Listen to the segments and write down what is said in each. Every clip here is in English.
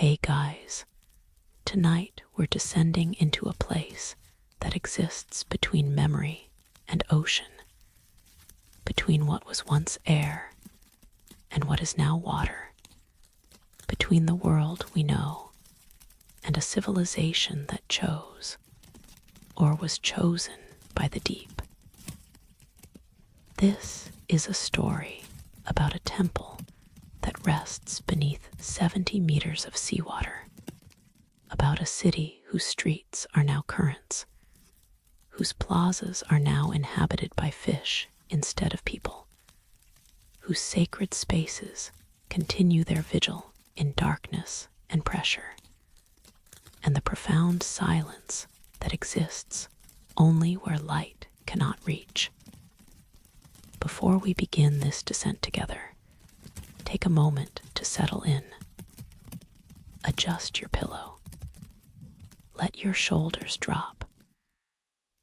Hey guys, tonight we're descending into a place that exists between memory and ocean, between what was once air and what is now water, between the world we know and a civilization that chose, or was chosen by the deep. This is a story about a temple that rests beneath 70 meters of seawater, about a city whose streets are now currents, whose plazas are now inhabited by fish instead of people, whose sacred spaces continue their vigil in darkness and pressure, and the profound silence that exists only where light cannot reach. Before we begin this descent together, take a moment to settle in. Adjust your pillow. Let your shoulders drop.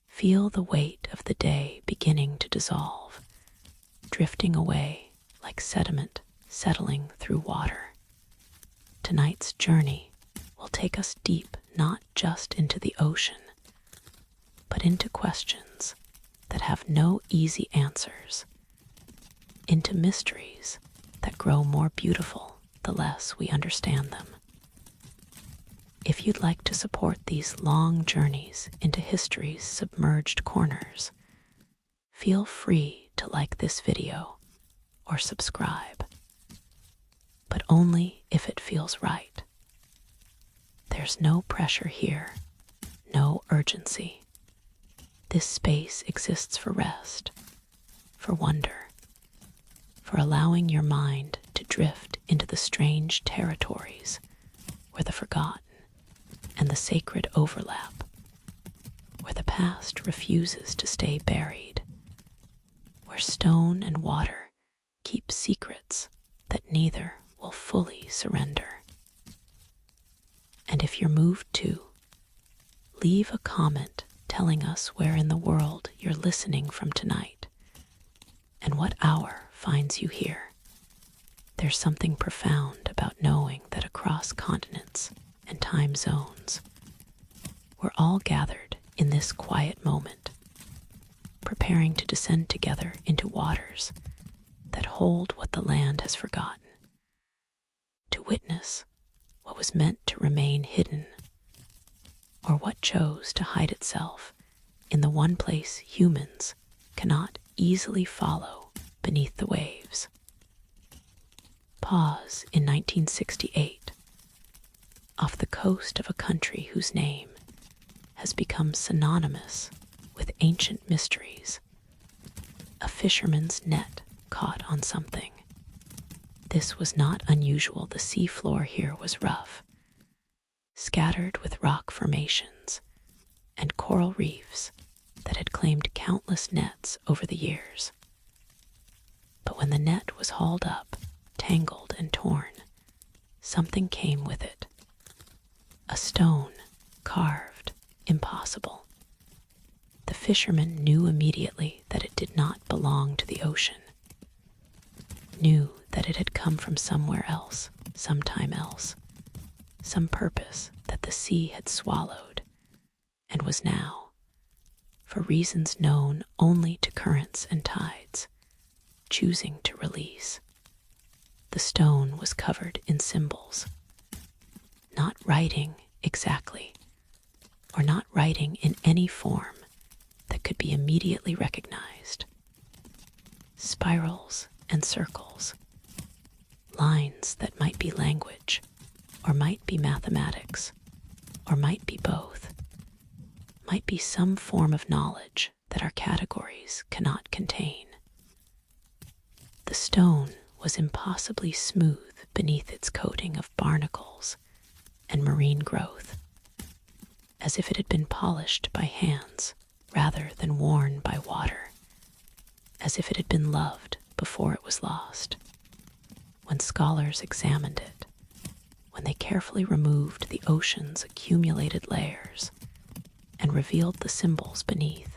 Feel the weight of the day beginning to dissolve, drifting away like sediment settling through water. Tonight's journey will take us deep not just into the ocean, but into questions that have no easy answers, into mysteries that grow more beautiful the less we understand them. If you'd like to support these long journeys into history's submerged corners, feel free to like this video or subscribe, but only if it feels right. There's no pressure here, no urgency. This space exists for rest, for wonder, for allowing your mind to drift into the strange territories where the forgotten and the sacred overlap, where the past refuses to stay buried, where stone and water keep secrets that neither will fully surrender. And if you're moved to, leave a comment telling us where in the world you're listening from tonight and what hour finds you here. There's something profound about knowing that across continents and time zones, we're all gathered in this quiet moment, preparing to descend together into waters that hold what the land has forgotten, to witness what was meant to remain hidden, or what chose to hide itself in the one place humans cannot easily follow beneath the waves. Pause in 1968, off the coast of a country whose name has become synonymous with ancient mysteries. A fisherman's net caught on something. This was not unusual. The seafloor here was rough, scattered with rock formations and coral reefs that had claimed countless nets over the years. But when the net was hauled up, tangled and torn, something came with it. A stone, carved, impossible. The fisherman knew immediately that it did not belong to the ocean, knew that it had come from somewhere else, sometime else, some purpose that the sea had swallowed, and was now, for reasons known only to currents and tides, choosing to release. The stone was covered in symbols, not writing exactly, or not writing in any form that could be immediately recognized. Spirals and circles, lines that might be language, or might be mathematics, or might be both, might be some form of knowledge that our categories cannot contain. The stone was impossibly smooth beneath its coating of barnacles and marine growth, as if it had been polished by hands rather than worn by water, as if it had been loved before it was lost. When scholars examined it, when they carefully removed the ocean's accumulated layers and revealed the symbols beneath,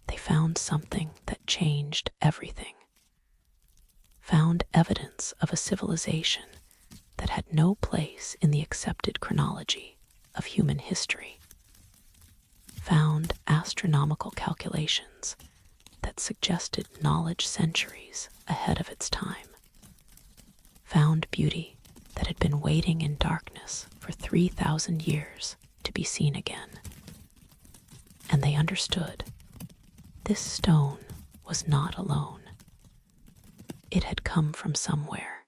they found something that changed everything. Found evidence of a civilization that had no place in the accepted chronology of human history, found astronomical calculations that suggested knowledge centuries ahead of its time, found beauty that had been waiting in darkness for 3,000 years to be seen again. And they understood this stone was not alone. It had come from somewhere,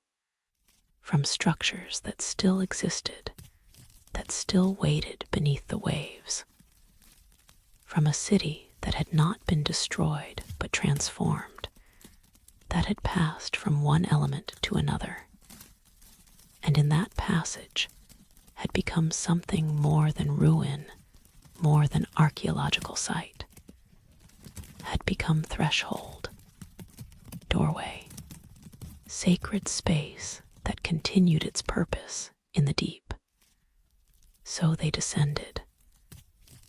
from structures that still existed, that still waited beneath the waves, from a city that had not been destroyed but transformed, that had passed from one element to another, and in that passage had become something more than ruin, more than archaeological site, had become threshold, doorway, sacred space that continued its purpose in the deep. So they descended,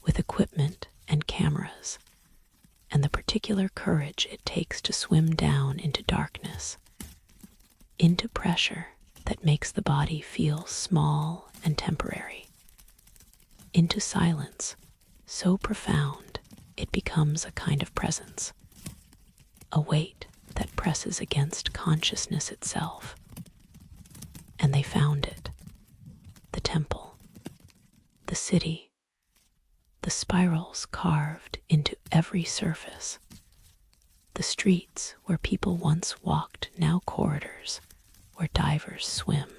with equipment and cameras, and the particular courage it takes to swim down into darkness, into pressure that makes the body feel small and temporary, into silence so profound it becomes a kind of presence, a weight that presses against consciousness itself. And they found it, the temple, the city, the spirals carved into every surface, the streets where people once walked now corridors where divers swim,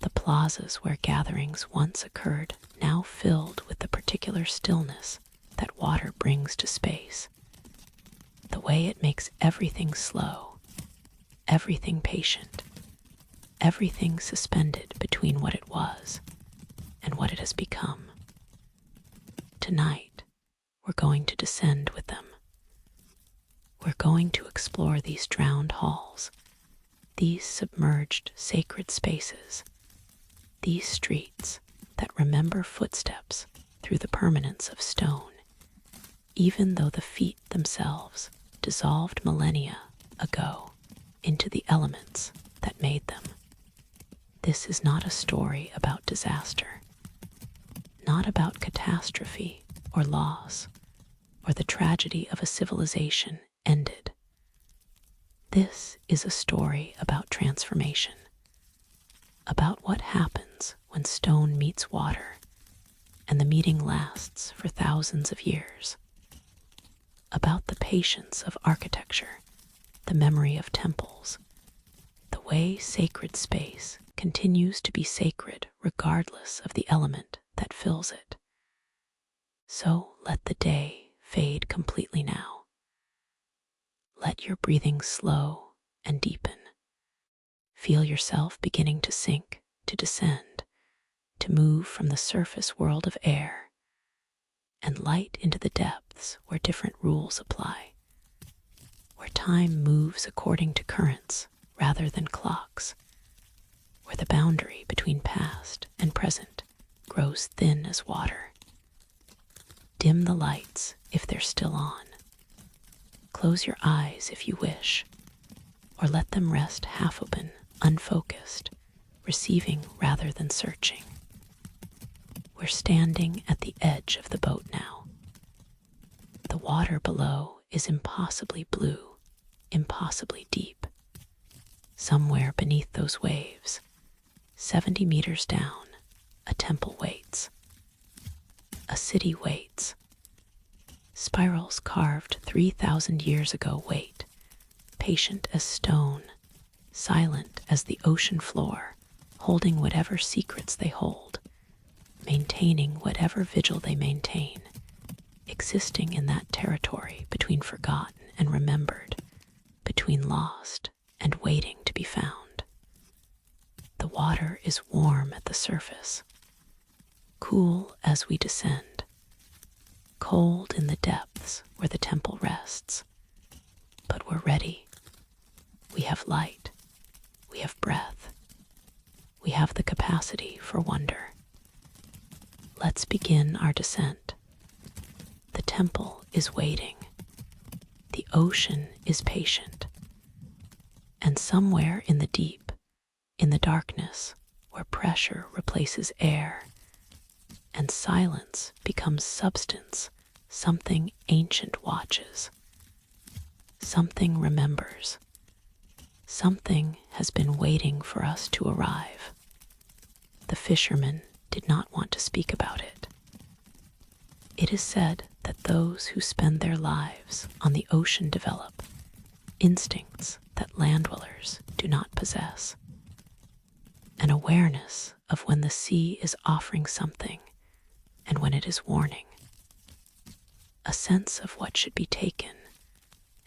the plazas where gatherings once occurred now filled with the particular stillness that water brings to space, the way it makes everything slow, everything patient, everything suspended between what it was and what it has become. Tonight, we're going to descend with them. We're going to explore these drowned halls, these submerged sacred spaces, these streets that remember footsteps through the permanence of stone, even though the feet themselves dissolved millennia ago into the elements that made them. This is not a story about disaster, not about catastrophe or loss, or the tragedy of a civilization ended. This is a story about transformation, about what happens when stone meets water and the meeting lasts for thousands of years, about the patience of architecture, the memory of temples, the way sacred space continues to be sacred regardless of the element that fills it. So let the day fade completely now. Let your breathing slow and deepen. Feel yourself beginning to sink, to descend, to move from the surface world of air and light into the depths where different rules apply, where time moves according to currents rather than clocks, where the boundary between past and present grows thin as water. Dim the lights if they're still on. Close your eyes if you wish, or let them rest half open, unfocused, receiving rather than searching. We're standing at the edge of the boat now. The water below is impossibly blue, impossibly deep. Somewhere beneath those waves, 70 meters down, a temple waits. A city waits. Spirals carved 3,000 years ago wait, patient as stone, silent as the ocean floor, holding whatever secrets they hold, maintaining whatever vigil they maintain, existing in that territory between forgotten and remembered, between lost and waiting to be found. The water is warm at the surface, cool as we descend, cold in the depths where the temple rests. But we're ready. We have light. We have breath. We have the capacity for wonder. Let's begin our descent. The temple is waiting. The ocean is patient. And somewhere in the deep, In the darkness, where pressure replaces air, and silence becomes substance, something ancient watches. Something remembers. Something has been waiting for us to arrive. The fisherman did not want to speak about it. It is said that those who spend their lives on the ocean develop instincts that land dwellers do not possess. An awareness of when the sea is offering something and when it is warning. A sense of what should be taken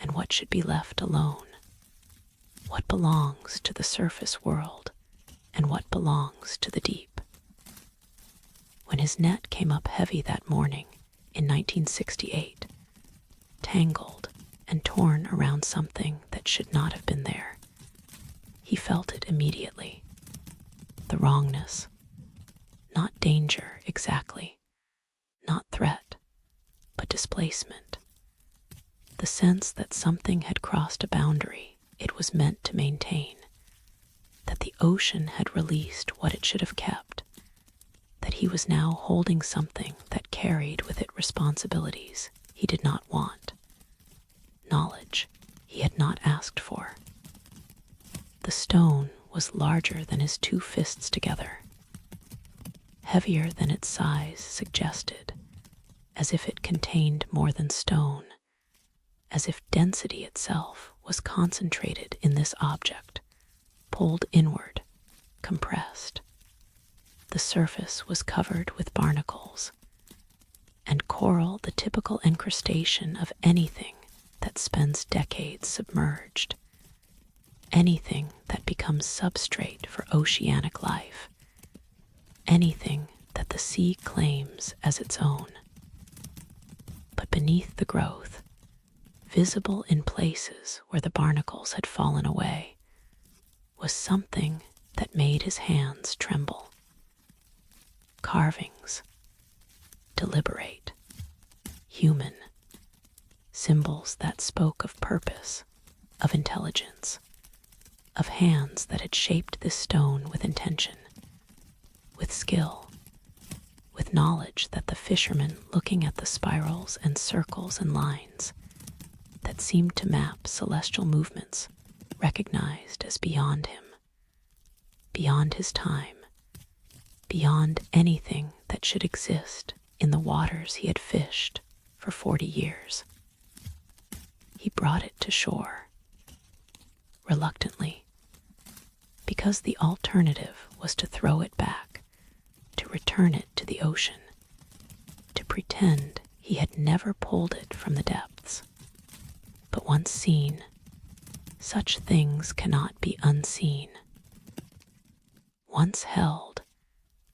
and what should be left alone. What belongs to the surface world and what belongs to the deep. When his net came up heavy that morning in 1968, tangled and torn around something that should not have been there, he felt it immediately. The wrongness. Not danger exactly, not threat, but displacement. The sense that something had crossed a boundary it was meant to maintain, that the ocean had released what it should have kept, that he was now holding something that carried with it responsibilities he did not want, knowledge he had not asked for. The stone was larger than his two fists together, heavier than its size suggested, as if it contained more than stone, as if density itself was concentrated in this object, pulled inward, compressed. The surface was covered with barnacles, and coral the typical encrustation of anything that spends decades submerged, anything that becomes substrate for oceanic life, anything that the sea claims as its own. But beneath the growth, visible in places where the barnacles had fallen away, was something that made his hands tremble. Carvings, deliberate, human, symbols that spoke of purpose, of intelligence, of hands that had shaped this stone with intention, with skill, with knowledge that the fisherman, looking at the spirals and circles and lines that seemed to map celestial movements, recognized as beyond him, beyond his time, beyond anything that should exist in the waters he had fished for 40 years. He brought it to shore, reluctantly, because the alternative was to throw it back, to return it to the ocean, to pretend he had never pulled it from the depths. But once seen, such things cannot be unseen. Once held,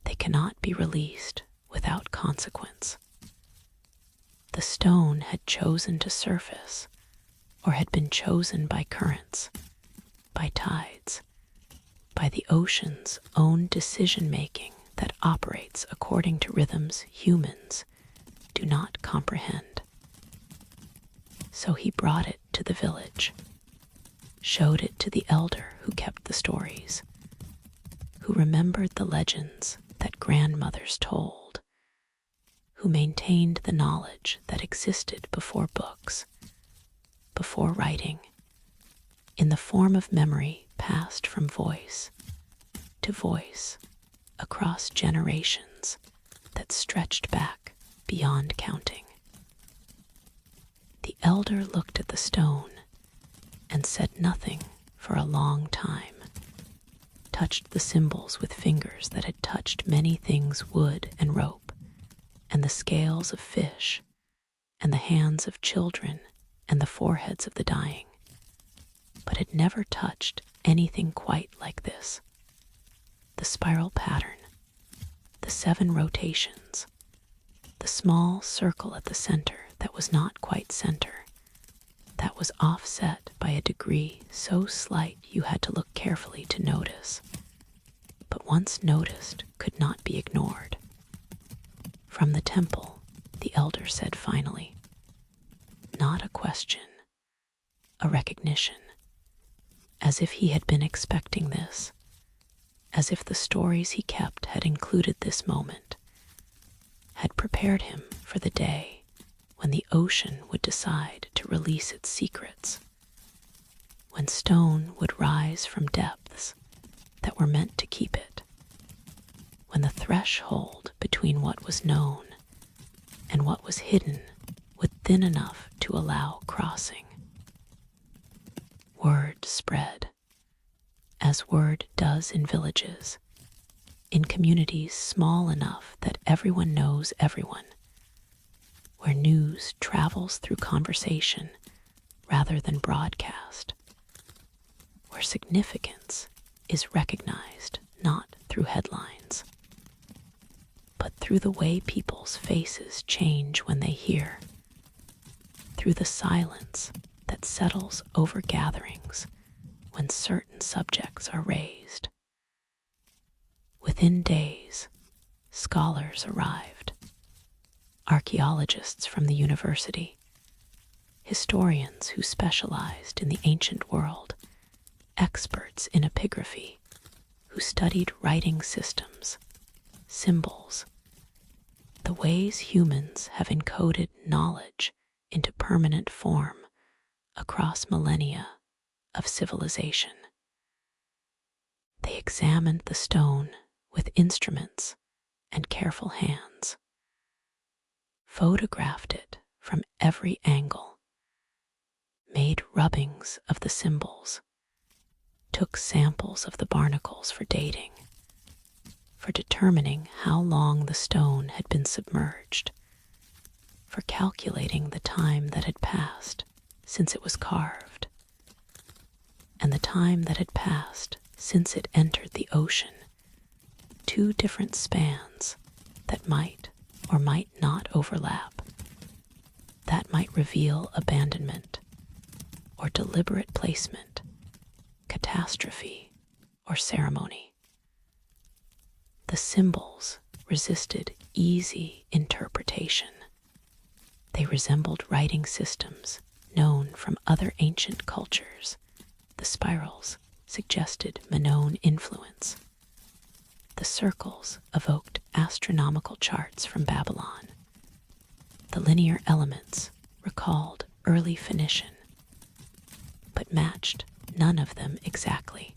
they cannot be released without consequence. The stone had chosen to surface, or had been chosen by currents, by tides, by the ocean's own decision-making that operates according to rhythms humans do not comprehend. So he brought it to the village, showed it to the elder who kept the stories, who remembered the legends that grandmothers told, who maintained the knowledge that existed before books, before writing, in the form of memory passed from voice to voice across generations that stretched back beyond counting. The elder looked at the stone and said nothing for a long time, touched the symbols with fingers that had touched many things, wood and rope, and the scales of fish, and the hands of children, and the foreheads of the dying, but had never touched anything quite like this. The spiral pattern, the 7 rotations, the small circle at the center that was not quite center, that was offset by a degree so slight you had to look carefully to notice, but once noticed could not be ignored. From the temple, the elder said finally, not a question, a recognition, as if he had been expecting this, as if the stories he kept had included this moment, had prepared him for the day when the ocean would decide to release its secrets, when stone would rise from depths that were meant to keep it, when the threshold between what was known and what was hidden was thin enough to allow crossing. Word spread, as word does in villages, in communities small enough that everyone knows everyone, where news travels through conversation rather than broadcast, where significance is recognized not through headlines, but through the way people's faces change when they hear, through the silence that settles over gatherings when certain subjects are raised. Within days, scholars arrived, archaeologists from the university, historians who specialized in the ancient world, experts in epigraphy who studied writing systems, symbols, the ways humans have encoded knowledge into permanent form across millennia of civilization. They examined the stone with instruments and careful hands, photographed it from every angle, made rubbings of the symbols, took samples of the barnacles for dating, for determining how long the stone had been submerged, for calculating the time that had passed since it was carved, and the time that had passed since it entered the ocean, two different spans that might or might not overlap, that might reveal abandonment or deliberate placement, catastrophe or ceremony. The symbols resisted easy interpretation. They resembled writing systems known from other ancient cultures. The spirals suggested Minoan influence. The circles evoked astronomical charts from Babylon. The linear elements recalled early Phoenician, but matched none of them exactly,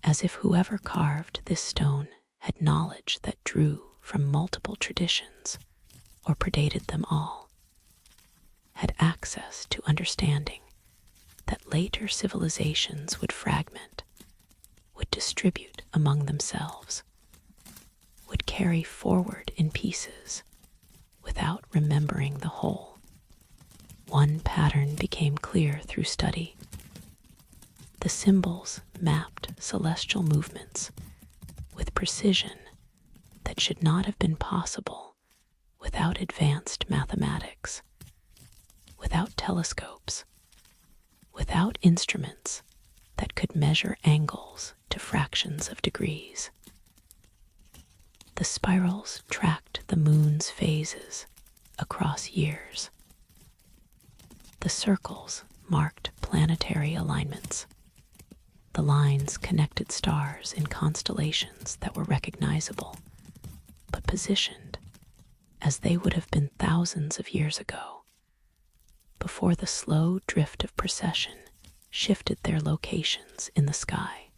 as if whoever carved this stone had knowledge that drew from multiple traditions or predated them all, had access to understanding that later civilizations would fragment, would distribute among themselves, would carry forward in pieces without remembering the whole. One pattern became clear through study. The symbols mapped celestial movements with precision that should not have been possible without advanced mathematics, without telescopes, without instruments that could measure angles to fractions of degrees. The spirals tracked the moon's phases across years. The circles marked planetary alignments. The lines connected stars in constellations that were recognizable, but positioned as they would have been thousands of years ago, before the slow drift of precession shifted their locations in the sky.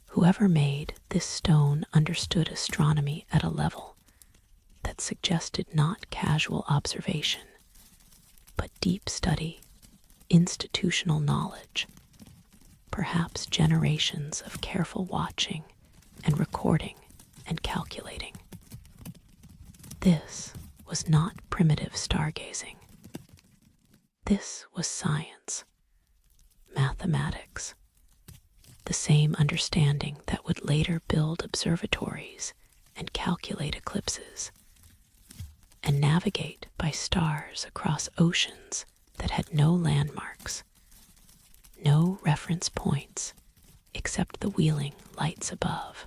Whoever made this stone understood astronomy at a level that suggested not casual observation, but deep study, institutional knowledge, perhaps generations of careful watching and recording and calculating. This was not primitive stargazing. This was science, mathematics, the same understanding that would later build observatories and calculate eclipses, and navigate by stars across oceans that had no landmarks, no reference points except the wheeling lights above.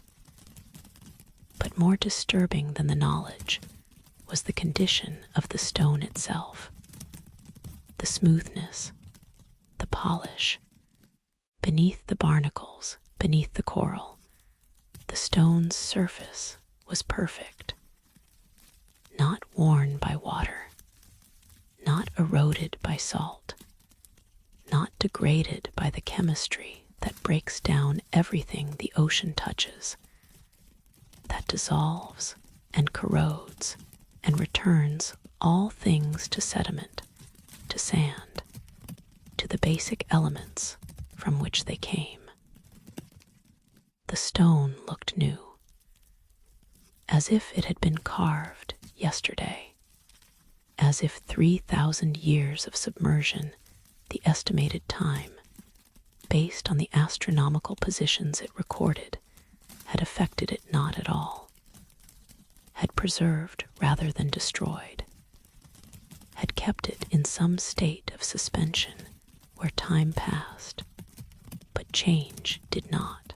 But more disturbing than the knowledge was the condition of the stone itself, the smoothness, the polish. Beneath the barnacles, beneath the coral, the stone's surface was perfect, not worn by water, not eroded by salt, not degraded by the chemistry that breaks down everything the ocean touches, that dissolves and corrodes and returns all things to sediment, to sand, to the basic elements from which they came. The stone looked new, as if it had been carved yesterday, as if 3,000 years of submersion, the estimated time, based on the astronomical positions it recorded, had affected it not at all, had preserved rather than destroyed, had kept it in some state of suspension where time passed, but change did not,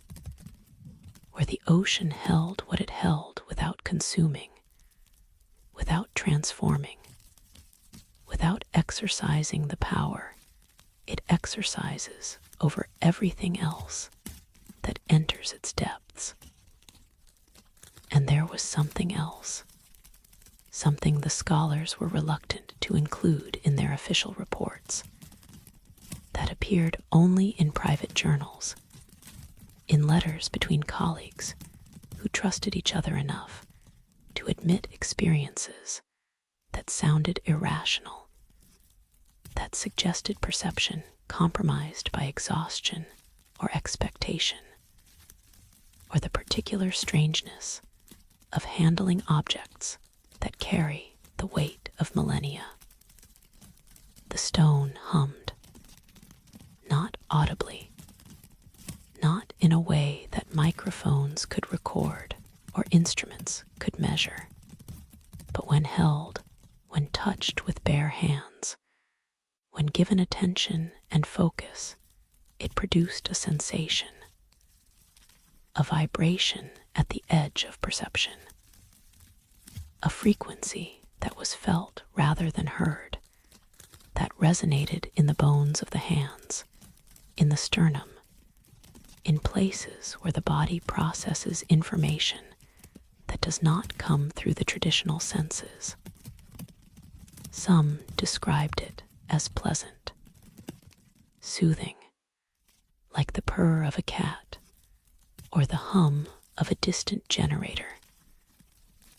where the ocean held what it held without consuming, without transforming, without exercising the power it exercises over everything else that enters its depths. And there was something else, something the scholars were reluctant to include in their official reports, that appeared only in private journals, in letters between colleagues who trusted each other enough to admit experiences that sounded irrational, that suggested perception compromised by exhaustion or expectation, or the particular strangeness of handling objects that carry the weight of millennia. The stone hummed, not audibly, not in a way that microphones could record or instruments could measure, but when held, when touched with bare hands, when given attention and focus, it produced a sensation, a vibration at the edge of perception, a frequency that was felt rather than heard, that resonated in the bones of the hands, in the sternum, in places where the body processes information that does not come through the traditional senses. Some described it as pleasant, soothing, like the purr of a cat or the hum of a distant generator,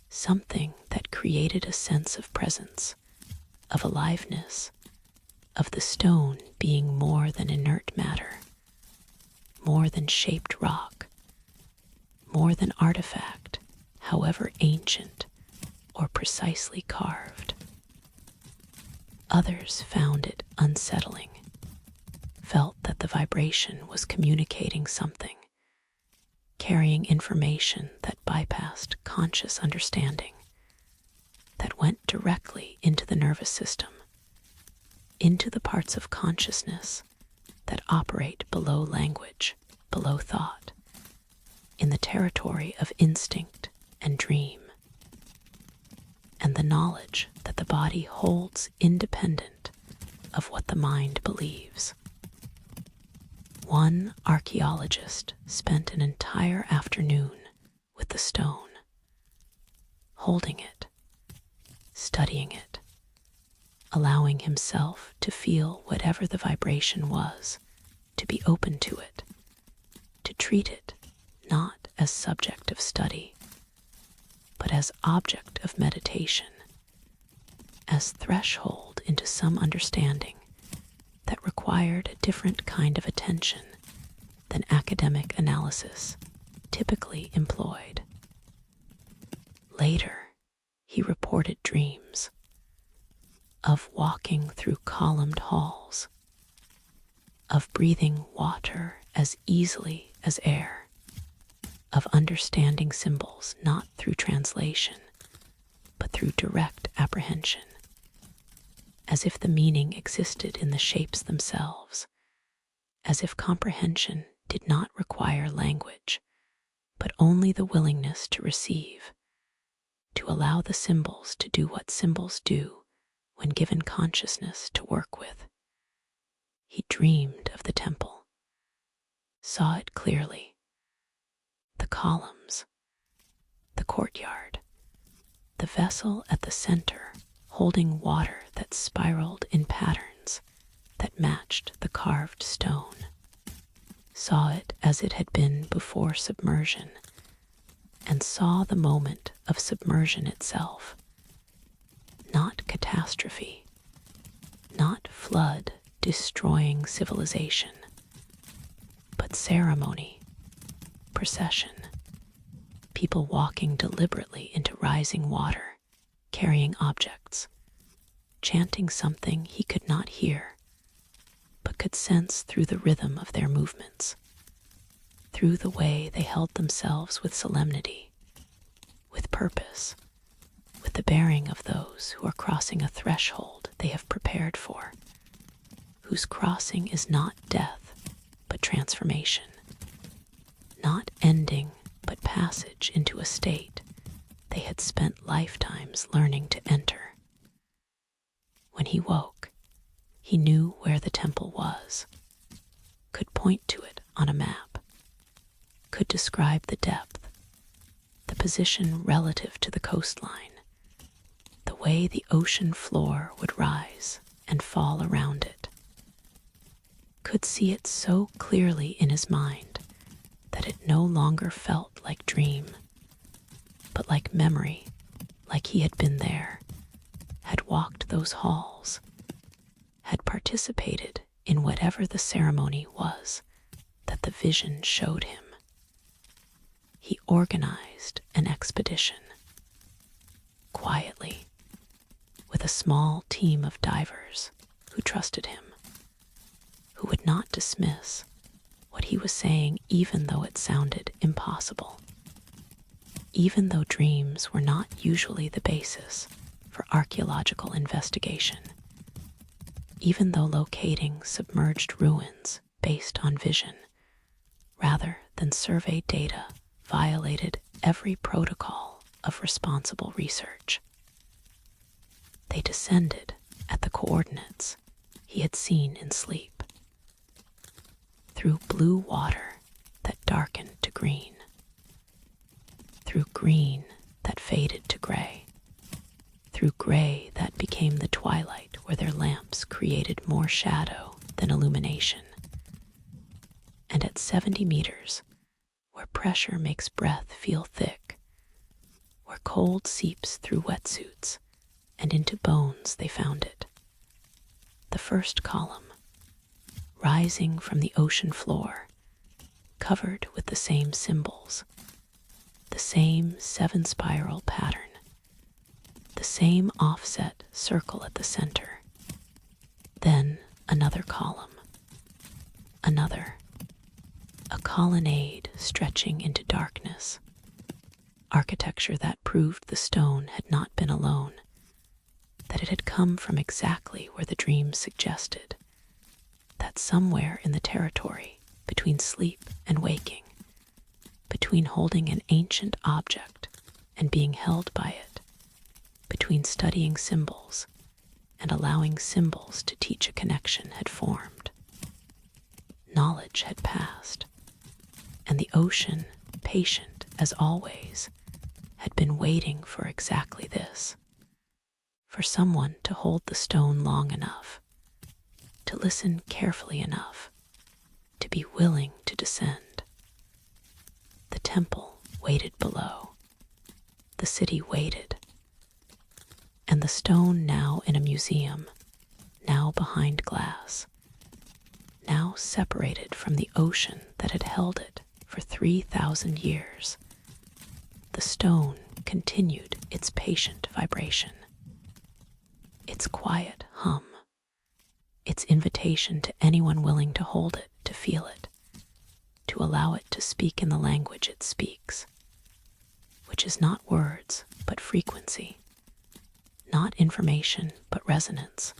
something that created a sense of presence, of aliveness, of the stone being more than inert matter, more than shaped rock, more than artifact, however ancient or precisely carved. Others found it unsettling, felt that the vibration was communicating something, carrying information that bypassed conscious understanding, that went directly into the nervous system, into the parts of consciousness that operate below language, below thought, in the territory of instinct and dream, and the knowledge that the body holds independent of what the mind believes. One archaeologist spent an entire afternoon with the stone, holding it, studying it, allowing himself to feel whatever the vibration was, to be open to it, to treat it not as subject of study, but as object of meditation, as threshold into some understanding that required a different kind of attention than academic analysis typically employed. Later, he reported dreams of walking through columned halls, of breathing water as easily as air, of understanding symbols not through translation, but through direct apprehension, as if the meaning existed in the shapes themselves, as if comprehension did not require language, but only the willingness to receive, to allow the symbols to do what symbols do when given consciousness to work with. He dreamed of the temple, saw it clearly. The columns, the courtyard, the vessel at the center holding water that spiraled in patterns that matched the carved stone. Saw it as it had been before submersion, and saw the moment of submersion itself. Not catastrophe, not flood destroying civilization, but ceremony, procession, people walking deliberately into rising water, carrying objects, chanting something he could not hear, but could sense through the rhythm of their movements, through the way they held themselves with solemnity, with purpose, with the bearing of those who are crossing a threshold they have prepared for, whose crossing is not death, but transformation, not ending, but passage into a state they had spent lifetimes learning to enter. When he woke, he knew where the temple was, could point to it on a map, could describe the depth, the position relative to the coastline, the way the ocean floor would rise and fall around it, could see it so clearly in his mind that it no longer felt like dream, but like memory, like he had been there, had walked those halls, had participated in whatever the ceremony was that the vision showed him. He organized an expedition, quietly, with a small team of divers who trusted him, who would not dismiss what he was saying even though it sounded impossible, even though dreams were not usually the basis for archaeological investigation, even though locating submerged ruins based on vision rather than survey data violated every protocol of responsible research. They descended at the coordinates he had seen in sleep, through blue water that darkened to green, through green that faded to gray, through gray that became the twilight where their lamps created more shadow than illumination, and at 70 meters, where pressure makes breath feel thick, where cold seeps through wetsuits and into bones, they found it. The first column, rising from the ocean floor, covered with the same symbols, the same 7-spiral pattern, the same offset circle at the center. Then another column, another, a colonnade stretching into darkness, architecture that proved the stone had not been alone, that it had come from exactly where the dream suggested, that somewhere in the territory between sleep and waking, between holding an ancient object and being held by it, between studying symbols and allowing symbols to teach, a connection had formed. Knowledge had passed, and the ocean, patient as always, had been waiting for exactly this, for someone to hold the stone long enough, to listen carefully enough, to be willing to descend. The temple waited below, the city waited, and the stone now in a museum, now behind glass, now separated from the ocean that had held it for 3,000 years. The stone continued its patient vibration, its quiet hum, its invitation to anyone willing to hold it, to feel it, to allow it to speak in the language it speaks, which is not words but frequency, not information but resonance,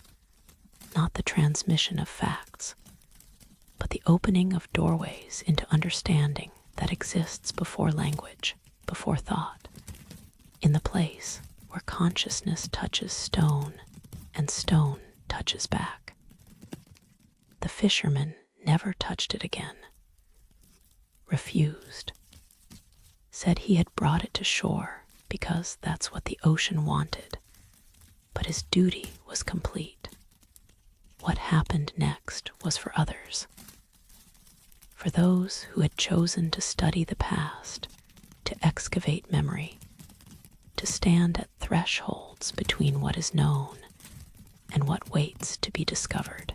not the transmission of facts, but the opening of doorways into understanding that exists before language, before thought, in the place where consciousness touches stone and stone touches back. The fisherman never touched it again, refused, said he had brought it to shore because that's what the ocean wanted, but his duty was complete. What happened next was for others, for those who had chosen to study the past, to excavate memory, to stand at thresholds between what is known and what waits to be discovered.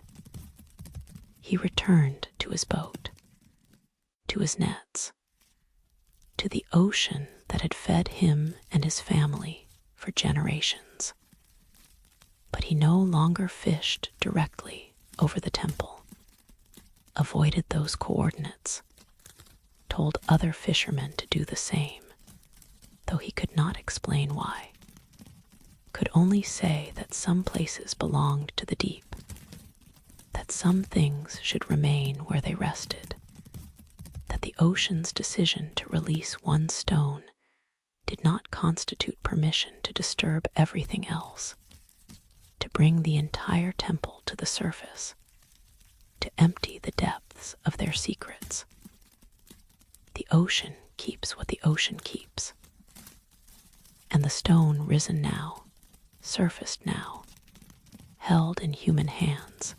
He returned to his boat, to his nets, to the ocean that had fed him and his family for generations. But he no longer fished directly over the temple, avoided those coordinates, told other fishermen to do the same, though he could not explain why, could only say that some places belonged to the deep, that some things should remain where they rested, that the ocean's decision to release one stone did not constitute permission to disturb everything else, to bring the entire temple to the surface, to empty the depths of their secrets. The ocean keeps what the ocean keeps. And the stone risen now, surfaced now, held in human hands,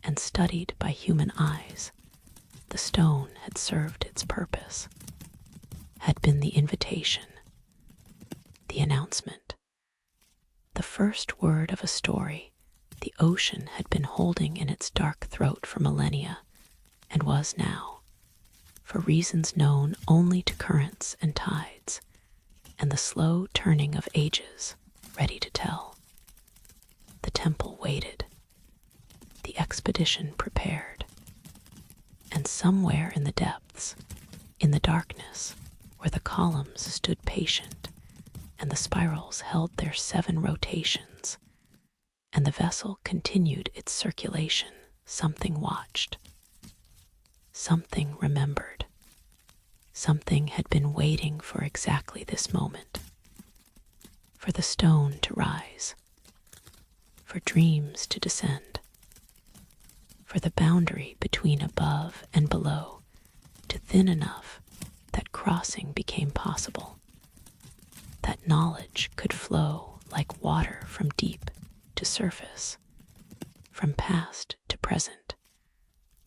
and studied by human eyes, the stone had served its purpose, had been the invitation, the announcement, the first word of a story the ocean had been holding in its dark throat for millennia, and was now, for reasons known only to currents and tides, and the slow turning of ages, ready to tell. The temple waited, the expedition prepared, and somewhere in the depths, in the darkness, where the columns stood patient, and the spirals held their 7 rotations, and the vessel continued its circulation, something watched, something remembered, something had been waiting for exactly this moment, for the stone to rise, for dreams to descend, for the boundary between above and below to thin enough that crossing became possible, that knowledge could flow like water from deep to surface, from past to present,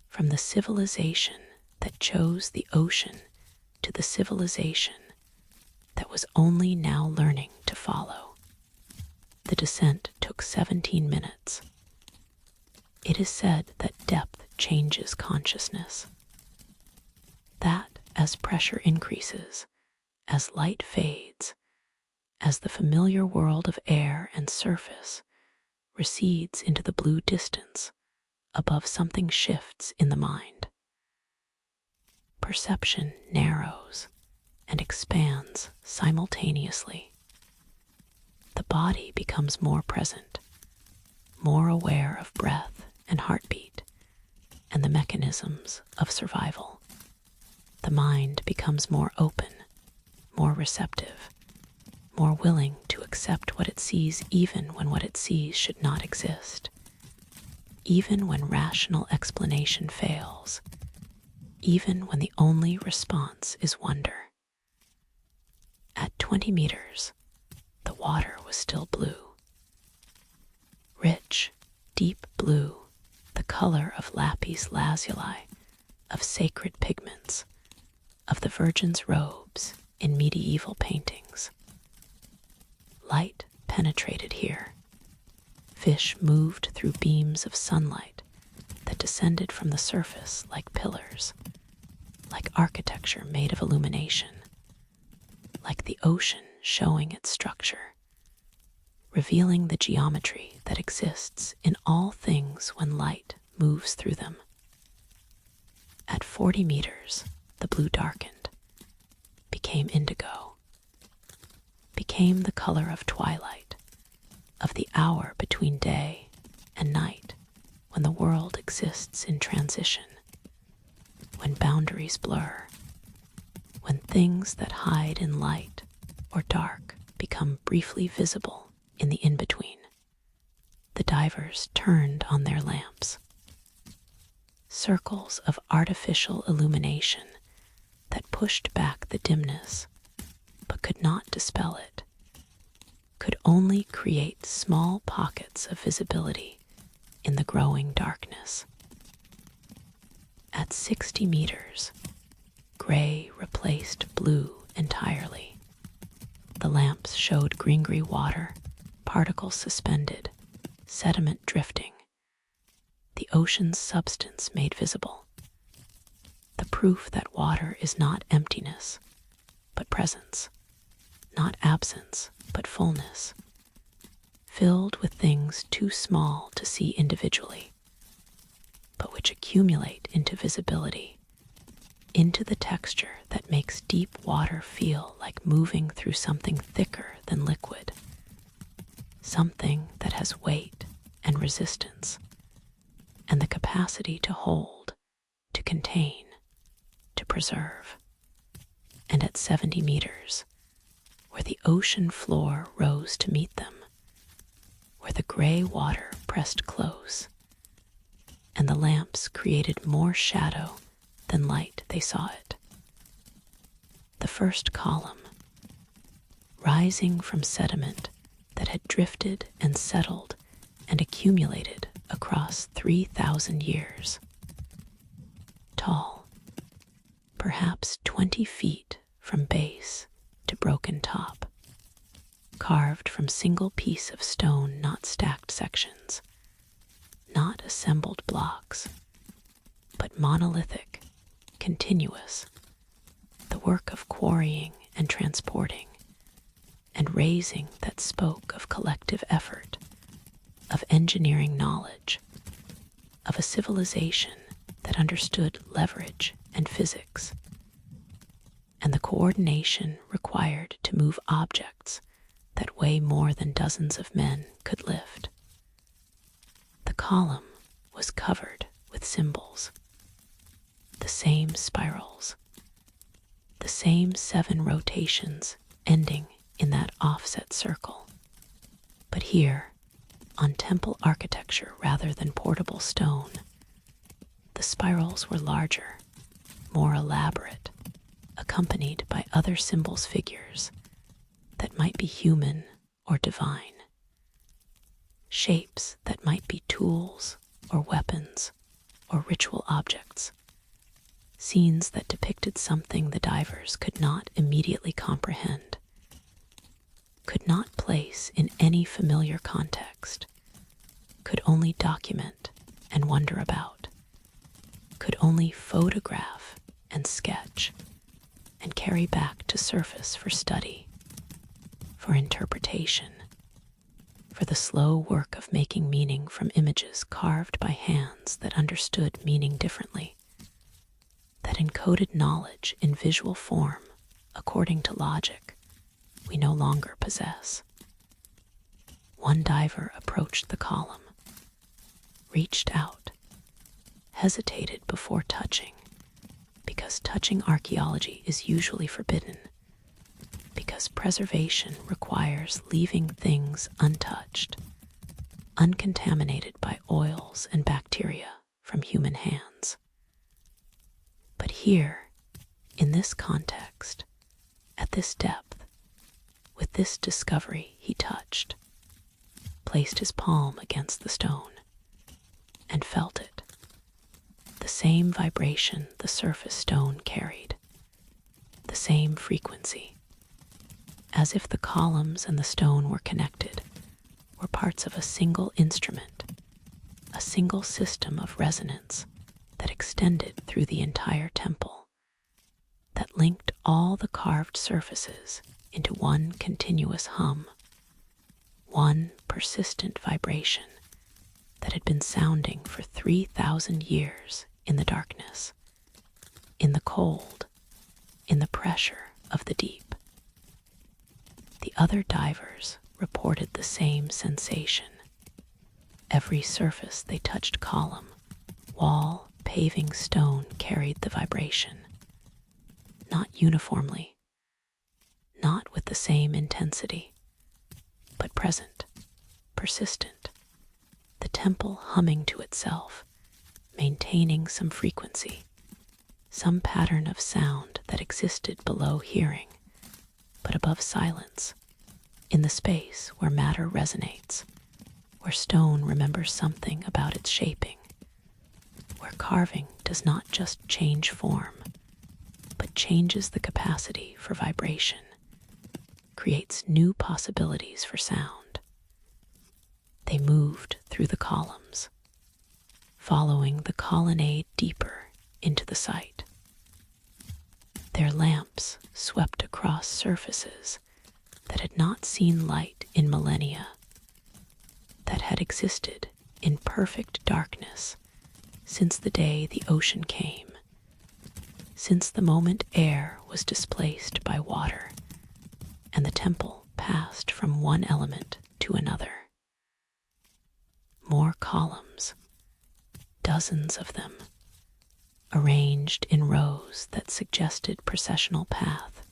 from the civilization that chose the ocean to the civilization that was only now learning to follow. The descent took 17 minutes. It is said that depth changes consciousness, that as pressure increases, as light fades, as the familiar world of air and surface recedes into the blue distance, above something shifts in the mind. Perception narrows and expands simultaneously. The body becomes more present, more aware of breath and heartbeat and the mechanisms of survival. The mind becomes more open, more receptive, more willing to accept what it sees even when what it sees should not exist, even when rational explanation fails, even when the only response is wonder. At 20 meters, the water was still blue. Rich, deep blue, the color of lapis lazuli, of sacred pigments, of the Virgin's robes in medieval paintings. Light penetrated here. Fish moved through beams of sunlight that descended from the surface like pillars, like architecture made of illumination, like the ocean showing its structure, revealing the geometry that exists in all things when light moves through them. At 40 meters, the blue darkened, became indigo, became the color of twilight, of the hour between day and night, when the world exists in transition, when boundaries blur, when things that hide in light or dark become briefly visible in the in-between. The divers turned on their lamps. Circles of artificial illumination that pushed back the dimness but could not dispel it, could only create small pockets of visibility in the growing darkness. At 60 meters, gray replaced blue entirely. The lamps showed green-gray water, particles suspended, sediment drifting, the ocean's substance made visible. The proof that water is not emptiness, but presence, not absence, but fullness, filled with things too small to see individually, but which accumulate into visibility, into the texture that makes deep water feel like moving through something thicker than liquid, something that has weight and resistance, and the capacity to hold, to contain, to preserve. And at 70 meters, where the ocean floor rose to meet them, where the gray water pressed close, and the lamps created more shadow than light, they saw it. The first column, rising from sediment that had drifted and settled and accumulated across 3,000 years. Tall, perhaps 20 feet from base to broken top, carved from single piece of stone, not stacked sections, not assembled blocks, but monolithic, continuous, the work of quarrying and transporting, and raising that spoke of collective effort, of engineering knowledge, of a civilization that understood leverage and physics, and the coordination required to move objects that weigh more than dozens of men could lift. The column was covered with symbols, the same spirals, the same 7 rotations ending in that offset circle. But here, on temple architecture rather than portable stone, the spirals were larger, more elaborate, accompanied by other symbols, figures that might be human or divine, shapes that might be tools or weapons or ritual objects, scenes that depicted something the divers could not immediately comprehend, could not place in any familiar context, could only document and wonder about, could only photograph and sketch and carry back to surface for study, for interpretation, for the slow work of making meaning from images carved by hands that understood meaning differently, that encoded knowledge in visual form according to logic we no longer possess. One diver approached the column, reached out, hesitated before touching, because touching archaeology is usually forbidden, because preservation requires leaving things untouched, uncontaminated by oils and bacteria from human hands. But here, in this context, at this depth, with this discovery, he touched, placed his palm against the stone, and felt it, the same vibration the surface stone carried, the same frequency, as if the columns and the stone were connected, were parts of a single instrument, a single system of resonance that extended through the entire temple, that linked all the carved surfaces into one continuous hum, one persistent vibration that had been sounding for 3,000 years in the darkness, in the cold, in the pressure of the deep. The other divers reported the same sensation. Every surface they touched, column, wall, paving, stone, carried the vibration, not uniformly, not with the same intensity, but present, persistent, the temple humming to itself, maintaining some frequency, some pattern of sound that existed below hearing, but above silence, in the space where matter resonates, where stone remembers something about its shaping, where carving does not just change form, but changes the capacity for vibration, creates new possibilities for sound. They moved through the columns, following the colonnade deeper into the site. Their lamps swept across surfaces that had not seen light in millennia, that had existed in perfect darkness since the day the ocean came, since the moment air was displaced by water and the temple passed from one element to another. More columns, dozens of them, arranged in rows that suggested processional path,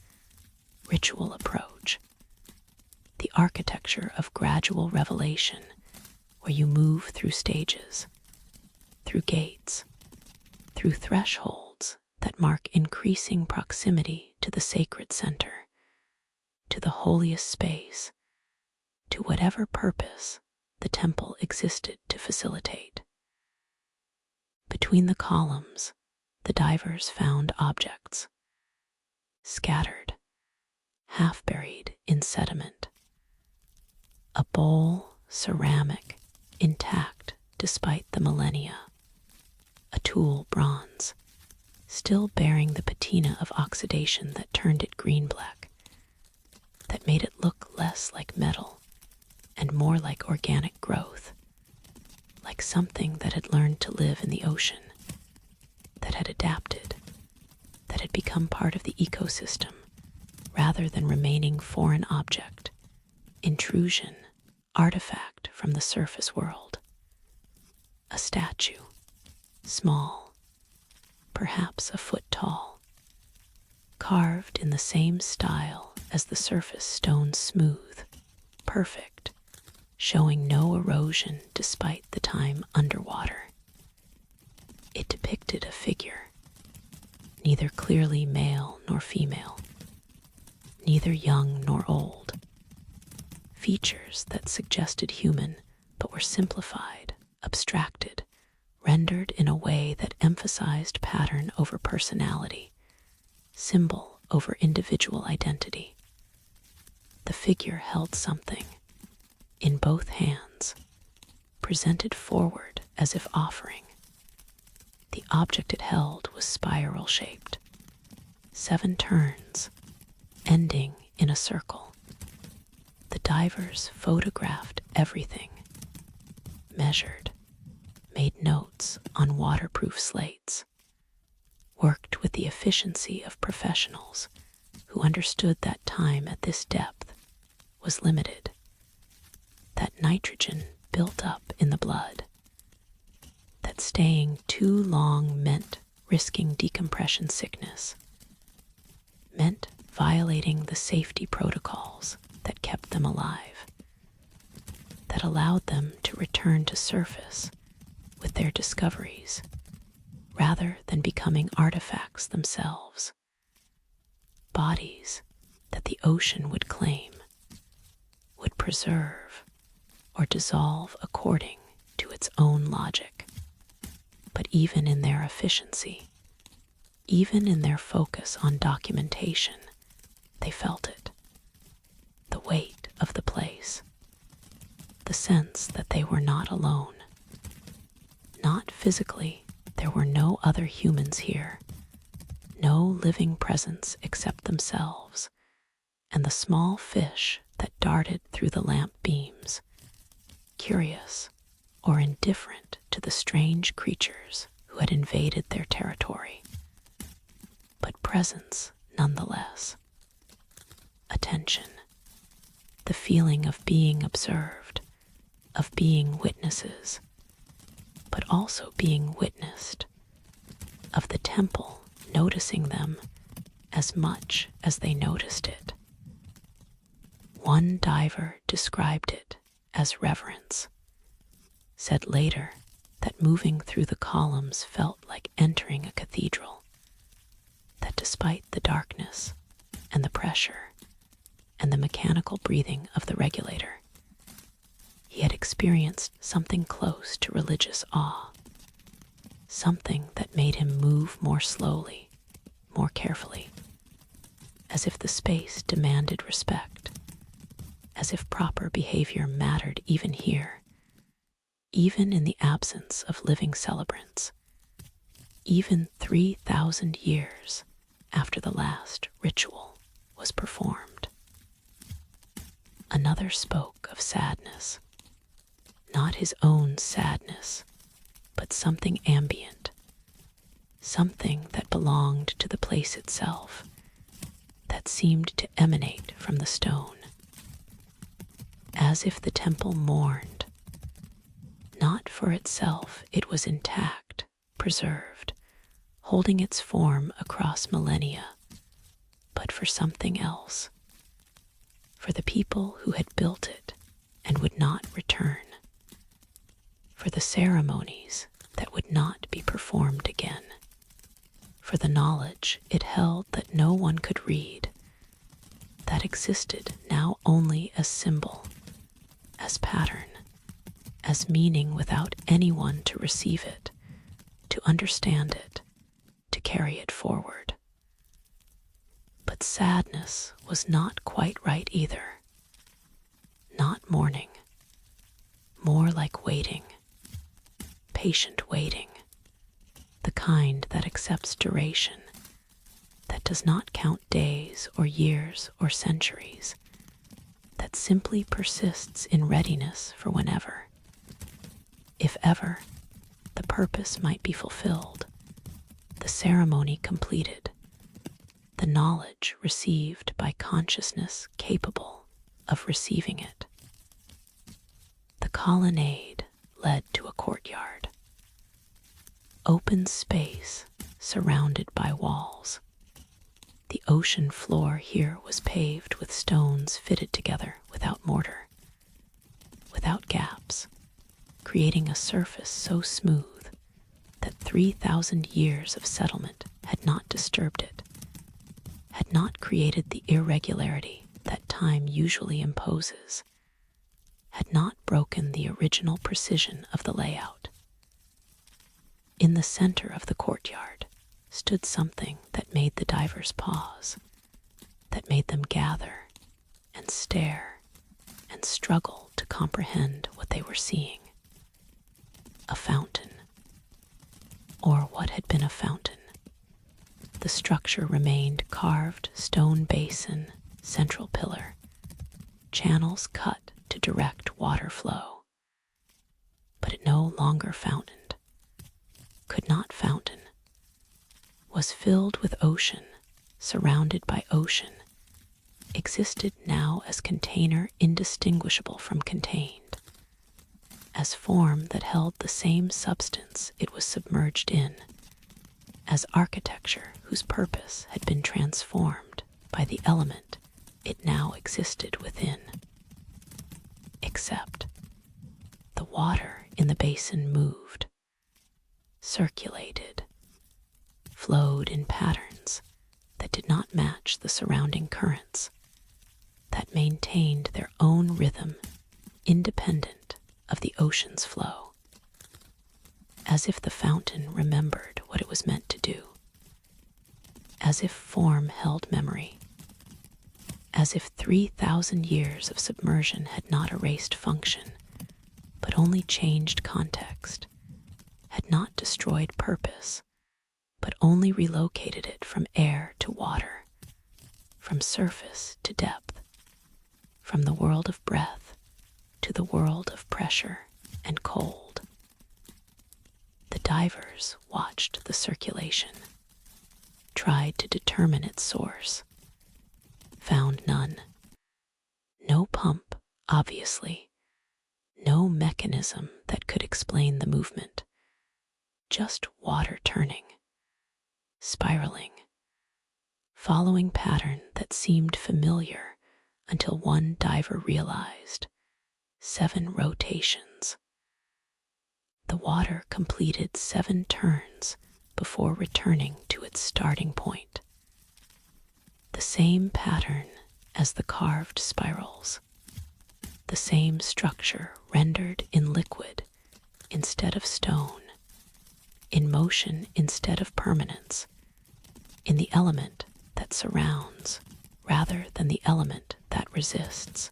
ritual approach, the architecture of gradual revelation, where you move through stages, through gates, through thresholds that mark increasing proximity to the sacred center, to the holiest space, to whatever purpose the temple existed to facilitate. Between the columns, the divers found objects, scattered, half buried in sediment. A bowl, ceramic, intact despite the millennia. A tool, bronze, still bearing the patina of oxidation that turned it green-black, that made it look less like metal and more like organic growth, like something that had learned to live in the ocean, that had adapted, that had become part of the ecosystem rather than remaining foreign object, intrusion, artifact from the surface world. A statue, small, perhaps a foot tall, carved in the same style as the surface stone, smooth, perfect, showing no erosion despite the time underwater. It depicted a figure, neither clearly male nor female, neither young nor old. Features that suggested human but were simplified, abstracted, rendered in a way that emphasized pattern over personality, symbol over individual identity. The figure held something in both hands, presented forward as if offering. The object it held was spiral-shaped, 7 turns, ending in a circle. The divers photographed everything, measured, made notes on waterproof slates, worked with the efficiency of professionals who understood that time at this depth was limited, that nitrogen built up in the blood, that staying too long meant risking decompression sickness, meant violating the safety protocols that kept them alive, that allowed them to return to surface with their discoveries rather than becoming artifacts themselves, bodies that the ocean would claim, would preserve or dissolve according to its own logic. But even in their efficiency, even in their focus on documentation, they felt it. The weight of the place, the sense that they were not alone. Not physically, there were no other humans here, no living presence except themselves and the small fish that darted through the lamp beams, curious or indifferent to the strange creatures who had invaded their territory. But presence nonetheless. Attention. The feeling of being observed, of being witnesses, but also being witnessed, of the temple noticing them as much as they noticed it. One diver described it as reverence, said later that moving through the columns felt like entering a cathedral, despite the darkness and the pressure and the mechanical breathing of the regulator, he had experienced something close to religious awe, something that made him move more slowly, more carefully, as if the space demanded respect, as if proper behavior mattered even here, even in the absence of living celebrants, even 3,000 years after the last ritual was performed. Another spoke of sadness, not his own sadness, but something ambient, something that belonged to the place itself, that seemed to emanate from the stone, as if the temple mourned. Not for itself, it was intact, preserved, holding its form across millennia, but for something else, for the people who had built it and would not return, for the ceremonies that would not be performed again, for the knowledge it held that no one could read, that existed now only as symbol, as pattern, as meaning without anyone to receive it, to understand it, to carry it forward. But sadness was not quite right either. Not mourning, more like waiting, patient waiting, the kind that accepts duration, that does not count days or years or centuries, that simply persists in readiness for whenever, if ever, the purpose might be fulfilled, the ceremony completed, the knowledge received by consciousness capable of receiving it. The colonnade led to a courtyard, open space surrounded by walls. The ocean floor here was paved with stones fitted together without mortar, without gaps, creating a surface so smooth that 3,000 years of settlement had not disturbed it, had not created the irregularity that time usually imposes, had not broken the original precision of the layout. In the center of the courtyard stood something that made the divers pause, that made them gather and stare and struggle to comprehend what they were seeing. A fountain, or what had been a fountain. The structure remained carved stone basin, central pillar, channels cut to direct water flow. But it no longer fountained, could not fountain, was filled with ocean, surrounded by ocean, existed now as container indistinguishable from contained, as form that held the same substance it was submerged in, as architecture whose purpose had been transformed by the element it now existed within. Except the water in the basin moved, circulated, flowed in patterns that did not match the surrounding currents, that maintained their own rhythm independent of the ocean's flow, as if the fountain remembered what it was meant to do, as if form held memory, as if 3,000 years of submersion had not erased function, but only changed context, had not destroyed purpose, but only relocated it from air to water, from surface to depth, from the world of breath to the world of pressure and cold. The divers watched the circulation, tried to determine its source, found none. No pump, obviously, no mechanism that could explain the movement, just water turning, spiraling, following pattern that seemed familiar until one diver realized 7 rotations. The water completed 7 turns before returning to its starting point. The same pattern as the carved spirals, the same structure rendered in liquid instead of stone, in motion instead of permanence, in the element that surrounds rather than the element that resists,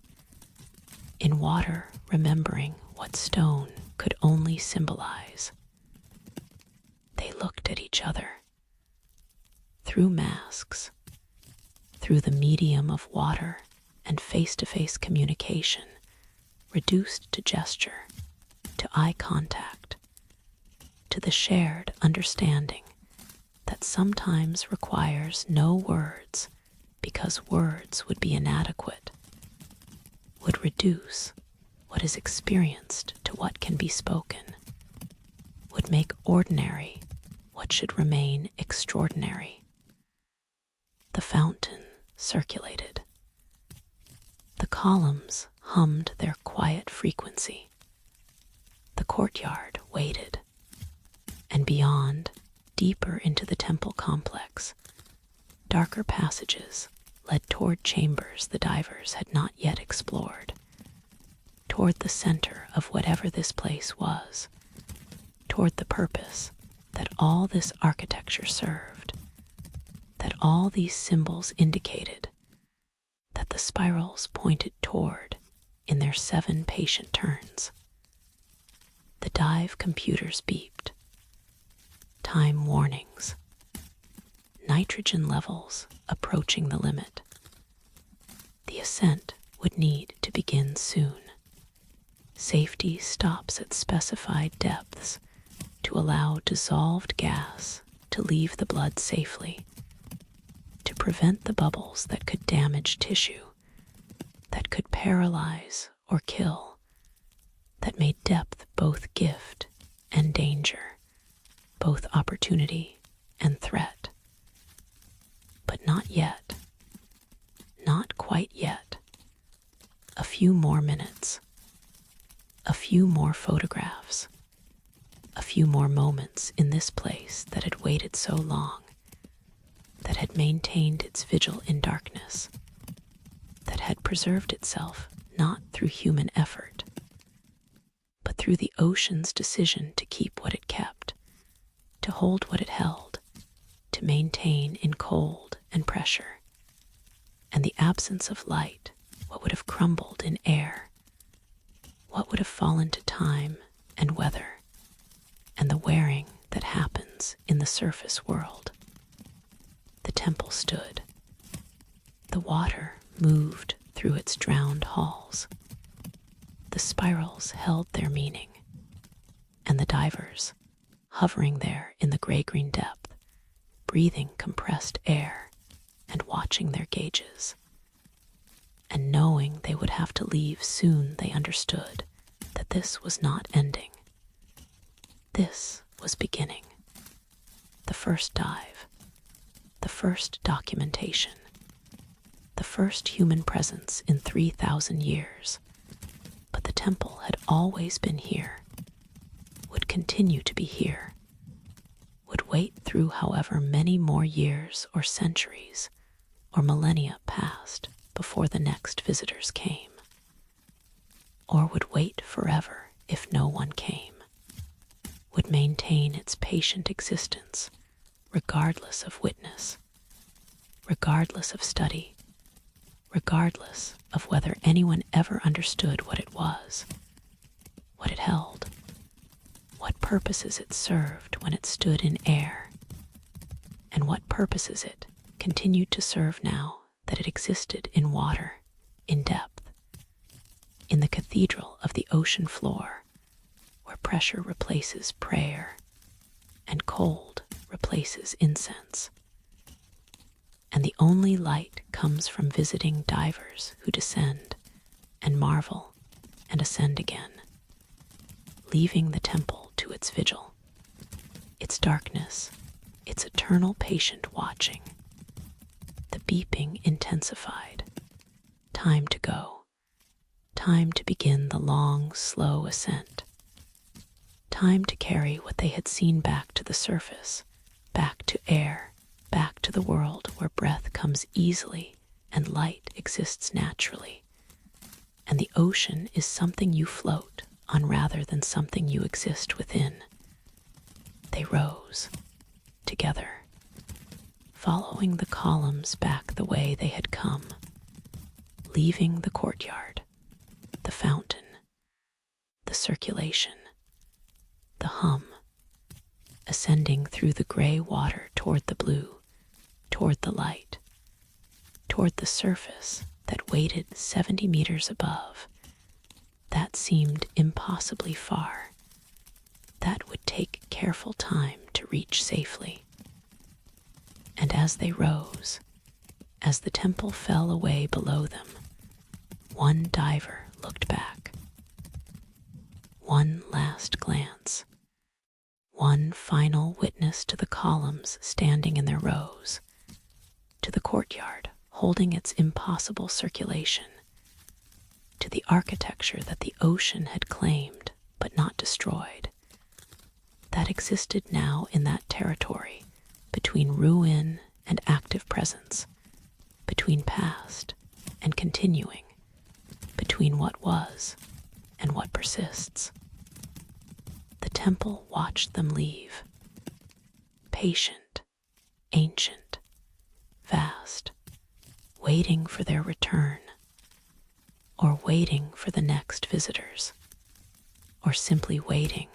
in water remembering what stone could only symbolize. They looked at each other through masks, through the medium of water and face-to-face communication, reduced to gesture, to eye contact, to the shared understanding that sometimes requires no words because words would be inadequate, would reduce what is experienced to what can be spoken, would make ordinary what should remain extraordinary. The fountain circulated. The columns hummed their quiet frequency. The courtyard waited, and beyond, deeper into the temple complex, darker passages led toward chambers the divers had not yet explored, toward the center of whatever this place was, toward the purpose that all this architecture served, that all these symbols indicated, that the spirals pointed toward in their 7 patient turns. The dive computers beeped. Time warnings. Nitrogen levels approaching the limit. The ascent would need to begin soon. Safety stops at specified depths to allow dissolved gas to leave the blood safely, to prevent the bubbles that could damage tissue, that could paralyze or kill, that made depth both gift and danger, both opportunity and threat. But not yet. Not quite yet. A few more minutes. A few more photographs. A few more moments in this place that had waited so long, that had maintained its vigil in darkness, that had preserved itself not through human effort, but through the ocean's decision to keep what it kept, to hold what it held, to maintain in cold and pressure, and the absence of light, what would have crumbled in air, what would have fallen to time and weather, and the wearing that happens in the surface world. The temple stood. The water moved through its drowned halls. The spirals held their meaning, and the divers, hovering there in the gray-green depth, breathing compressed air and watching their gauges, and knowing they would have to leave soon, they understood that this was not ending. This was beginning. The first dive, the first documentation, the first human presence in 3,000 years. But the temple had always been here, would continue to be here, would wait through however many more years or centuries or millennia passed before the next visitors came, or would wait forever if no one came, would maintain its patient existence regardless of witness, regardless of study, regardless of whether anyone ever understood what it was, what it held, what purposes it served when it stood in air, and what purposes it continued to serve now that it existed in water, in depth, in the cathedral of the ocean floor, where pressure replaces prayer and cold replaces incense. And the only light comes from visiting divers who descend and marvel and ascend again, leaving the temple to its vigil, its darkness, its eternal patient watching. The beeping intensified. Time to go. Time to begin the long, slow ascent. Time to carry what they had seen back to the surface, back to air, back to the world where breath comes easily and light exists naturally, and the ocean is something you float on rather than something you exist within. They rose, together, following the columns back the way they had come, leaving the courtyard, the fountain, the circulation, the hum, ascending through the gray water toward the blue, toward the light, toward the surface that waited 70 meters above. That seemed impossibly far. That would take careful time to reach safely. And as they rose, as the temple fell away below them, one diver looked back. One last glance. One final witness to the columns standing in their rows, to the courtyard holding its impossible circulation, to the architecture that the ocean had claimed but not destroyed, that existed now in that territory between ruin and active presence, between past and continuing, between what was and what persists. The temple watched them leave, patient, ancient, vast, waiting for their return, or waiting for the next visitors, or simply waiting,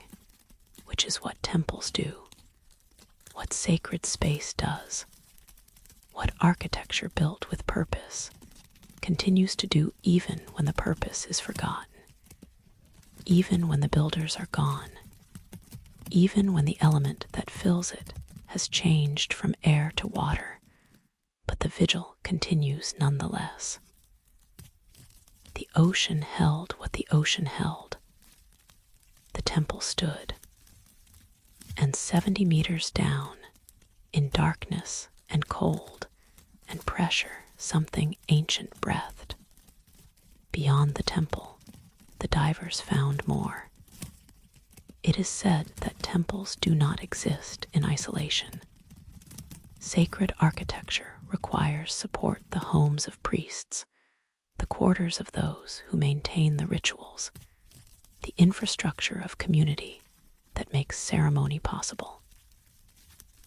which is what temples do, what sacred space does, what architecture built with purpose continues to do even when the purpose is forgotten, even when the builders are gone, even when the element that fills it has changed from air to water, but the vigil continues nonetheless. The ocean held what the ocean held. The temple stood, and 70 meters down, in darkness and cold and pressure, something ancient breathed. Beyond the temple, the divers found more. It is said that temples do not exist in isolation. Sacred architecture requires support the homes of priests, the quarters of those who maintain the rituals, the infrastructure of community that makes ceremony possible.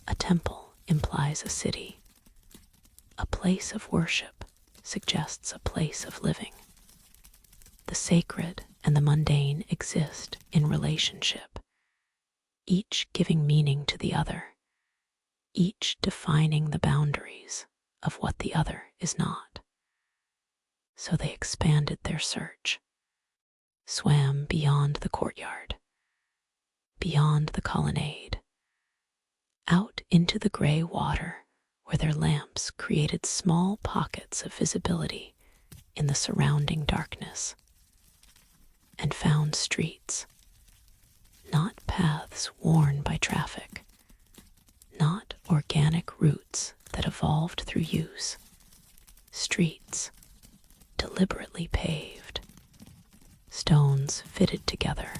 A temple implies a city. A place of worship suggests a place of living. The sacred and the mundane exist in relationship, each giving meaning to the other, each defining the boundaries of what the other is not. So they expanded their search, swam beyond the courtyard, beyond the colonnade, out into the gray water where their lamps created small pockets of visibility in the surrounding darkness, and found streets, not paths worn by traffic, not organic routes that evolved through use, streets deliberately paved, stones fitted together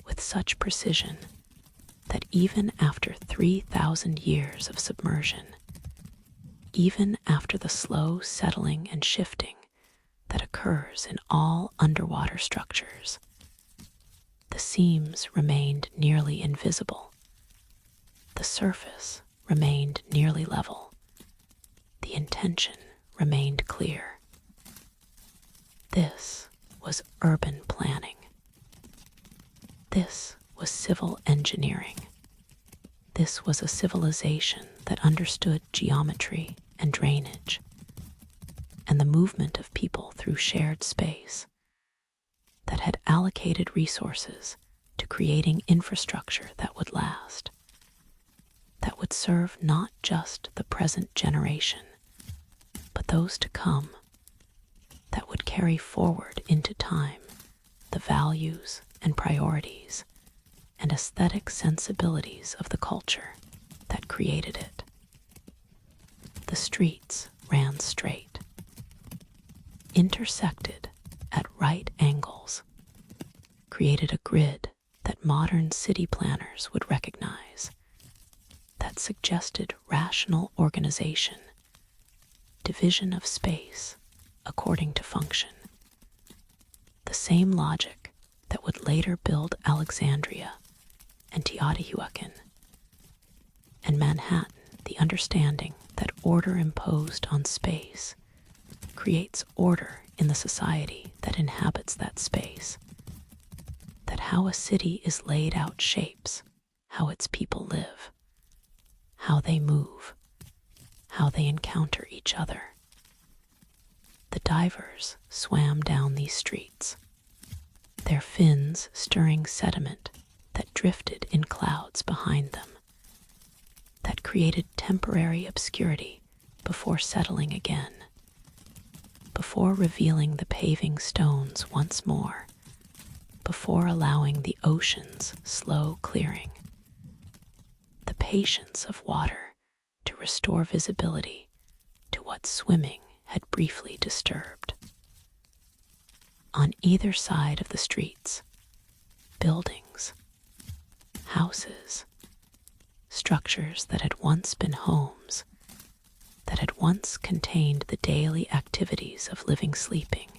with such precision that even after 3,000 years of submersion, even after the slow settling and shifting that occurs in all underwater structures, the seams remained nearly invisible. The surface remained nearly level. The intention remained clear. This was urban planning. This was civil engineering. This was a civilization that understood geometry and drainage, and the movement of people through shared space, that had allocated resources to creating infrastructure that would last, that would serve not just the present generation, but those to come, that would carry forward into time the values and priorities and aesthetic sensibilities of the culture that created it. The streets ran straight, intersected at right angles, created a grid that modern city planners would recognize, that that suggested rational organization, division of space according to function. The same logic that would later build Alexandria and Teotihuacan, and Manhattan, the understanding that order imposed on space creates order in the society that inhabits that space, that how a city is laid out shapes how its people live, how they move, how they encounter each other. The divers swam down these streets, their fins stirring sediment that drifted in clouds behind them, that created temporary obscurity before settling again, before revealing the paving stones once more, before allowing the ocean's slow clearing. The patience of water to restore visibility to what swimming had briefly disturbed. On either side of the streets, buildings, houses, structures that had once been homes, that had once contained the daily activities of living, sleeping,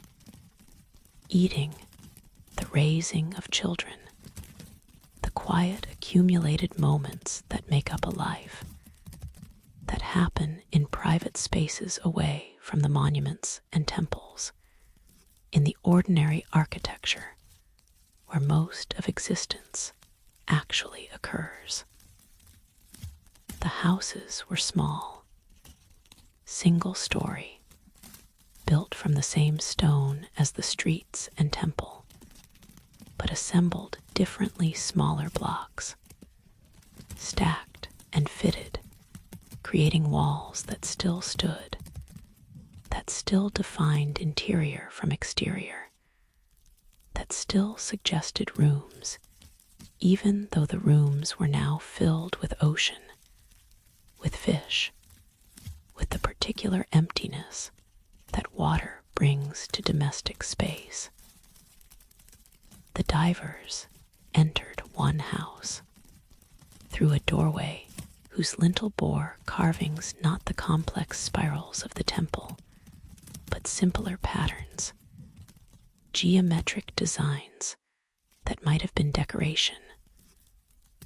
eating, the raising of children, the quiet accumulated moments that make up a life, that happen in private spaces away from the monuments and temples, in the ordinary architecture where most of existence actually occurs. The houses were small, single story, built from the same stone as the streets and temple, but assembled differently smaller blocks, stacked and fitted, creating walls that still stood, that still defined interior from exterior, that still suggested rooms, even though the rooms were now filled with ocean, with fish, with the particular emptiness that water brings to domestic space. The divers entered one house through a doorway whose lintel bore carvings not the complex spirals of the temple, but simpler patterns, geometric designs that might have been decoration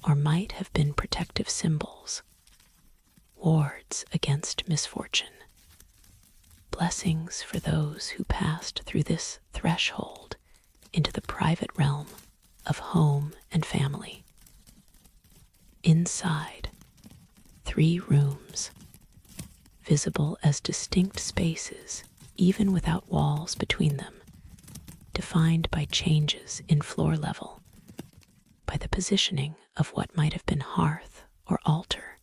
or might have been protective symbols, wards against misfortune, blessings for those who passed through this threshold into the private realm of home and family. Inside, 3 rooms, visible as distinct spaces even without walls between them, defined by changes in floor level, by the positioning of what might have been hearth or altar,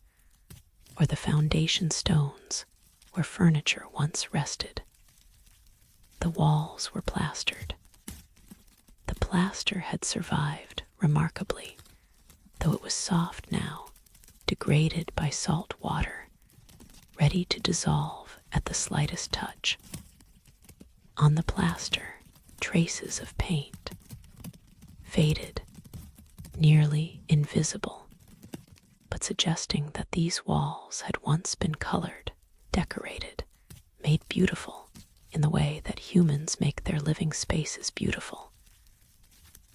or the foundation stones where furniture once rested. The walls were plastered. The plaster had survived remarkably, though it was soft now, degraded by salt water, ready to dissolve at the slightest touch. On the plaster, traces of paint, faded, nearly invisible, but suggesting that these walls had once been colored, decorated, made beautiful in the way that humans make their living spaces beautiful,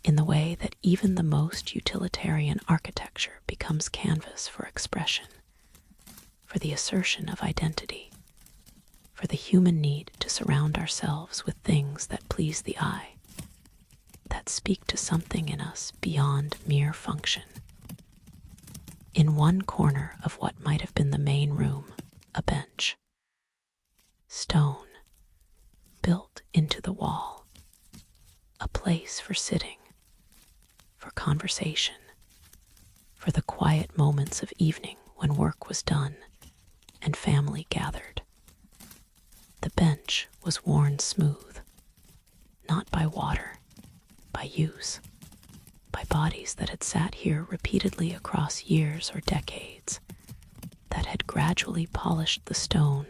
in the way that even the most utilitarian architecture becomes canvas for expression, for the assertion of identity, for the human need to surround ourselves with things that please the eye, that speak to something in us beyond mere function. In one corner of what might have been the main room, a bench, stone, built into the wall, a place for sitting, for conversation, for the quiet moments of evening when work was done and family gathered. The bench was worn smooth, not by water, by use, by bodies that had sat here repeatedly across years or decades, that had gradually polished the stone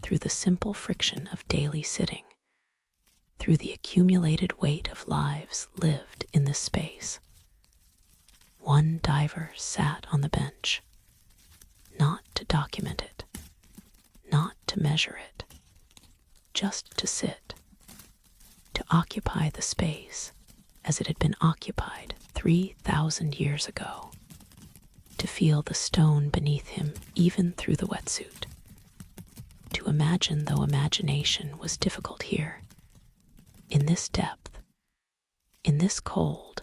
through the simple friction of daily sitting, through the accumulated weight of lives lived in this space. One diver sat on the bench, not to document it, not to measure it, just to sit, to occupy the space as it had been occupied 3,000 years ago, to feel the stone beneath him even through the wetsuit, to imagine though imagination was difficult here, in this depth, in this cold,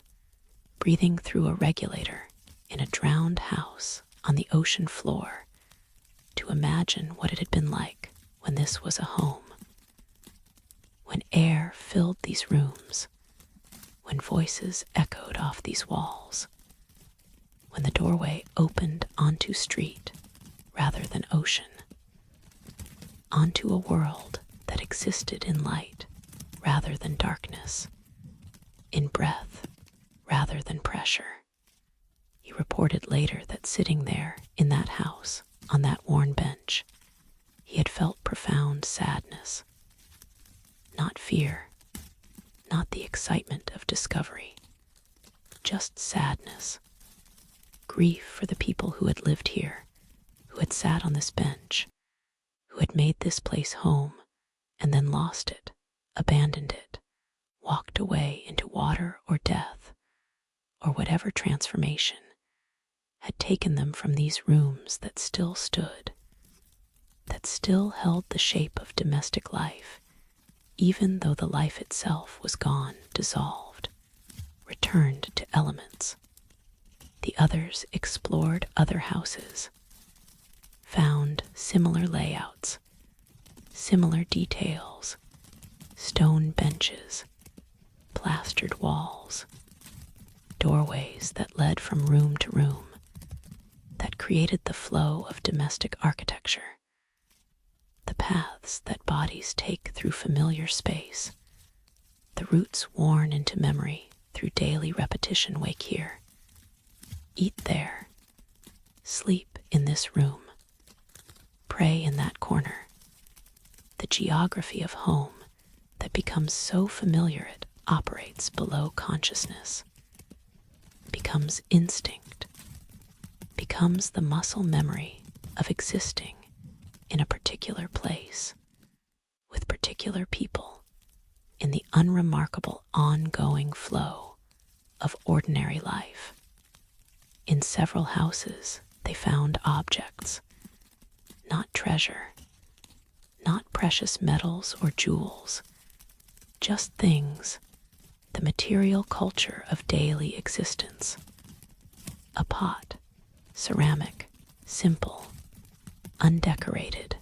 breathing through a regulator in a drowned house on the ocean floor, to imagine what it had been like when this was a home, when air filled these rooms, when voices echoed off these walls, when the doorway opened onto street rather than ocean, onto a world that existed in light rather than darkness, in breath rather than pressure. He reported later that sitting there in that house, on that worn bench, he had felt profound sadness. Not fear, not the excitement of discovery, just sadness, grief for the people who had lived here, who had sat on this bench, who had made this place home and then lost it, abandoned it, walked away into water or death, or whatever transformation had taken them from these rooms that still stood, that still held the shape of domestic life, even though the life itself was gone, dissolved, returned to elements. The others explored other houses, found similar layouts, similar details, stone benches, plastered walls, doorways that led from room to room, that created the flow of domestic architecture, the paths that bodies take through familiar space, the roots worn into memory through daily repetition wake here, eat there, sleep in this room, pray in that corner. The geography of home that becomes so familiar it operates below consciousness, becomes instinct, becomes the muscle memory of existing in a particular place, with particular people, in the unremarkable ongoing flow of ordinary life. In several houses, they found objects, not treasure, not precious metals or jewels, just things, the material culture of daily existence. A pot, ceramic, simple, undecorated,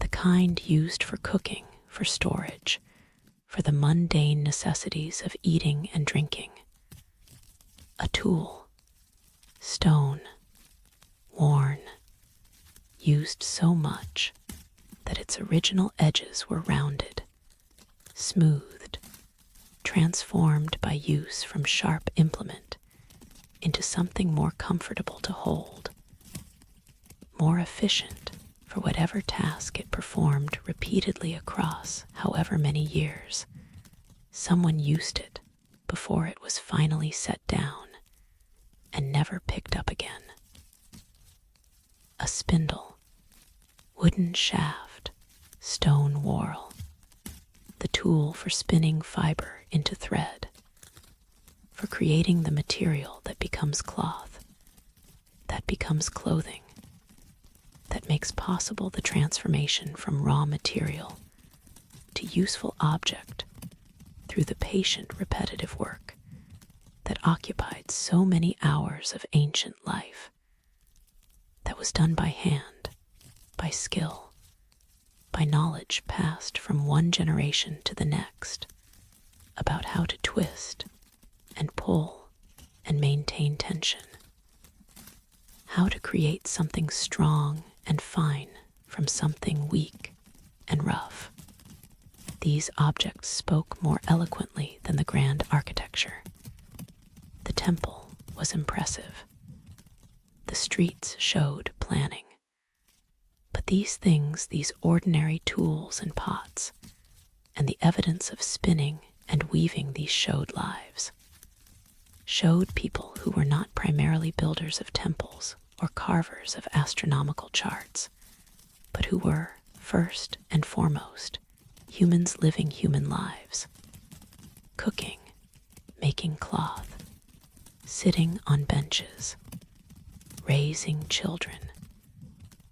the kind used for cooking, for storage, for the mundane necessities of eating and drinking. A tool, stone, worn, used so much that its original edges were rounded, smoothed, transformed by use from sharp implement into something more comfortable to hold, more efficient for whatever task it performed repeatedly across however many years. Someone used it before it was finally set down and never picked up again. A spindle, wooden shaft, stone whorl, the tool for spinning fiber into thread, for creating the material that becomes cloth, that becomes clothing, that makes possible the transformation from raw material to useful object through the patient repetitive work that occupied so many hours of ancient life, that was done by hand, by skill, by knowledge passed from one generation to the next about how to twist and pull and maintain tension, how to create something strong and fine from something weak and rough. These objects spoke more eloquently than the grand architecture. The temple was impressive. The streets showed planning. But these things, these ordinary tools and pots, and the evidence of spinning and weaving these showed lives, showed people who were not primarily builders of temples or carvers of astronomical charts, but who were, first and foremost, humans living human lives, cooking, making cloth, sitting on benches, raising children,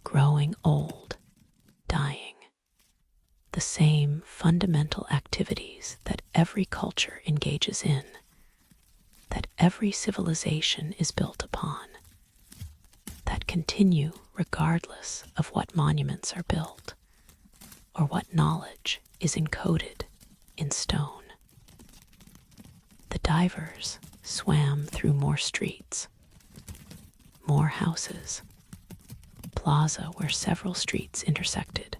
growing old, dying. The same fundamental activities that every culture engages in, that every civilization is built upon, that continue regardless of what monuments are built or what knowledge is encoded in stone. The divers swam through more streets, more houses, plaza where several streets intersected,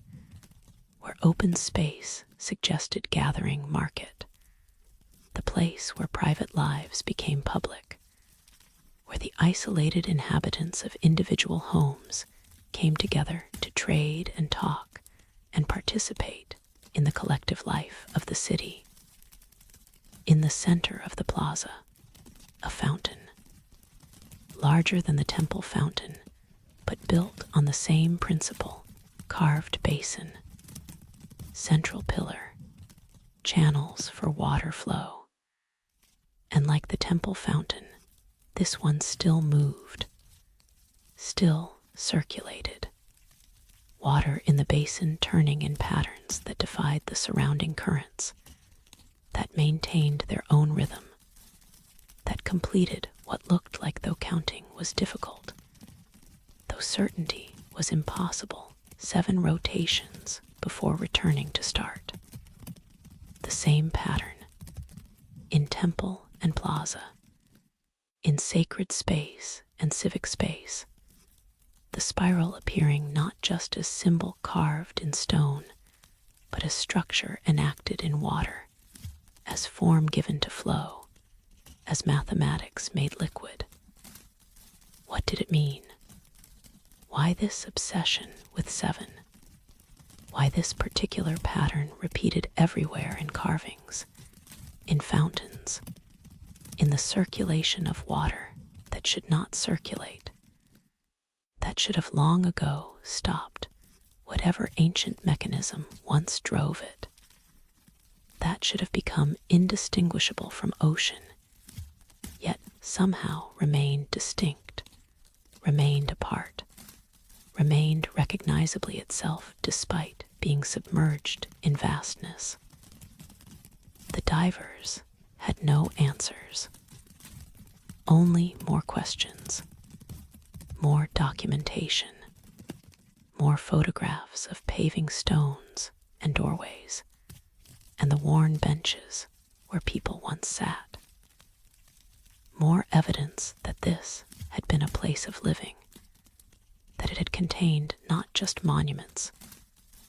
where open space suggested gathering market, the place where private lives became public, where the isolated inhabitants of individual homes came together to trade and talk and participate in the collective life of the city. In the center of the plaza, a fountain, larger than the temple fountain, but built on the same principle, carved basin, central pillar, channels for water flow. And like the temple fountain, this one still moved, still circulated, water in the basin turning in patterns that defied the surrounding currents, that maintained their own rhythm, that completed what looked like though counting was difficult, though certainty was impossible, 7 rotations before returning to start. The same pattern, in temple and plaza, in sacred space and civic space, the spiral appearing not just as symbol carved in stone, but as structure enacted in water, as form given to flow, as mathematics made liquid. What did it mean? Why this obsession with 7? Why this particular pattern repeated everywhere in carvings, in fountains, in the circulation of water that should not circulate, that should have long ago stopped whatever ancient mechanism once drove it, that should have become indistinguishable from ocean, yet somehow remained distinct, remained apart, remained recognizably itself despite being submerged in vastness. The divers had no answers, only more questions, more documentation, more photographs of paving stones and doorways, and the worn benches where people once sat. More evidence that this had been a place of living, that it had contained not just monuments,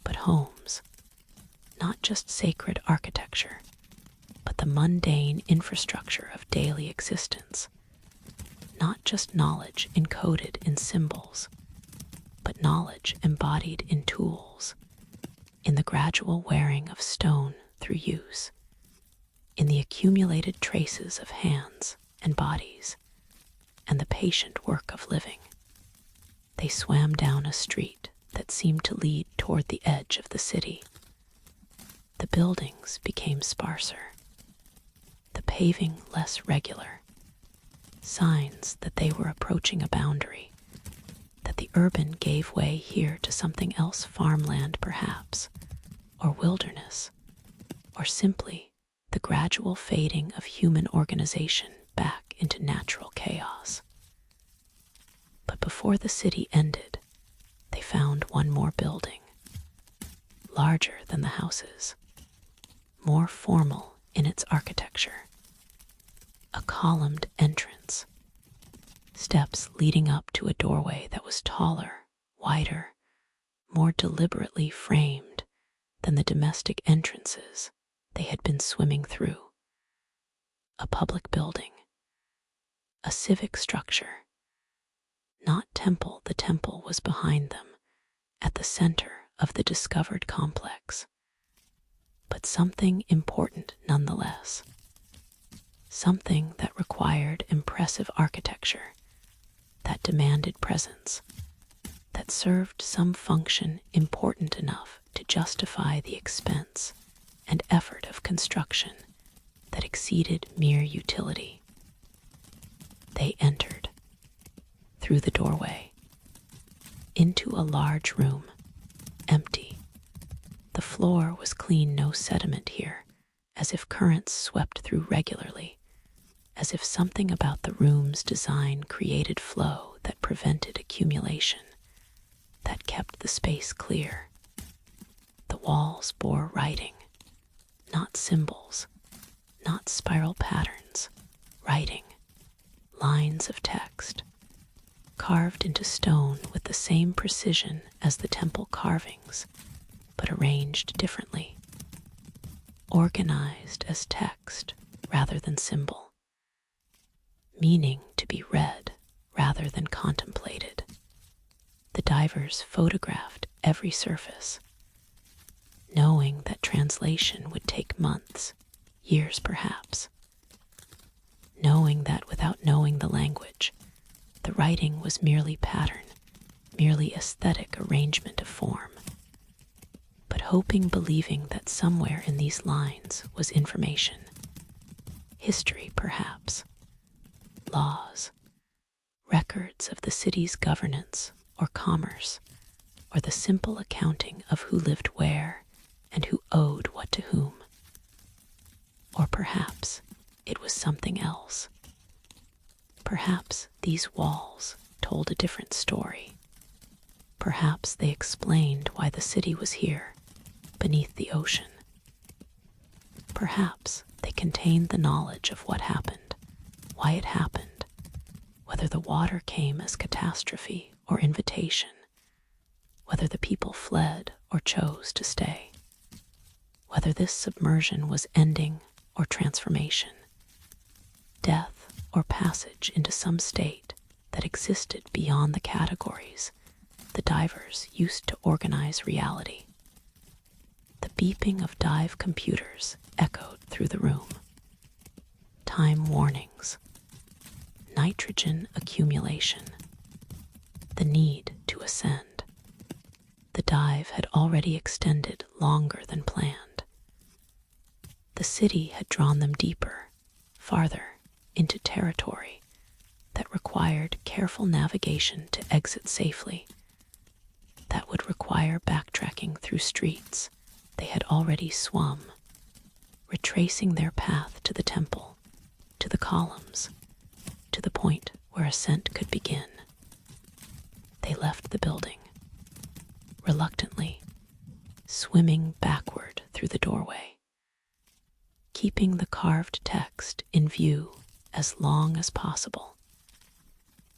but homes, not just sacred architecture, but the mundane infrastructure of daily existence, not just knowledge encoded in symbols, but knowledge embodied in tools, in the gradual wearing of stone through use, in the accumulated traces of hands and bodies, and the patient work of living. They swam down a street that seemed to lead toward the edge of the city. The buildings became sparser, the paving less regular, signs that they were approaching a boundary, that the urban gave way here to something else, farmland perhaps, or wilderness, or simply the gradual fading of human organization back into natural chaos. But before the city ended, they found one more building, larger than the houses, more formal in its architecture, a columned entrance, steps leading up to a doorway that was taller, wider, more deliberately framed than the domestic entrances they had been swimming through. A public building, a civic structure. Not temple, the temple was behind them, at the center of the discovered complex. But something important nonetheless. Something that required impressive architecture, that demanded presence, that served some function important enough to justify the expense and effort of construction that exceeded mere utility. They entered, through the doorway, into a large room, empty. The floor was clean, no sediment here, as if currents swept through regularly, as if something about the room's design created flow that prevented accumulation, that kept the space clear. The walls bore writing, not symbols, not spiral patterns, writing, lines of text, carved into stone with the same precision as the temple carvings, but arranged differently, organized as text rather than symbol, meaning to be read rather than contemplated. The divers photographed every surface, knowing that translation would take months, years perhaps, knowing that without knowing the language, the writing was merely pattern, merely aesthetic arrangement of form, but hoping, believing that somewhere in these lines was information, history perhaps, laws, records of the city's governance or commerce, or the simple accounting of who lived where and who owed what to whom. Or perhaps it was something else. Perhaps these walls told a different story. Perhaps they explained why the city was here, beneath the ocean. Perhaps they contained the knowledge of what happened, why it happened, whether the water came as catastrophe or invitation, whether the people fled or chose to stay, whether this submersion was ending or transformation, death or passage into some state that existed beyond the categories the divers used to organize reality. The beeping of dive computers echoed through the room. Time warnings, nitrogen accumulation, the need to ascend. The dive had already extended longer than planned. The city had drawn them deeper, farther, into territory that required careful navigation to exit safely, that would require backtracking through streets they had already swum, retracing their path to the temple, to the columns, to the point where ascent could begin. They left the building, reluctantly, swimming backward through the doorway, keeping the carved text in view as long as possible,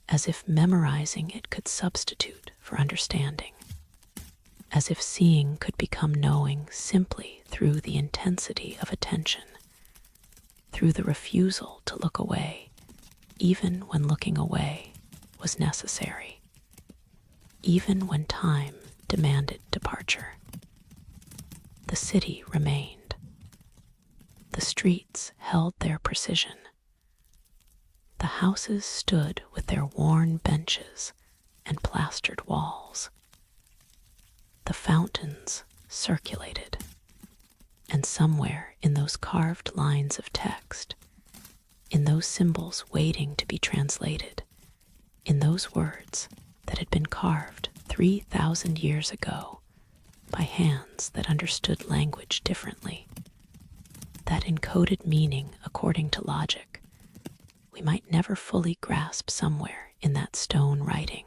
as if memorizing it could substitute for understanding, as if seeing could become knowing simply through the intensity of attention, through the refusal to look away, even when looking away was necessary, even when time demanded departure. The city remained. The streets held their precision. The houses stood with their worn benches and plastered walls. The fountains circulated, and somewhere in those carved lines of text, in those symbols waiting to be translated, in those words that had been carved 3,000 years ago by hands that understood language differently, that encoded meaning according to logic, we might never fully grasp somewhere in that stone writing.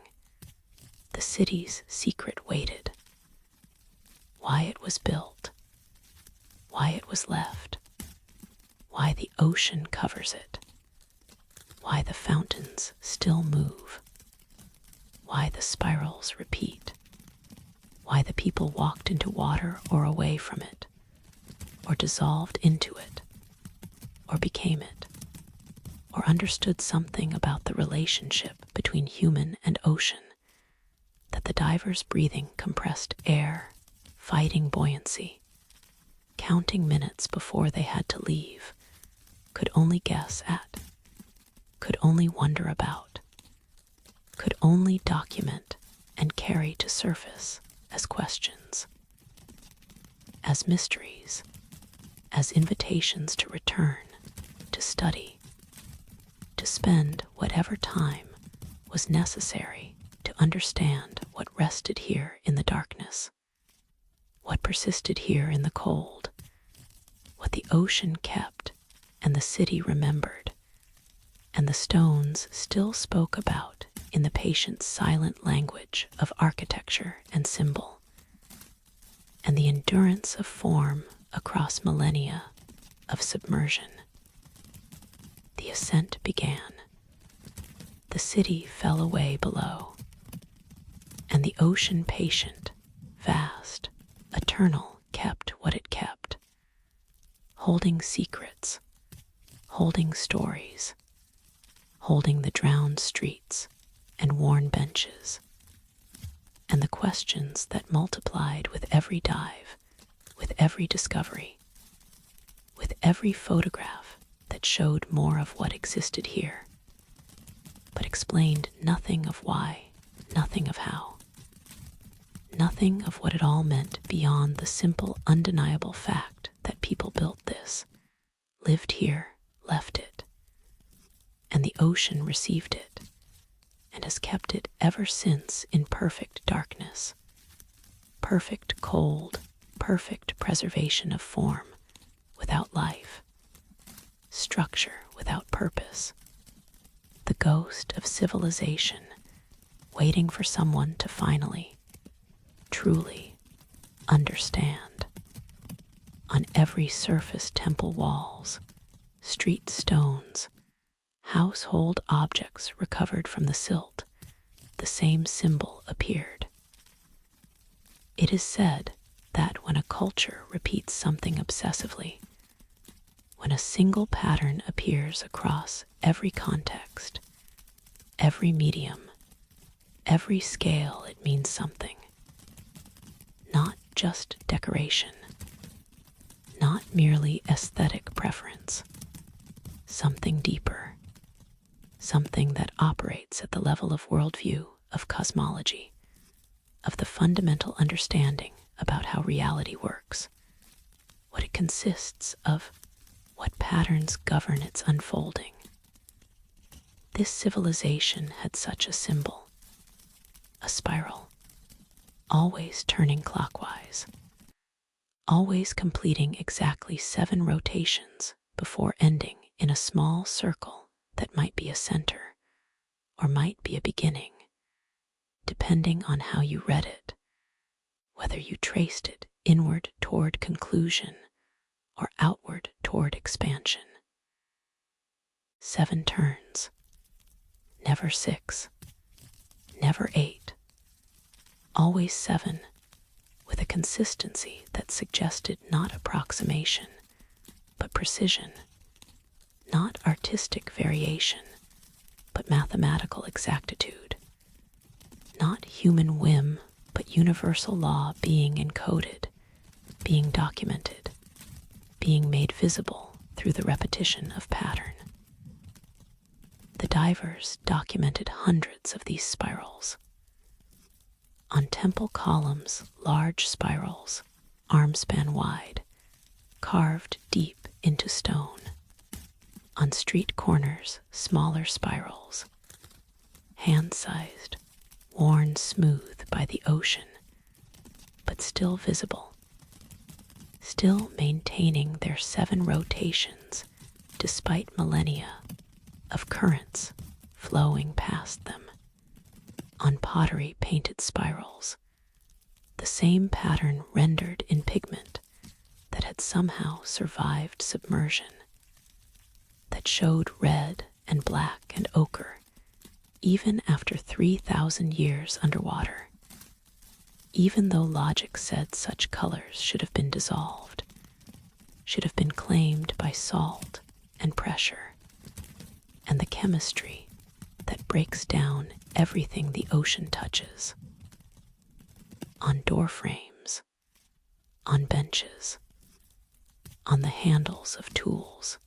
The city's secret waited. Why it was built, why it was left, why the ocean covers it, why the fountains still move, why the spirals repeat, why the people walked into water or away from it, or dissolved into it, or became it, or understood something about the relationship between human and ocean, that the divers' breathing compressed air, fighting buoyancy, counting minutes before they had to leave, could only guess at, could only wonder about, could only document and carry to surface as questions, as mysteries, as invitations to return, to study, to spend whatever time was necessary to understand what rested here in the darkness, what persisted here in the cold, what the ocean kept and the city remembered, and the stones still spoke about in the patient silent language of architecture and symbol, and the endurance of form across millennia of submersion. The ascent began. The city fell away below, and the ocean patient, vast, eternal, kept what it kept, holding secrets, holding stories, holding the drowned streets and worn benches, and the questions that multiplied with every dive, with every discovery, with every photograph that showed more of what existed here, but explained nothing of why, nothing of how, nothing of what it all meant beyond the simple, undeniable fact that people built this, lived here, left it, and the ocean received it, and has kept it ever since in perfect darkness, perfect cold, perfect preservation of form without life, structure without purpose, the ghost of civilization waiting for someone to finally, truly understand. On every surface, temple walls, street stones, household objects recovered from the silt, the same symbol appeared. It is said that when a culture repeats something obsessively, when a single pattern appears across every context, every medium, every scale, it means something. Not just decoration, not merely aesthetic preference, something deeper, something that operates at the level of worldview, of cosmology, of the fundamental understanding about how reality works, what it consists of, what patterns govern its unfolding. This civilization had such a symbol, a spiral, always turning clockwise, always completing exactly 7 rotations before ending in a small circle that might be a center or might be a beginning, depending on how you read it, whether you traced it inward toward conclusion or outward toward expansion. 7 turns, never 6, never 8, always 7, with a consistency that suggested not approximation, but precision, not artistic variation, but mathematical exactitude, not human whim, but universal law being encoded, being documented, being made visible through the repetition of pattern. The divers documented hundreds of these spirals. On temple columns, large spirals, arm-span wide, carved deep into stone. On street corners, smaller spirals, hand-sized, worn smooth by the ocean, but still visible, still maintaining their 7 rotations despite millennia of currents flowing past them. On pottery painted spirals, the same pattern rendered in pigment that had somehow survived submersion, that showed red and black and ochre even after 3,000 years underwater, even though logic said such colors should have been dissolved, should have been claimed by salt and pressure, and the chemistry that breaks down everything the ocean touches. On door frames, on benches, on the handles of tools,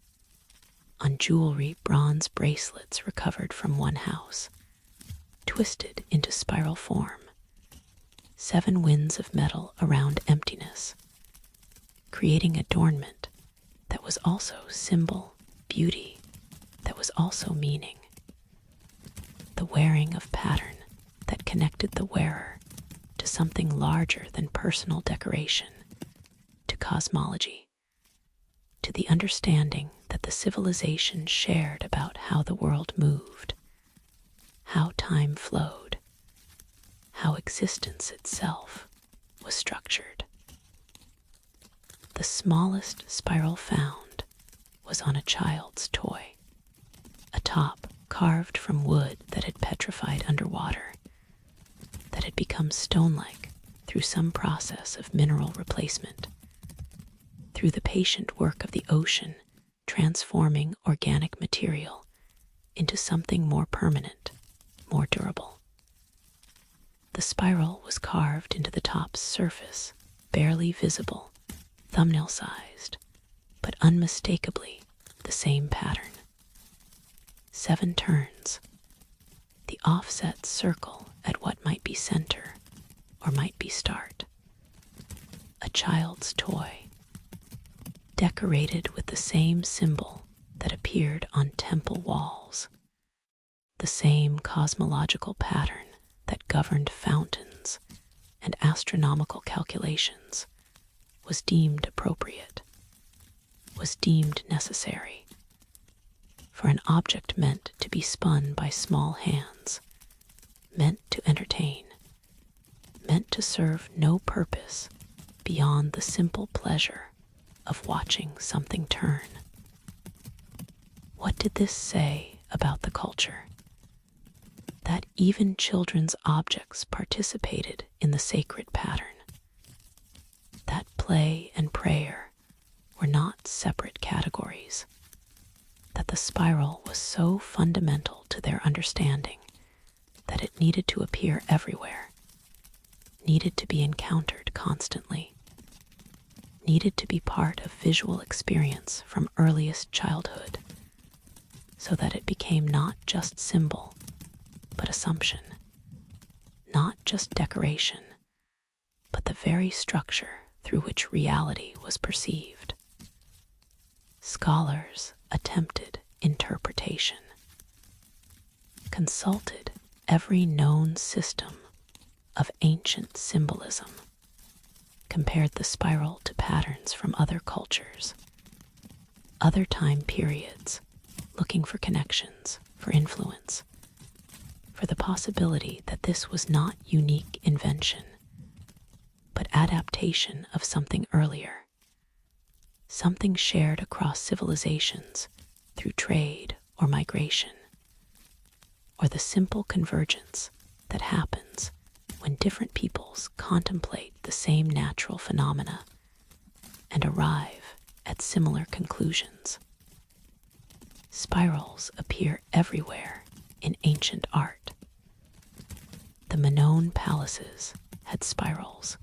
on jewelry, bronze bracelets recovered from one house, twisted into spiral form. 7 winds of metal around emptiness, creating adornment that was also symbol, beauty that was also meaning. The wearing of pattern that connected the wearer to something larger than personal decoration, to cosmology, to the understanding that the civilization shared about how the world moved, how time flowed, how existence itself was structured. The smallest spiral found was on a child's toy, a top carved from wood that had petrified underwater, that had become stone-like through some process of mineral replacement, through the patient work of the ocean transforming organic material into something more permanent, more durable. The spiral was carved into the top's surface, barely visible, thumbnail-sized, but unmistakably the same pattern. 7 turns, the offset circle at what might be center or might be start. A child's toy, decorated with the same symbol that appeared on temple walls, the same cosmological pattern that governed fountains and astronomical calculations, was deemed appropriate, was deemed necessary, for an object meant to be spun by small hands, meant to entertain, meant to serve no purpose beyond the simple pleasure of watching something turn. What did this say about the culture? That even children's objects participated in the sacred pattern. That play and prayer were not separate categories. That the spiral was so fundamental to their understanding that it needed to appear everywhere, needed to be encountered constantly, needed to be part of visual experience from earliest childhood, so that it became not just symbol, but assumption, not just decoration, but the very structure through which reality was perceived. Scholars attempted interpretation, consulted every known system of ancient symbolism, compared the spiral to patterns from other cultures, other time periods, looking for connections, for influence, for the possibility that this was not unique invention, but adaptation of something earlier, something shared across civilizations through trade or migration, or the simple convergence that happens when different peoples contemplate the same natural phenomena and arrive at similar conclusions. Spirals appear everywhere in ancient art. The Minoan palaces had spirals.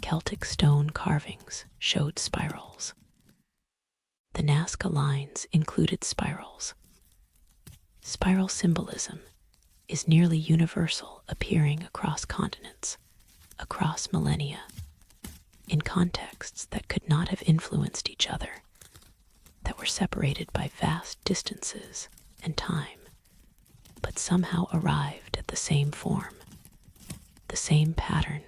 Celtic stone carvings showed spirals. The Nazca lines included spirals. Spiral symbolism is nearly universal, appearing across continents, across millennia, in contexts that could not have influenced each other, that were separated by vast distances and time, but somehow arrived at the same form, the same pattern,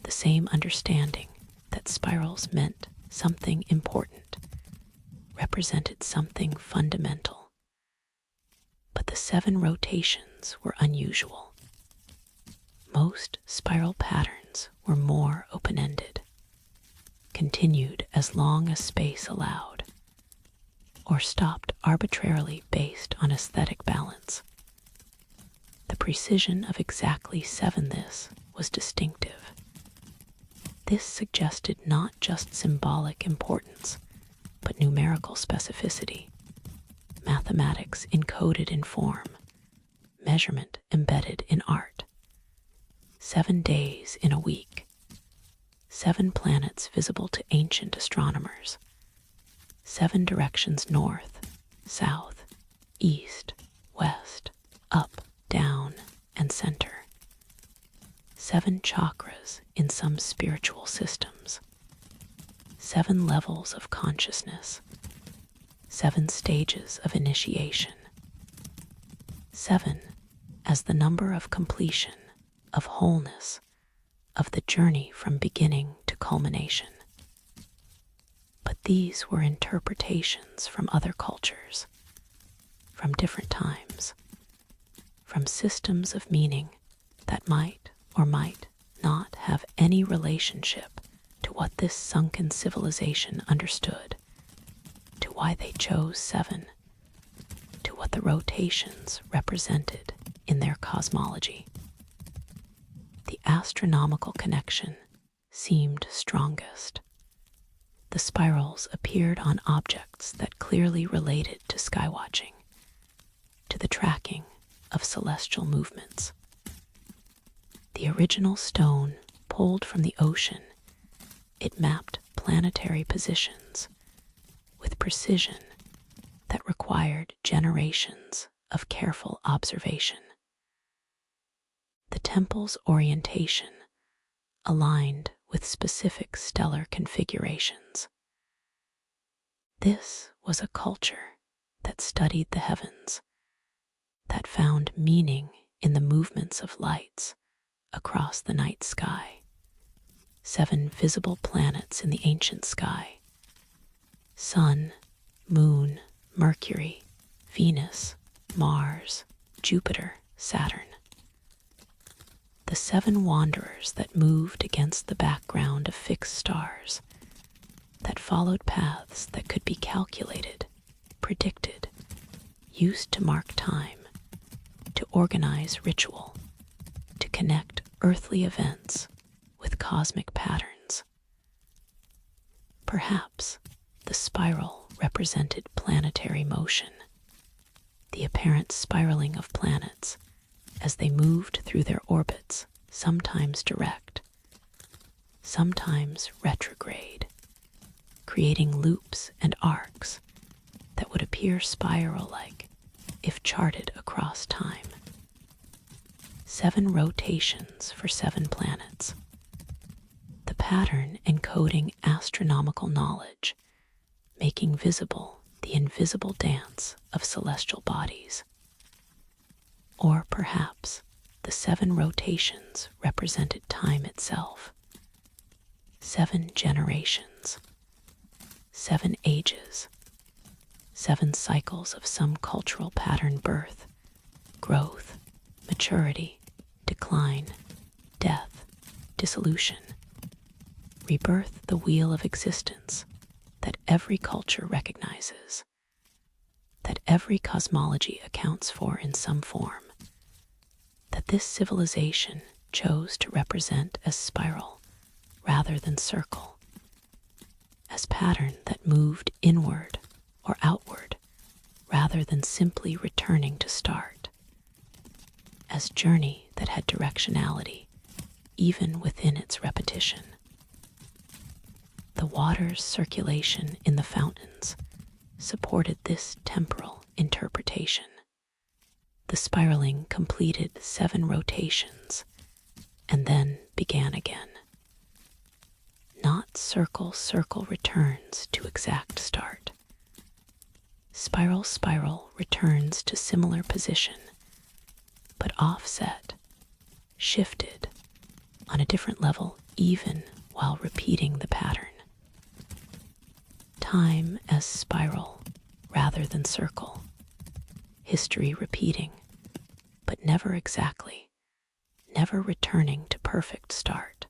the same understanding that spirals meant something important, represented something fundamental. But the 7 rotations were unusual. Most spiral patterns were more open-ended, continued as long as space allowed, or stopped arbitrarily based on aesthetic balance. The precision of exactly 7 this was distinctive. This suggested not just symbolic importance, but numerical specificity, mathematics encoded in form, measurement embedded in art. 7 days in a week, 7 planets visible to ancient astronomers, 7 directions north, south, east, west, up, down, center, 7 chakras in some spiritual systems, 7 levels of consciousness, 7 stages of initiation, 7 as the number of completion, of wholeness, of the journey from beginning to culmination. But these were interpretations from other cultures, from different times, from systems of meaning that might or might not have any relationship to what this sunken civilization understood, to why they chose 7, to what the rotations represented in their cosmology. The astronomical connection seemed strongest. The spirals appeared on objects that clearly related to skywatching, to the tracking of celestial movements. The original stone pulled from the ocean, it mapped planetary positions with precision that required generations of careful observation. The temple's orientation aligned with specific stellar configurations. This was a culture that studied the heavens, that found meaning in the movements of lights across the night sky. 7 visible planets in the ancient sky: Sun, Moon, Mercury, Venus, Mars, Jupiter, Saturn. The 7 wanderers that moved against the background of fixed stars, that followed paths that could be calculated, predicted, used to mark time, to organize ritual, to connect earthly events with cosmic patterns. Perhaps the spiral represented planetary motion, the apparent spiraling of planets as they moved through their orbits, sometimes direct, sometimes retrograde, creating loops and arcs that would appear spiral-like if charted across time. 7 rotations for 7 planets. The pattern encoding astronomical knowledge, making visible the invisible dance of celestial bodies. Or perhaps the 7 rotations represented time itself. 7 generations, 7 ages, 7 cycles of some cultural pattern: birth, growth, maturity, decline, death, dissolution, rebirth, the wheel of existence that every culture recognizes, that every cosmology accounts for in some form, that this civilization chose to represent as spiral rather than circle, as pattern that moved inward or outward rather than simply returning to start, as journey that had directionality even within its repetition. The water's circulation in the fountains supported this temporal interpretation. The spiraling completed 7 rotations and then began again. Not circle returns to exact start. Spiral returns to similar position, but offset, shifted on a different level even while repeating the pattern. Time as spiral rather than circle. History repeating, but never exactly, never returning to perfect start.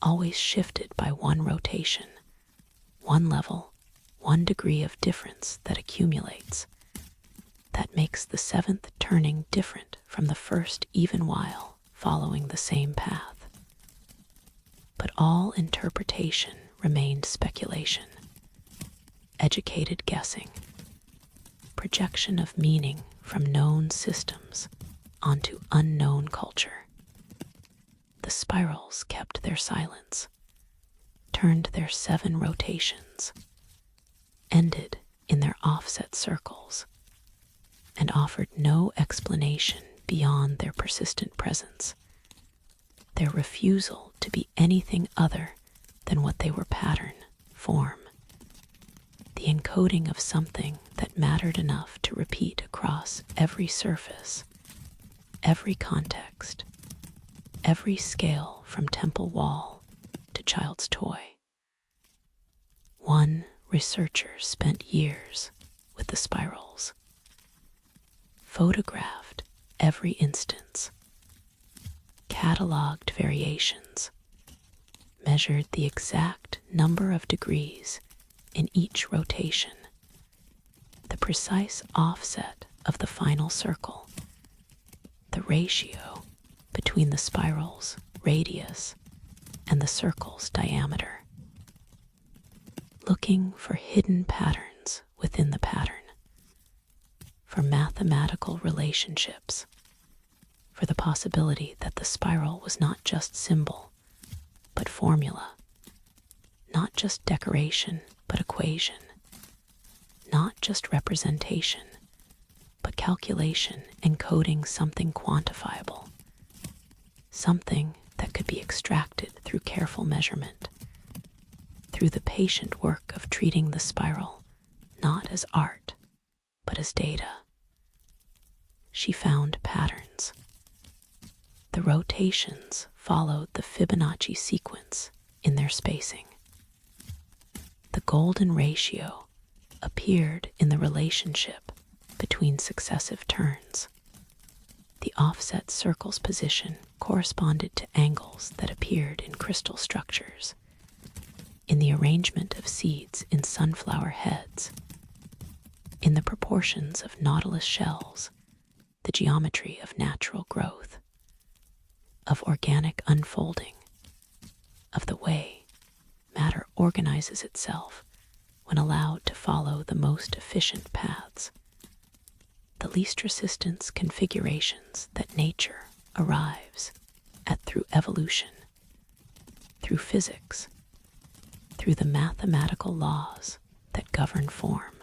Always shifted by 1 rotation, 1 level, 1 degree of difference that accumulates. That makes the 7th turning different from the first even while following the same path. But all interpretation remained speculation, educated guessing, projection of meaning from known systems onto unknown culture. The spirals kept their silence, turned their 7 rotations, ended in their offset circles, and offered no explanation beyond their persistent presence, their refusal to be anything other than what they were: pattern, form, the encoding of something that mattered enough to repeat across every surface, every context, every scale from temple wall to child's toy. One researcher spent years with the spirals, photographed every instance, cataloged variations, measured the exact number of degrees in each rotation, the precise offset of the final circle, the ratio between the spiral's radius and the circle's diameter, looking for hidden patterns within the pattern, for mathematical relationships, for the possibility that the spiral was not just symbol, but formula, not just decoration, but equation, not just representation, but calculation encoding something quantifiable, something that could be extracted through careful measurement, through the patient work of treating the spiral not as art, but as data. She found patterns. The rotations followed the Fibonacci sequence in their spacing. The golden ratio appeared in the relationship between successive turns. The offset circle's position corresponded to angles that appeared in crystal structures, in the arrangement of seeds in sunflower heads, in the proportions of nautilus shells, the geometry of natural growth, of organic unfolding, of the way matter organizes itself when allowed to follow the most efficient paths, the least resistance configurations that nature arrives at through evolution, through physics, through the mathematical laws that govern form.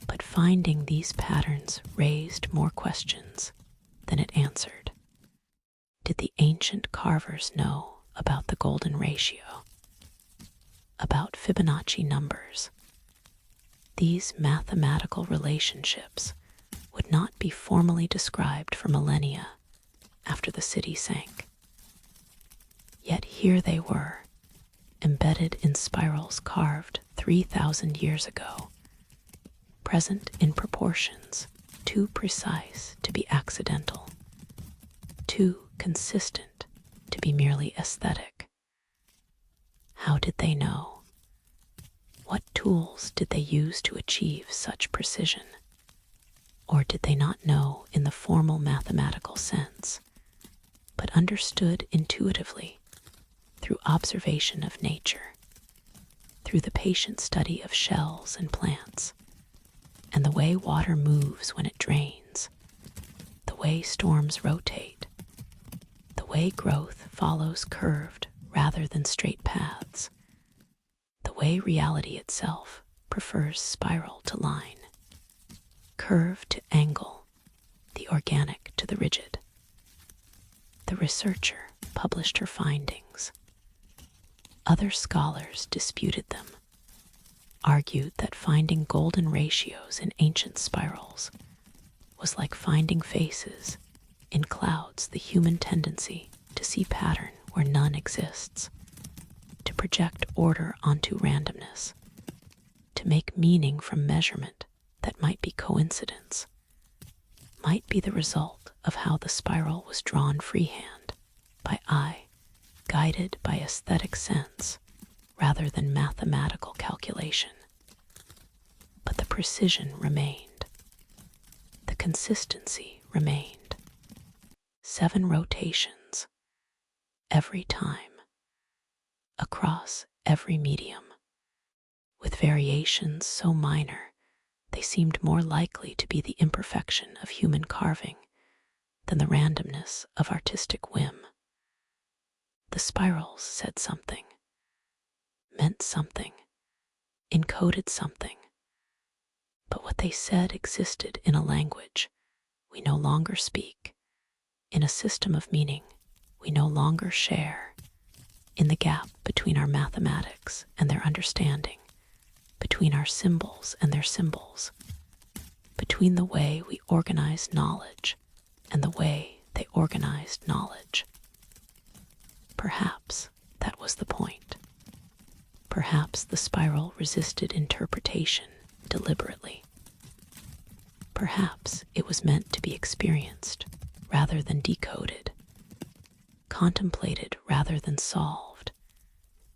But finding these patterns raised more questions than it answered. Did the ancient carvers know about the golden ratio, about Fibonacci numbers? These mathematical relationships would not be formally described for millennia after the city sank. Yet here they were, embedded in spirals carved 3,000 years ago, present in proportions too precise to be accidental, too consistent to be merely aesthetic. How did they know? What tools did they use to achieve such precision? Or did they not know in the formal mathematical sense, but understood intuitively through observation of nature, through the patient study of shells and plants, and the way water moves when it drains, the way storms rotate, the way growth follows curved rather than straight paths, the way reality itself prefers spiral to line, curve to angle, the organic to the rigid. The researcher published her findings. Other scholars disputed them, argued that finding golden ratios in ancient spirals was like finding faces in clouds, the human tendency to see pattern where none exists, to project order onto randomness, to make meaning from measurement that might be coincidence, might be the result of how the spiral was drawn freehand, by eye, guided by aesthetic sense rather than mathematical calculation. But the precision remained. The consistency remained. 7 rotations, every time, across every medium, with variations so minor they seemed more likely to be the imperfection of human carving than the randomness of artistic whim. The spirals said something, meant something, encoded something, but what they said existed in a language we no longer speak, in a system of meaning we no longer share, in the gap between our mathematics and their understanding, between our symbols and their symbols, between the way we organize knowledge and the way they organized knowledge. Perhaps that was the point. Perhaps the spiral resisted interpretation deliberately. Perhaps it was meant to be experienced rather than decoded, contemplated rather than solved,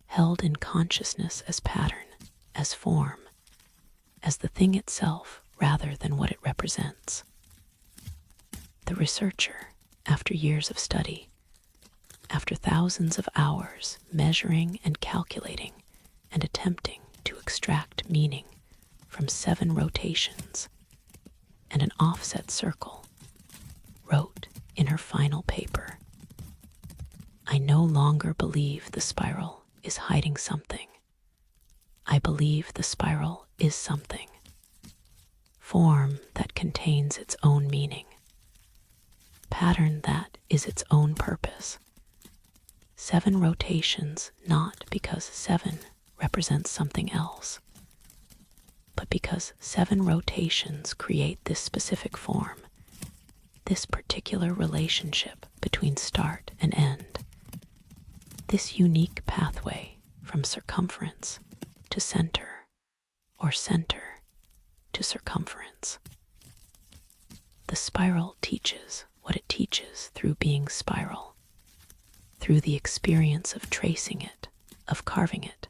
held in consciousness as pattern, as form, as the thing itself rather than what it represents. The researcher, after years of study, after thousands of hours measuring and calculating and attempting to extract meaning from 7 rotations and an offset circle, wrote in her final paper, "I no longer believe the spiral is hiding something. I believe the spiral is something. Form that contains its own meaning. Pattern that is its own purpose. 7 rotations not because 7 represents something else, but because 7 rotations create this specific form, this particular relationship between start and end, this unique pathway from circumference to center, or center to circumference. The spiral teaches what it teaches through being spiral, through the experience of tracing it, of carving it,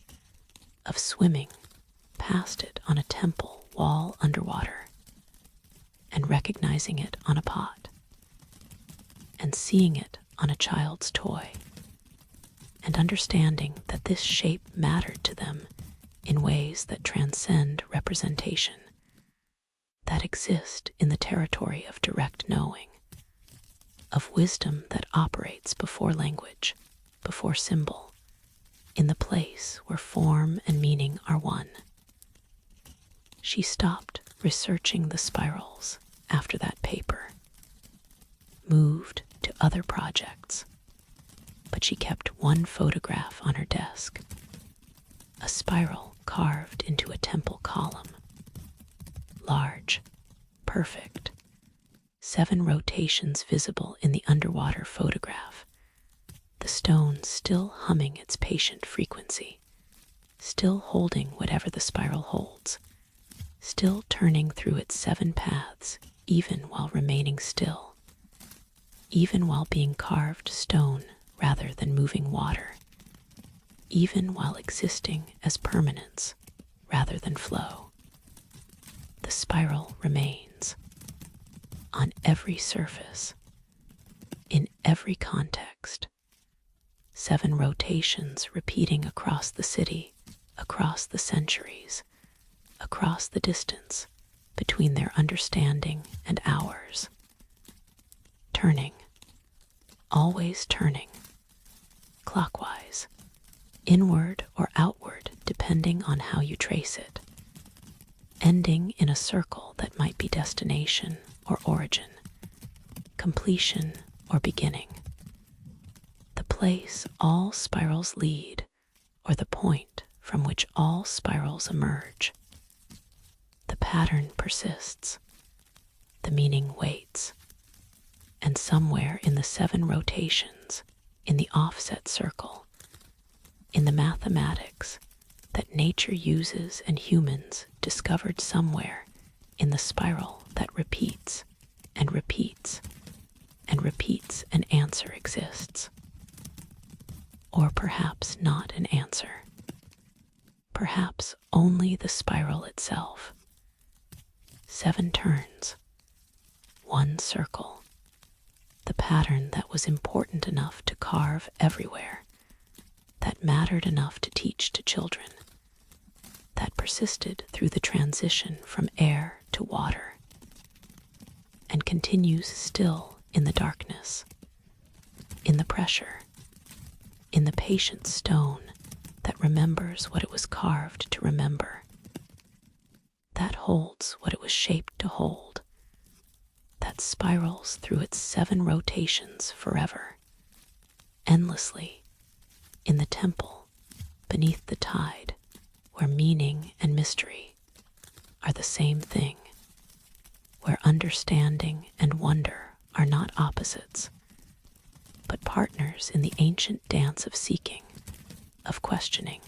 of swimming past it on a temple wall underwater, and recognizing it on a pot, and seeing it on a child's toy, and understanding that this shape mattered to them in ways that transcend representation, that exist in the territory of direct knowing, of wisdom that operates before language, before symbol, in the place where form and meaning are one. She stopped researching the spirals after that paper, moved to other projects, but she kept one photograph on her desk, a spiral carved into a temple column, large, perfect, 7 rotations visible in the underwater photograph, the stone still humming its patient frequency, still holding whatever the spiral holds, still turning through its 7 paths even while remaining still, even while being carved stone rather than moving water, even while existing as permanence rather than flow. The spiral remains on every surface, in every context, 7 rotations repeating across the city, across the centuries, across the distance between their understanding and ours. Turning, always turning, clockwise, inward or outward depending on how you trace it, ending in a circle that might be destination or origin, completion or beginning, the place all spirals lead or the point from which all spirals emerge. The pattern persists, the meaning waits, and somewhere in the 7 rotations, in the offset circle, in the mathematics that nature uses and humans discovered somewhere in the spiral that repeats and repeats and repeats, an answer exists. Or perhaps not an answer. Perhaps only the spiral itself. 7 turns, 1 circle, the pattern that was important enough to carve everywhere, that mattered enough to teach to children, that persisted through the transition from air to water, and continues still in the darkness, in the pressure, in the patient stone that remembers what it was carved to remember, that holds what it was shaped to hold, that that spirals through its 7 rotations forever, endlessly, in the temple beneath the tide, where meaning and mystery are the same thing, where understanding and wonder are not opposites, but partners in the ancient dance of seeking, of questioning,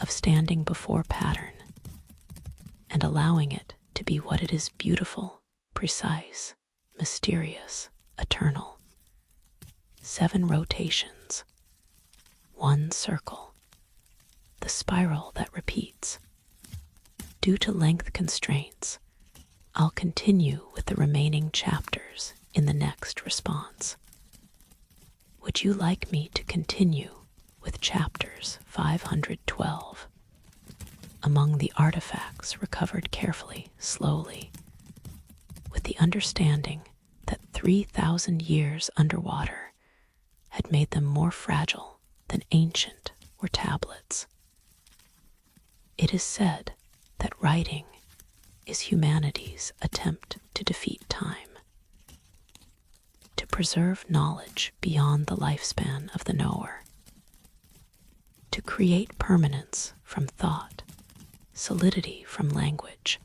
of standing before pattern, and allowing it to be what it is: beautiful, precise, mysterious, eternal. 7 rotations, 1 circle, the spiral that repeats. Due to length constraints, I'll continue with the remaining chapters in the next response. Would you like me to continue with chapters 512? Among the artifacts recovered carefully, slowly, with the understanding that 3,000 years underwater had made them more fragile than ancient or tablets. It is said that writing is humanity's attempt to defeat time, to preserve knowledge beyond the lifespan of the knower, to create permanence from thought, solidity from language,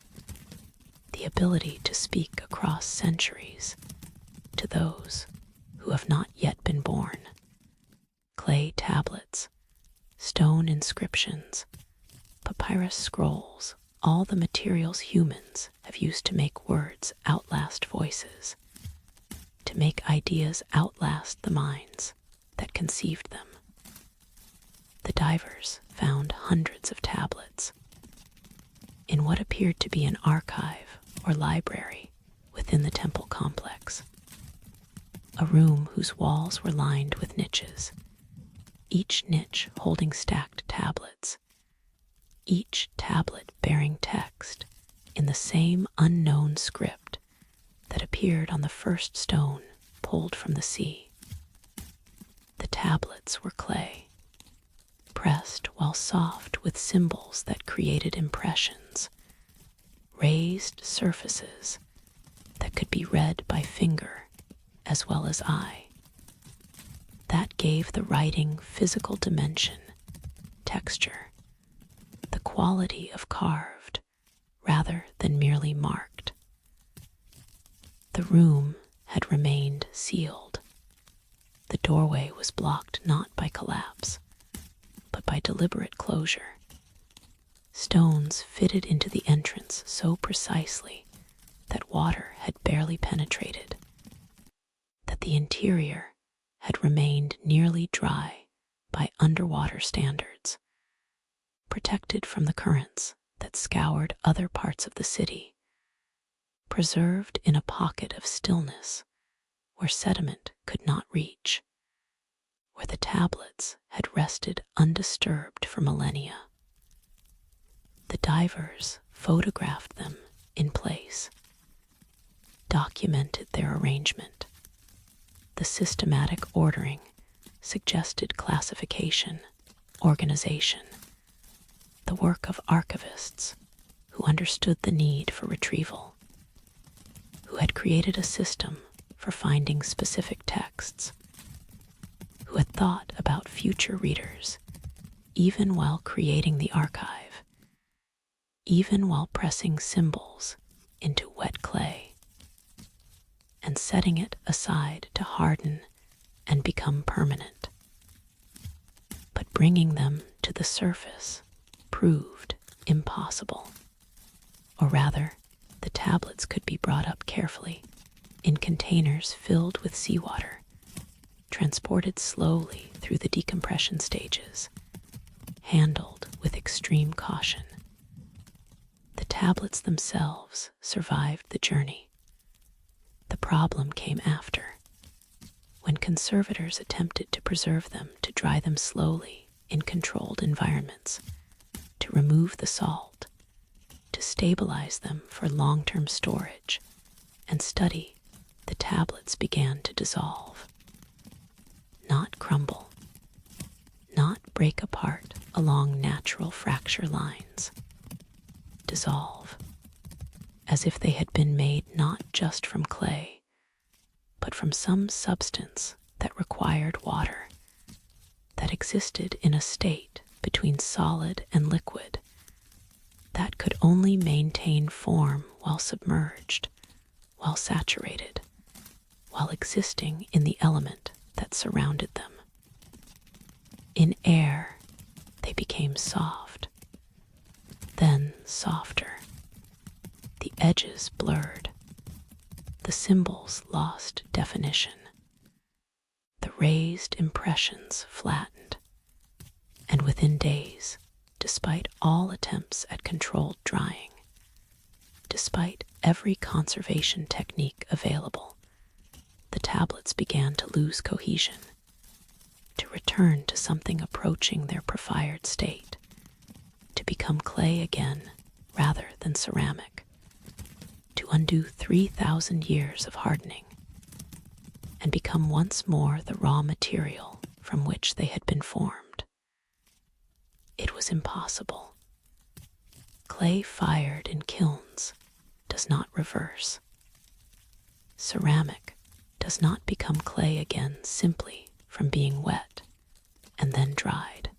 the ability to speak across centuries to those who have not yet been born. Clay tablets, stone inscriptions, papyrus scrolls, all the materials humans have used to make words outlast voices, to make ideas outlast the minds that conceived them. The divers found hundreds of tablets in what appeared to be an archive or library within the temple complex, a room whose walls were lined with niches, each niche holding stacked tablets, each tablet bearing text in the same unknown script that appeared on the first stone pulled from the sea. The tablets were clay, pressed while soft with symbols that created impressions, raised surfaces that could be read by finger as well as eye. That gave the writing physical dimension, texture, the quality of carved rather than merely marked. The room had remained sealed. The doorway was blocked not by collapse, but by deliberate closure. Stones fitted into the entrance so precisely that water had barely penetrated, that the interior had remained nearly dry by underwater standards, protected from the currents that scoured other parts of the city, preserved in a pocket of stillness where sediment could not reach, where the tablets had rested undisturbed for millennia. The divers photographed them in place, documented their arrangement. The systematic ordering suggested classification, organization, the work of archivists who understood the need for retrieval, who had created a system for finding specific texts, who had thought about future readers, even while creating the archive, even while pressing symbols into wet clay and setting it aside to harden and become permanent. But bringing them to the surface proved impossible. Or rather, the tablets could be brought up carefully in containers filled with seawater, transported slowly through the decompression stages, handled with extreme caution. The tablets themselves survived the journey. The problem came after, when conservators attempted to preserve them, to dry them slowly in controlled environments, to remove the salt, to stabilize them for long-term storage and study. The tablets began to dissolve, not crumble, not break apart along natural fracture lines. Dissolve, as if they had been made not just from clay, but from some substance that required water, that existed in a state between solid and liquid, that could only maintain form while submerged, while saturated, while existing in the element that surrounded them. In air, they became soft, then softer. The edges blurred, the symbols lost definition, the raised impressions flattened, and within days, despite all attempts at controlled drying, despite every conservation technique available, the tablets began to lose cohesion, to return to something approaching their prefired state, to become clay again rather than ceramic, to undo 3,000 years of hardening, and become once more the raw material from which they had been formed. It was impossible. Clay fired in kilns does not reverse. Ceramic does not become clay again simply from being wet and then dried.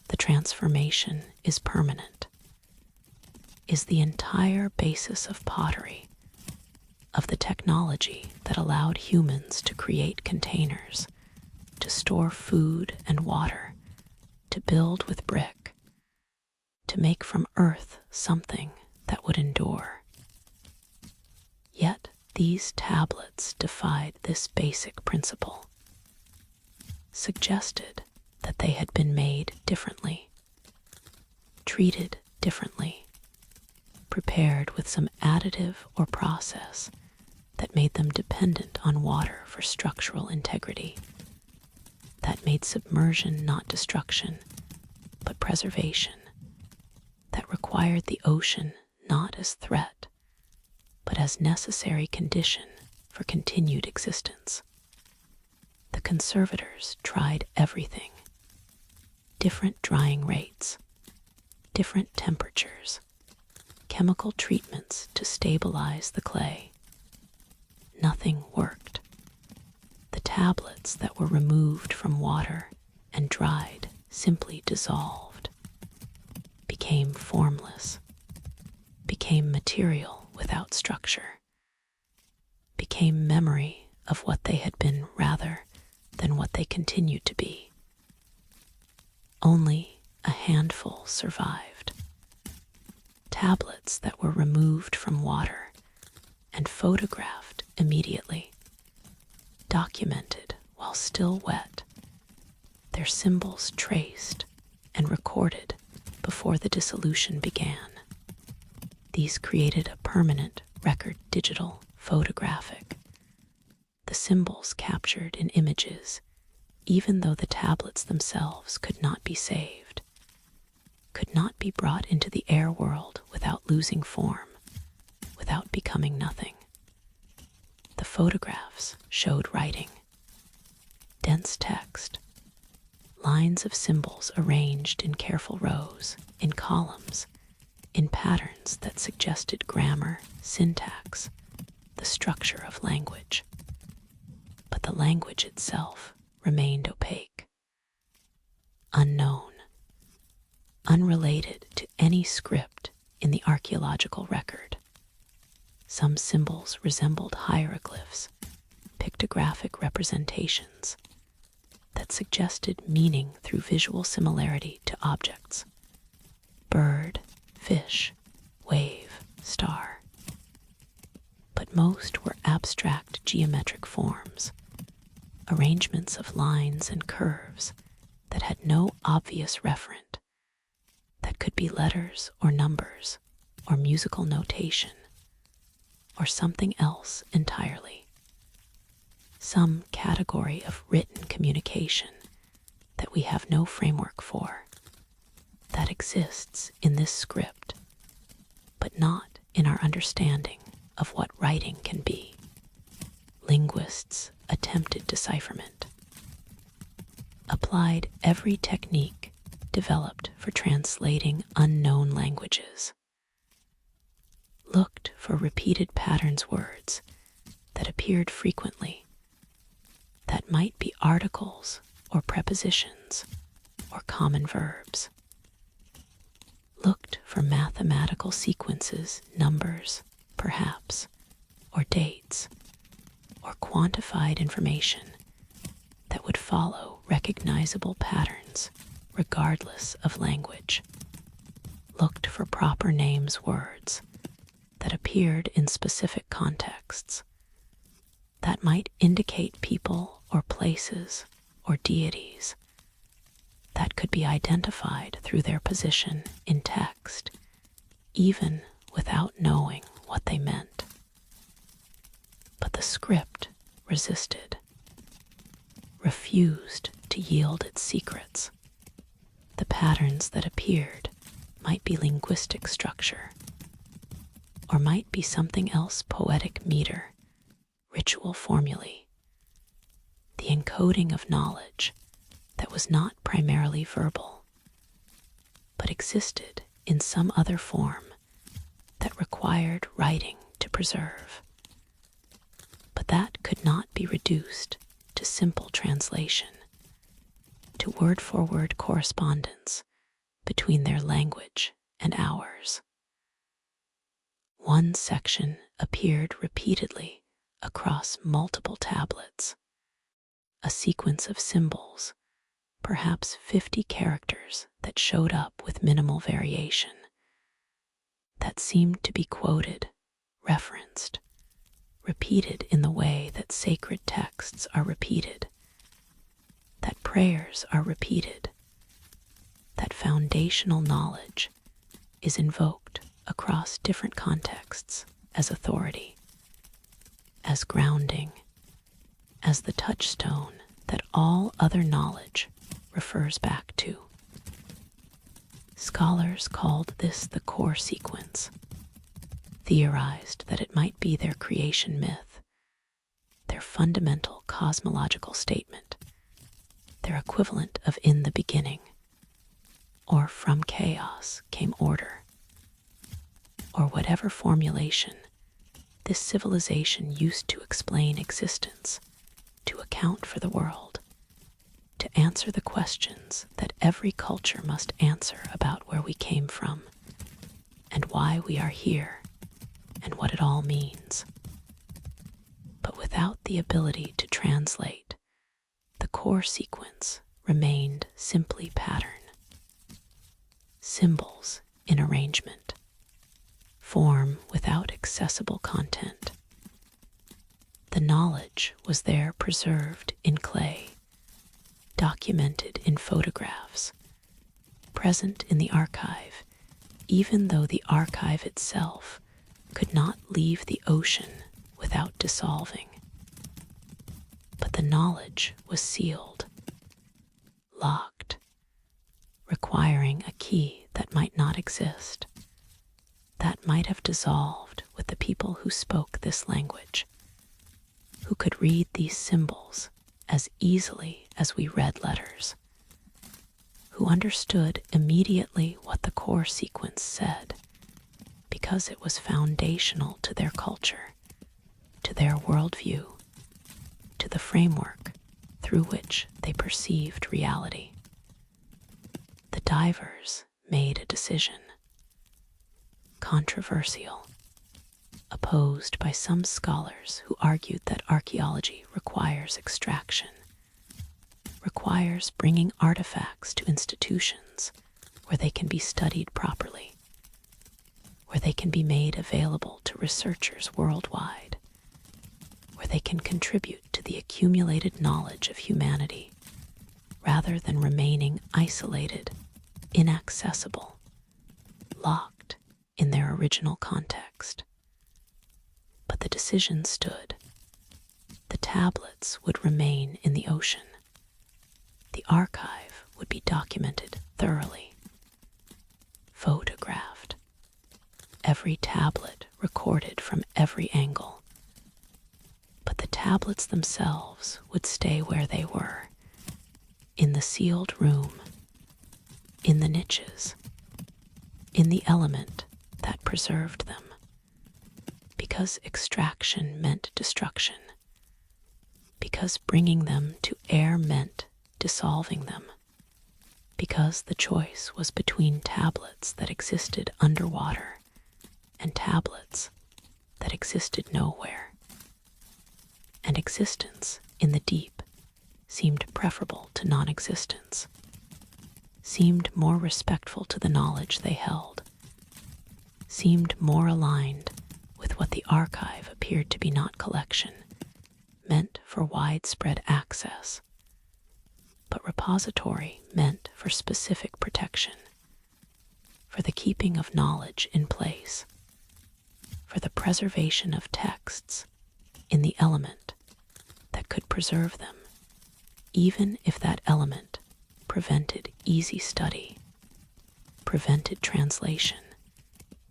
The transformation is permanent, is the entire basis of pottery, of the technology that allowed humans to create containers, to store food and water, to build with brick, to make from earth something that would endure. Yet these tablets defied this basic principle, suggested that they had been made differently, treated differently, prepared with some additive or process that made them dependent on water for structural integrity, that made submersion not destruction, but preservation, that required the ocean not as threat, but as necessary condition for continued existence. The conservators tried everything: different drying rates, different temperatures, chemical treatments to stabilize the clay. Nothing worked. The tablets that were removed from water and dried simply dissolved, became formless, became material without structure, became memory of what they had been rather than what they continued to be. Only a handful survived. Tablets that were removed from water and photographed immediately, documented while still wet, their symbols traced and recorded before the dissolution began. These created a permanent record, digital, photographic. The symbols captured in images, even though the tablets themselves could not be saved, could not be brought into the air world without losing form, without becoming nothing. The photographs showed writing, dense text, lines of symbols arranged in careful rows, in columns, in patterns that suggested grammar, syntax, the structure of language. But the language itself remained opaque, unknown, unrelated to any script in the archaeological record. Some symbols resembled hieroglyphs, pictographic representations that suggested meaning through visual similarity to objects: bird, fish, wave, star. But most were abstract geometric forms, arrangements of lines and curves that had no obvious referent, that could be letters or numbers or musical notation or something else entirely, some category of written communication that we have no framework for, that exists in this script, but not in our understanding of what writing can be. Linguists attempted decipherment, applied every technique developed for translating unknown languages, looked for repeated patterns words that appeared frequently, that might be articles or prepositions or common verbs. Looked for mathematical sequences, numbers, perhaps, or dates, or quantified information that would follow recognizable patterns regardless of language. Looked for proper names words that appeared in specific contexts, that might indicate people or places or deities, that could be identified through their position in text, even without knowing what they meant. But the script resisted, refused to yield its secrets. The patterns that appeared might be linguistic structure, or might be something else: poetic meter, ritual formulae, the encoding of knowledge that was not primarily verbal, but existed in some other form that required writing to preserve. But that could not be reduced to simple translation, to word-for-word correspondence between their language and ours. One section appeared repeatedly across multiple tablets, a sequence of symbols, perhaps 50 characters that showed up with minimal variation, that seemed to be quoted, referenced, repeated in the way that sacred texts are repeated, that prayers are repeated, that foundational knowledge is invoked across different contexts as authority, as grounding, as the touchstone that all other knowledge refers back to. Scholars called this the core sequence, theorized that it might be their creation myth, their fundamental cosmological statement, their equivalent of in the beginning, or from chaos came order, or whatever formulation this civilization used to explain existence, to account for the world, to answer the questions that every culture must answer about where we came from, and why we are here, and what it all means. But without the ability to translate, the core sequence remained simply pattern. Symbols in arrangement, form without accessible content. The knowledge was there preserved in clay, documented in photographs, present in the archive, even though the archive itself could not leave the ocean without dissolving. But the knowledge was sealed, locked, requiring a key that might not exist, that might have dissolved with the people who spoke this language, who could read these symbols as easily as we read letters, who understood immediately what the core sequence said, because it was foundational to their culture, to their worldview, to the framework through which they perceived reality. The divers made a decision, controversial, opposed by some scholars who argued that archaeology requires extraction, requires bringing artifacts to institutions where they can be studied properly, where they can be made available to researchers worldwide, where they can contribute to the accumulated knowledge of humanity, rather than remaining isolated, inaccessible, locked in their original context. But the decision stood. The tablets would remain in the ocean. The archive would be documented thoroughly, photographed, every tablet recorded from every angle. But the tablets themselves would stay where they were, in the sealed room, in the niches, in the element that preserved them. because extraction meant destruction, because bringing them to air meant dissolving them, because the choice was between tablets that existed underwater and tablets that existed nowhere. And existence in the deep seemed preferable to non-existence, seemed more respectful to the knowledge they held, seemed more aligned with what the archive appeared to be not collection, meant for widespread access, but repository meant for specific protection, for the keeping of knowledge in place, for the preservation of texts in the element that could preserve them, even if that element prevented easy study, prevented translation,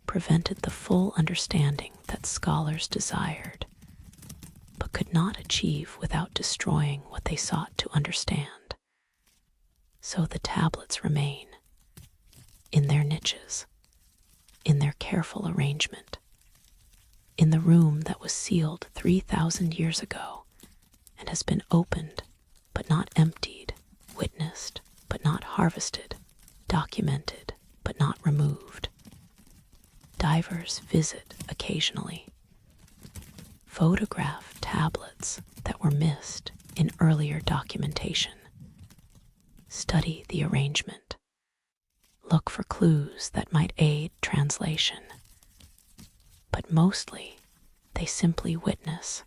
prevented the full understanding that scholars desired, but could not achieve without destroying what they sought to understand. So the tablets remain in their niches, in their careful arrangement, in the room that was sealed 3,000 years ago and has been opened but not emptied, witnessed but not harvested, documented but not removed. Divers visit occasionally, photograph tablets that were missed in earlier documentation, study the arrangement, look for clues that might aid translation, but mostly they simply witness,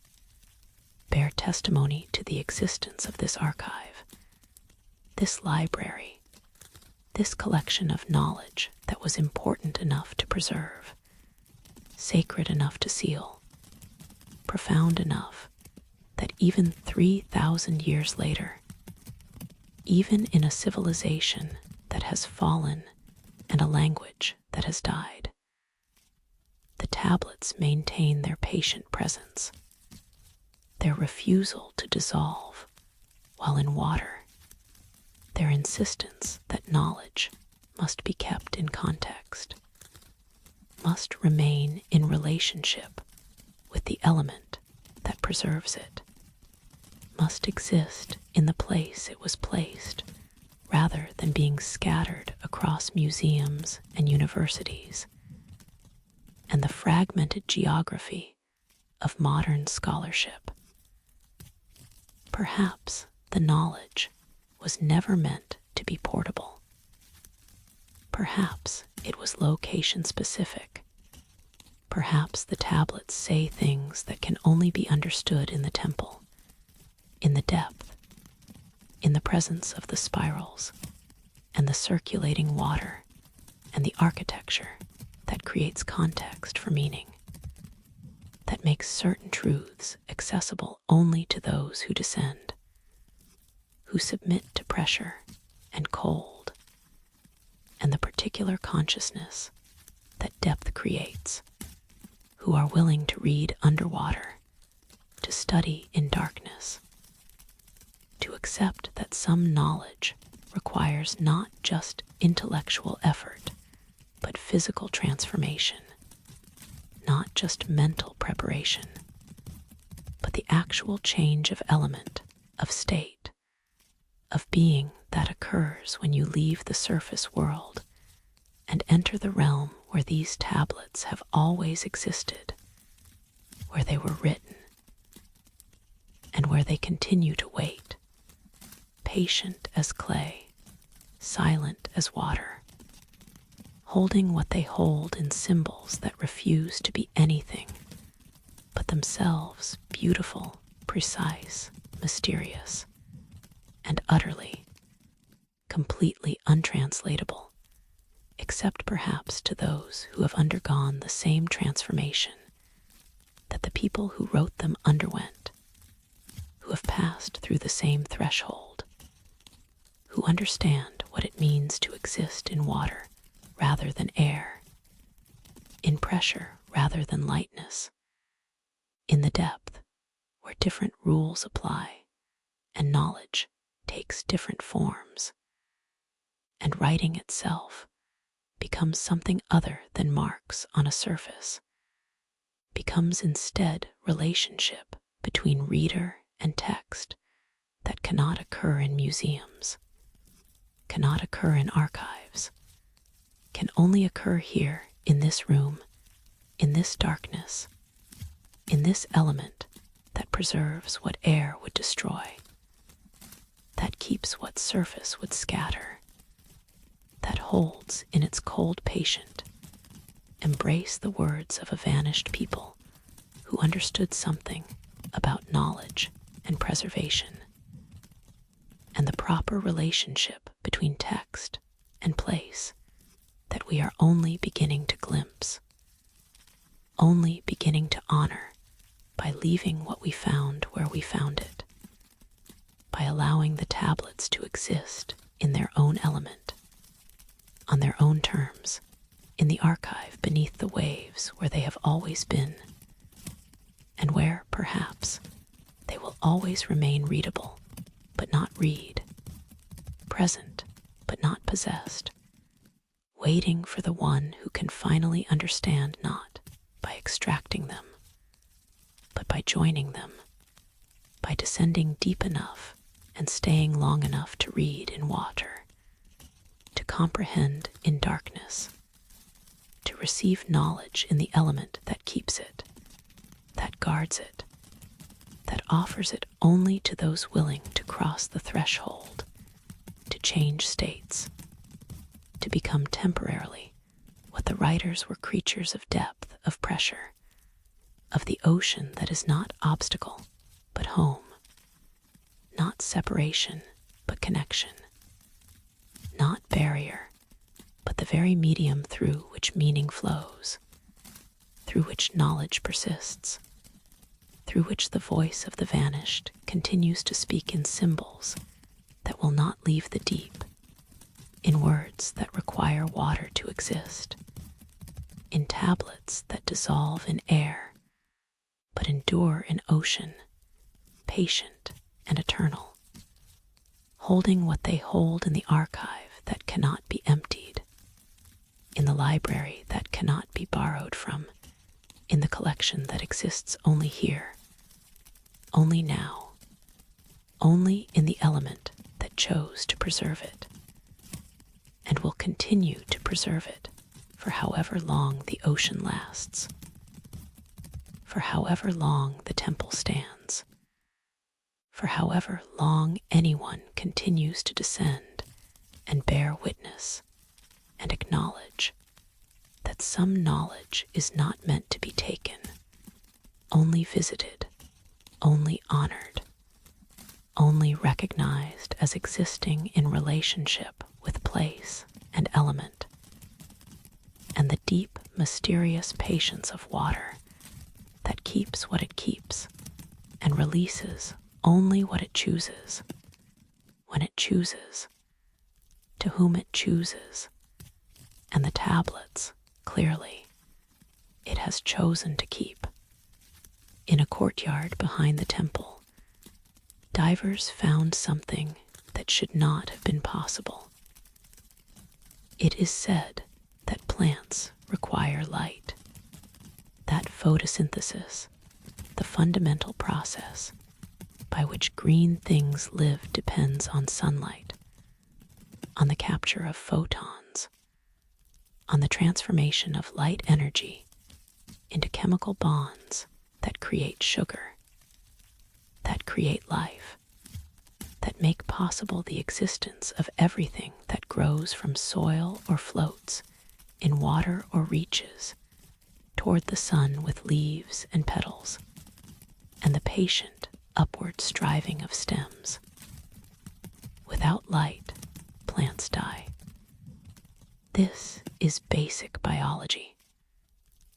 bear testimony to the existence of this archive, this library, this collection of knowledge that was important enough to preserve, sacred enough to seal, profound enough that even 3,000 years later, even in a civilization that has fallen and a language that has died, the tablets maintain their patient presence, their refusal to dissolve while in water, their insistence that knowledge must be kept in context, must remain in relationship with the element that preserves it, must exist in the place it was placed, rather than being scattered across museums and universities and the fragmented geography of modern scholarship. Perhaps the knowledge was never meant to be portable. Perhaps it was location specific. Perhaps the tablets say things that can only be understood in the temple, in the depth, in the presence of the spirals and the circulating water and the architecture that creates context for meaning, that makes certain truths accessible only to those who descend, who submit to pressure and cold, and the particular consciousness that depth creates, who are willing to read underwater, to study in darkness, to accept that some knowledge requires not just intellectual effort, but physical transformation, not just mental preparation, but the actual change of element, of state, of being that occurs when you leave the surface world and enter the realm where these tablets have always existed, where they were written, and where they continue to wait, patient as clay, silent as water, holding what they hold in symbols that refuse to be anything but themselves beautiful, precise, mysterious, and utterly, completely untranslatable, except perhaps to those who have undergone the same transformation that the people who wrote them underwent, who have passed through the same threshold, who understand what it means to exist in water rather than air, in pressure rather than lightness, in the depth where different rules apply and knowledge takes different forms, and writing itself becomes something other than marks on a surface, becomes instead relationship between reader and text that cannot occur in museums, cannot occur in archives, can only occur here in this room, in this darkness, in this element that preserves what air would destroy, that keeps what surface would scatter, that holds in its cold patient embrace the words of a vanished people who understood something about knowledge and preservation, and the proper relationship between text and place that we are only beginning to glimpse, only beginning to honor by leaving what we found where we found it, by allowing the tablets to exist in their own element, on their own terms, in the archive beneath the waves where they have always been, and where, perhaps, they will always remain readable, but not read, present, but not possessed, waiting for the one who can finally understand not by extracting them, but by joining them, by descending deep enough and staying long enough to read in water, to comprehend in darkness, to receive knowledge in the element that keeps it, that guards it, that offers it only to those willing to cross the threshold, to change states, to become temporarily what the writers were creatures of depth, of pressure, of the ocean that is not obstacle, but home, not separation, but connection, not barrier, but the very medium through which meaning flows, through which knowledge persists, through which the voice of the vanished continues to speak in symbols that will not leave the deep, in words that require water to exist, in tablets that dissolve in air, but endure in ocean, patient and eternal, holding what they hold in the archive that cannot be emptied, in the library that cannot be borrowed from, in the collection that exists only here, only now, only in the element that chose to preserve it, and will continue to preserve it for however long the ocean lasts, for however long the temple stands, for however long anyone continues to descend and bear witness and acknowledge that some knowledge is not meant to be taken, only visited, only honored, only recognized as existing in relationship with place and element, and the deep, mysterious patience of water that keeps what it keeps and releases only what it chooses, when it chooses, to whom it chooses, and the tablets, clearly, it has chosen to keep. In a courtyard behind the temple, divers found something that should not have been possible. It is said that plants require light, that photosynthesis, the fundamental process by which green things live, depends on sunlight, on the capture of photons, on the transformation of light energy into chemical bonds that create sugar, that create life, that make possible the existence of everything that grows from soil or floats in water or reaches toward the sun with leaves and petals, and the patient upward striving of stems. Without light, plants die. This is basic biology.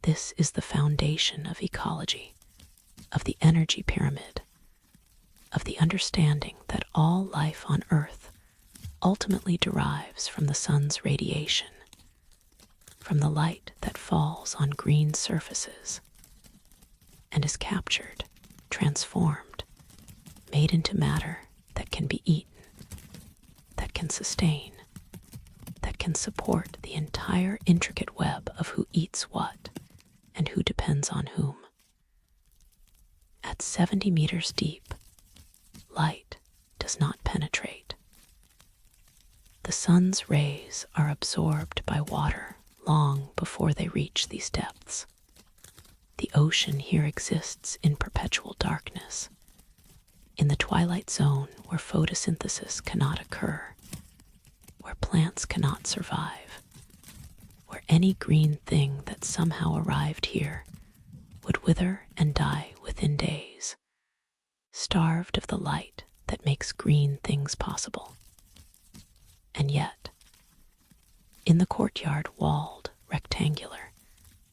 This is the foundation of ecology, of the energy pyramid, of the understanding that all life on Earth ultimately derives from the sun's radiation, from the light that falls on green surfaces and is captured, transformed, made into matter that can be eaten, that can sustain, that can support the entire intricate web of who eats what and who depends on whom. At 70 meters deep, light does not penetrate. The sun's rays are absorbed by water long before they reach these depths. The ocean here exists in perpetual darkness, in the twilight zone where photosynthesis cannot occur, where plants cannot survive, where any green thing that somehow arrived here would wither and die within days, starved of the light that makes green things possible. And yet, in the courtyard, walled, rectangular,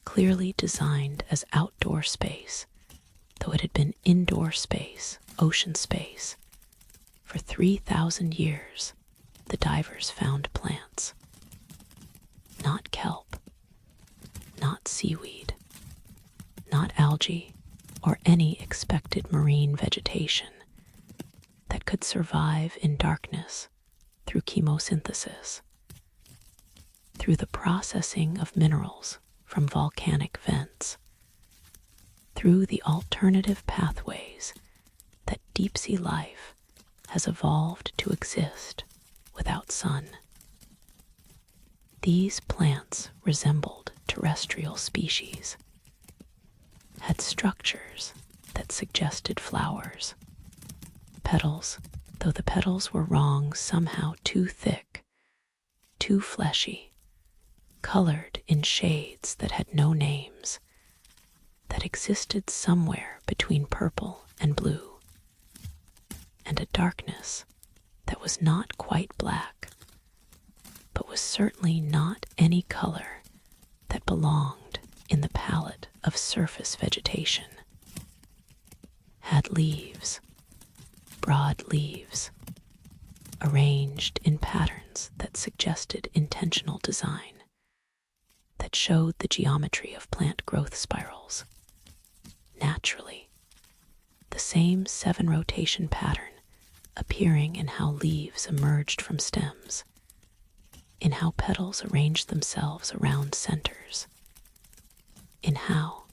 clearly designed as outdoor space, though it had been indoor space, ocean space, for 3,000 years, the divers found plants. Not kelp, not seaweed, not algae, or any expected marine vegetation that could survive in darkness through chemosynthesis, through the processing of minerals from volcanic vents, through the alternative pathways that deep-sea life has evolved to exist without sun. These plants resembled terrestrial species, had structures that suggested flowers, petals, though the petals were wrong, somehow too thick, too fleshy, colored in shades that had no names, that existed somewhere between purple and blue, and a darkness that was not quite black, but was certainly not any color that belonged in the palette of surface vegetation. Had leaves, broad leaves, arranged in patterns that suggested intentional design, that showed the geometry of plant growth spirals. Naturally, the same 7-rotation pattern appearing in how leaves emerged from stems, in how petals arranged themselves around centers, in how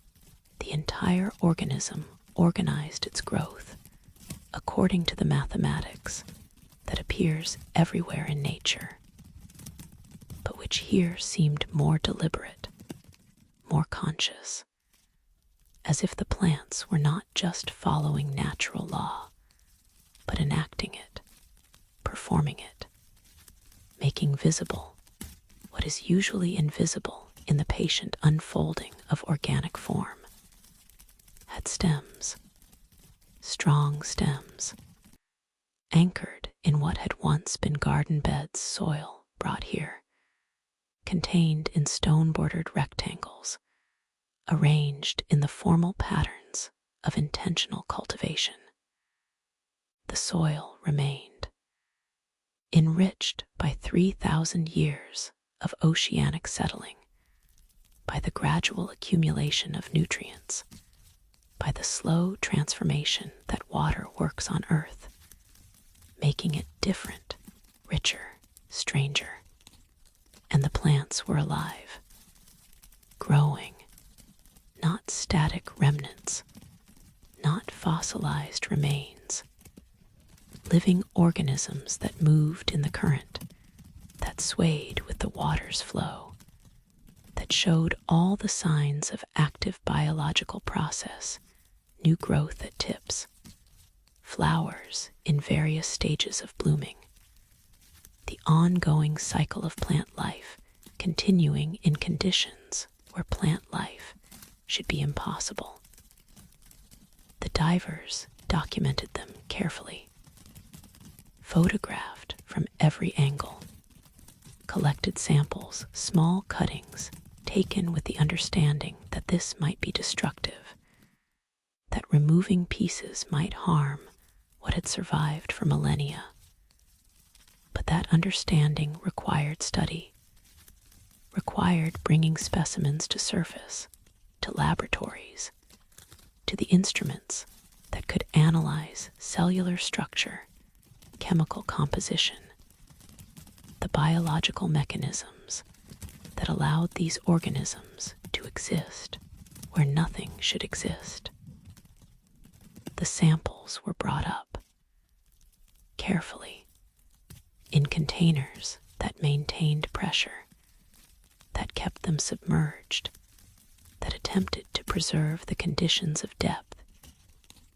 the entire organism organized its growth according to the mathematics that appears everywhere in nature, but which here seemed more deliberate, more conscious, as if the plants were not just following natural law, but enacting it, performing it, making visible what is usually invisible in the patient unfolding of organic form. Had stems, strong stems, anchored in what had once been garden beds, soil brought here, contained in stone-bordered rectangles, arranged in the formal patterns of intentional cultivation. The soil remained, enriched by 3,000 years of oceanic settling, by the gradual accumulation of nutrients, by the slow transformation that water works on Earth, making it different, richer, stranger. And the plants were alive, growing, not static remnants, not fossilized remains, living organisms that moved in the current, that swayed with the water's flow, that showed all the signs of active biological process, new growth at tips, flowers in various stages of blooming, the ongoing cycle of plant life continuing in conditions where plant life should be impossible. The divers documented them carefully, photographed from every angle, collected samples, small cuttings, taken with the understanding that this might be destructive, that removing pieces might harm what had survived for millennia. But that understanding required study, required bringing specimens to surface, to laboratories, to the instruments that could analyze cellular structure, chemical composition, the biological mechanisms that allowed these organisms to exist where nothing should exist. the samples were brought up carefully in containers that maintained pressure, that kept them submerged, that attempted to preserve the conditions of depth,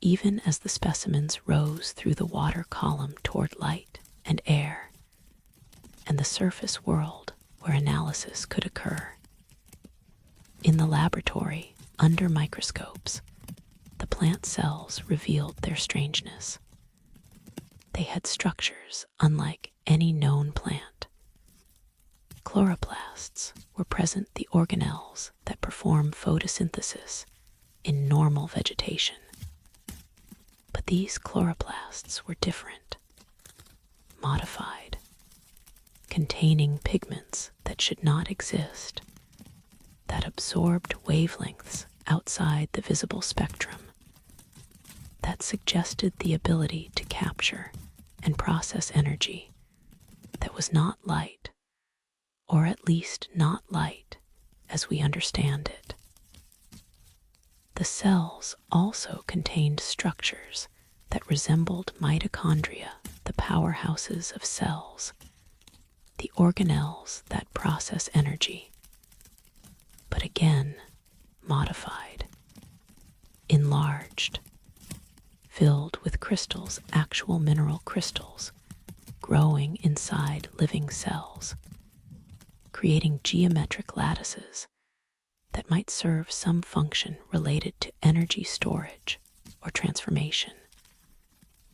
even as the specimens rose through the water column toward light and air, and the surface world where analysis could occur. In the laboratory, under microscopes, the plant cells revealed their strangeness. They had structures unlike any known plant. Chloroplasts were present, the organelles that perform photosynthesis in normal vegetation. But these chloroplasts were different, modified, containing pigments that should not exist, that absorbed wavelengths outside the visible spectrum, that suggested the ability to capture and process energy that was not light, or at least not light as we understand it. The cells also contained structures that resembled mitochondria, the powerhouses of cells, the organelles that process energy, but again modified, enlarged, filled with crystals, actual mineral crystals, growing inside living cells, creating geometric lattices that might serve some function related to energy storage or transformation,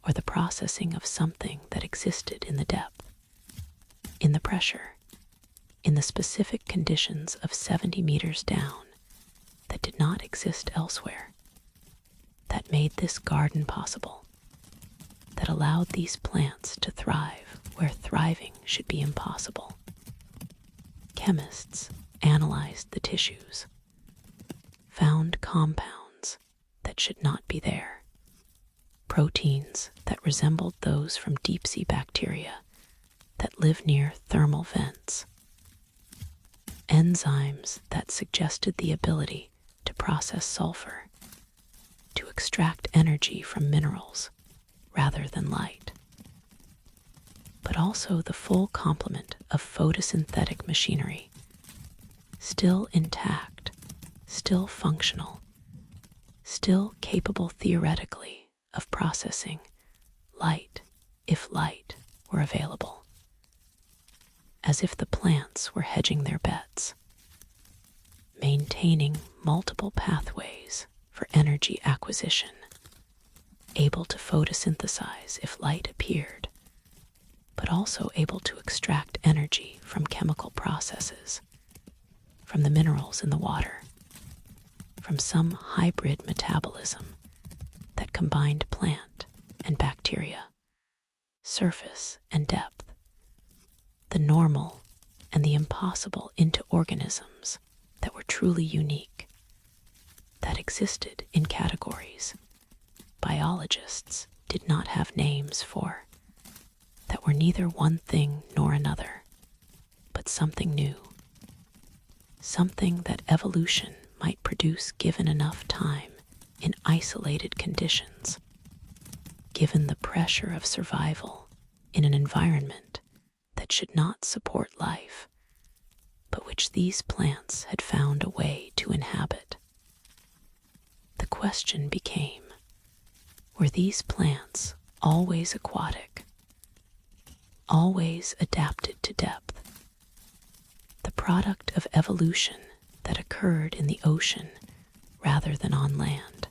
or the processing of something that existed in the depth, in the pressure, in the specific conditions of 70 meters down that did not exist elsewhere, that made this garden possible, that allowed these plants to thrive where thriving should be impossible. Chemists analyzed the tissues, found compounds that should not be there, proteins that resembled those from deep-sea bacteria that live near thermal vents, enzymes that suggested the ability to process sulfur, to extract energy from minerals rather than light, but also the full complement of photosynthetic machinery, still intact, still functional, still capable theoretically of processing light if light were available, as if the plants were hedging their bets, maintaining multiple pathways for energy acquisition, able to photosynthesize if light appeared, but also able to extract energy from chemical processes, from the minerals in the water, from some hybrid metabolism that combined plant and bacteria, surface and depth, the normal and the impossible into organisms that were truly unique, that existed in categories biologists did not have names for, that were neither one thing nor another, but something new, something that evolution might produce given enough time in isolated conditions, given the pressure of survival in an environment that should not support life, but which these plants had found a way to inhabit. The question became, were these plants always aquatic, always adapted to depth, the product of evolution that occurred in the ocean rather than on land?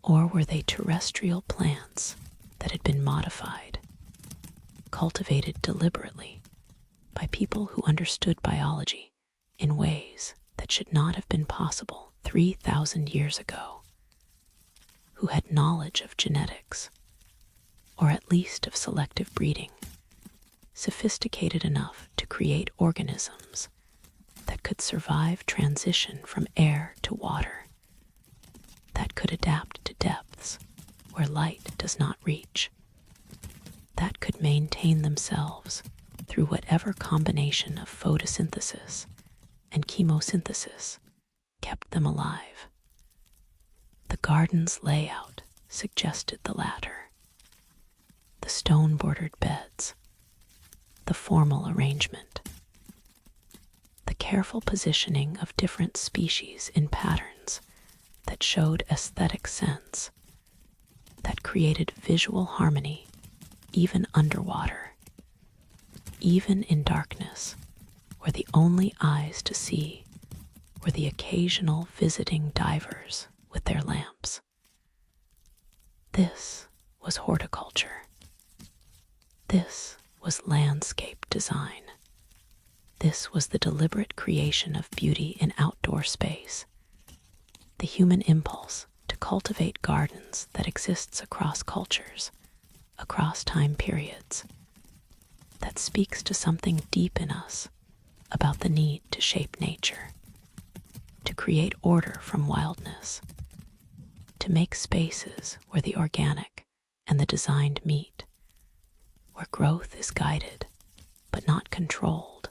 Or were they terrestrial plants that had been modified, cultivated deliberately by people who understood biology in ways that should not have been possible 3,000 years ago, who had knowledge of genetics, or at least of selective breeding, sophisticated enough to create organisms that could survive transition from air to water, that could adapt to depths where light does not reach, that could maintain themselves through whatever combination of photosynthesis and chemosynthesis kept them alive. The garden's layout suggested the latter. The stone-bordered beds, the formal arrangement, the careful positioning of different species in patterns that showed aesthetic sense, that created visual harmony even underwater, even in darkness, where the only eyes to see were the occasional visiting divers with their lamps. This was horticulture. This was landscape design. This was the deliberate creation of beauty in outdoor space, the human impulse to cultivate gardens that exists across cultures, across time periods, that speaks to something deep in us about the need to shape nature, to create order from wildness, to make spaces where the organic and the designed meet, where growth is guided but not controlled,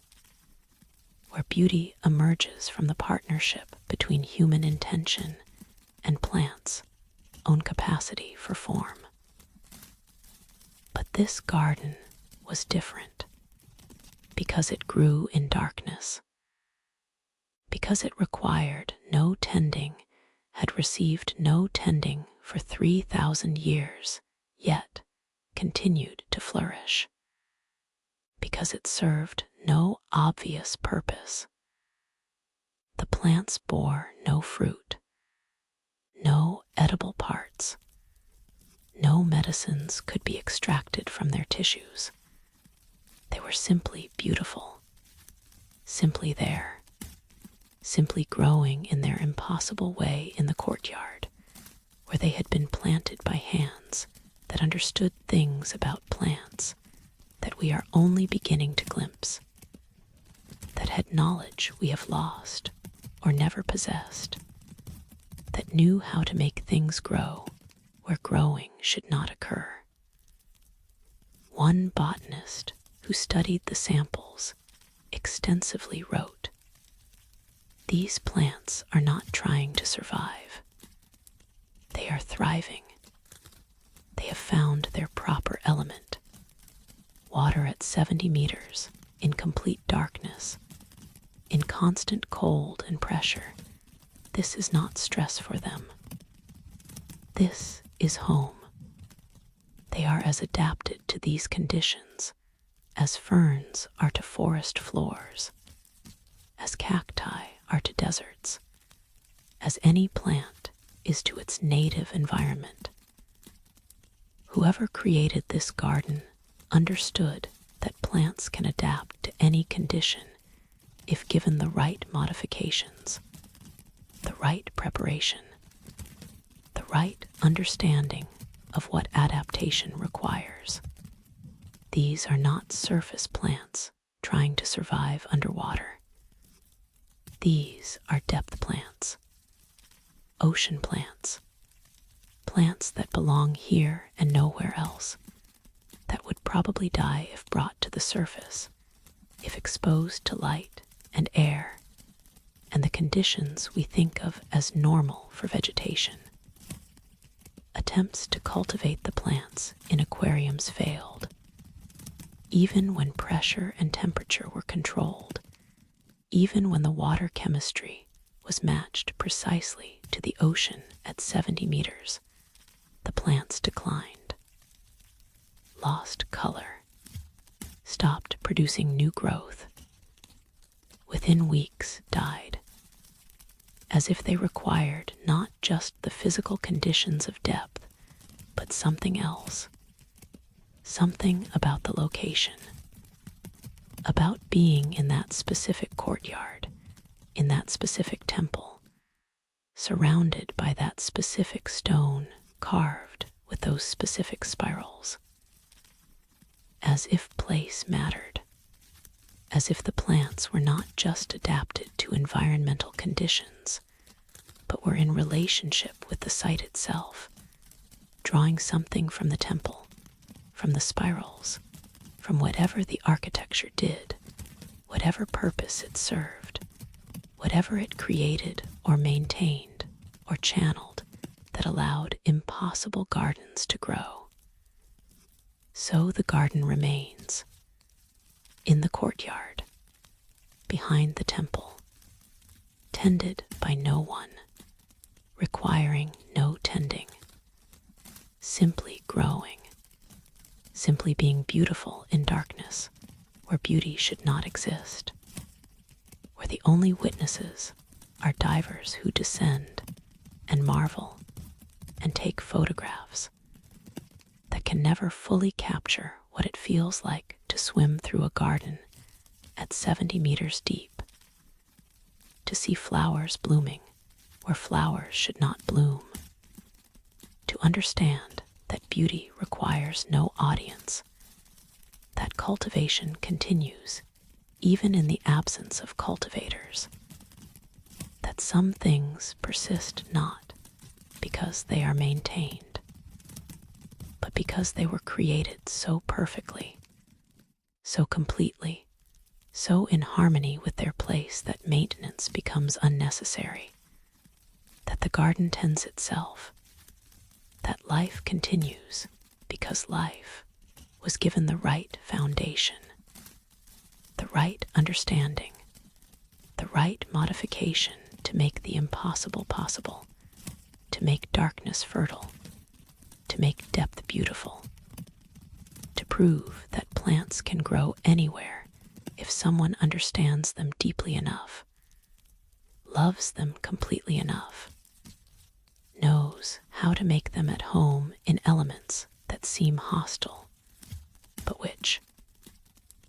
where beauty emerges from the partnership between human intention and plants' own capacity for form. But this garden was different because it grew in darkness, because it required no tending, had received no tending for 3,000 years, yet continued to flourish, because it served no obvious purpose. The plants bore no fruit, no edible parts, no medicines could be extracted from their tissues. They were simply beautiful, simply there, simply growing in their impossible way in the courtyard, where they had been planted by hands that understood things about plants that we are only beginning to glimpse, that had knowledge we have lost or never possessed, that knew how to make things grow where growing should not occur. One botanist who studied the samples extensively wrote, "These plants are not trying to survive. They are thriving. They have found their proper element. Water at 70 meters, in complete darkness, in constant cold and pressure. This is not stress for them. This is home. They are as adapted to these conditions as ferns are to forest floors, as cacti are to deserts, as any plant is to its native environment. Whoever created this garden understood that plants can adapt to any condition if given the right modifications, the right preparation, the right understanding of what adaptation requires. These are not surface plants trying to survive underwater. These are depth plants, ocean plants, plants that belong here and nowhere else, that would probably die if brought to the surface, if exposed to light and air and the conditions we think of as normal for vegetation. Attempts to cultivate the plants in aquariums failed, even when pressure and temperature were controlled, even when the water chemistry was matched precisely to the ocean at 70 meters, the plants declined, lost color, stopped producing new growth, within weeks died, as if they required not just the physical conditions of depth, but something else, something about the location, about being in that specific courtyard, in that specific temple, surrounded by that specific stone carved with those specific spirals, as if place mattered, as if the plants were not just adapted to environmental conditions, but were in relationship with the site itself, drawing something from the temple, from the spirals, from whatever the architecture did, whatever purpose it served, whatever it created or maintained or channeled that allowed impossible gardens to grow. So the garden remains, in the courtyard, behind the temple, tended by no one, requiring no tending, simply growing, simply being beautiful in darkness where beauty should not exist, where the only witnesses are divers who descend and marvel and take photographs that can never fully capture what it feels like to swim through a garden at 70 meters deep, to see flowers blooming where flowers should not bloom, to understand that beauty requires no audience, that cultivation continues even in the absence of cultivators, that some things persist not because they are maintained, but because they were created so perfectly, so completely, so in harmony with their place that maintenance becomes unnecessary, that the garden tends itself, that life continues because life was given the right foundation, the right understanding, the right modification to make the impossible possible, to make darkness fertile, to make depth beautiful, to prove that plants can grow anywhere if someone understands them deeply enough, loves them completely enough, knows how to make them at home in elements that seem hostile, but which,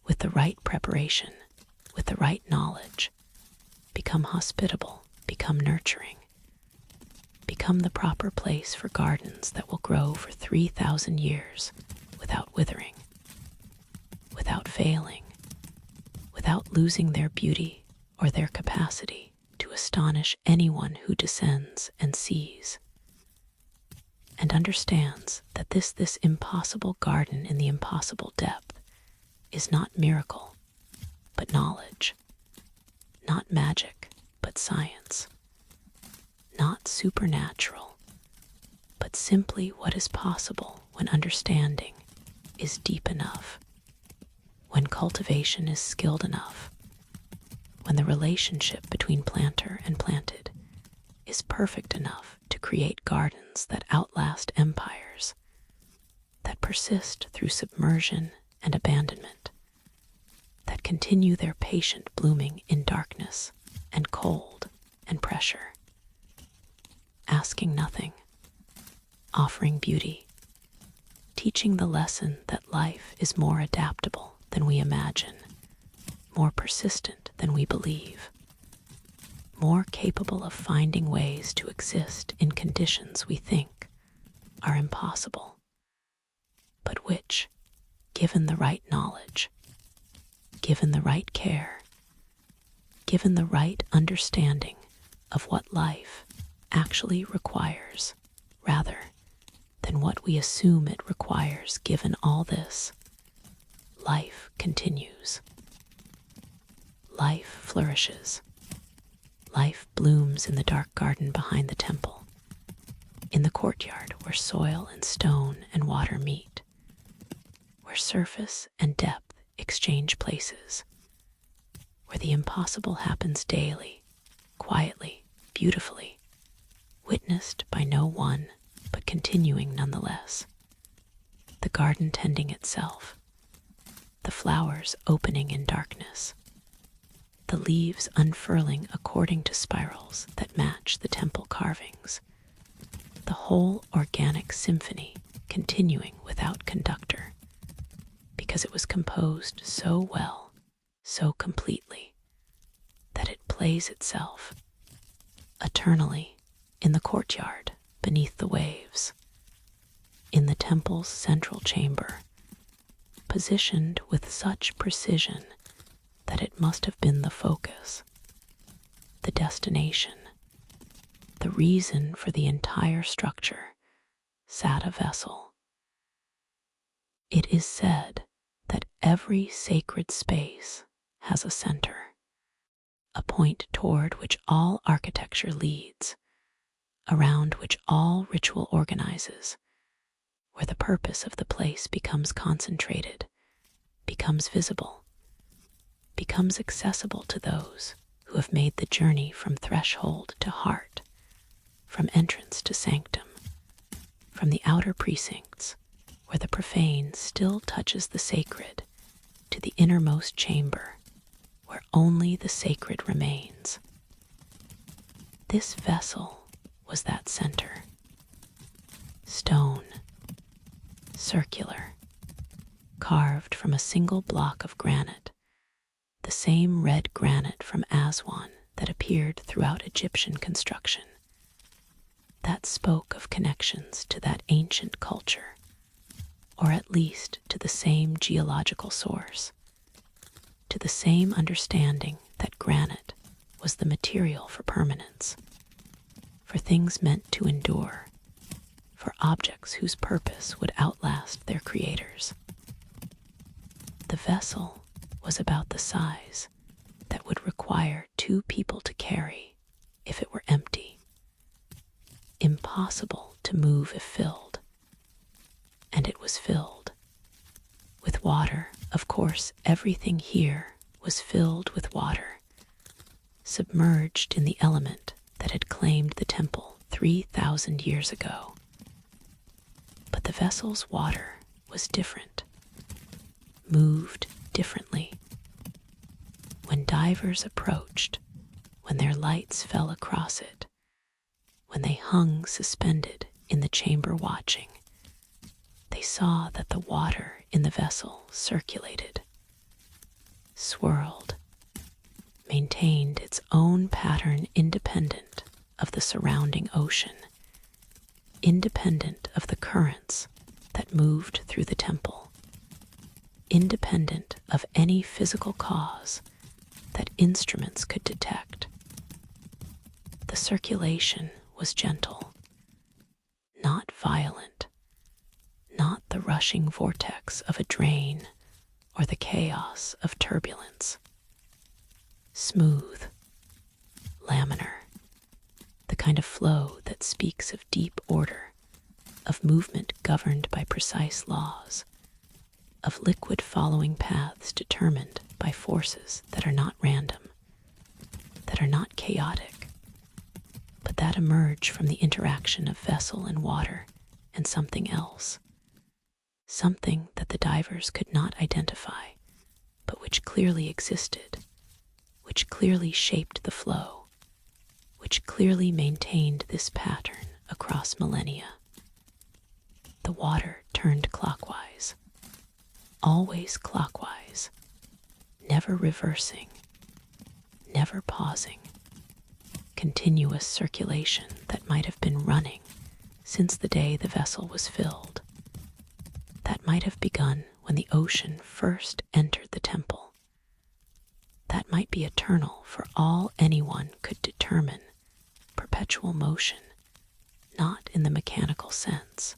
with the right preparation, with the right knowledge, become hospitable, become nurturing, become the proper place for gardens that will grow for 3,000 years without withering, without failing, without losing their beauty or their capacity to astonish anyone who descends and sees, and understands that this impossible garden in the impossible depth is not miracle, but knowledge, not magic, but science, not supernatural, but simply what is possible when understanding is deep enough, when cultivation is skilled enough, when the relationship between planter and planted is perfect enough to create gardens that outlast empires, that persist through submersion and abandonment, that continue their patient blooming in darkness and cold and pressure, asking nothing, offering beauty, teaching the lesson that life is more adaptable than we imagine, more persistent than we believe, more capable of finding ways to exist in conditions we think are impossible, but which, given the right knowledge, given the right care, given the right understanding of what life actually requires, rather than what we assume it requires given all this, life continues. Life flourishes. Life blooms in the dark garden behind the temple, in the courtyard where soil and stone and water meet, where surface and depth exchange places, where the impossible happens daily, quietly, beautifully, witnessed by no one, but continuing nonetheless. The garden tending itself, the flowers opening in darkness, the leaves unfurling according to spirals that match the temple carvings, the whole organic symphony continuing without conductor, because it was composed so well, so completely, that it plays itself eternally in the courtyard beneath the waves, in the temple's central chamber, positioned with such precision that it must have been the focus, the destination, the reason for the entire structure, sat a vessel. It is said that every sacred space has a center, a point toward which all architecture leads, around which all ritual organizes, where the purpose of the place becomes concentrated, becomes visible, becomes accessible to those who have made the journey from threshold to heart, from entrance to sanctum, from the outer precincts, where the profane still touches the sacred, to the innermost chamber, where only the sacred remains. This vessel was that center. Stone, circular, carved from a single block of granite, the same red granite from Aswan that appeared throughout Egyptian construction, that spoke of connections to that ancient culture, or at least to the same geological source, to the same understanding that granite was the material for permanence, for things meant to endure, for objects whose purpose would outlast their creators. The vessel was about the size that would require 2 people to carry if it were empty, impossible to move if filled. And it was filled with water. Of course, everything here was filled with water, submerged in the element that had claimed the temple 3,000 years ago. But the vessel's water was different, moved differently. When divers approached, when their lights fell across it, when they hung suspended in the chamber watching, they saw that the water in the vessel circulated, swirled, maintained its own pattern independent of the surrounding ocean, independent of the currents that moved through the temple, independent of any physical cause that instruments could detect. The circulation was gentle, not violent, not the rushing vortex of a drain or the chaos of turbulence. Smooth, laminar, the kind of flow that speaks of deep order, of movement governed by precise laws, of liquid following paths determined by forces that are not random, that are not chaotic, but that emerge from the interaction of vessel and water and something else, something that the divers could not identify, but which clearly existed, which clearly shaped the flow, which clearly maintained this pattern across millennia. The water turned clockwise, always clockwise, never reversing, never pausing. Continuous circulation that might have been running since the day the vessel was filled, that might have begun when the ocean first entered the temple, that might be eternal for all anyone could determine, perpetual motion, not in the mechanical sense,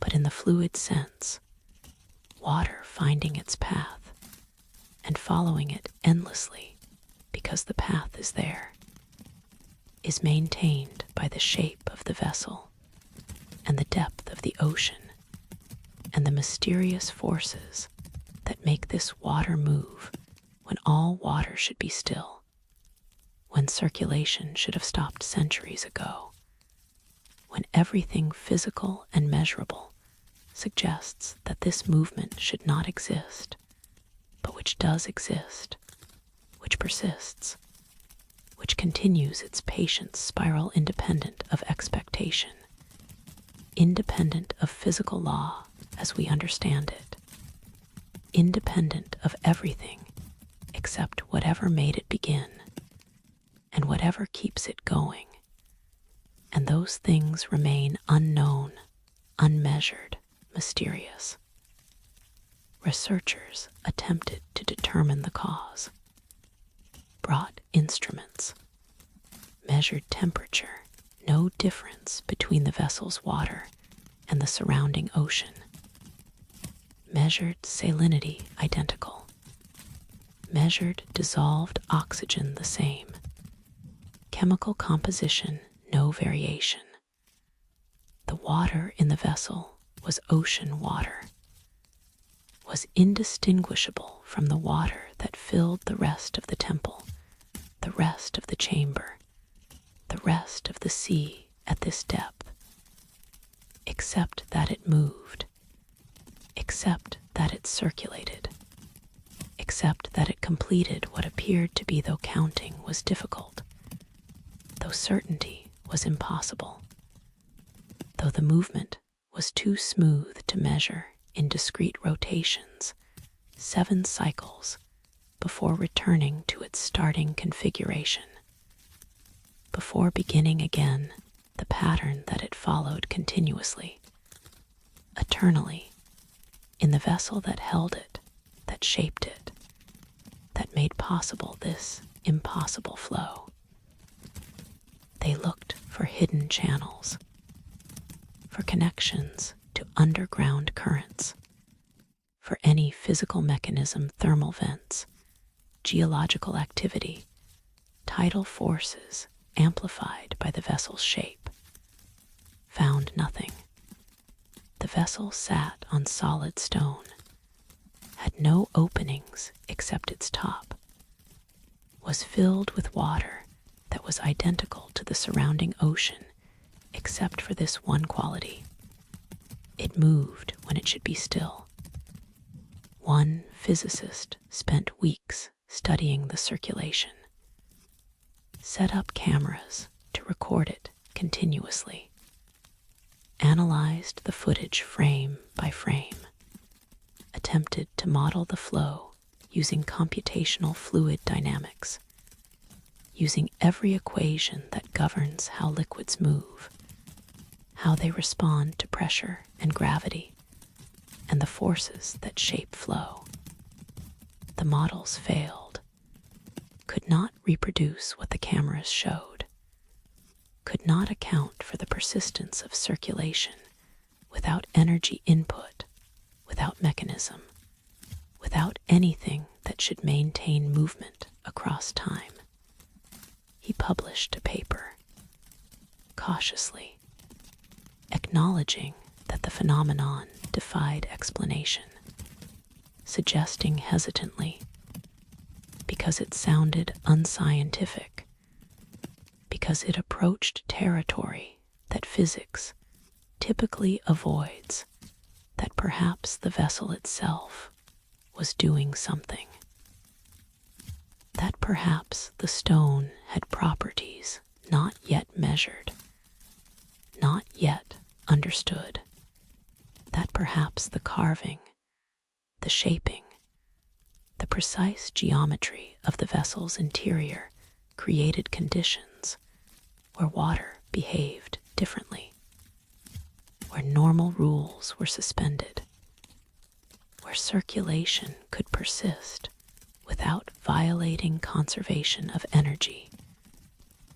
but in the fluid sense, water finding its path and following it endlessly because the path is there, is maintained by the shape of the vessel and the depth of the ocean and the mysterious forces that make this water move when all water should be still, when circulation should have stopped centuries ago, when everything physical and measurable suggests that this movement should not exist, but which does exist, which persists, which continues its patient spiral independent of expectation, independent of physical law as we understand it, independent of everything except whatever made it begin and whatever keeps it going, and those things remain unknown, unmeasured, mysterious. Researchers attempted to determine the cause, brought instruments, measured temperature, no difference between the vessel's water and the surrounding ocean, measured salinity identical, measured dissolved oxygen the same, chemical composition no variation. The water in the vessel was ocean water, was indistinguishable from the water that filled the rest of the temple, the rest of the chamber, the rest of the sea at this depth, except that it moved, except that it circulated, except that it completed what appeared to be, though counting was difficult, though certainty was impossible, though the movement was too smooth to measure in discrete rotations, 7 cycles before returning to its starting configuration, before beginning again the pattern that it followed continuously, eternally, in the vessel that held it, that shaped it, that made possible this impossible flow. They looked for hidden channels, for connections to underground currents, for any physical mechanism, thermal vents, geological activity, tidal forces amplified by the vessel's shape. Found nothing. The vessel sat on solid stone, had no openings except its top, was filled with water that was identical to the surrounding ocean except for this one quality. It moved when it should be still. One physicist spent weeks studying the circulation, set up cameras to record it continuously, analyzed the footage frame by frame, attempted to model the flow using computational fluid dynamics, using every equation that governs how liquids move, how they respond to pressure and gravity, and the forces that shape flow. The models failed, could not reproduce what the cameras showed, could not account for the persistence of circulation without energy input, without mechanism, without anything that should maintain movement across time. He published a paper, cautiously, acknowledging that the phenomenon defied explanation, suggesting hesitantly, because it sounded unscientific, because it approached territory that physics typically avoids, that perhaps the vessel itself was doing something, that perhaps the stone had properties not yet measured, not yet understood, that perhaps the carving, the shaping, the precise geometry of the vessel's interior created conditions where water behaved differently, where normal rules were suspended, where circulation could persist without violating conservation of energy,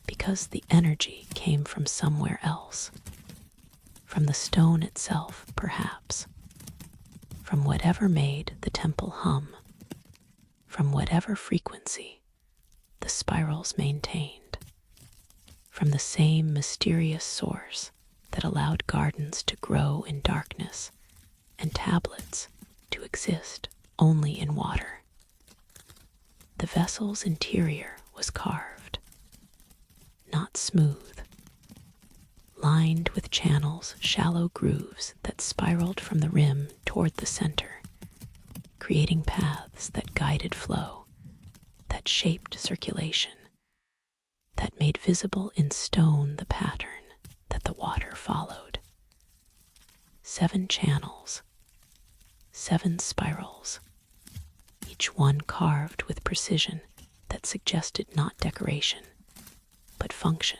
because the energy came from somewhere else, from the stone itself, perhaps, from whatever made the temple hum, from whatever frequency the spirals maintained, from the same mysterious source that allowed gardens to grow in darkness and tablets to exist only in water. The vessel's interior was carved, not smooth, lined with channels, shallow grooves that spiraled from the rim toward the center, creating paths that guided flow, that shaped circulation, that made visible in stone the pattern that the water followed. 7 channels, 7 spirals, each one carved with precision that suggested not decoration, but function,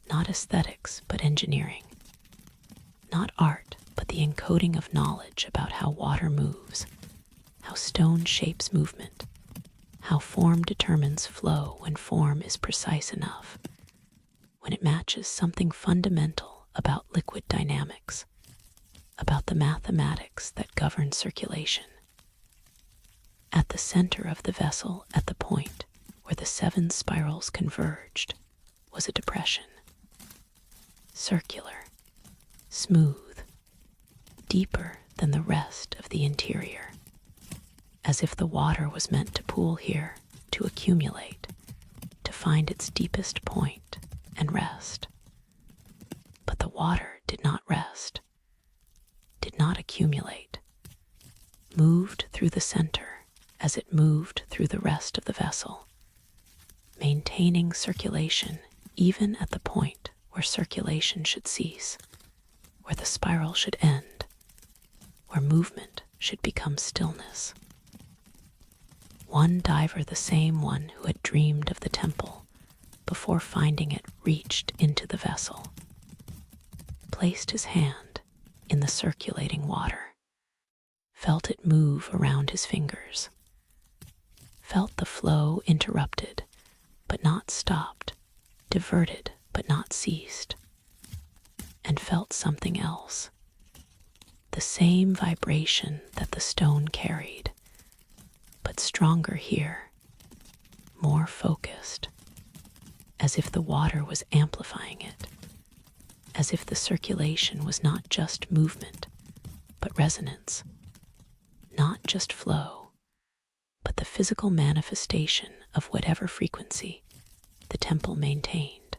not aesthetics, but engineering, not art, but the encoding of knowledge about how water moves, how stone shapes movement, how form determines flow when form is precise enough, when it matches something fundamental about liquid dynamics, about the mathematics that govern circulation. At the center of the vessel, at the point where the 7 spirals converged, was a depression, circular, smooth, deeper than the rest of the interior, as if the water was meant to pool here, to accumulate, to find its deepest point and rest. But the water did not rest, did not accumulate, moved through the center as it moved through the rest of the vessel, maintaining circulation even at the point where circulation should cease, where the spiral should end, where movement should become stillness. One diver, the same one who had dreamed of the temple before finding it, reached into the vessel, placed his hand in the circulating water, felt it move around his fingers, felt the flow interrupted but not stopped, diverted but not ceased, and felt something else, the same vibration that the stone carried, but stronger here, more focused, as if the water was amplifying it, as if the circulation was not just movement, but resonance, not just flow, but the physical manifestation of whatever frequency the temple maintained,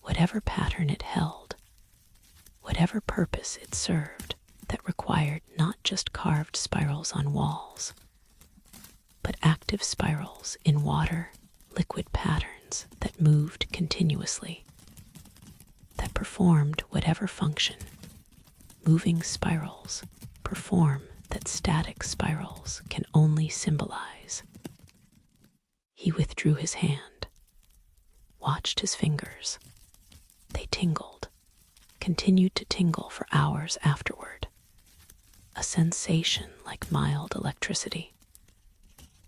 whatever pattern it held, whatever purpose it served that required not just carved spirals on walls, but active spirals in water, liquid patterns that moved continuously, that performed whatever function moving spirals perform that static spirals can only symbolize. He withdrew his hand, watched his fingers. They tingled, continued to tingle for hours afterward, a sensation like mild electricity,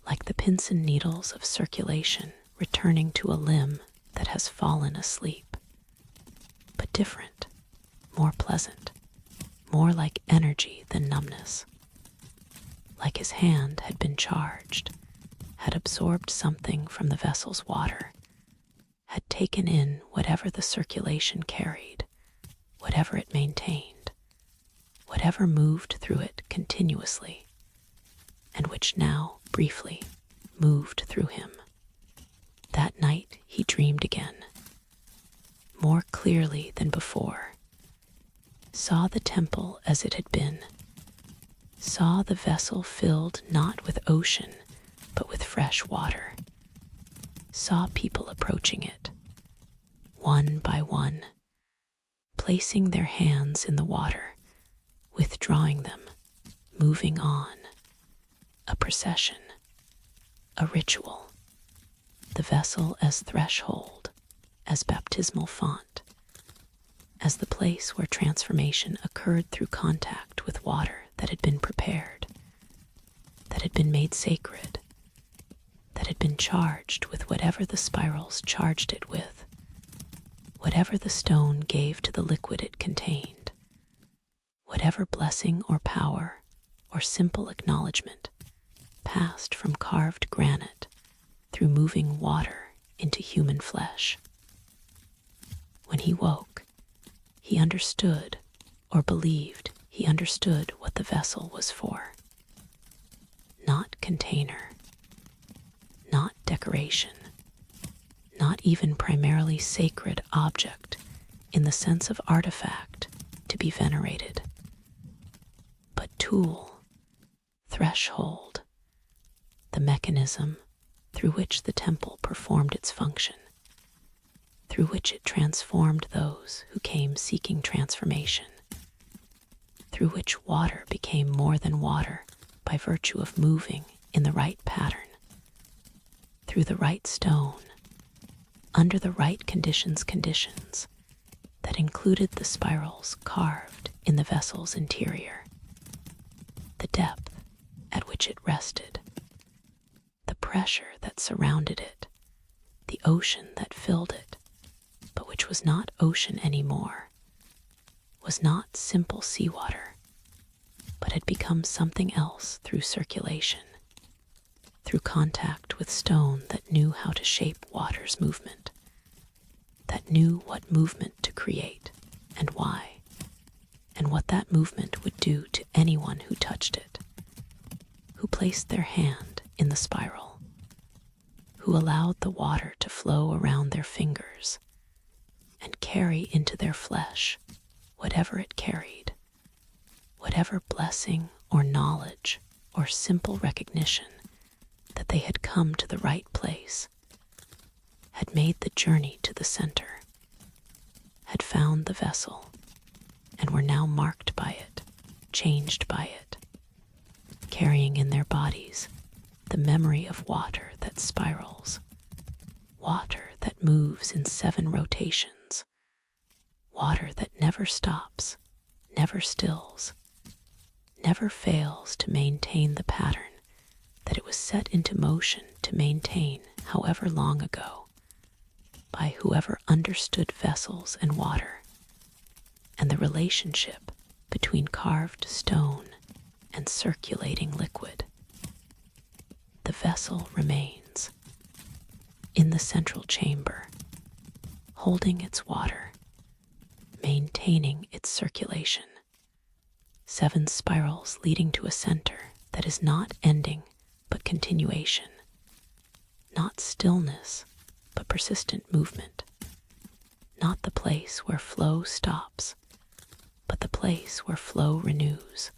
like the pins and needles of circulation returning to a limb that has fallen asleep, but different, more pleasant, more like energy than numbness, like his hand had been charged, had absorbed something from the vessel's water, had taken in whatever the circulation carried, whatever it maintained, whatever moved through it continuously, and which now, briefly, moved through him. That night he dreamed again, more clearly than before, saw the temple as it had been, saw the vessel filled not with ocean, but with fresh water, saw people approaching it, one by one, placing their hands in the water, withdrawing them, moving on, a procession, a ritual, the vessel as threshold, as baptismal font, as the place where transformation occurred through contact with water that had been prepared, that had been made sacred, that had been charged with whatever the spirals charged it with, whatever the stone gave to the liquid it contained, whatever blessing or power or simple acknowledgement passed from carved granite through moving water into human flesh. When he woke, he understood, or believed he understood, what the vessel was for. Not container, not decoration, not even primarily sacred object in the sense of artifact to be venerated, but tool, threshold, the mechanism through which the temple performed its function, through which it transformed those who came seeking transformation, through which water became more than water by virtue of moving in the right pattern, through the right stone, under the right conditions that included the spirals carved in the vessel's interior, the depth at which it rested, the pressure that surrounded it, the ocean that filled it, but which was not ocean anymore, was not simple seawater, but had become something else through circulation, through contact with stone that knew how to shape water's movement, that knew what movement to create and why, and what that movement would do to anyone who touched it, who placed their hand in the spiral, who allowed the water to flow around their fingers and carry into their flesh whatever it carried, whatever blessing or knowledge or simple recognition that they had come to the right place, had made the journey to the center, had found the vessel, and were now marked by it, changed by it, carrying in their bodies the memory of water that spirals, water that moves in 7 rotations, water that never stops, never stills, never fails to maintain the pattern that it was set into motion to maintain however long ago by whoever understood vessels and water, and the relationship between carved stone and circulating liquid. The vessel remains in the central chamber, holding its water, maintaining its circulation. 7 spirals leading to a center that is not ending but continuation, not stillness but persistent movement, not the place where flow stops, but the place where flow renews,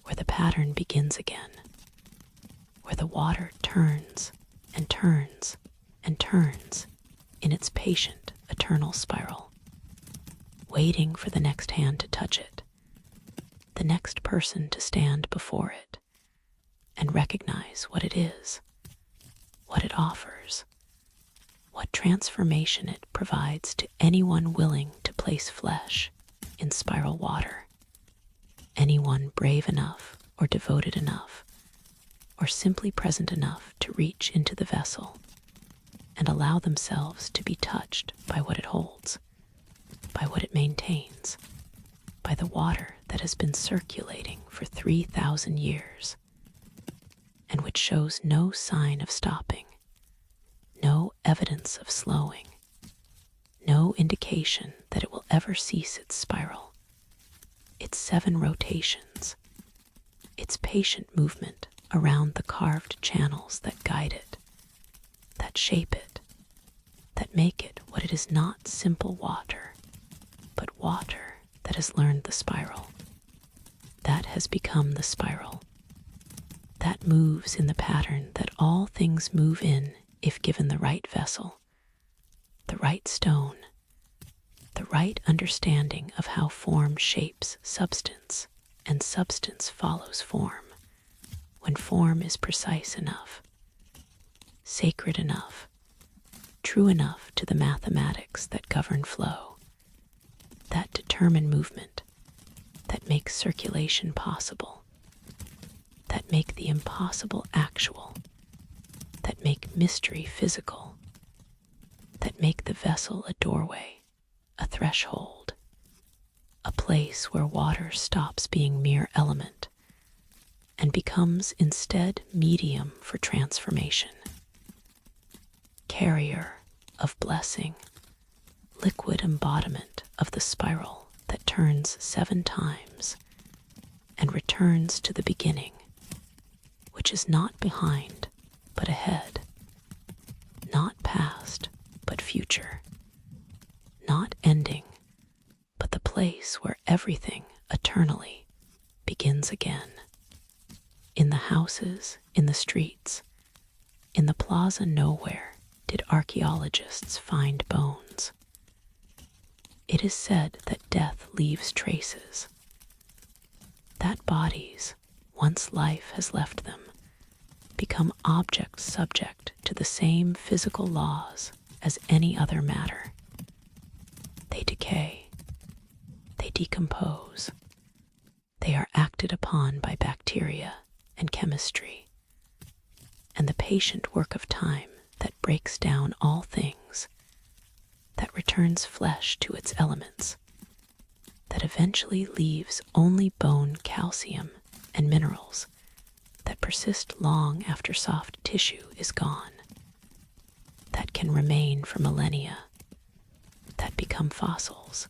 where the pattern begins again, where the water turns and turns and turns in its patient, eternal spiral, waiting for the next hand to touch it, the next person to stand before it and recognize what it is, what it offers, what transformation it provides to anyone willing to place flesh in spiral water, anyone brave enough or devoted enough or simply present enough to reach into the vessel and allow themselves to be touched by what it holds, by what it maintains, by the water that has been circulating for 3,000 years and which shows no sign of stopping, no evidence of slowing, no indication that it will ever cease its spiral, its 7 rotations, its patient movement around the carved channels that guide it, that shape it, that make it what it is, not simple water, but water that has learned the spiral, that has become the spiral, that moves in the pattern that all things move in if given the right vessel, the right stone, the right understanding of how form shapes substance and substance follows form, when form is precise enough, sacred enough, true enough to the mathematics that govern flow, that determine movement, that make circulation possible, that make the impossible actual, that make mystery physical, that make the vessel a doorway, a threshold, a place where water stops being mere element and becomes instead medium for transformation, carrier of blessing, liquid embodiment of the spiral that turns 7 times and returns to the beginning, which is not behind but ahead, not past but future, not ending but the place where everything eternally begins again. In the houses, in the streets, in the plaza nowhere did archaeologists find bones. It is said that death leaves traces, that bodies, once life has left them, become objects subject to the same physical laws as any other matter. They decay, they decompose, they are acted upon by bacteria and chemistry, and the patient work of time that breaks down all things, that returns flesh to its elements, that eventually leaves only bone, calcium, and minerals that persist long after soft tissue is gone, that can remain for millennia, that become fossils,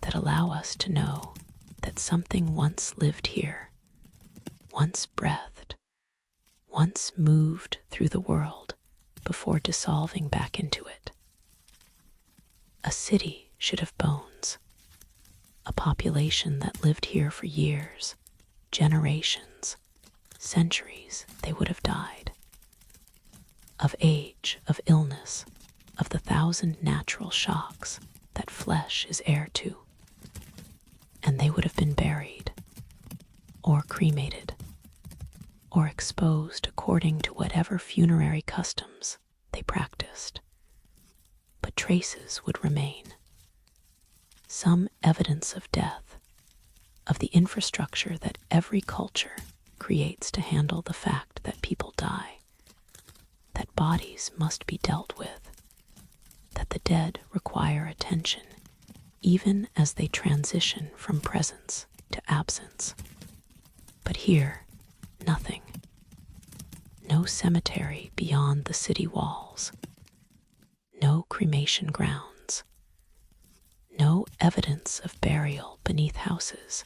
that allow us to know that something once lived here, once breathed, once moved through the world before dissolving back into it. A city should have bones, a population that lived here for years, generations, centuries. They would have died. Of age, of illness, of the 1,000 natural shocks that flesh is heir to. And they would have been buried, or cremated, or exposed according to whatever funerary customs they practiced. But traces would remain. Some evidence of death, of the infrastructure that every culture creates to handle the fact that people die, that bodies must be dealt with, that the dead require attention, even as they transition from presence to absence. But here, nothing. No cemetery beyond the city walls. No cremation grounds. No evidence of burial beneath houses,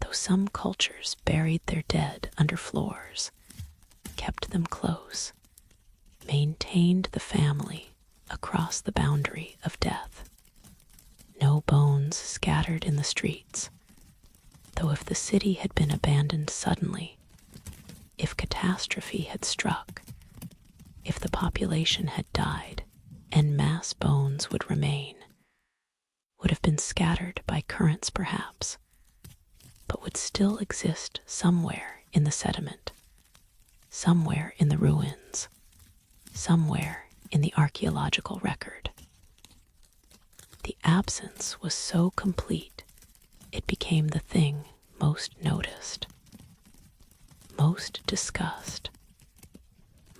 though some cultures buried their dead under floors, kept them close, maintained the family across the boundary of death. No bones scattered in the streets, though if the city had been abandoned suddenly, if catastrophe had struck, if the population had died, en masse bones would remain, would have been scattered by currents perhaps, but would still exist somewhere in the sediment, somewhere in the ruins, somewhere in the archaeological record. The absence was so complete, it became the thing most noticed, most discussed,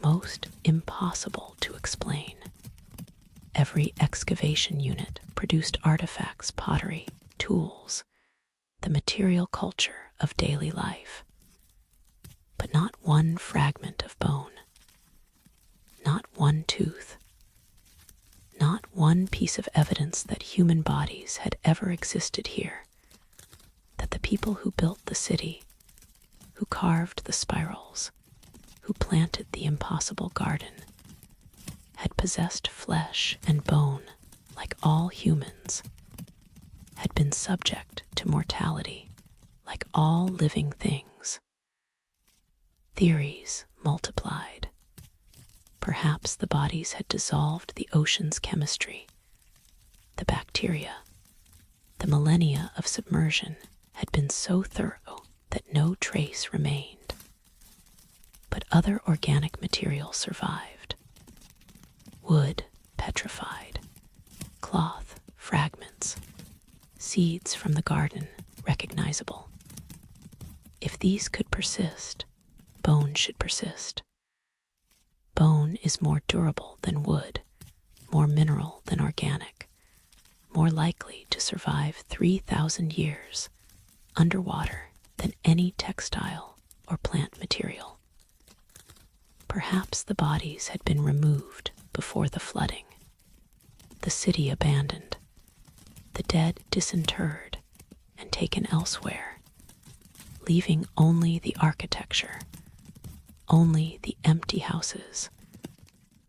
most impossible to explain. Every excavation unit produced artifacts, pottery, tools, the material culture of daily life. But not one fragment of bone, not one tooth, not one piece of evidence that human bodies had ever existed here, that the people who built the city, who carved the spirals, who planted the impossible garden, had possessed flesh and bone like all humans, had been subject to mortality like all living things. Theories multiplied. Perhaps the bodies had dissolved the ocean's chemistry, the bacteria. The millennia of submersion had been so thorough that no trace remained. But other organic material survived. Wood petrified, cloth fragments, seeds from the garden recognizable. If these could persist, bone should persist. Bone is more durable than wood, more mineral than organic, more likely to survive 3,000 years underwater than any textile or plant material. Perhaps the bodies had been removed before the flooding, the city abandoned, the dead disinterred and taken elsewhere, leaving only the architecture, only the empty houses,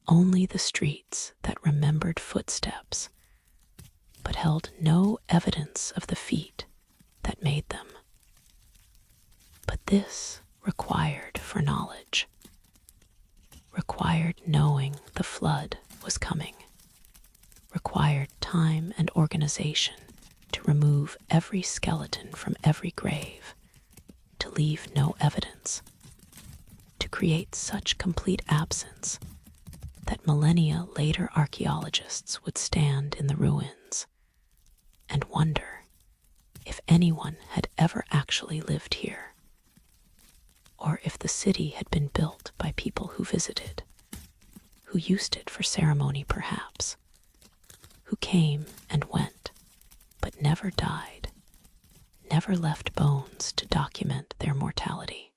only the streets that remembered footsteps, but held no evidence of the feet that made them. But this required foreknowledge, required knowing the flood was coming, required time and organization to remove every skeleton from every grave, to leave no evidence, to create such complete absence that millennia later archaeologists would stand in the ruins and wonder if anyone had ever actually lived here, or if the city had been built by people who visited, who used it for ceremony perhaps, who came and went, but never died, never left bones to document their mortality.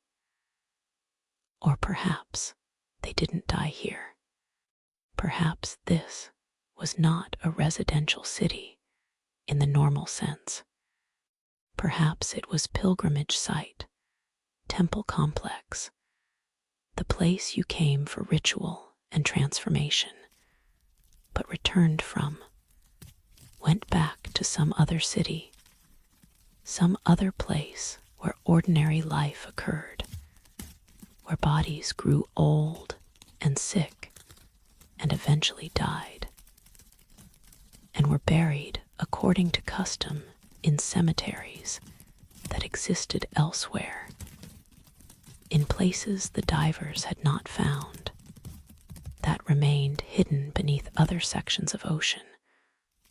Or perhaps they didn't die here. Perhaps this was not a residential city in the normal sense. Perhaps it was pilgrimage site, temple complex, the place you came for ritual and transformation, but returned from, went back to some other city, some other place where ordinary life occurred, where bodies grew old and sick and eventually died, and were buried according to custom in cemeteries that existed elsewhere, in places the divers had not found, that remained hidden beneath other sections of ocean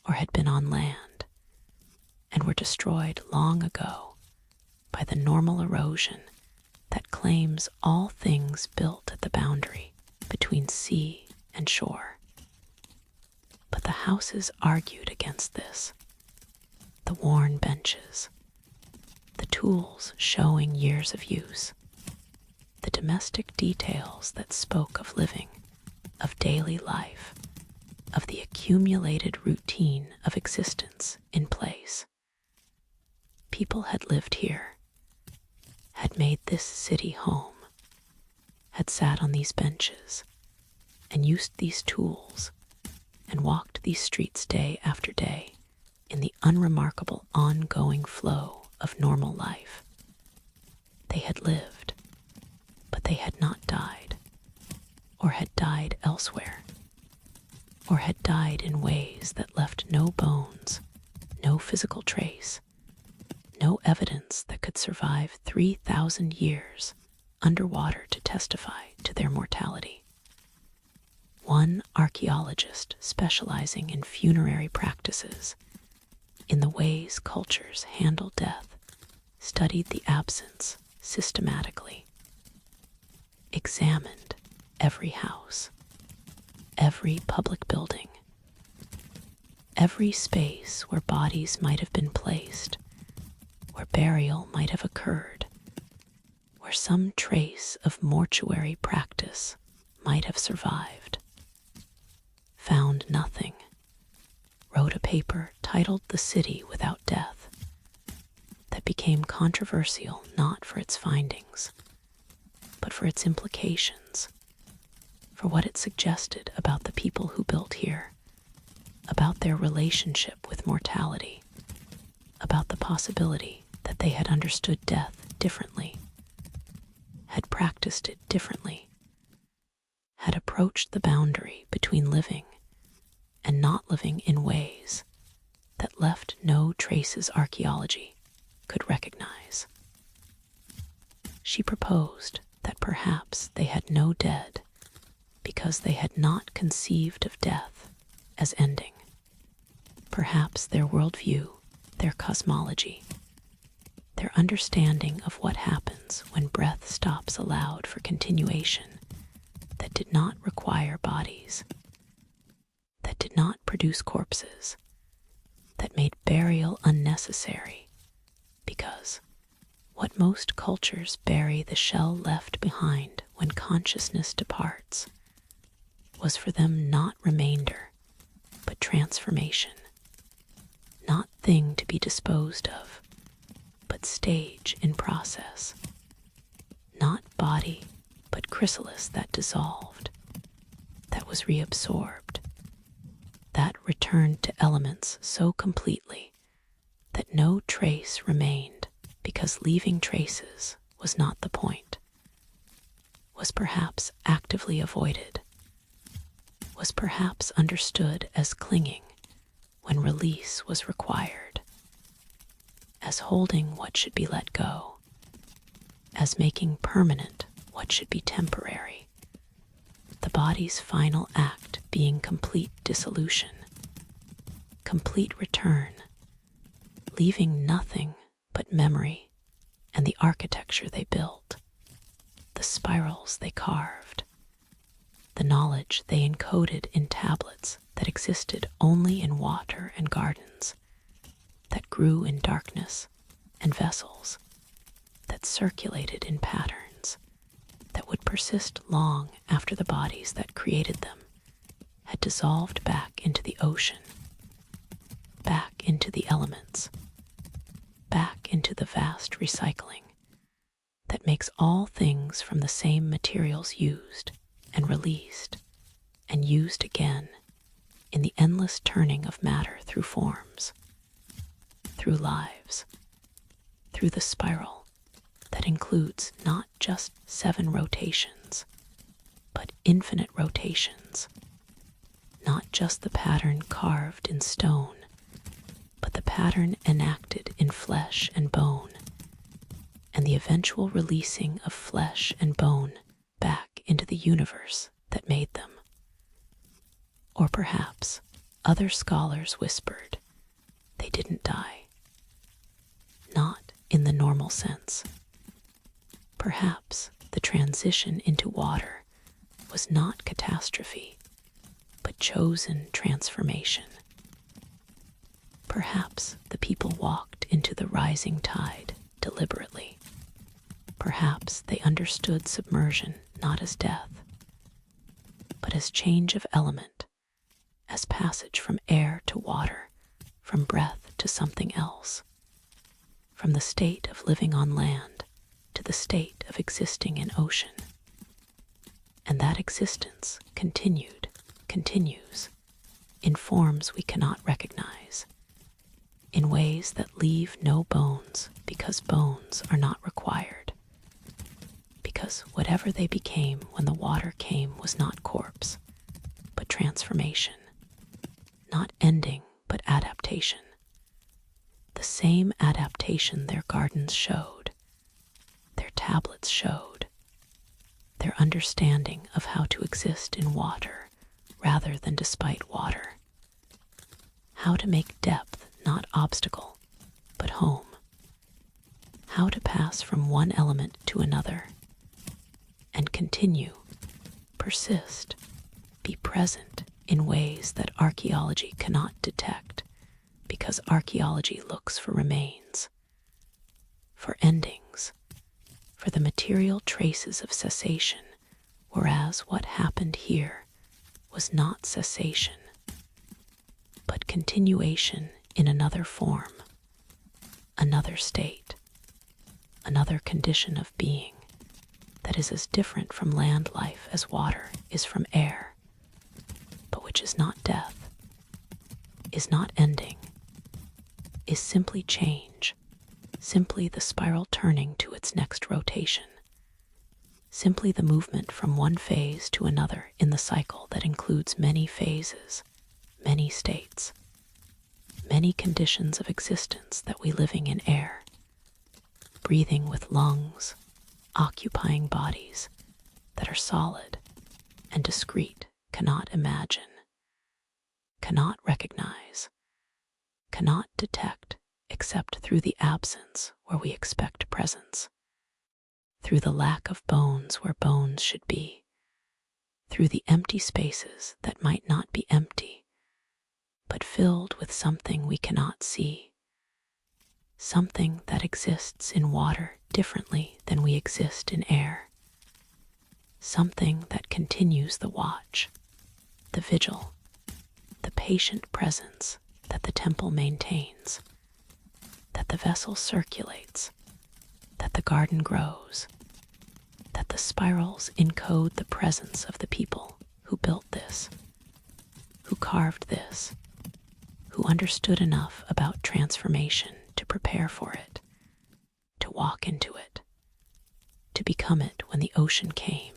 or had been on land, and were destroyed long ago by the normal erosion that claims all things built at the boundary between sea and shore. But the houses argued against this. The worn benches, the tools showing years of use, the domestic details that spoke of living, of daily life, of the accumulated routine of existence in place. People had lived here, had made this city home, had sat on these benches and used these tools and walked these streets day after day in the unremarkable ongoing flow of normal life. They had lived, but they had not died, or had died elsewhere, or had died in ways that left no bones, no physical trace, no evidence that could survive 3,000 years underwater to testify to their mortality. One archaeologist specializing in funerary practices, in the ways cultures handle death, studied the absence systematically, examined every house, every public building, every space where bodies might have been placed, where burial might have occurred, where some trace of mortuary practice might have survived. Found nothing. Wrote a paper titled "The City Without Death" that became controversial not for its findings, but for its implications, for what it suggested about the people who built here, about their relationship with mortality, about the possibility that they had understood death differently, had practiced it differently, had approached the boundary between living and not living in ways that left no traces archaeology could recognize. She proposed that perhaps they had no dead because they had not conceived of death as ending. Perhaps their worldview, their cosmology, their understanding of what happens when breath stops allowed for continuation that did not require bodies, that did not produce corpses, that made burial unnecessary, because what most cultures bury the shell left behind when consciousness departs was for them not remainder, but transformation, not thing to be disposed of, but stage in process, not body, but chrysalis that dissolved, that was reabsorbed, that returned to elements so completely that no trace remained, because leaving traces was not the point, was perhaps actively avoided, was perhaps understood as clinging when release was required, as holding what should be let go, as making permanent what should be temporary, the body's final act being complete dissolution, complete return, leaving nothing but memory and the architecture they built, the spirals they carved, the knowledge they encoded in tablets that existed only in water and gardens, that grew in darkness and vessels, that circulated in patterns, that would persist long after the bodies that created them had dissolved back into the ocean, back into the elements, back into the vast recycling that makes all things from the same materials used and released and used again in the endless turning of matter through forms, through lives, through the spiral that includes not just 7 rotations, but infinite rotations, not just the pattern carved in stone, but the pattern enacted in flesh and bone, and the eventual releasing of flesh and bone back into the universe that made them. Or perhaps other scholars whispered they didn't die. Not in the normal sense. Perhaps the transition into water was not catastrophe, but chosen transformation. Perhaps the people walked into the rising tide deliberately. Perhaps they understood submersion not as death, but as change of element, as passage from air to water, from breath to something else, from the state of living on land to the state of existing in ocean. And that existence continues, in forms we cannot recognize, in ways that leave no bones because bones are not required. Because whatever they became when the water came was not corpse, but transformation, not ending, but adaptation. The same adaptation their gardens showed, their tablets showed, their understanding of how to exist in water rather than despite water, how to make depth not obstacle, but home, how to pass from one element to another, and continue, persist, be present in ways that archaeology cannot detect, because archaeology looks for remains, for endings, for the material traces of cessation, whereas what happened here was not cessation, but continuation in another form, another state, another condition of being that is as different from land life as water is from air, but which is not death, is not ending, is simply change, simply the spiral turning to its next rotation, simply the movement from one phase to another in the cycle that includes many phases, many states, many conditions of existence that we living in air, breathing with lungs, occupying bodies that are solid and discrete, cannot imagine, cannot recognize, cannot detect except through the absence where we expect presence, through the lack of bones where bones should be, through the empty spaces that might not be empty, but filled with something we cannot see, something that exists in water differently than we exist in air, something that continues the watch, the vigil, the patient presence that the temple maintains, that the vessel circulates, that the garden grows, that the spirals encode the presence of the people who built this, who carved this, who understood enough about transformation to prepare for it, to walk into it, to become it when the ocean came,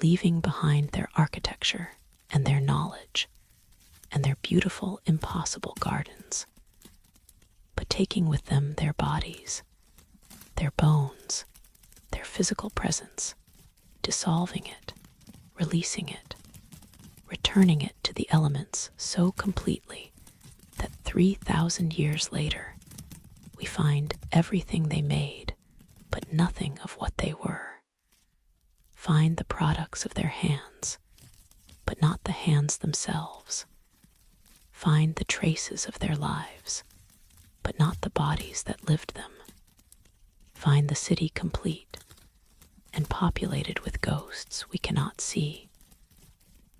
leaving behind their architecture and their knowledge and their beautiful, impossible gardens, but taking with them their bodies, their bones, their physical presence, dissolving it, releasing it, returning it to the elements so completely that 3,000 years later we find everything they made, but nothing of what they were. Find the products of their hands, but not the hands themselves. Find the traces of their lives, but not the bodies that lived them. Find the city complete and populated with ghosts we cannot see.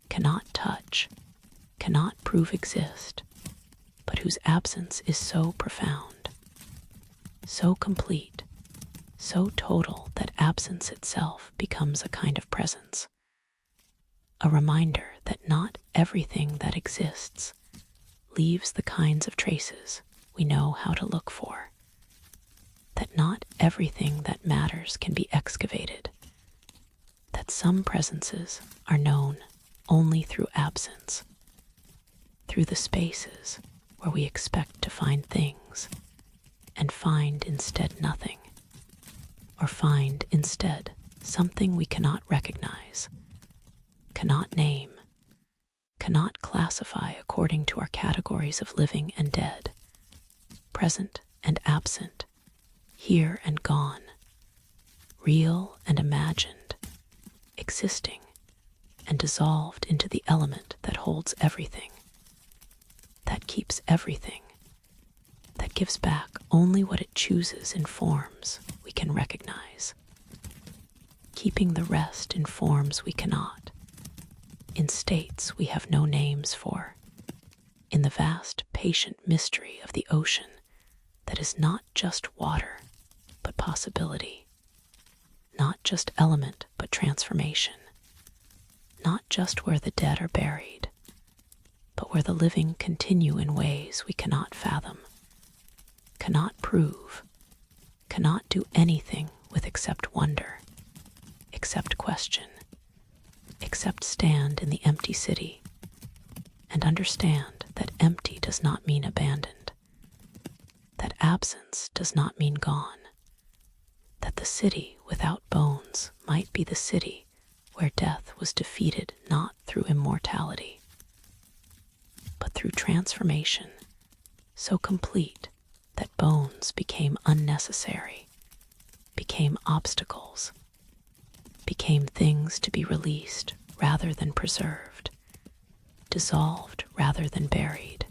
cannot touch, cannot prove exist, but whose absence is so profound, so complete, so total that absence itself becomes a kind of presence, a reminder that not everything that exists leaves the kinds of traces we know how to look for, that not everything that matters can be excavated, that some presences are known only through absence, through the spaces where we expect to find things and find instead nothing, or find instead something we cannot recognize, cannot name, cannot classify according to our categories of living and dead, present and absent, here and gone, real and imagined, existing and dissolved into the element that holds everything, that keeps everything, that gives back only what it chooses in forms we can recognize, keeping the rest in forms we cannot, in states we have no names for, in the vast, patient mystery of the ocean that is not just water, but possibility, not just element, but transformation, not just where the dead are buried, but where the living continue in ways we cannot fathom, cannot prove, cannot do anything with except wonder, except question, except stand in the empty city and understand that empty does not mean abandoned, that absence does not mean gone, that the city without bones might be the city where death was defeated not through immortality, but through transformation so complete that bones became unnecessary, became obstacles, became things to be released rather than preserved, dissolved rather than buried,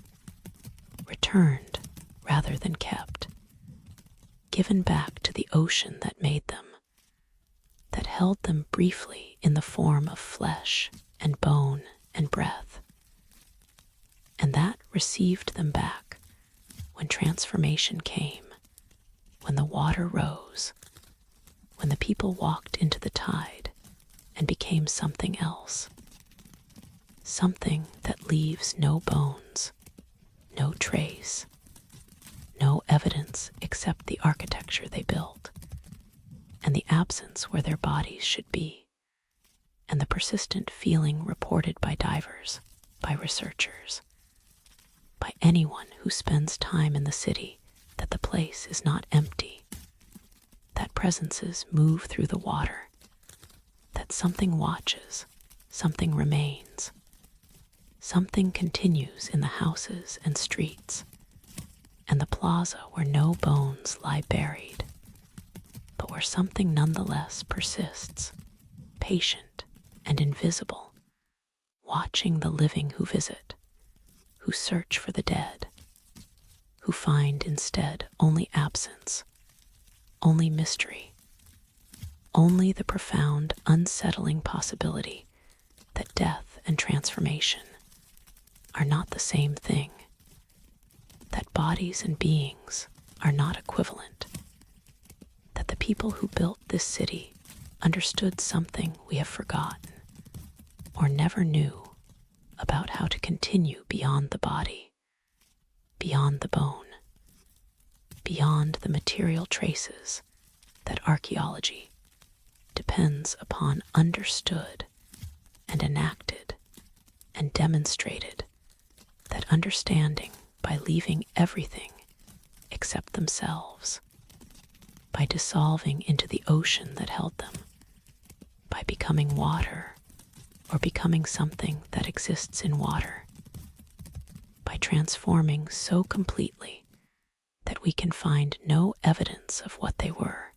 returned rather than kept, given back to the ocean that made them, that held them briefly in the form of flesh and bone and breath, and that received them back when transformation came, when the water rose, when the people walked into the tide and became something else, something that leaves no bones, no trace, no evidence except the architecture they built, and the absence where their bodies should be, and the persistent feeling reported by divers, by researchers, by anyone who spends time in the city, that the place is not empty, that presences move through the water, that something watches, something remains, something continues in the houses and streets, and the plaza where no bones lie buried, but where something nonetheless persists, patient and invisible, watching the living who visit, who search for the dead, who find instead only absence, only mystery, only the profound, unsettling possibility that death and transformation are not the same thing, that bodies and beings are not equivalent, that the people who built this city understood something we have forgotten or never knew about how to continue beyond the body, beyond the bone, beyond the material traces that archaeology depends upon understood and enacted and demonstrated, that understanding by leaving everything except themselves, by dissolving into the ocean that held them, by becoming water or becoming something that exists in water, by transforming so completely that we can find no evidence of what they were,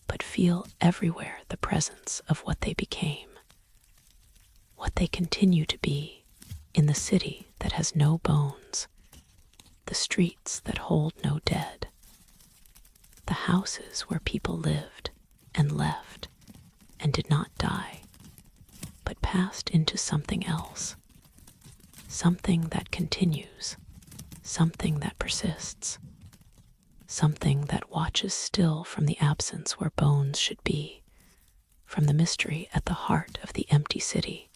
but feel everywhere the presence of what they became, what they continue to be in the city that has no bones, the streets that hold no dead, the houses where people lived and left and did not die, but passed into something else, something that continues, something that persists, something that watches still from the absence where bones should be, from the mystery at the heart of the empty city,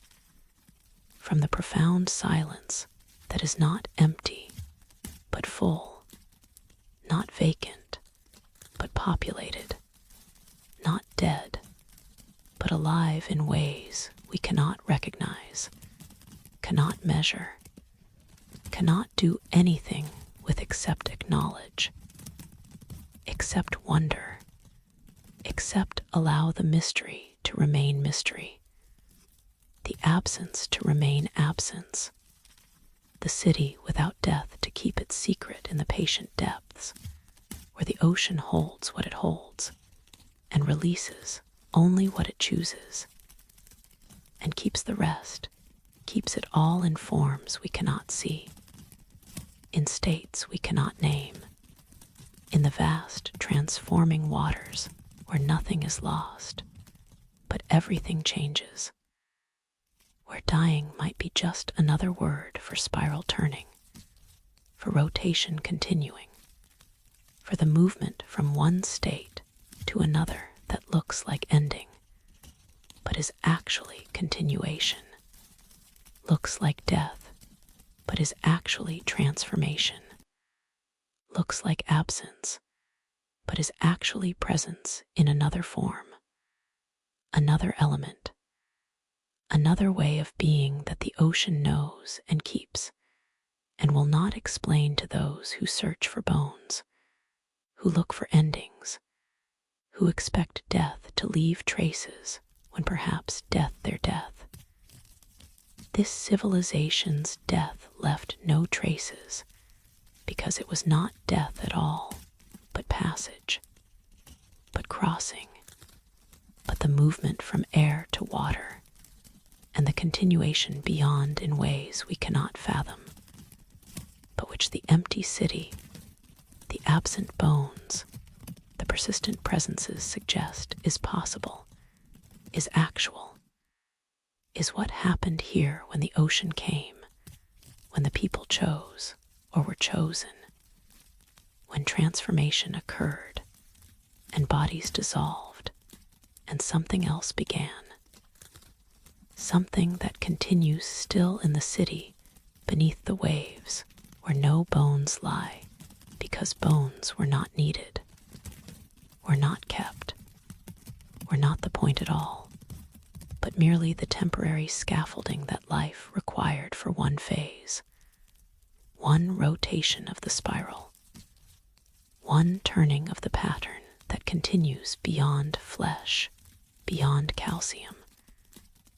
from the profound silence that is not empty, but full, not vacant, but populated, not dead, but alive in ways we cannot recognize, cannot measure, cannot do anything with except acknowledge, except wonder, except allow the mystery to remain mystery, the absence to remain absence, the city without death to keep its secret in the patient depths, where the ocean holds what it holds and releases only what it chooses, and keeps the rest, keeps it all in forms we cannot see, in states we cannot name, in the vast transforming waters where nothing is lost, but everything changes, where dying might be just another word for spiral turning, for rotation continuing, for the movement from one state to another that looks like ending, but is actually continuation, looks like death, but is actually transformation, looks like absence, but is actually presence in another form, another element, another way of being that the ocean knows and keeps, and will not explain to those who search for bones, who look for endings, who expect death to leave traces when perhaps death their death. This civilization's death left no traces because it was not death at all, but passage, but crossing, but the movement from air to water, and the continuation beyond in ways we cannot fathom, but which the empty city, the absent bones, the persistent presences suggest is possible, is actual, is what happened here when the ocean came, when the people chose or were chosen, when transformation occurred and bodies dissolved and something else began, something that continues still in the city beneath the waves where no bones lie because bones were not needed, were not kept, were not the point at all, but merely the temporary scaffolding that life required for one phase, one rotation of the spiral, one turning of the pattern that continues beyond flesh, beyond calcium,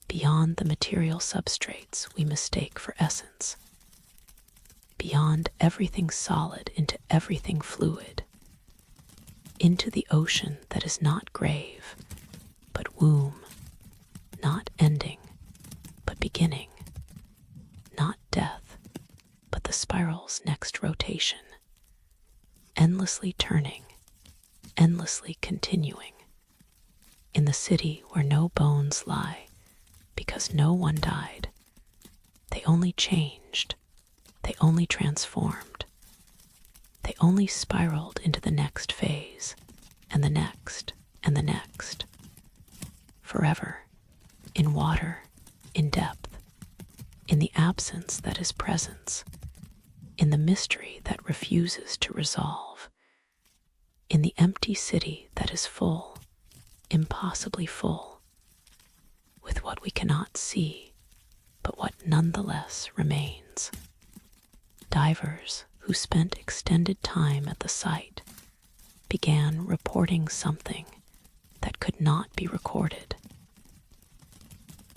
beyond the material substrates we mistake for essence, beyond everything solid into everything fluid, into the ocean that is not grave, but womb, not ending, but beginning, not death, but the spiral's next rotation, endlessly turning, endlessly continuing, in the city where no bones lie, because no one died. They only changed, they only transformed, they only spiraled into the next phase, and the next, and the next, forever, in water, in depth, in the absence that is presence, in the mystery that refuses to resolve, in the empty city that is full, impossibly full, with what we cannot see, but what nonetheless remains. Divers who spent extended time at the site began reporting something that could not be recorded.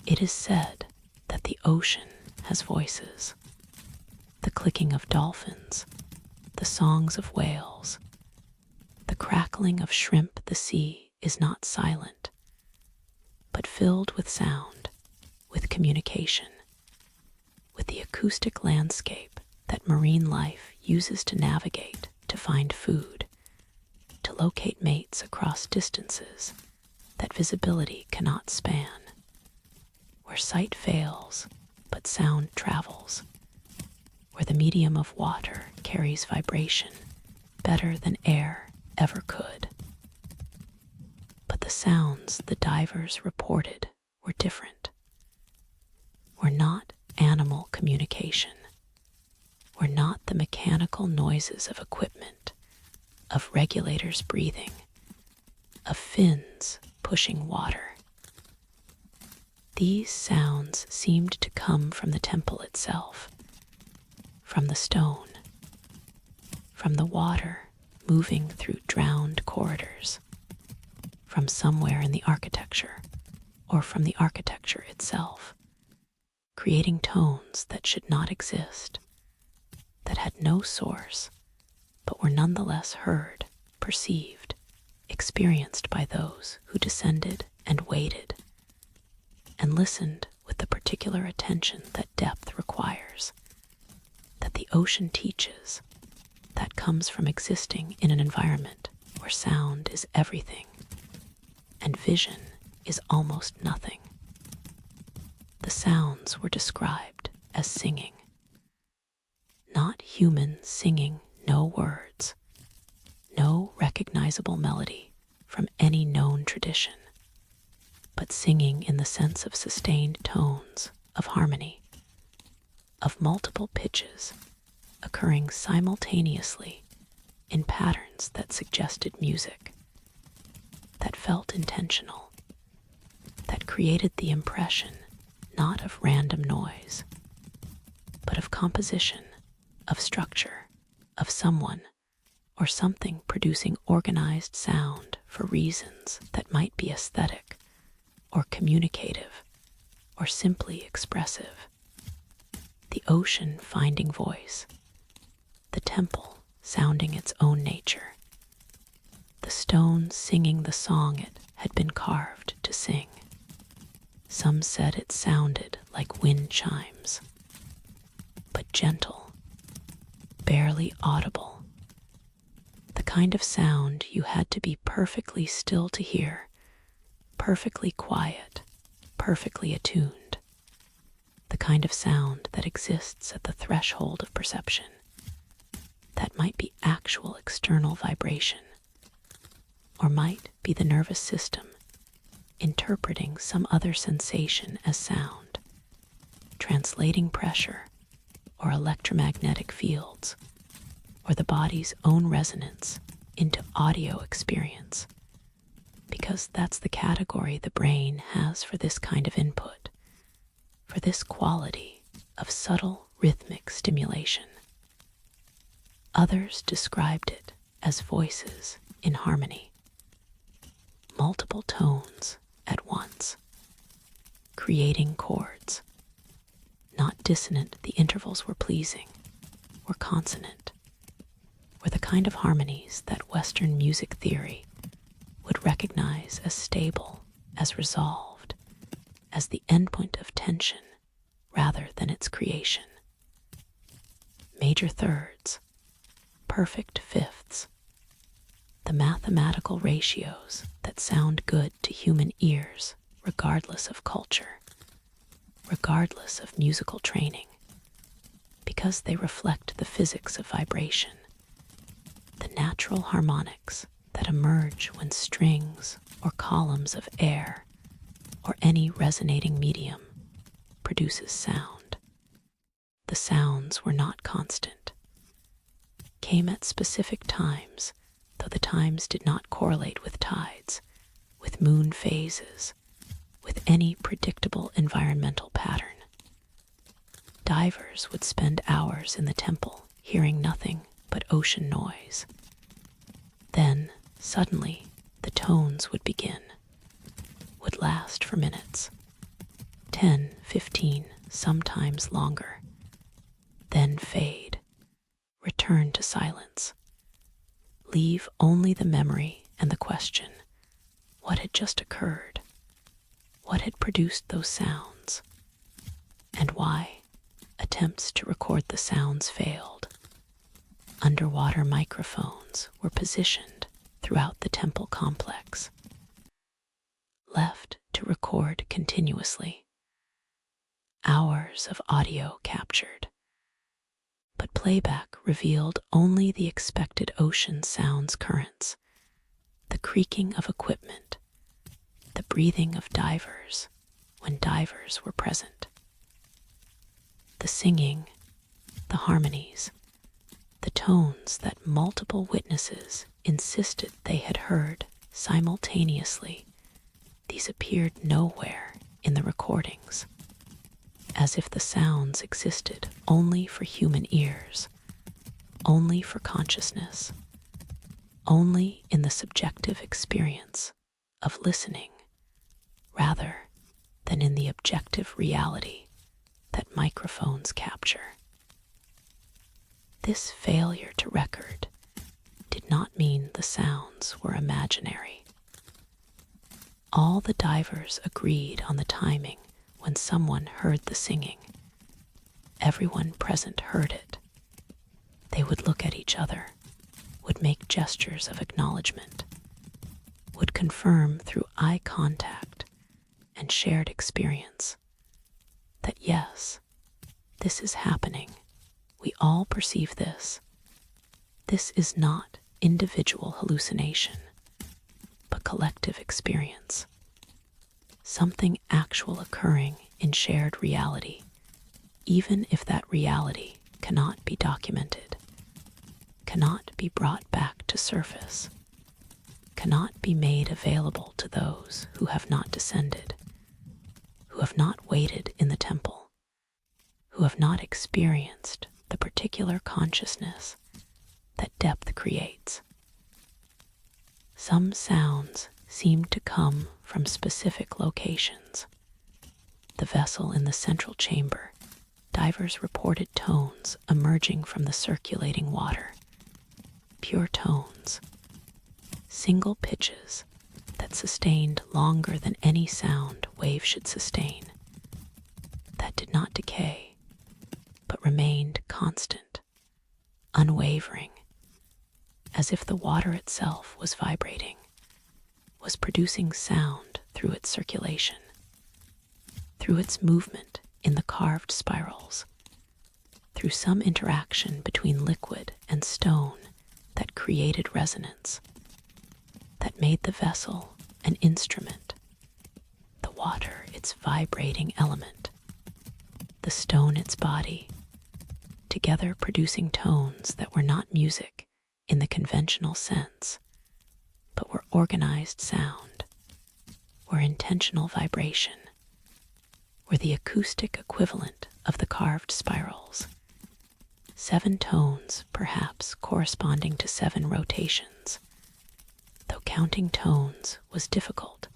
It is said that the ocean has voices, the clicking of dolphins, the songs of whales, the crackling of shrimp. The sea is not silent, but filled with sound, with communication, with the acoustic landscape that marine life uses to navigate, to find food, to locate mates across distances that visibility cannot span, where sight fails but sound travels, where the medium of water carries vibration better than air ever could. But the sounds the divers reported were different, were not animal communication, were not the mechanical noises of equipment, of regulators breathing, of fins pushing water. These sounds seemed to come from the temple itself, from the stone, from the water moving through drowned corridors, from somewhere in the architecture, or from the architecture itself, creating tones that should not exist, that had no source, but were nonetheless heard, perceived, experienced by those who descended and waited, and listened with the particular attention that depth requires, that the ocean teaches, that comes from existing in an environment where sound is everything, and vision is almost nothing. The sounds were described as singing. Not human singing, no words, no recognizable melody from any known tradition, but singing in the sense of sustained tones, of harmony, of multiple pitches occurring simultaneously in patterns that suggested music, that felt intentional, that created the impression not of random noise, but of composition, of structure, of someone or something producing organized sound for reasons that might be aesthetic or communicative or simply expressive. The ocean finding voice, the temple sounding its own nature, the stone singing the song it had been carved to sing. Some said it sounded like wind chimes, but gentle, barely audible, the kind of sound you had to be perfectly still to hear, perfectly quiet, perfectly attuned, the kind of sound that exists at the threshold of perception, that might be actual external vibration, or might be the nervous system interpreting some other sensation as sound, translating pressure or electromagnetic fields, or the body's own resonance into audio experience, because that's the category the brain has for this kind of input, for this quality of subtle rhythmic stimulation. Others described it as voices in harmony, multiple tones at once, creating chords. Not dissonant, the intervals were pleasing, were consonant, were the kind of harmonies that Western music theory would recognize as stable, as resolved, as the endpoint of tension rather than its creation. Major thirds, perfect fifths, the mathematical ratios that sound good to human ears regardless of culture, regardless of musical training, because they reflect the physics of vibration, the natural harmonics that emerge when strings or columns of air or any resonating medium produces sound. The sounds were not constant, came at specific times, though the times did not correlate with tides, with moon phases, with any predictable environmental pattern. Divers would spend hours in the temple hearing nothing but ocean noise. Then, suddenly, the tones would begin, would last for minutes, 10, 15, sometimes longer, then fade, return to silence, leave only the memory and the question, what had just occurred? What had produced those sounds? And why? Attempts to record the sounds failed. Underwater microphones were positioned throughout the temple complex, left to record continuously, hours of audio captured. But playback revealed only the expected ocean sounds currents, the creaking of equipment, the breathing of divers when divers were present. The singing, the harmonies, the tones that multiple witnesses insisted they had heard simultaneously, these appeared nowhere in the recordings, as if the sounds existed only for human ears, only for consciousness, only in the subjective experience of listening, rather than in the objective reality that microphones capture. This failure to record did not mean the sounds were imaginary. All the divers agreed on the timing when someone heard the singing. Everyone present heard it. They would look at each other, would make gestures of acknowledgement, would confirm through eye contact and shared experience that yes, this is happening. We all perceive this. This is not individual hallucination, but collective experience. Something actual occurring in shared reality, even if that reality cannot be documented, cannot be brought back to surface, cannot be made available to those who have not descended, who have not waited in the temple, who have not experienced the particular consciousness that depth creates. Some sounds seem to come from specific locations. The vessel in the central chamber, divers reported tones emerging from the circulating water. Pure tones, single pitches that sustained longer than any sound wave should sustain, that did not decay, but remained constant, unwavering, as if the water itself was vibrating, was producing sound through its circulation, through its movement in the carved spirals, through some interaction between liquid and stone that created resonance, that made the vessel an instrument, the water its vibrating element, the stone its body, together producing tones that were not music in the conventional sense, but were organized sound, were intentional vibration, were the acoustic equivalent of the carved spirals. 7 tones, perhaps corresponding to 7 rotations. Though counting tones was difficult,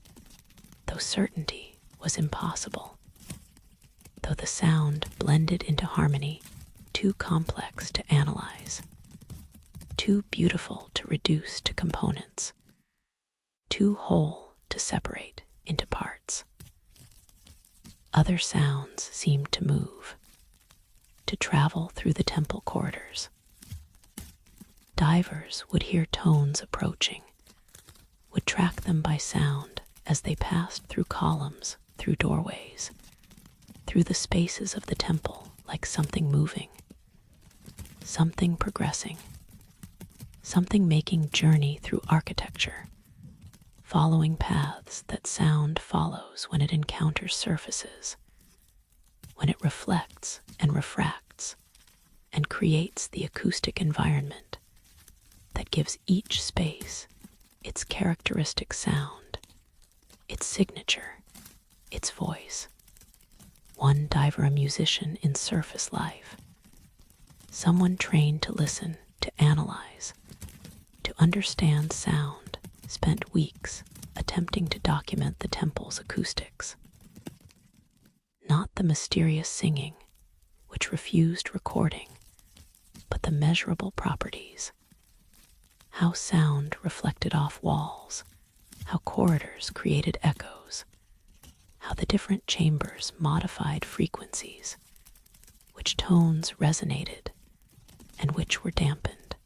though certainty was impossible, though the sound blended into harmony, too complex to analyze, too beautiful to reduce to components, too whole to separate into parts. Other sounds seemed to move, to travel through the temple corridors. Divers would hear tones approaching, would track them by sound as they passed through columns, through doorways, through the spaces of the temple like something moving, something progressing, something making journey through architecture, following paths that sound follows when it encounters surfaces, when it reflects and refracts and creates the acoustic environment that gives each space its characteristic sound, its signature, its voice. One diver a musician in surface life, someone trained to listen, to analyze, to understand sound, spent weeks attempting to document the temple's acoustics. Not the mysterious singing, which refused recording, but the measurable properties. How sound reflected off walls, how corridors created echoes, how the different chambers modified frequencies, which tones resonated and which were dampened,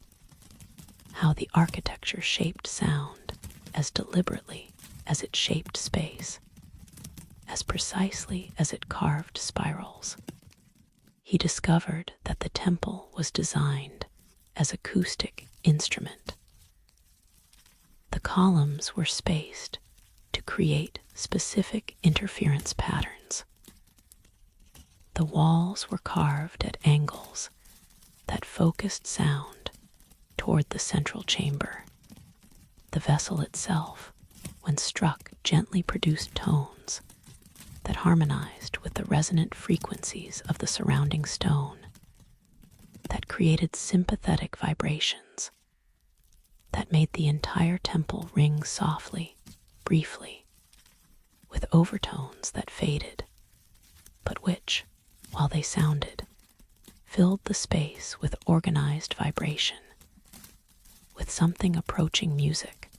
how the architecture shaped sound as deliberately as it shaped space, as precisely as it carved spirals. He discovered that the temple was designed as acoustic instrument. The columns were spaced to create specific interference patterns. The walls were carved at angles that focused sound toward the central chamber. The vessel itself, when struck, gently produced tones that harmonized with the resonant frequencies of the surrounding stone, that created sympathetic vibrations, that made the entire temple ring softly, briefly, with overtones that faded, but which, while they sounded, filled the space with organized vibration, with something approaching music,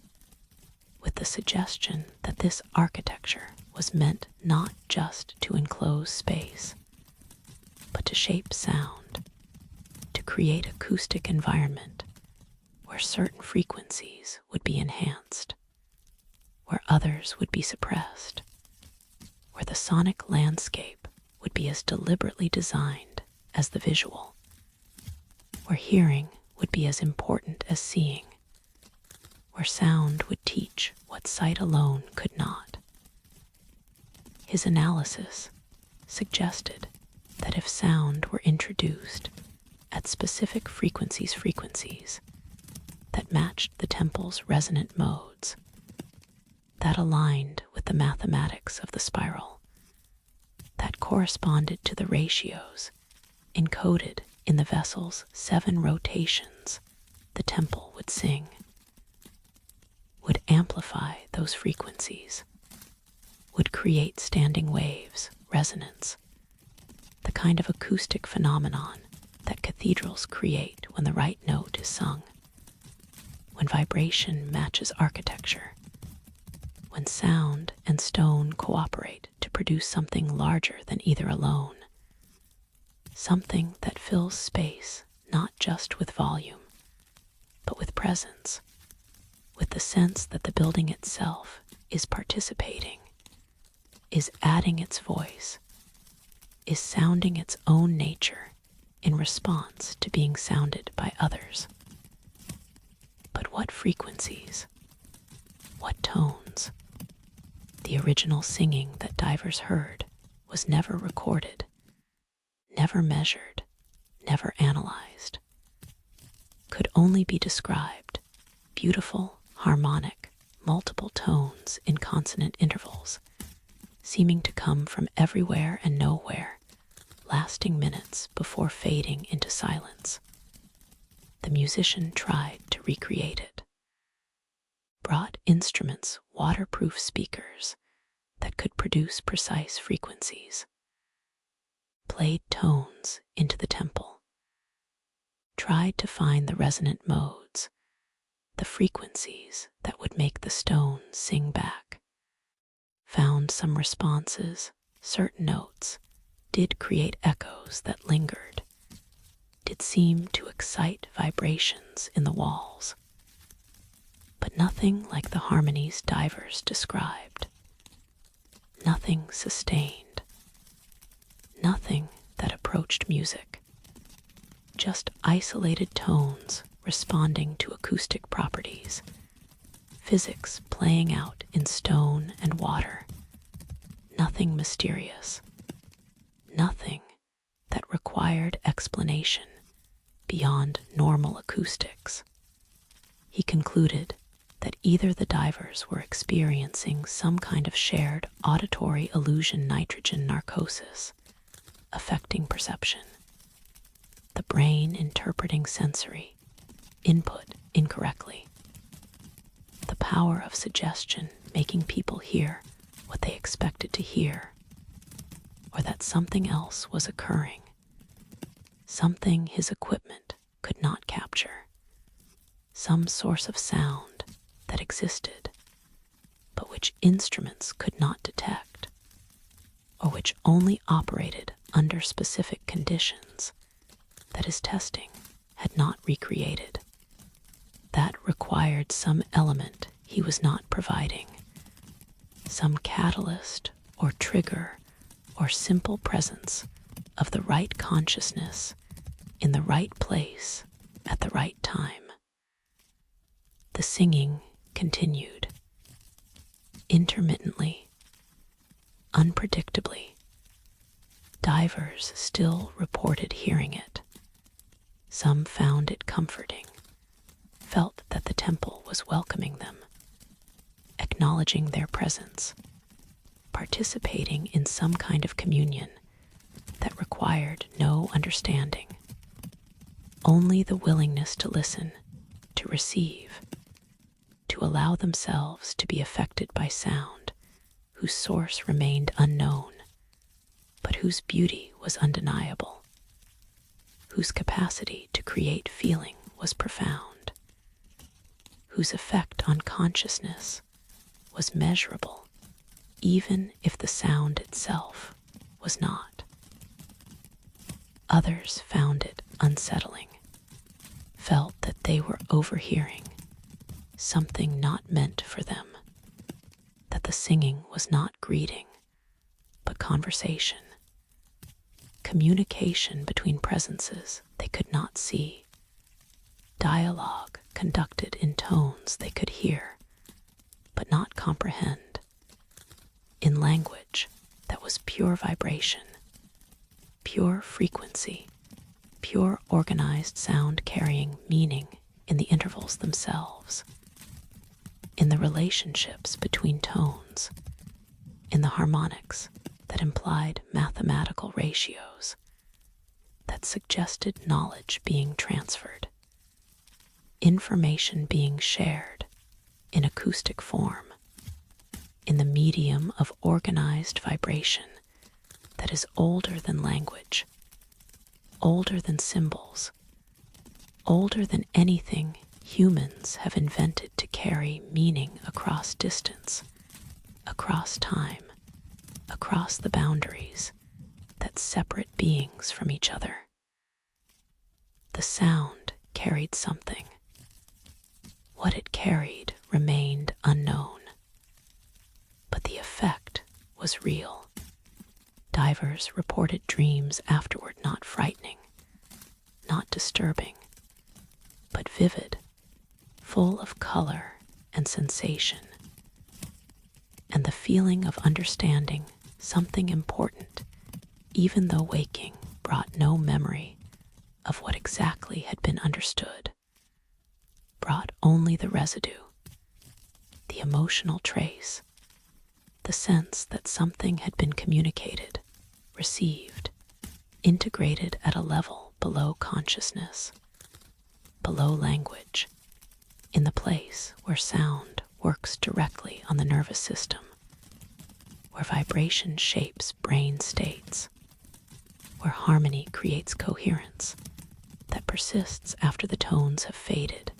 with the suggestion that this architecture was meant not just to enclose space, but to shape sound, to create acoustic environment where certain frequencies would be enhanced, where others would be suppressed, where the sonic landscape would be as deliberately designed as the visual, where hearing would be as important as seeing, where sound would teach what sight alone could not. His analysis suggested that if sound were introduced at specific frequencies that matched the temple's resonant modes, that aligned with the mathematics of the spiral, that corresponded to the ratios encoded in the vessel's 7 rotations, the temple would sing, would amplify those frequencies, would create standing waves, resonance, the kind of acoustic phenomenon that cathedrals create when the right note is sung, when vibration matches architecture, when sound and stone cooperate to produce something larger than either alone, something that fills space not just with volume, but with presence, with the sense that the building itself is participating, is adding its voice, is sounding its own nature in response to being sounded by others. But what frequencies? What tones? The original singing that divers heard was never recorded, never measured, never analyzed, could only be described, beautiful, harmonic, multiple tones in consonant intervals, seeming to come from everywhere and nowhere, lasting minutes before fading into silence. The musician tried to recreate it, brought instruments, waterproof speakers that could produce precise frequencies, played tones into the temple, tried to find the resonant modes, the frequencies that would make the stone sing back, found some responses, certain notes, did create echoes that lingered, did seem to excite vibrations in the walls, but nothing like the harmonies divers described, nothing sustained, nothing that approached music, just isolated tones responding to acoustic properties, physics playing out in stone and water, nothing mysterious, nothing that required explanation beyond normal acoustics. He concluded that either the divers were experiencing some kind of shared auditory illusion nitrogen narcosis, affecting perception, the brain interpreting sensory input incorrectly, the power of suggestion making people hear what they expected to hear, or that something else was occurring, something his equipment could not capture, some source of sound that existed, but which instruments could not detect, or which only operated under specific conditions that his testing had not recreated, that required some element he was not providing, some catalyst or trigger or simple presence of the right consciousness in the right place at the right time. The singing continued, intermittently, unpredictably. Divers still reported hearing it. Some found it comforting, felt that the temple was welcoming them, acknowledging their presence, participating in some kind of communion that required no understanding, only the willingness to listen, to receive, to allow themselves to be affected by sound whose source remained unknown, but whose beauty was undeniable, whose capacity to create feeling was profound, whose effect on consciousness was measurable, even if the sound itself was not. Others found it unsettling, felt that they were overhearing something not meant for them, that the singing was not greeting, but conversation, communication between presences they could not see, dialogue conducted in tones they could hear, but not comprehend, in language that was pure vibration, pure frequency, pure organized sound carrying meaning in the intervals themselves, in the relationships between tones, in the harmonics that implied mathematical ratios, that suggested knowledge being transferred, information being shared in acoustic form, in the medium of organized vibration that is older than language, older than symbols, older than anything humans have invented to carry meaning across distance, across time, across the boundaries that separate beings from each other. The sound carried something. What it carried remained unknown, but the effect was real. Divers reported dreams afterward not frightening, not disturbing, but vivid, full of color and sensation, and the feeling of understanding something important, even though waking brought no memory of what exactly had been understood, brought only the residue, the emotional trace, the sense that something had been communicated, received, integrated at a level below consciousness, below language, in the place where sound works directly on the nervous system, where vibration shapes brain states, where harmony creates coherence that persists after the tones have faded,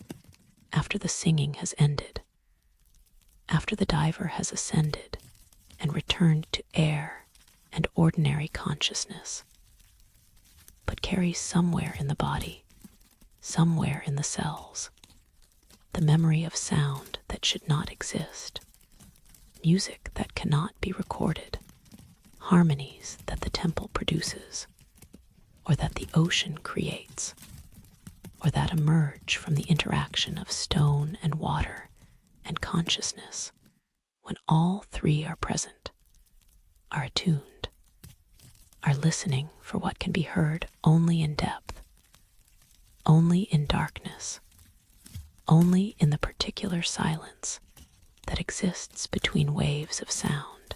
after the singing has ended, after the diver has ascended and returned to air and ordinary consciousness, but carries somewhere in the body, somewhere in the cells, the memory of sound that should not exist, music that cannot be recorded, harmonies that the temple produces, or that the ocean creates, or that emerge from the interaction of stone and water and consciousness, when all three are present, are attuned, are listening for what can be heard only in depth, only in darkness, only in the particular silence that exists between waves of sound,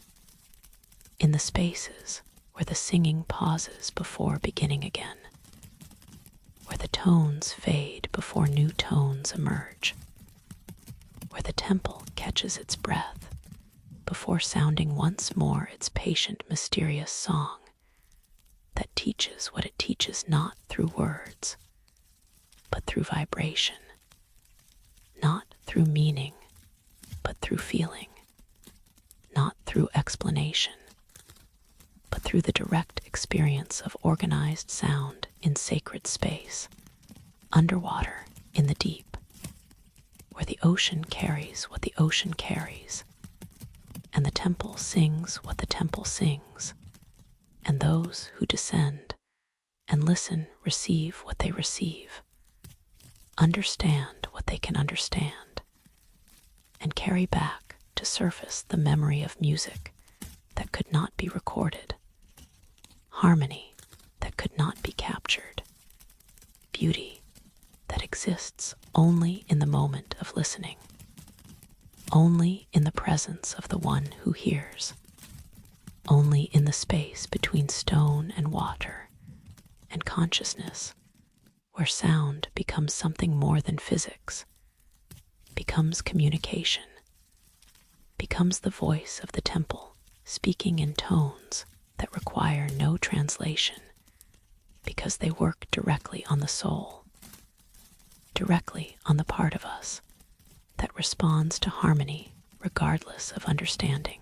in the spaces where the singing pauses before beginning again, where the tones fade before new tones emerge, where the temple catches its breath before sounding once more its patient, mysterious song that teaches what it teaches not through words, but through vibration, not through meaning, but through feeling, not through explanation, but through the direct experience of organized sound in sacred space, underwater in the deep, where the ocean carries what the ocean carries, and the temple sings what the temple sings, and those who descend and listen receive what they receive, understand what they can understand, and carry back to surface the memory of music that could not be recorded, harmony that could not be captured, beauty that exists only in the moment of listening, only in the presence of the one who hears, only in the space between stone and water and consciousness, where sound becomes something more than physics, becomes communication, becomes the voice of the temple speaking in tones that require no translation because they work directly on the soul, directly on the part of us that responds to harmony regardless of understanding,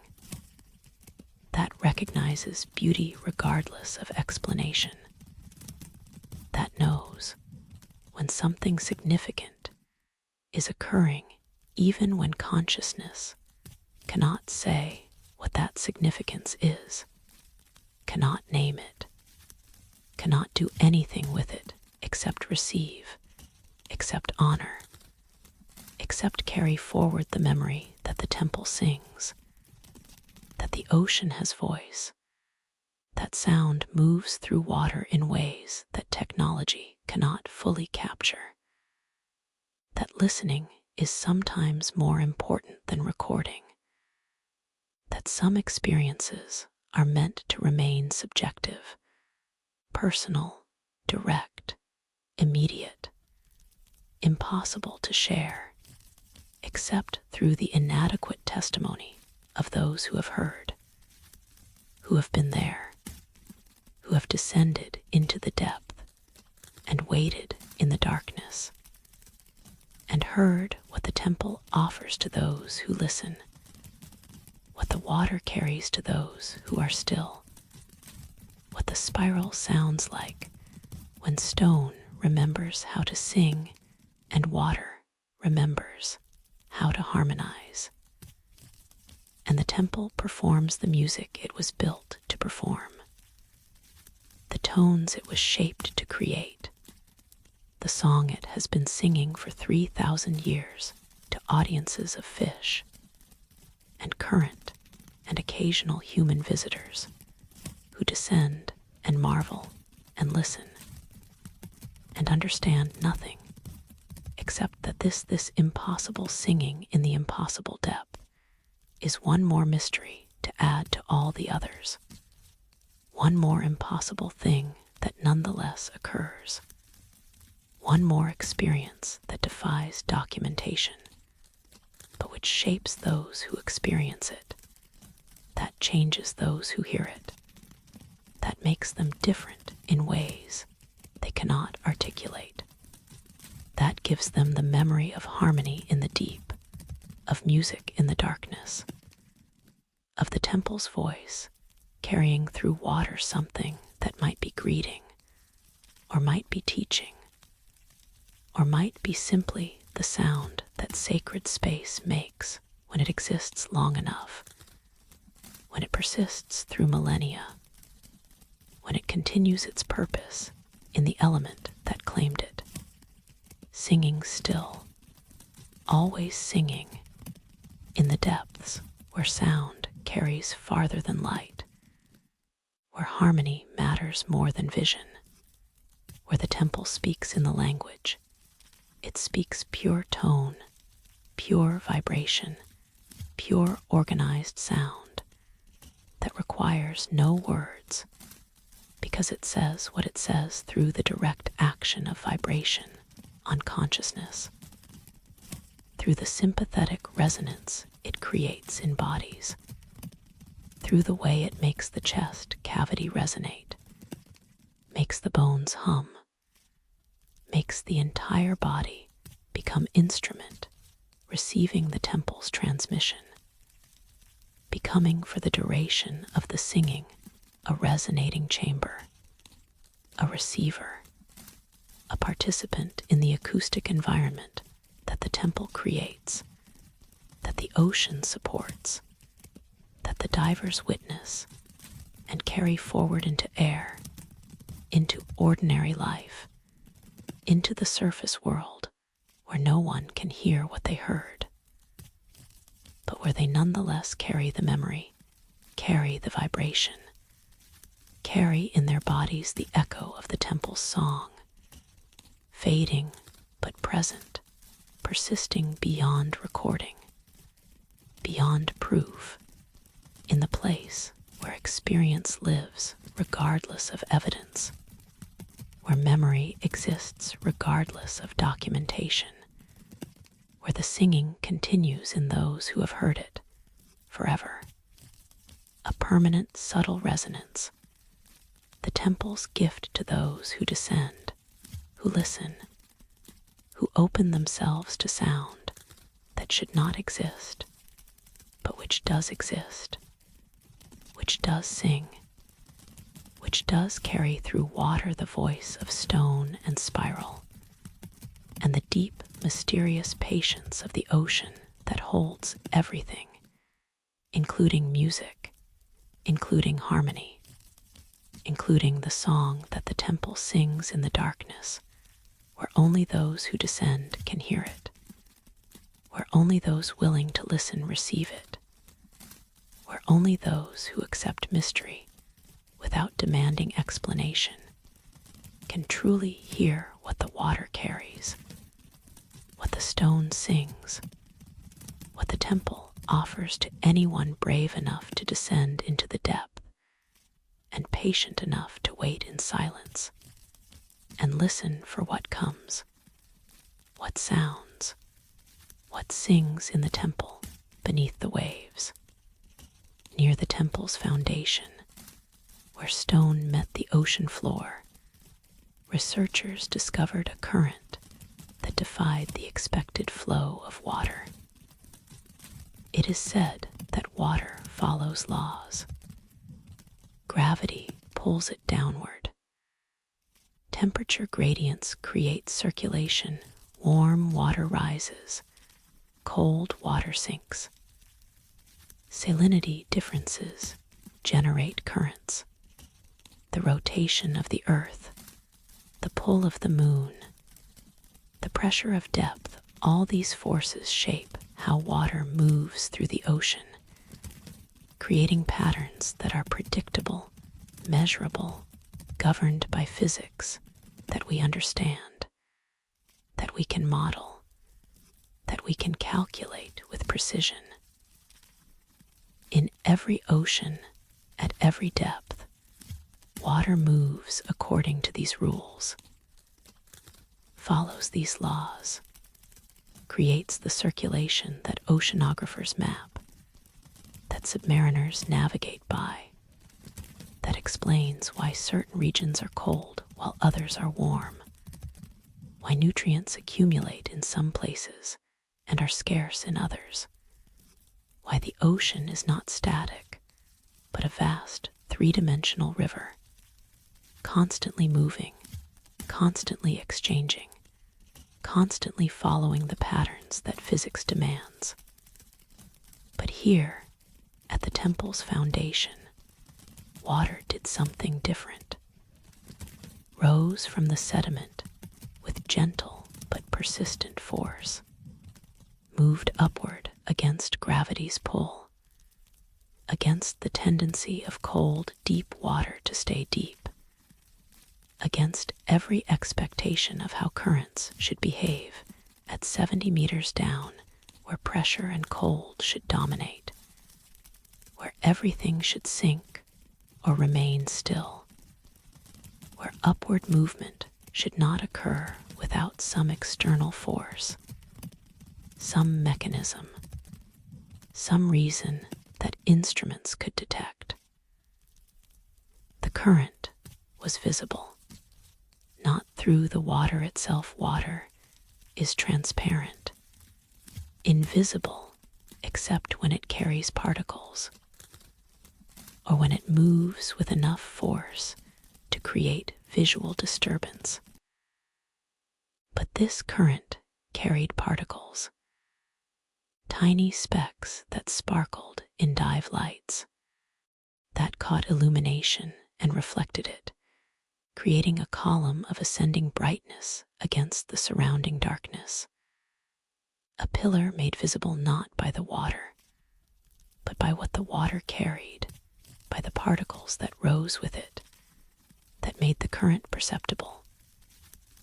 that recognizes beauty regardless of explanation, that knows when something significant is occurring even when consciousness cannot say what that significance is, cannot name it, cannot do anything with it except receive, except honor, except carry forward the memory that the temple sings, that the ocean has voice, that sound moves through water in ways that technology cannot fully capture, that listening is sometimes more important than recording, that some experiences are meant to remain subjective, personal, direct, immediate, impossible to share, except through the inadequate testimony of those who have heard, who have been there, who have descended into the depth and waited in the darkness, and heard what the temple offers to those who listen, what the water carries to those who are still, what the spiral sounds like when stone remembers how to sing and water remembers how to harmonize. And the temple performs the music it was built to perform, the tones it was shaped to create, the song it has been singing for 3,000 years to audiences of fish and current and occasional human visitors who descend and marvel and listen and understand nothing except that this impossible singing in the impossible depth is one more mystery to add to all the others, one more impossible thing that nonetheless occurs, one more experience that defies documentation, but which shapes those who experience it, that changes those who hear it, that makes them different in ways they cannot articulate, that gives them the memory of harmony in the deep, of music in the darkness, of the temple's voice carrying through water something that might be greeting, or might be teaching, or might be simply the sound that sacred space makes when it exists long enough, when it persists through millennia, when it continues its purpose in the element that claimed it, singing still, always singing, in the depths where sound carries farther than light, where harmony matters more than vision, where the temple speaks in the language. It speaks pure tone, pure vibration, pure organized sound that requires no words because it says what it says through the direct action of vibration on consciousness, through the sympathetic resonance it creates in bodies, through the way it makes the chest cavity resonate, makes the bones hum, makes the entire body become instrument receiving the temple's transmission, becoming for the duration of the singing a resonating chamber, a receiver, a participant in the acoustic environment that the temple creates, that the ocean supports, that the divers witness and carry forward into air, into ordinary life, into the surface world where no one can hear what they heard, but where they nonetheless carry the memory, carry the vibration, carry in their bodies the echo of the temple's song, fading but present, persisting beyond recording, beyond proof, in the place where experience lives regardless of evidence, where memory exists regardless of documentation, where the singing continues in those who have heard it forever. A permanent, subtle resonance, the temple's gift to those who descend, who listen, who open themselves to sound that should not exist, but which does exist, which does sing, which does carry through water the voice of stone and spiral, and the deep, mysterious patience of the ocean that holds everything, including music, including harmony, including the song that the temple sings in the darkness, where only those who descend can hear it, where only those willing to listen receive it, where only those who accept mystery without demanding explanation can truly hear what the water carries, what the stone sings, what the temple offers to anyone brave enough to descend into the depth and patient enough to wait in silence and listen for what comes, what sounds, what sings in the temple beneath the waves. Near the temple's foundation, where stone met the ocean floor, researchers discovered a current that defied the expected flow of water. It is said that water follows laws. Gravity pulls it downward. Temperature gradients create circulation. Warm water rises, cold water sinks. Salinity differences generate currents. The rotation of the earth, the pull of the moon, the pressure of depth, all these forces shape how water moves through the ocean, creating patterns that are predictable, measurable, governed by physics that we understand, that we can model, that we can calculate with precision. In every ocean, at every depth, water moves according to these rules, follows these laws, creates the circulation that oceanographers map, that submariners navigate by, that explains why certain regions are cold while others are warm, why nutrients accumulate in some places and are scarce in others, why the ocean is not static, but a vast three-dimensional river, constantly moving, constantly exchanging, constantly following the patterns that physics demands. But here, at the temple's foundation, water did something different, rose from the sediment with gentle but persistent force, moved upward against gravity's pull, against the tendency of cold, deep water to stay deep, against every expectation of how currents should behave at 70 meters down, where pressure and cold should dominate, where everything should sink or remain still, where upward movement should not occur without some external force, some mechanism, some reason that instruments could detect. The current was visible, not through the water itself. Water is transparent, invisible except when it carries particles, or when it moves with enough force to create visual disturbance. But this current carried particles, tiny specks that sparkled in dive lights that caught illumination and reflected it, creating a column of ascending brightness against the surrounding darkness. A pillar made visible not by the water, but by what the water carried, by the particles that rose with it, that made the current perceptible,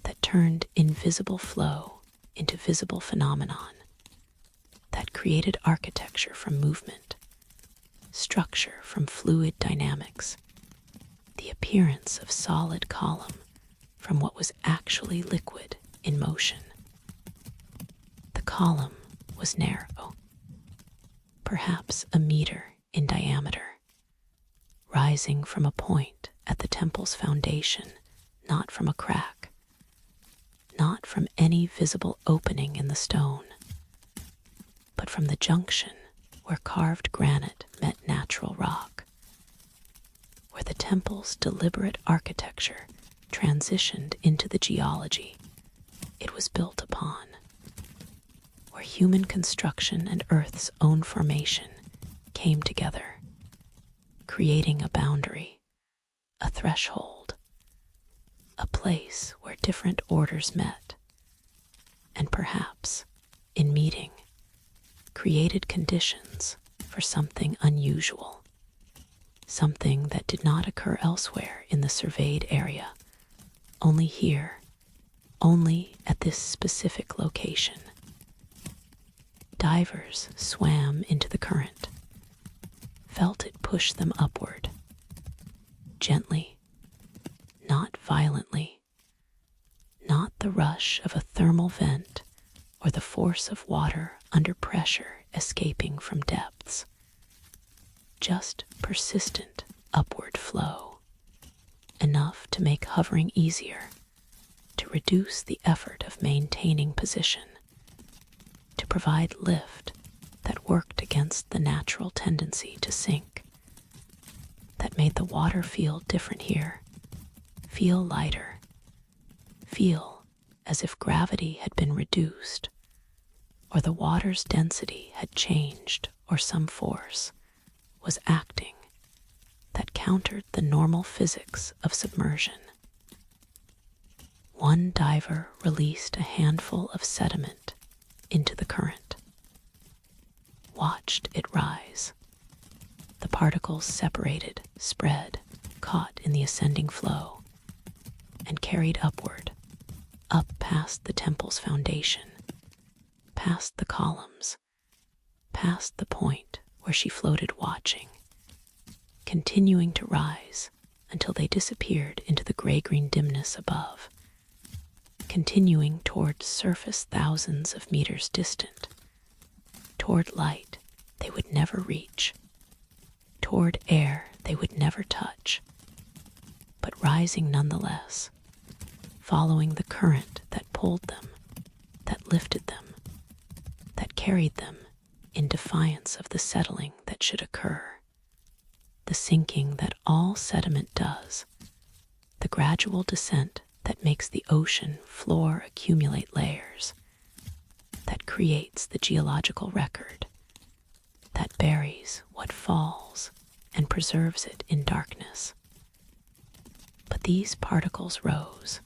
that turned invisible flow into visible phenomenon, that created architecture from movement, structure from fluid dynamics, the appearance of solid column from what was actually liquid in motion. The column was narrow, perhaps a meter in diameter, rising from a point at the temple's foundation, not from a crack, not from any visible opening in the stone, but from the junction where carved granite met natural rock, where the temple's deliberate architecture transitioned into the geology it was built upon, where human construction and Earth's own formation came together, creating a boundary, a threshold, a place where different orders met, and perhaps, in meeting, created conditions for something unusual, something that did not occur elsewhere in the surveyed area, only here, only at this specific location. Divers swam into the current, felt it push them upward, gently, not violently, not the rush of a thermal vent or the force of water under pressure escaping from depths, just persistent upward flow, enough to make hovering easier, to reduce the effort of maintaining position, to provide lift that worked against the natural tendency to sink, that made the water feel different here, feel lighter, feel as if gravity had been reduced, or the water's density had changed, or some force was acting that countered the normal physics of submersion. One diver released a handful of sediment into the current, watched it rise. The particles separated, spread, caught in the ascending flow, and carried upward, up past the temple's foundation, past the columns, past the point where she floated watching, continuing to rise until they disappeared into the gray-green dimness above, continuing toward surface thousands of meters distant, toward light they would never reach, toward air they would never touch, but rising nonetheless, following the current that pulled them, that lifted them, that carried them in defiance of the settling that should occur, the sinking that all sediment does, the gradual descent that makes the ocean floor accumulate layers, that creates the geological record, that buries what falls and preserves it in darkness. But these particles rose,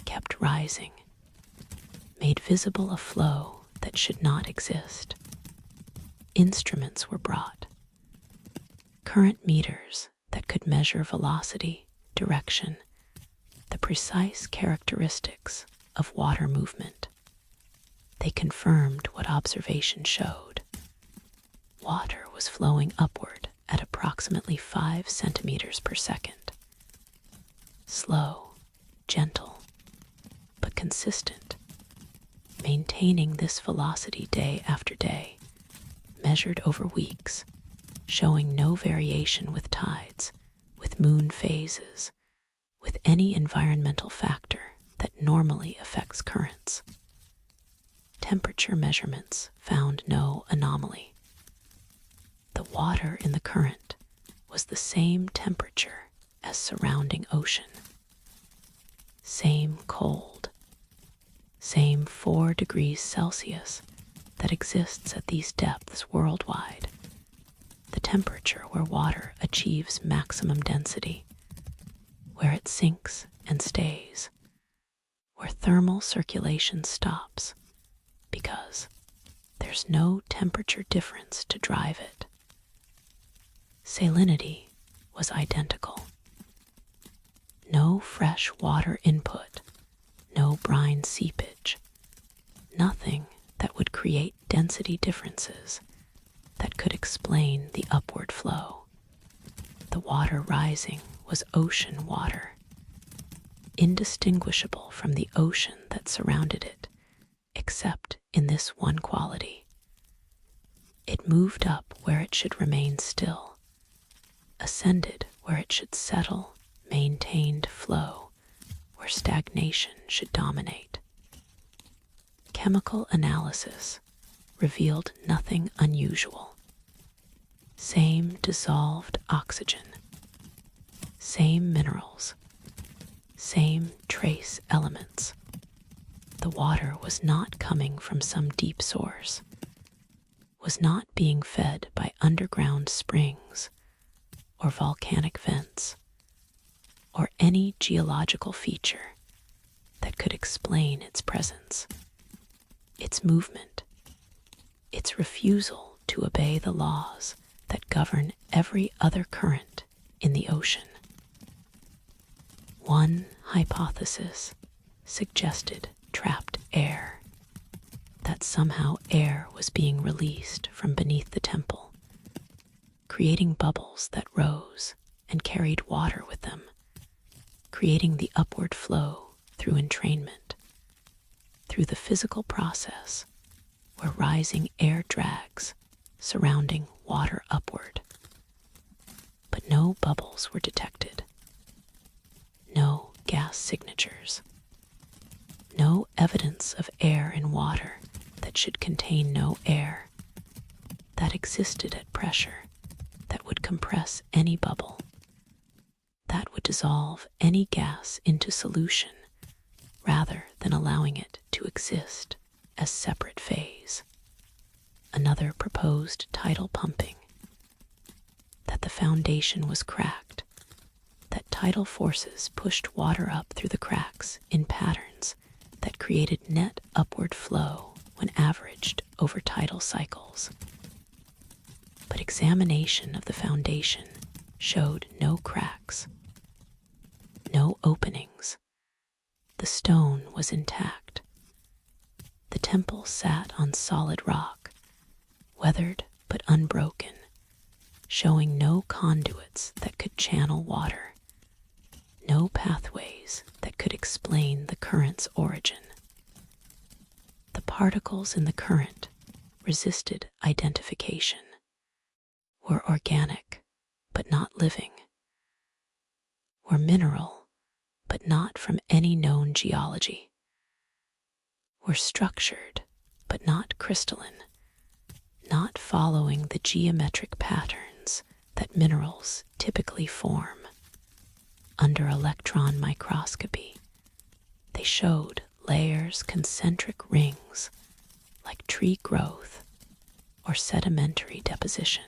kept rising, made visible a flow that should not exist. Instruments were brought, current meters that could measure velocity, direction, the precise characteristics of water movement. They confirmed what observation showed. Water was flowing upward at approximately 5 centimeters per second. Slow, gentle, but consistent, maintaining this velocity day after day, measured over weeks, showing no variation with tides, with moon phases, with any environmental factor that normally affects currents. Temperature measurements found no anomaly. The water in the current was the same temperature as surrounding ocean. Same cold, same 4 degrees Celsius that exists at these depths worldwide, temperature where water achieves maximum density, where it sinks and stays, where thermal circulation stops, because there's no temperature difference to drive it. Salinity was identical. No fresh water input, no brine seepage, nothing that would create density differences that could explain the upward flow. The water rising was ocean water, indistinguishable from the ocean that surrounded it, except in this one quality. It moved up where it should remain still, ascended where it should settle, maintained flow where stagnation should dominate. Chemical analysis revealed nothing unusual. Same dissolved oxygen, same minerals, same trace elements. The water was not coming from some deep source, was not being fed by underground springs or volcanic vents, or any geological feature that could explain its presence, its movement, its refusal to obey the laws that govern every other current in the ocean. One hypothesis suggested trapped air, that somehow air was being released from beneath the temple, creating bubbles that rose and carried water with them, creating the upward flow through entrainment, through the physical process where rising air drags surrounding water upward. But no bubbles were detected, no gas signatures, no evidence of air in water that should contain no air, that existed at pressure, that would compress any bubble, that would dissolve any gas into solution rather than allowing it to exist as separate phase. Another proposed tidal pumping, that the foundation was cracked, that tidal forces pushed water up through the cracks in patterns that created net upward flow when averaged over tidal cycles. But examination of the foundation showed no cracks, no openings. The stone was intact. The temple sat on solid rock, weathered but unbroken, showing no conduits that could channel water, no pathways that could explain the current's origin. The particles in the current resisted identification, were organic but not living, were mineral but not from any known geology, were structured but not crystalline, not following the geometric patterns that minerals typically form. Under electron microscopy, they showed layers concentric rings like tree growth or sedimentary deposition,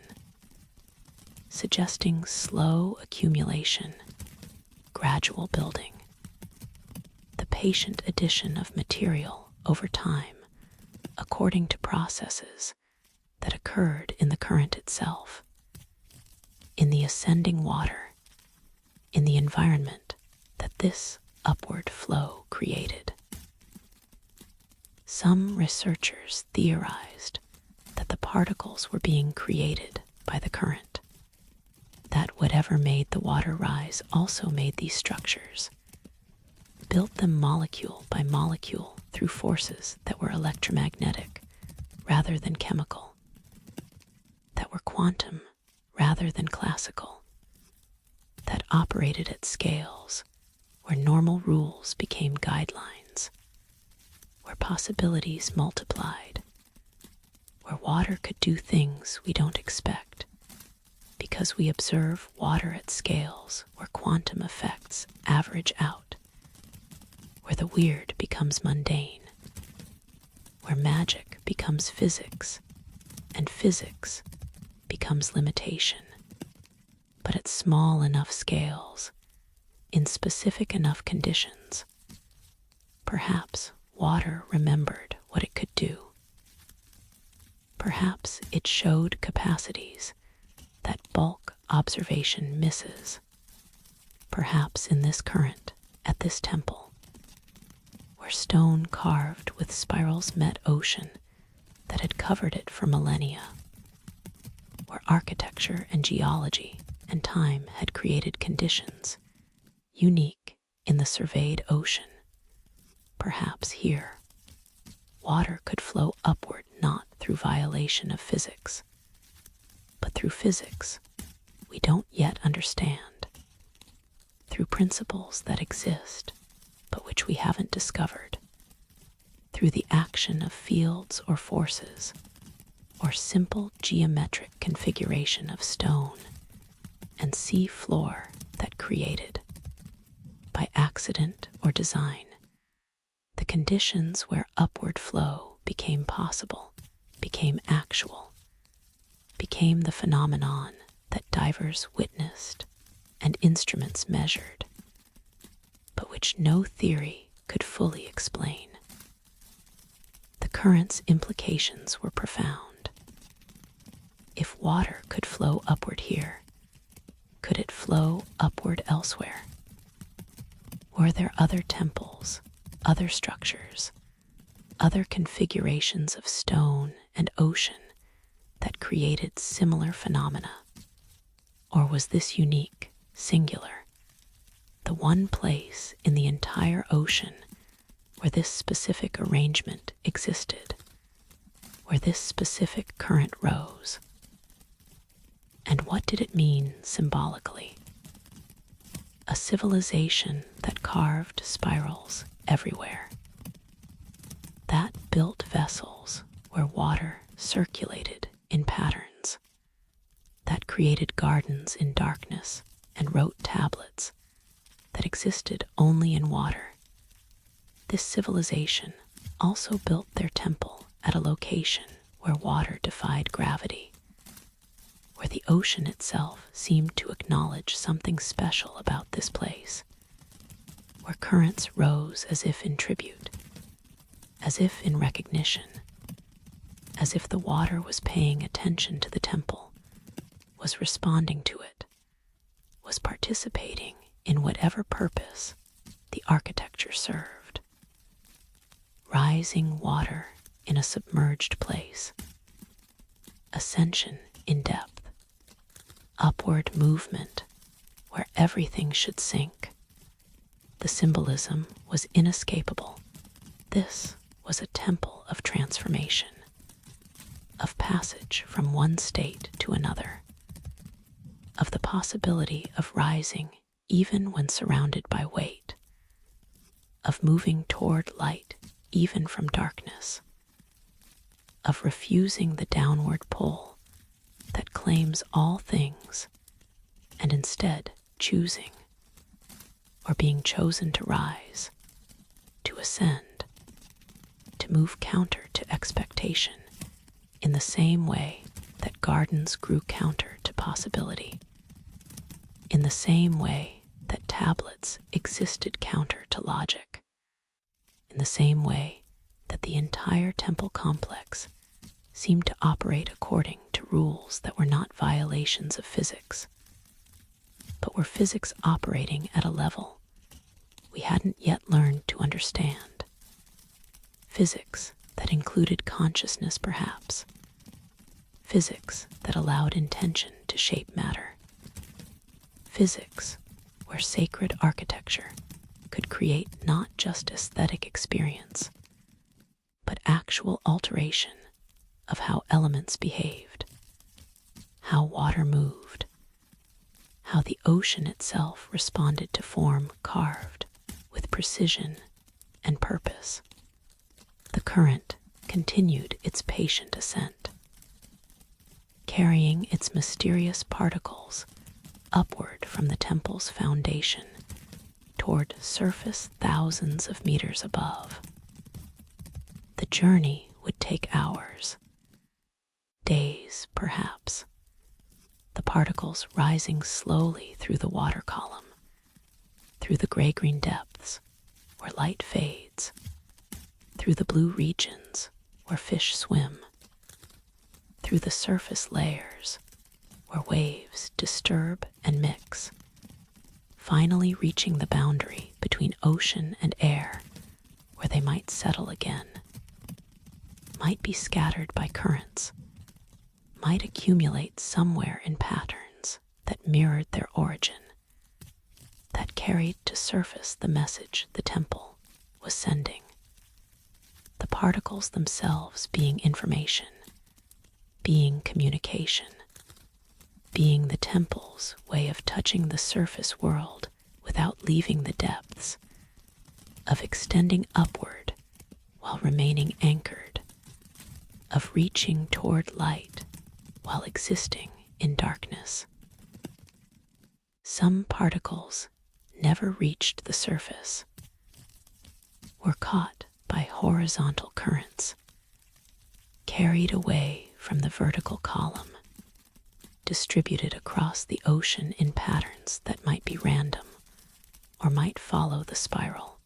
suggesting slow accumulation, gradual building, the patient addition of material over time according to processes that occurred in the current itself, in the ascending water, in the environment that this upward flow created. Some researchers theorized that the particles were being created by the current, that whatever made the water rise also made these structures, built them molecule by molecule through forces that were electromagnetic rather than chemical, that were quantum rather than classical, that operated at scales where normal rules became guidelines, where possibilities multiplied, where water could do things we don't expect, because we observe water at scales where quantum effects average out, where the weird becomes mundane, where magic becomes physics, and physics becomes limitation, but at small enough scales, in specific enough conditions, perhaps water remembered what it could do. Perhaps it showed capacities that bulk observation misses. Perhaps in this current, at this temple, where stone carved with spirals met ocean that had covered it for millennia, where architecture and geology and time had created conditions unique in the surveyed ocean, perhaps here, water could flow upward not through violation of physics, but through physics we don't yet understand, through principles that exist but which we haven't discovered, through the action of fields or forces, or simple geometric configuration of stone and sea floor that created, by accident or design, the conditions where upward flow became possible, became actual, became the phenomenon that divers witnessed and instruments measured, but which no theory could fully explain. The current's implications were profound. If water could flow upward here, could it flow upward elsewhere? Were there other temples, other structures, other configurations of stone and ocean that created similar phenomena? Or was this unique, singular, the one place in the entire ocean where this specific arrangement existed, where this specific current rose? And what did it mean symbolically? A civilization that carved spirals everywhere, that built vessels where water circulated in patterns, that created gardens in darkness and wrote tablets that existed only in water. This civilization also built their temple at a location where water defied gravity, where the ocean itself seemed to acknowledge something special about this place, where currents rose as if in tribute, as if in recognition, as if the water was paying attention to the temple, was responding to it, was participating in whatever purpose the architecture served. Rising water in a submerged place, ascension in depth, upward movement where everything should sink. The symbolism was inescapable. This was a temple of transformation, of passage from one state to another, of the possibility of rising even when surrounded by weight, of moving toward light even from darkness, of refusing the downward pull that claims all things and instead choosing, or being chosen to rise, to ascend, to move counter to expectation in the same way that gardens grew counter to possibility, in the same way that tablets existed counter to logic, in the same way that the entire temple complex seemed to operate according to rules that were not violations of physics, but were physics operating at a level we hadn't yet learned to understand. Physics that included consciousness, perhaps. Physics that allowed intention to shape matter. Physics where sacred architecture could create not just aesthetic experience, but actual alteration of how elements behaved, how water moved, how the ocean itself responded to form carved with precision and purpose. The current continued its patient ascent, carrying its mysterious particles upward from the temple's foundation toward surface thousands of meters above. The journey would take hours, days perhaps, particles rising slowly through the water column, through the gray-green depths where light fades, through the blue regions where fish swim, through the surface layers where waves disturb and mix, finally reaching the boundary between ocean and air where they might settle again, might be scattered by currents, might accumulate somewhere in patterns that mirrored their origin, that carried to surface the message the temple was sending. The particles themselves being information, being communication, being the temple's way of touching the surface world without leaving the depths, of extending upward while remaining anchored, of reaching toward light while existing in darkness. Some particles never reached the surface, were caught by horizontal currents, carried away from the vertical column, distributed across the ocean in patterns that might be random or might follow the spiral,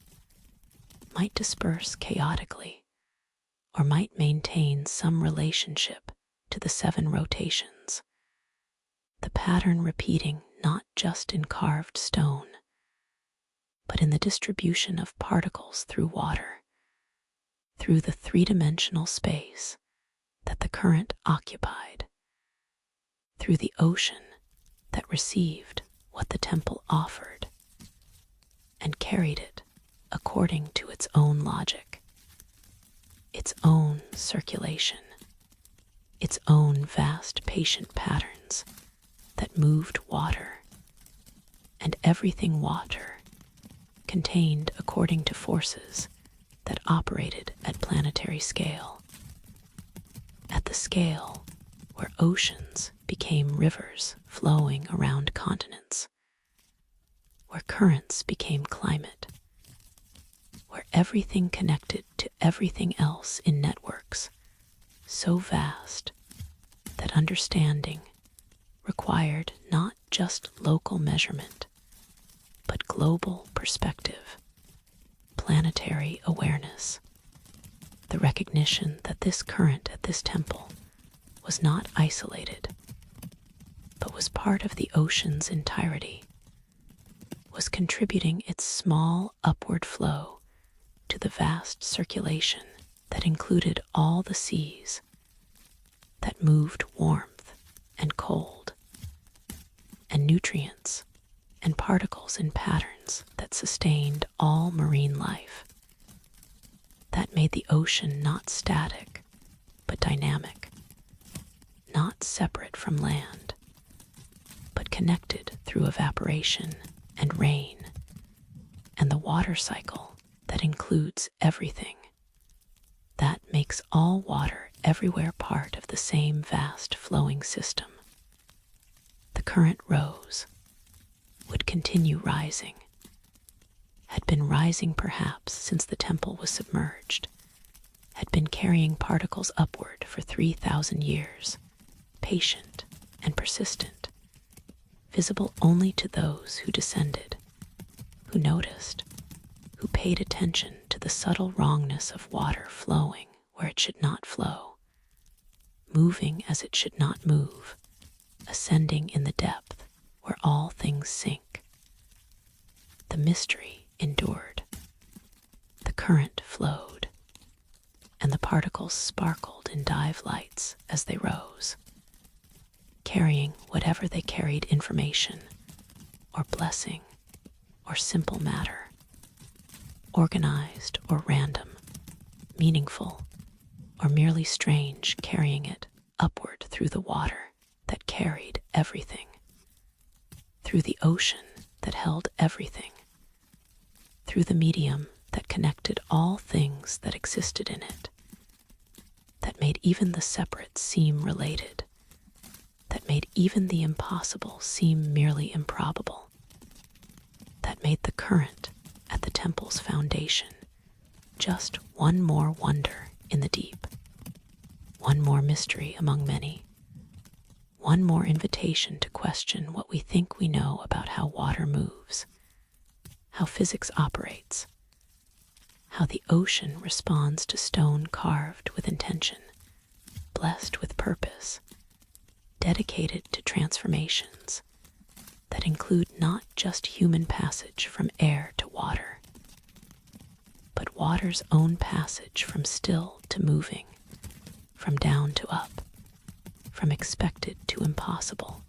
might disperse chaotically, or might maintain some relationship to the 7 rotations, the pattern repeating not just in carved stone, but in the distribution of particles through water, through the 3-dimensional space that the current occupied, through the ocean that received what the temple offered and carried it according to its own logic, its own circulation, its own vast patient patterns that moved water and everything water, contained according to forces that operated at planetary scale, at the scale where oceans became rivers flowing around continents, where currents became climate, where everything connected to everything else in networks so vast that understanding required not just local measurement, but global perspective, planetary awareness, the recognition that this current at this temple was not isolated, but was part of the ocean's entirety, was contributing its small upward flow to the vast circulation that included all the seas, that moved warmth and cold, and nutrients and particles in patterns that sustained all marine life, that made the ocean not static, but dynamic, not separate from land, but connected through evaporation and rain, and the water cycle that includes everything, that makes all water everywhere part of the same vast flowing system. The current rose, would continue rising, had been rising perhaps since the temple was submerged, had been carrying particles upward for 3,000 years, patient and persistent, visible only to those who descended, who noticed, who paid attention to the subtle wrongness of water flowing where it should not flow, moving as it should not move, ascending in the depth where all things sink. The mystery endured, the current flowed, and the particles sparkled in dive lights as they rose, carrying whatever they carried, information, or blessing, or simple matter, organized or random, meaningful or merely strange, carrying it upward through the water that carried everything, through the ocean that held everything, through the medium that connected all things that existed in it, that made even the separate seem related, that made even the impossible seem merely improbable, that made the current at the temple's foundation just one more wonder in the deep, one more mystery among many, one more invitation invitation to question what we think we know about how water moves, how physics operates, how the ocean responds to stone carved with intention, blessed with purpose, dedicated to transformations that include not just human passage from air to water, but water's own passage from still to moving, from down to up, from expected to impossible,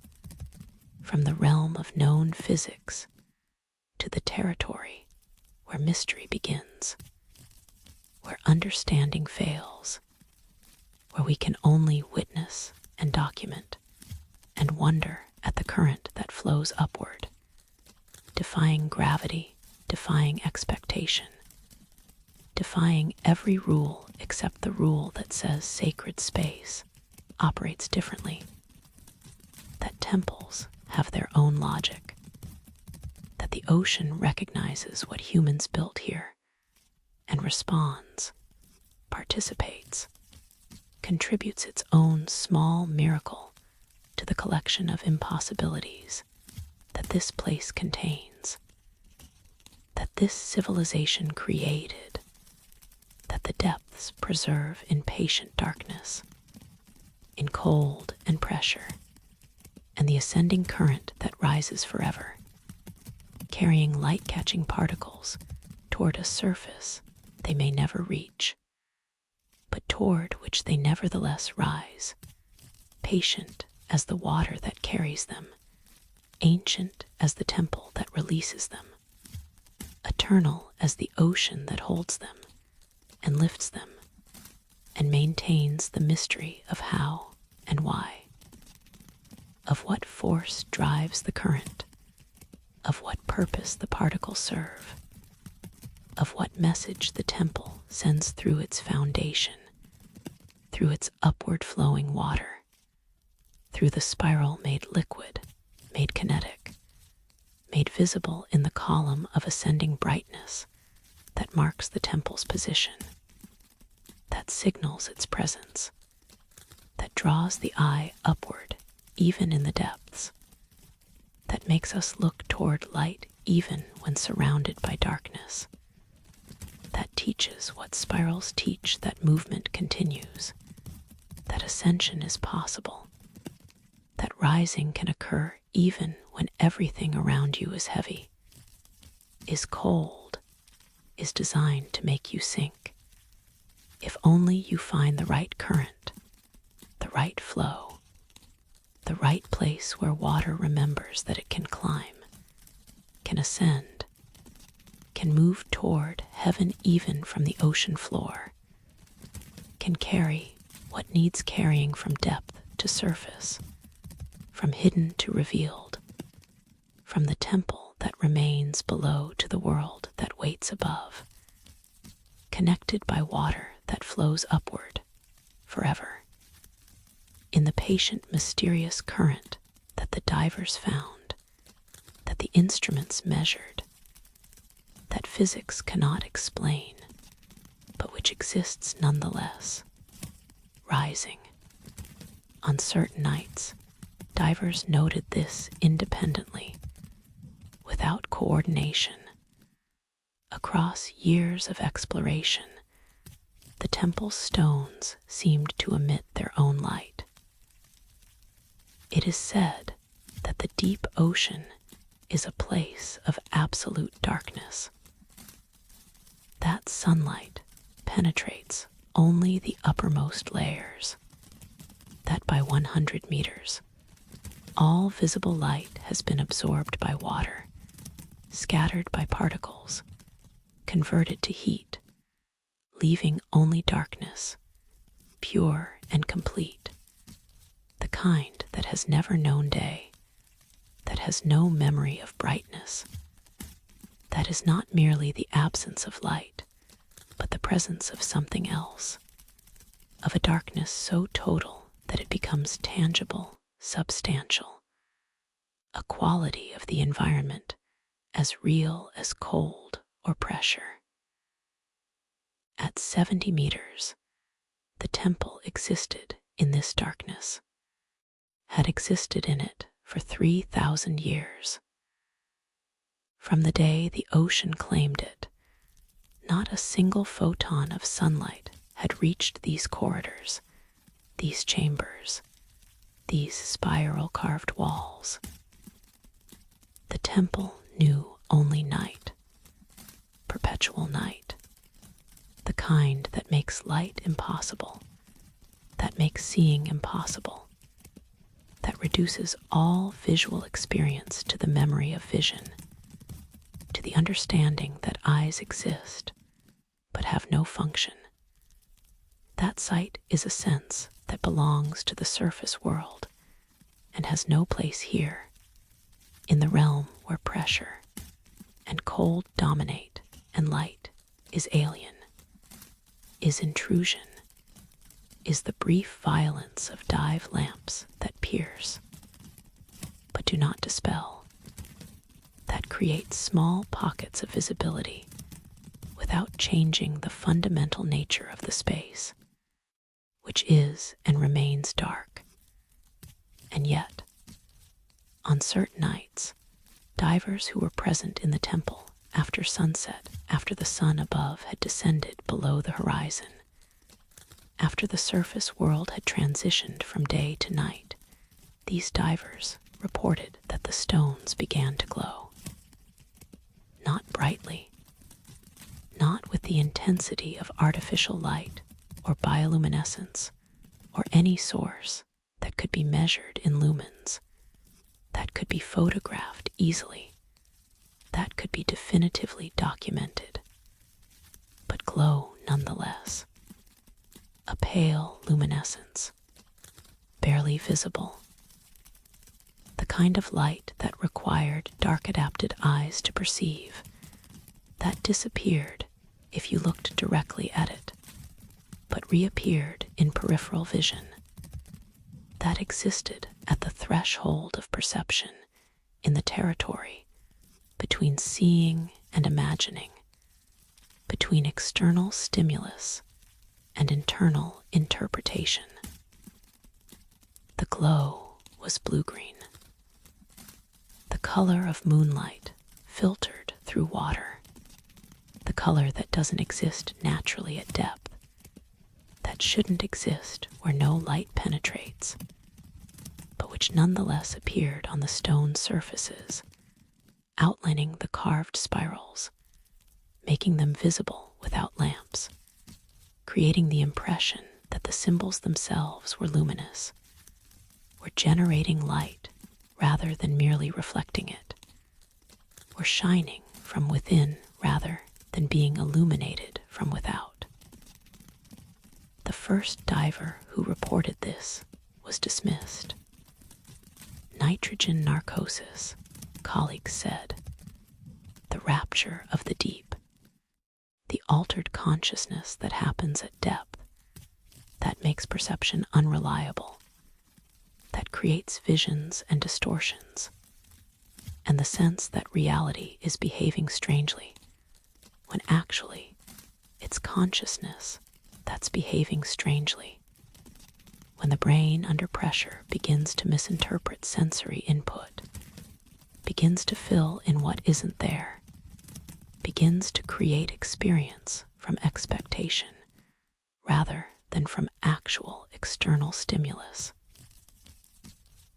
from the realm of known physics to the territory where mystery begins, where understanding fails, where we can only witness and document and wonder at the current that flows upward, defying gravity, defying expectation, defying every rule except the rule that says sacred space operates differently, that temples have their own logic, that the ocean recognizes what humans built here and responds, participates, contributes its own small miracle to the collection of impossibilities that this place contains, that this civilization created, that the depths preserve in patient darkness, in cold and pressure, and the ascending current that rises forever, carrying light-catching particles toward a surface they may never reach, but toward which they nevertheless rise, patient as the water that carries them, ancient as the temple that releases them, eternal as the ocean that holds them and lifts them and maintains the mystery of how and why, of what force drives the current, of what purpose the particles serve, of what message the temple sends through its foundation, through its upward flowing water, through the spiral made liquid, made kinetic, made visible in the column of ascending brightness that marks the temple's position, that signals its presence, that draws the eye upward even in the depths, that makes us look toward light even when surrounded by darkness, that teaches what spirals teach, that movement continues, that ascension is possible, that rising can occur even when everything around you is heavy, is cold, is designed to make you sink, if only you find the right current, the right flow, the right place where water remembers that it can climb, can ascend, can move toward heaven even from the ocean floor, can carry what needs carrying from depth to surface, from hidden to revealed, from the temple that remains below to the world that waits above, connected by water that flows upward forever, in the patient, mysterious current that the divers found, that the instruments measured, that physics cannot explain, but which exists nonetheless, rising. On certain nights, divers noted this independently, without coordination. Across years of exploration, the temple's stones seemed to emit their own light. It is said that the deep ocean is a place of absolute darkness. That sunlight penetrates only the uppermost layers, that by 100 meters, all visible light has been absorbed by water, scattered by particles, converted to heat, leaving only darkness, pure and complete, the kind that has never known day, that has no memory of brightness, that is not merely the absence of light, but the presence of something else, of a darkness so total that it becomes tangible, substantial, a quality of the environment as real as cold or pressure. At 70 meters, the temple existed in this darkness, had existed in it for 3,000 years. From the day the ocean claimed it, not a single photon of sunlight had reached these corridors, these chambers, these spiral-carved walls. The temple knew only night, perpetual night, the kind that makes light impossible, that makes seeing impossible, that reduces all visual experience to the memory of vision, to the understanding that eyes exist but have no function. That sight is a sense that belongs to the surface world and has no place here, in the realm where pressure and cold dominate and light is alien, is intrusion, is the brief violence of dive lamps that pierce, but do not dispel, that create small pockets of visibility without changing the fundamental nature of the space, which is and remains dark. And yet, on certain nights, divers who were present in the temple after sunset, after the sun above had descended below the horizon, after the surface world had transitioned from day to night, these divers reported that the stones began to glow. Not brightly, not with the intensity of artificial light or bioluminescence or any source that could be measured in lumens, that could be photographed easily, that could be definitively documented, but glow nonetheless. A pale luminescence, barely visible, the kind of light that required dark-adapted eyes to perceive, that disappeared if you looked directly at it, but reappeared in peripheral vision, that existed at the threshold of perception, in the territory between seeing and imagining, between external stimulus and internal interpretation. The glow was blue-green, the color of moonlight filtered through water, the color that doesn't exist naturally at depth, that shouldn't exist where no light penetrates, but which nonetheless appeared on the stone surfaces, outlining the carved spirals, making them visible without lamps, creating the impression that the symbols themselves were luminous, were generating light rather than merely reflecting it, were shining from within rather than being illuminated from without. The first diver who reported this was dismissed. Nitrogen narcosis, colleagues said, the rapture of the deep, the altered consciousness that happens at depth, that makes perception unreliable, that creates visions and distortions, and the sense that reality is behaving strangely, when actually it's consciousness that's behaving strangely, when the brain under pressure begins to misinterpret sensory input, begins to fill in what isn't there, begins to create experience from expectation rather than from actual external stimulus.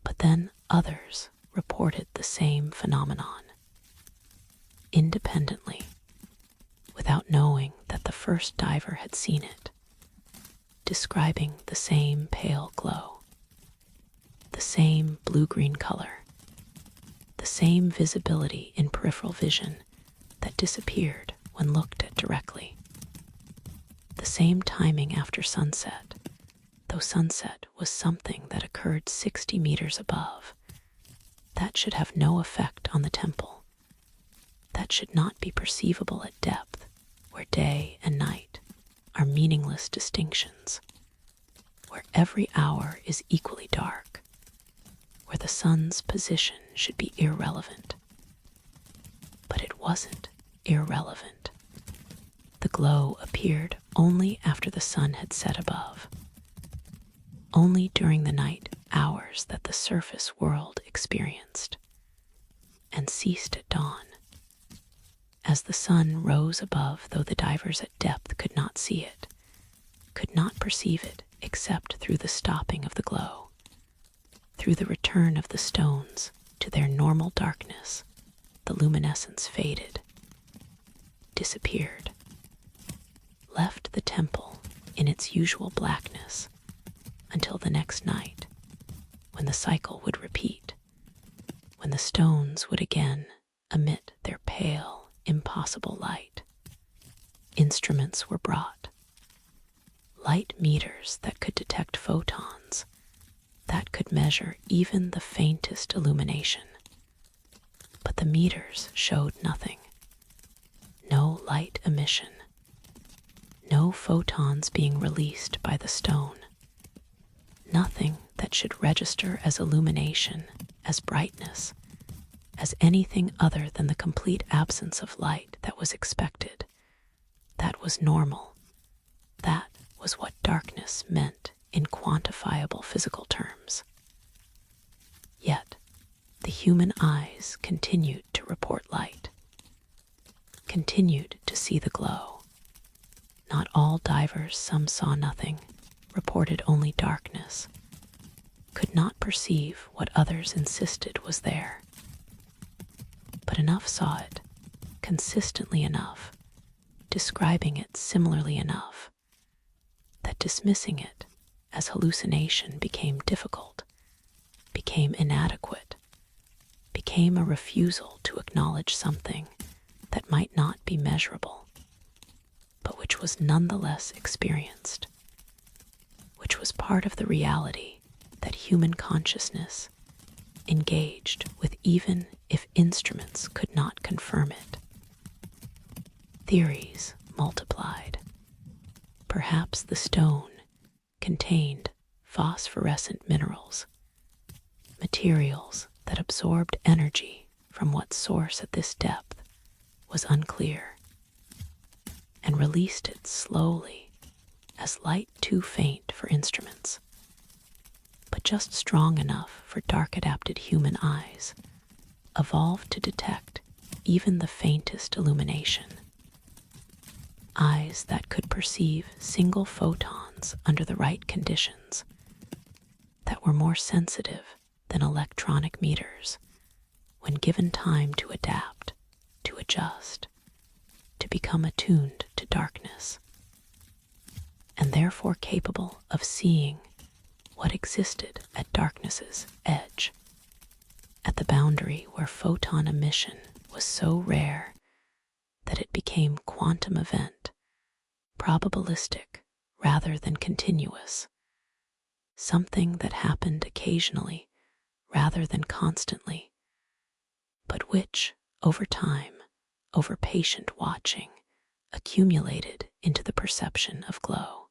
But then others reported the same phenomenon, independently, without knowing that the first diver had seen it, describing the same pale glow, the same blue-green color, the same visibility in peripheral vision that disappeared when looked at directly, the same timing after sunset, though sunset was something that occurred 60 meters above. That should have no effect on the temple. That should not be perceivable at depth, where day and night are meaningless distinctions, where every hour is equally dark, where the sun's position should be irrelevant. But it wasn't irrelevant. The glow appeared only after the sun had set above, only during the night hours that the surface world experienced, and ceased at dawn. As the sun rose above, though the divers at depth could not see it, could not perceive it except through the stopping of the glow, through the return of the stones to their normal darkness, the luminescence faded, disappeared, left the temple in its usual blackness until the next night, when the cycle would repeat, when the stones would again emit their pale, impossible light. Instruments were brought, light meters that could detect photons, that could measure even the faintest illumination. But the meters showed nothing. No light emission. No photons being released by the stone. Nothing that should register as illumination, as brightness, as anything other than the complete absence of light that was expected. That was normal. That was what darkness meant in quantifiable physical terms. Yet, the human eyes continued to report light, continued to see the glow. Not all divers, some saw nothing, reported only darkness, could not perceive what others insisted was there. But enough saw it, consistently enough, describing it similarly enough, that dismissing it as hallucination became difficult, became inadequate, became a refusal to acknowledge something that might not be measurable, but which was nonetheless experienced, which was part of the reality that human consciousness engaged with, even if instruments could not confirm it. Theories multiplied. Perhaps the stone contained phosphorescent minerals, materials that absorbed energy from what source at this depth was unclear, and released it slowly as light too faint for instruments, but just strong enough for dark-adapted human eyes, evolved to detect even the faintest illumination. Eyes that could perceive single photons under the right conditions, that were more sensitive than electronic meters when given time to adapt, to adjust, to become attuned to darkness, and therefore capable of seeing what existed at darkness's edge, at the boundary where photon emission was so rare that it became quantum event, probabilistic rather than continuous, something that happened occasionally rather than constantly, but which, over time, over patient watching, accumulated into the perception of glow.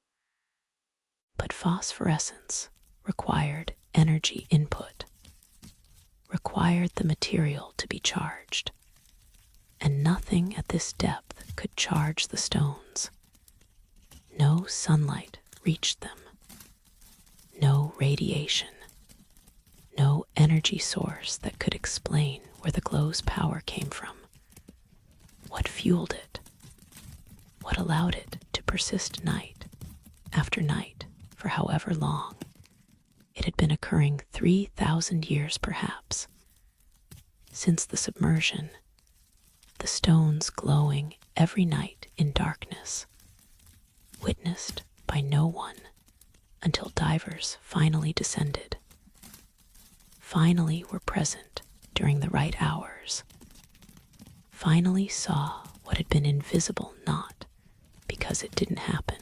But phosphorescence required energy input, required the material to be charged, and nothing at this depth could charge the stones. No sunlight reached them, no radiation, no energy source that could explain where the glow's power came from, what fueled it, what allowed it to persist night after night for however long. It had been occurring 3,000 years perhaps, since the submersion, the stones glowing every night in darkness, witnessed by no one until divers finally descended, finally were present during the right hours, finally saw what had been invisible, not because it didn't happen,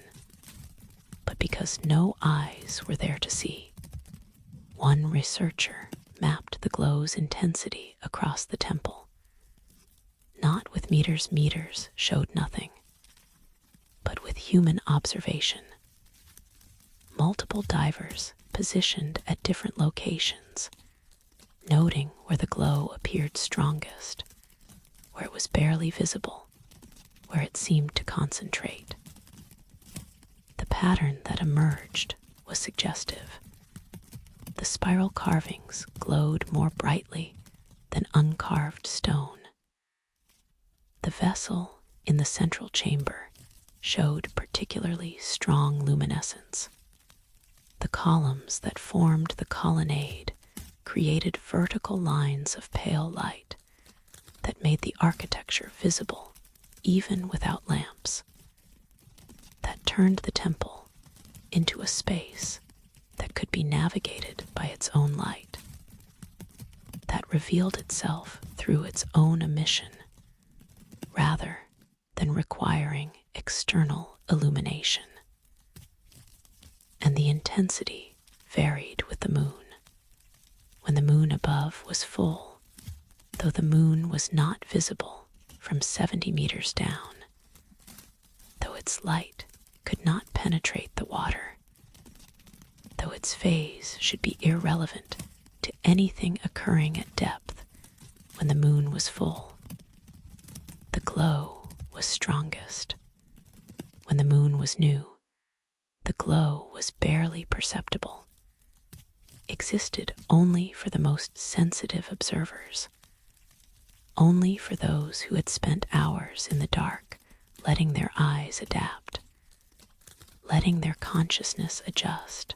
but because no eyes were there to see. One researcher mapped the glow's intensity across the temple. Not with meters, meters showed nothing, but with human observation. Multiple divers positioned at different locations, noting where the glow appeared strongest, where it was barely visible, where it seemed to concentrate. The pattern that emerged was suggestive. The spiral carvings glowed more brightly than uncarved stone. The vessel in the central chamber showed particularly strong luminescence. The columns that formed the colonnade created vertical lines of pale light that made the architecture visible even without lamps, that turned the temple into a space that could be navigated by its own light, that revealed itself through its own emission rather than requiring external illumination. And the intensity varied with the moon. When the moon above was full, though the moon was not visible from 70 meters down, though its light could not penetrate the water, though its phase should be irrelevant to anything occurring at depth when the moon was full, the glow was strongest. When the moon was new, the glow was barely perceptible, existed only for the most sensitive observers, only for those who had spent hours in the dark, letting their eyes adapt, letting their consciousness adjust,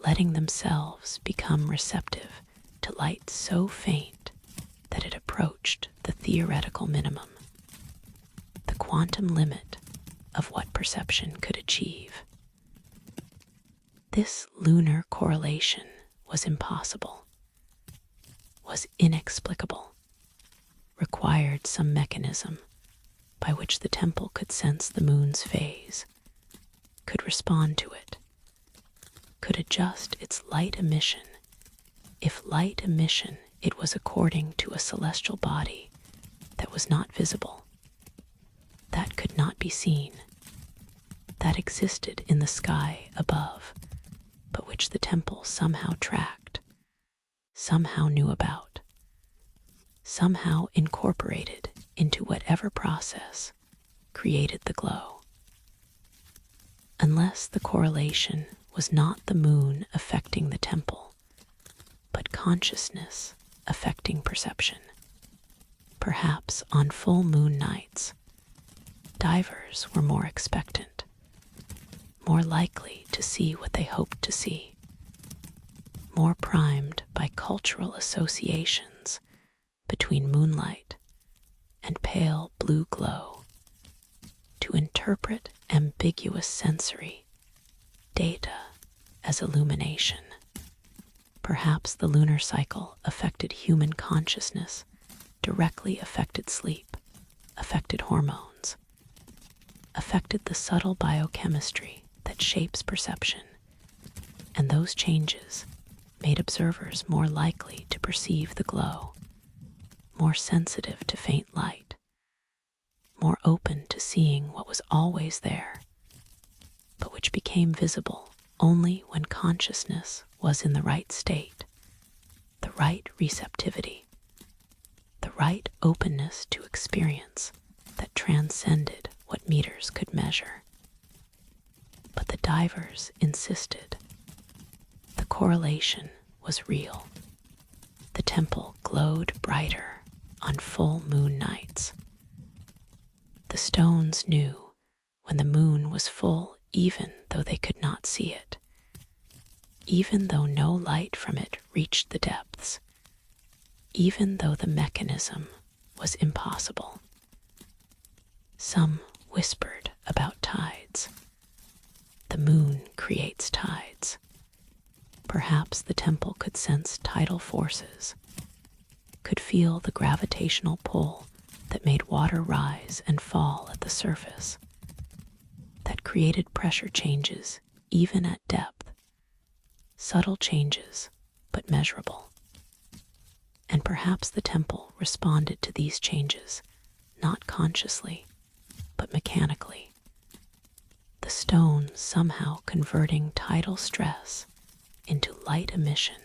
letting themselves become receptive to light so faint that it approached the theoretical minimum, the quantum limit of what perception could achieve. This lunar correlation was impossible, was inexplicable, required some mechanism by which the temple could sense the moon's phase, could respond to it, could adjust its light emission, if light emission it was according to a celestial body that was not visible, that could not be seen, that existed in the sky above, but which the temple somehow tracked, somehow knew about, somehow incorporated into whatever process created the glow. Unless the correlation was not the moon affecting the temple, but consciousness affecting perception, perhaps on full moon nights, divers were more expectant, more likely to see what they hoped to see, more primed by cultural associations between moonlight and pale blue glow to interpret ambiguous sensory data as illumination. Perhaps the lunar cycle affected human consciousness, directly affected sleep, affected hormones, affected the subtle biochemistry that shapes perception, and those changes made observers more likely to perceive the glow, more sensitive to faint light, more open to seeing what was always there, but which became visible only when consciousness was in the right state, the right receptivity, the right openness to experience that transcended what meters could measure. But the divers insisted. The correlation was real. The temple glowed brighter on full moon nights. The stones knew when the moon was full, even though they could not see it, even though no light from it reached the depths, even though the mechanism was impossible. Some whispered about tides. The moon creates tides. Perhaps the temple could sense tidal forces, could feel the gravitational pull that made water rise and fall at the surface, that created pressure changes even at depth, subtle changes but measurable. And perhaps the temple responded to these changes, not consciously, but mechanically. The stone somehow converting tidal stress into light emission,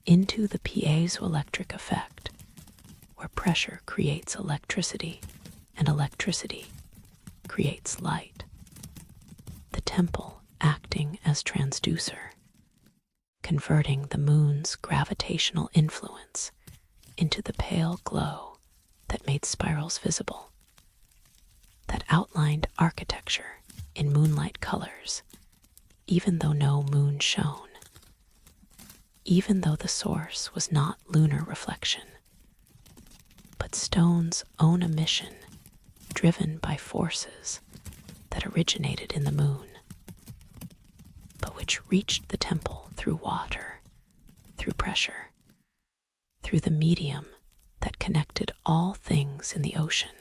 into the piezoelectric effect, where pressure creates electricity and electricity creates light. The temple acting as transducer, converting the moon's gravitational influence into the pale glow that made spirals visible, that outlined architecture in moonlight colors, even though no moon shone, even though the source was not lunar reflection, but stone's own emission driven by forces that originated in the moon, but which reached the temple through water, through pressure, through the medium that connected all things in the ocean,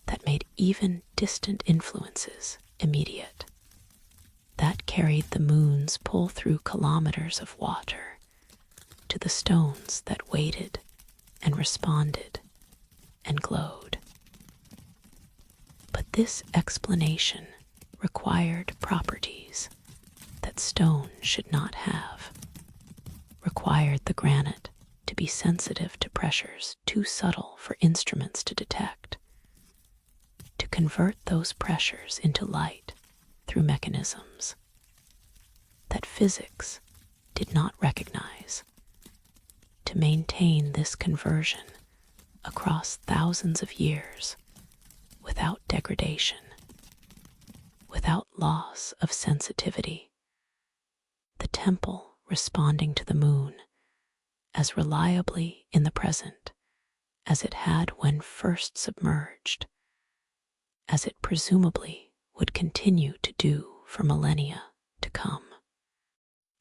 that made even distant influences immediate, that carried the moon's pull through kilometers of water to the stones that waited and responded and glowed. But this explanation required properties that stone should not have, required the granite to be sensitive to pressures too subtle for instruments to detect, to convert those pressures into light through mechanisms that physics did not recognize, to maintain this conversion across thousands of years without degradation, without loss of sensitivity. The temple responding to the moon as reliably in the present as it had when first submerged, as it presumably would continue to do for millennia to come.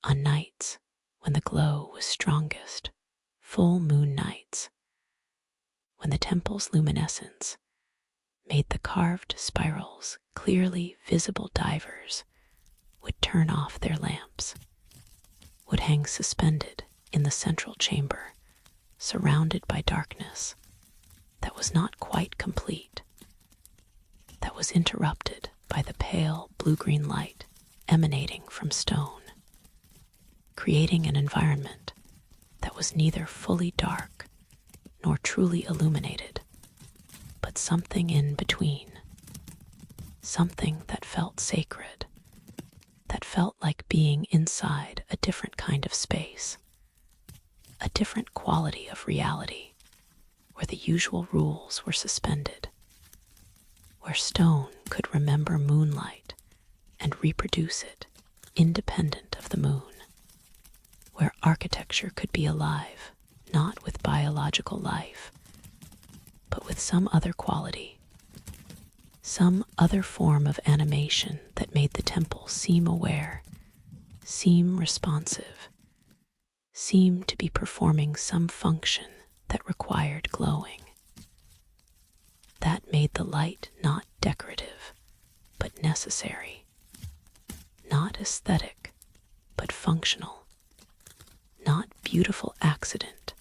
On nights when the glow was strongest, full moon nights, when the temple's luminescence made the carved spirals clearly visible, divers would turn off their lamps, would hang suspended in the central chamber, surrounded by darkness that was not quite complete, that was interrupted by the pale blue-green light emanating from stone, creating an environment that was neither fully dark nor truly illuminated, but something in between, something that felt sacred, that felt like being inside a different kind of space, a different quality of reality, where the usual rules were suspended, where stone could remember moonlight and reproduce it independent of the moon, where architecture could be alive, not with biological life, but with some other quality, some other form of animation that made the temple seem aware, seem responsive, seem to be performing some function that required glowing, that made the light not decorative, but necessary, not aesthetic, but functional, not beautiful accident,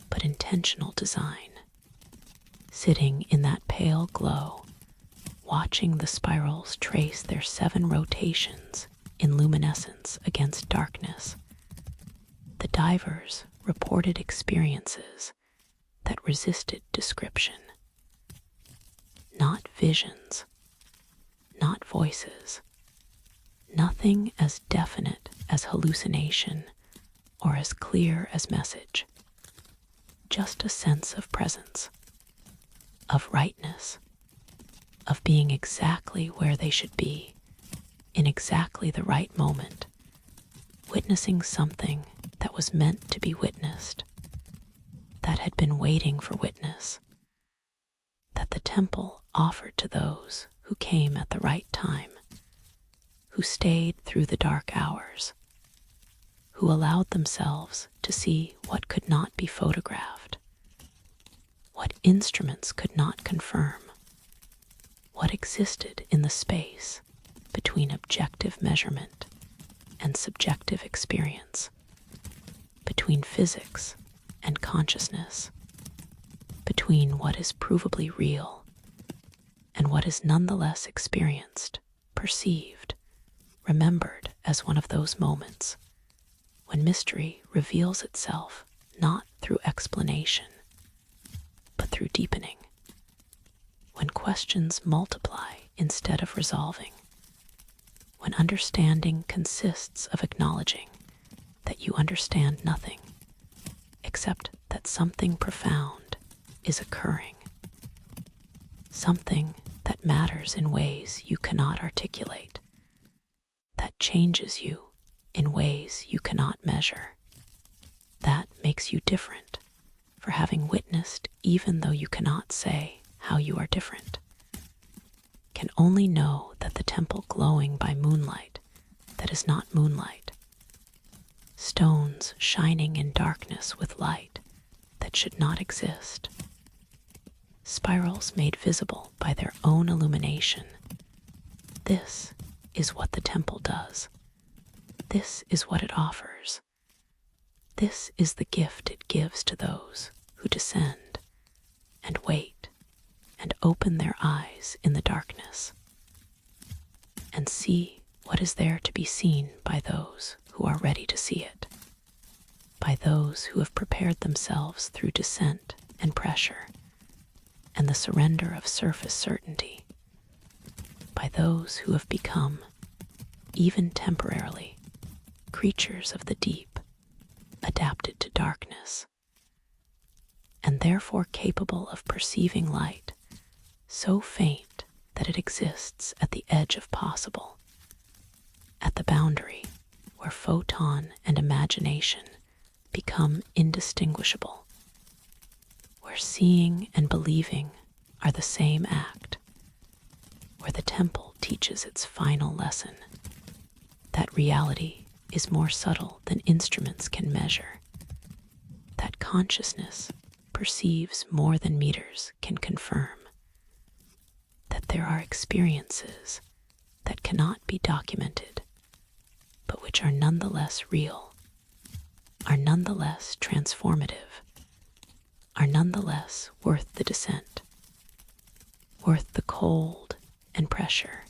but intentional design. Sitting in that pale glow, watching the spirals trace their 7 rotations in luminescence against darkness, the divers reported experiences that resisted description. Not visions, not voices, nothing as definite as hallucination or as clear as message, just a sense of presence, of rightness, of being exactly where they should be, in exactly the right moment, witnessing something that was meant to be witnessed, that had been waiting for witness, that the temple offered to those who came at the right time, who stayed through the dark hours, who allowed themselves to see what could not be photographed, what instruments could not confirm, what existed in the space between objective measurement and subjective experience, between physics and consciousness, between what is provably real and what is nonetheless experienced, perceived, remembered as one of those moments when mystery reveals itself not through explanation, but through deepening, when questions multiply instead of resolving, when understanding consists of acknowledging that you understand nothing, except that something profound is occurring, something that matters in ways you cannot articulate, that changes you in ways you cannot measure, that makes you different for having witnessed even though you cannot say how you are different, can only know that the temple glowing by moonlight that is not moonlight, stones shining in darkness with light that should not exist, spirals made visible by their own illumination. This is what the temple does. This is what it offers. This is the gift it gives to those who descend and wait and open their eyes in the darkness and see what is there to be seen by those who are ready to see it, by those who have prepared themselves through descent and pressure and the surrender of surface certainty, by those who have become, even temporarily, creatures of the deep, adapted to darkness, and therefore capable of perceiving light so faint that it exists at the edge of possible, at the boundary where photon and imagination become indistinguishable, where seeing and believing are the same act, where the temple teaches its final lesson, that reality is more subtle than instruments can measure, that consciousness perceives more than meters can confirm, that there are experiences that cannot be documented, but which are nonetheless real, are nonetheless transformative, are nonetheless worth the descent, worth the cold and pressure,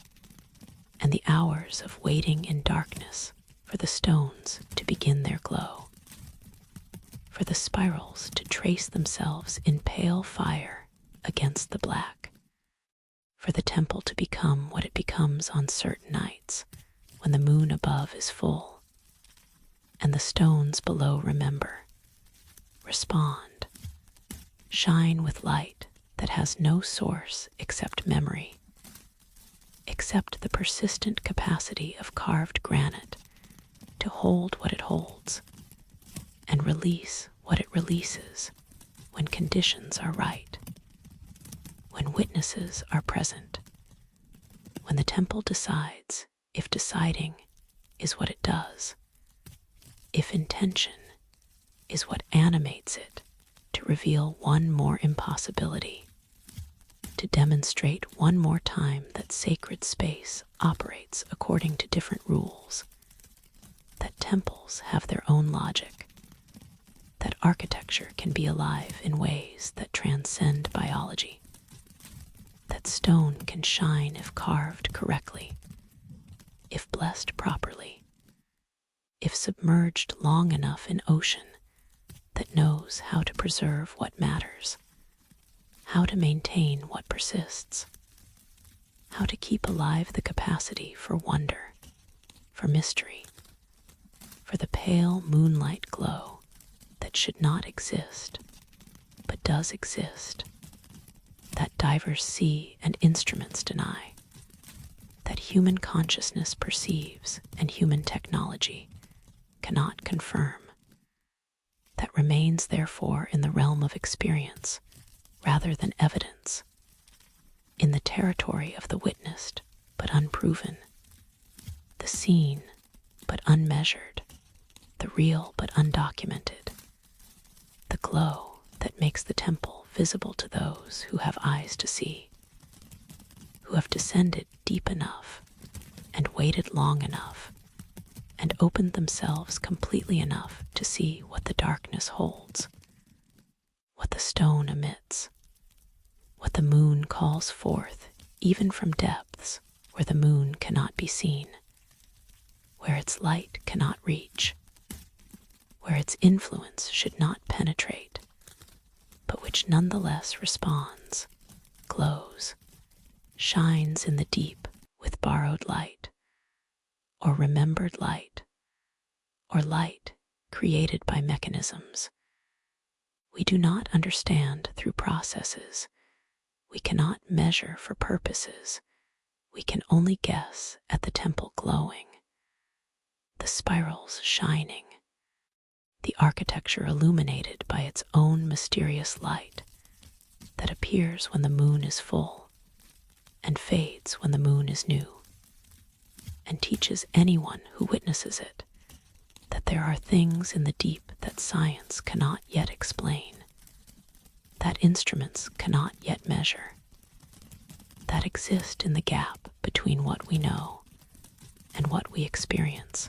and the hours of waiting in darkness for the stones to begin their glow, for the spirals to trace themselves in pale fire against the black, for the temple to become what it becomes on certain nights when the moon above is full, and the stones below remember, respond, shine with light that has no source except memory, except the persistent capacity of carved granite to hold what it holds and release what it releases when conditions are right, when witnesses are present, when the temple decides if deciding is what it does, if intention is what animates it to reveal one more impossibility, to demonstrate one more time that sacred space operates according to different rules, that temples have their own logic, that architecture can be alive in ways that transcend biology, that stone can shine if carved correctly, if blessed properly, if submerged long enough in ocean that knows how to preserve what matters, how to maintain what persists, how to keep alive the capacity for wonder, for mystery, for the pale moonlight glow that should not exist, but does exist, that divers see and instruments deny, that human consciousness perceives and human technology cannot confirm, that remains therefore in the realm of experience rather than evidence, in the territory of the witnessed but unproven, the seen but unmeasured, the real but undocumented, the glow that makes the temple visible to those who have eyes to see, who have descended deep enough and waited long enough and opened themselves completely enough to see what the darkness holds, what the stone emits, what the moon calls forth even from depths where the moon cannot be seen, where its light cannot reach, where its influence should not penetrate, but which nonetheless responds, glows, shines in the deep with borrowed light, or remembered light, or light created by mechanisms we do not understand through processes we cannot measure for purposes we can only guess at the temple glowing, the spirals shining, the architecture illuminated by its own mysterious light that appears when the moon is full and fades when the moon is new, and teaches anyone who witnesses it that there are things in the deep that science cannot yet explain, that instruments cannot yet measure, that exist in the gap between what we know and what we experience,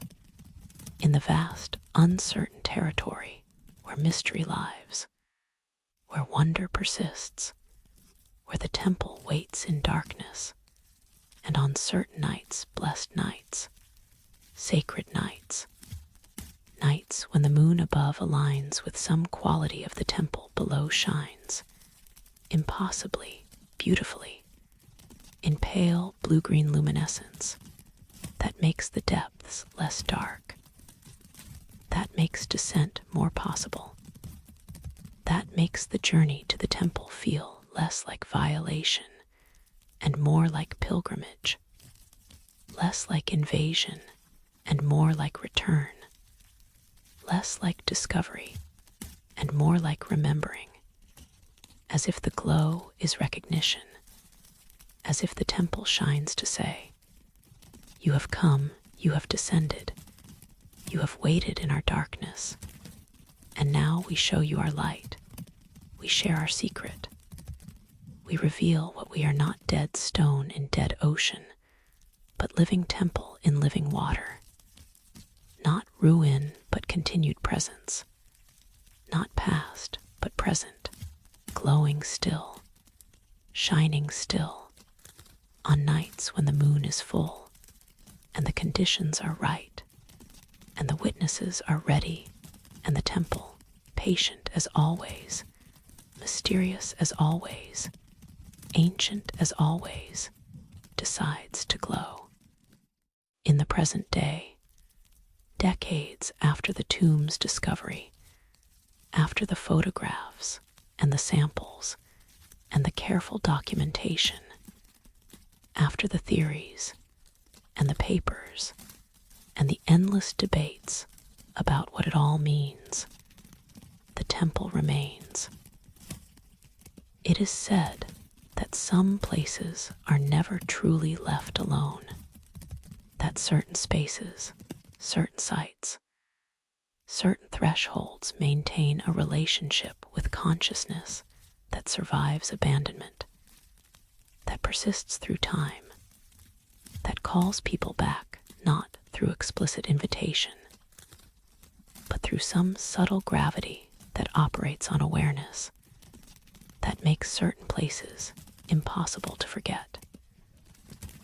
in the vast, uncertain territory where mystery lives, where wonder persists, where the temple waits in darkness, and on certain nights, blessed nights, sacred nights, nights when the moon above aligns with some quality of the temple below shines, impossibly, beautifully, in pale blue-green luminescence that makes the depths less dark, that makes descent more possible, that makes the journey to the temple feel less like violation and more like pilgrimage, less like invasion and more like return, less like discovery and more like remembering, as if the glow is recognition, as if the temple shines to say, "You have come, you have descended, you have waited in our darkness, and now we show you our light, we share our secret, we reveal what we are not dead stone in dead ocean, but living temple in living water, not ruin but continued presence, not past but present, glowing still, shining still, on nights when the moon is full, and the conditions are right, and the witnesses are ready, and the temple, patient as always, mysterious as always, ancient as always, decides to glow. In the present day, decades after the tomb's discovery, after the photographs and the samples and the careful documentation, after the theories and the papers and the endless debates about what it all means, the temple remains. It is said that some places are never truly left alone, that certain spaces, certain sites, certain thresholds maintain a relationship with consciousness that survives abandonment, that persists through time, that calls people back not through explicit invitation, but through some subtle gravity that operates on awareness, that makes certain places impossible to forget,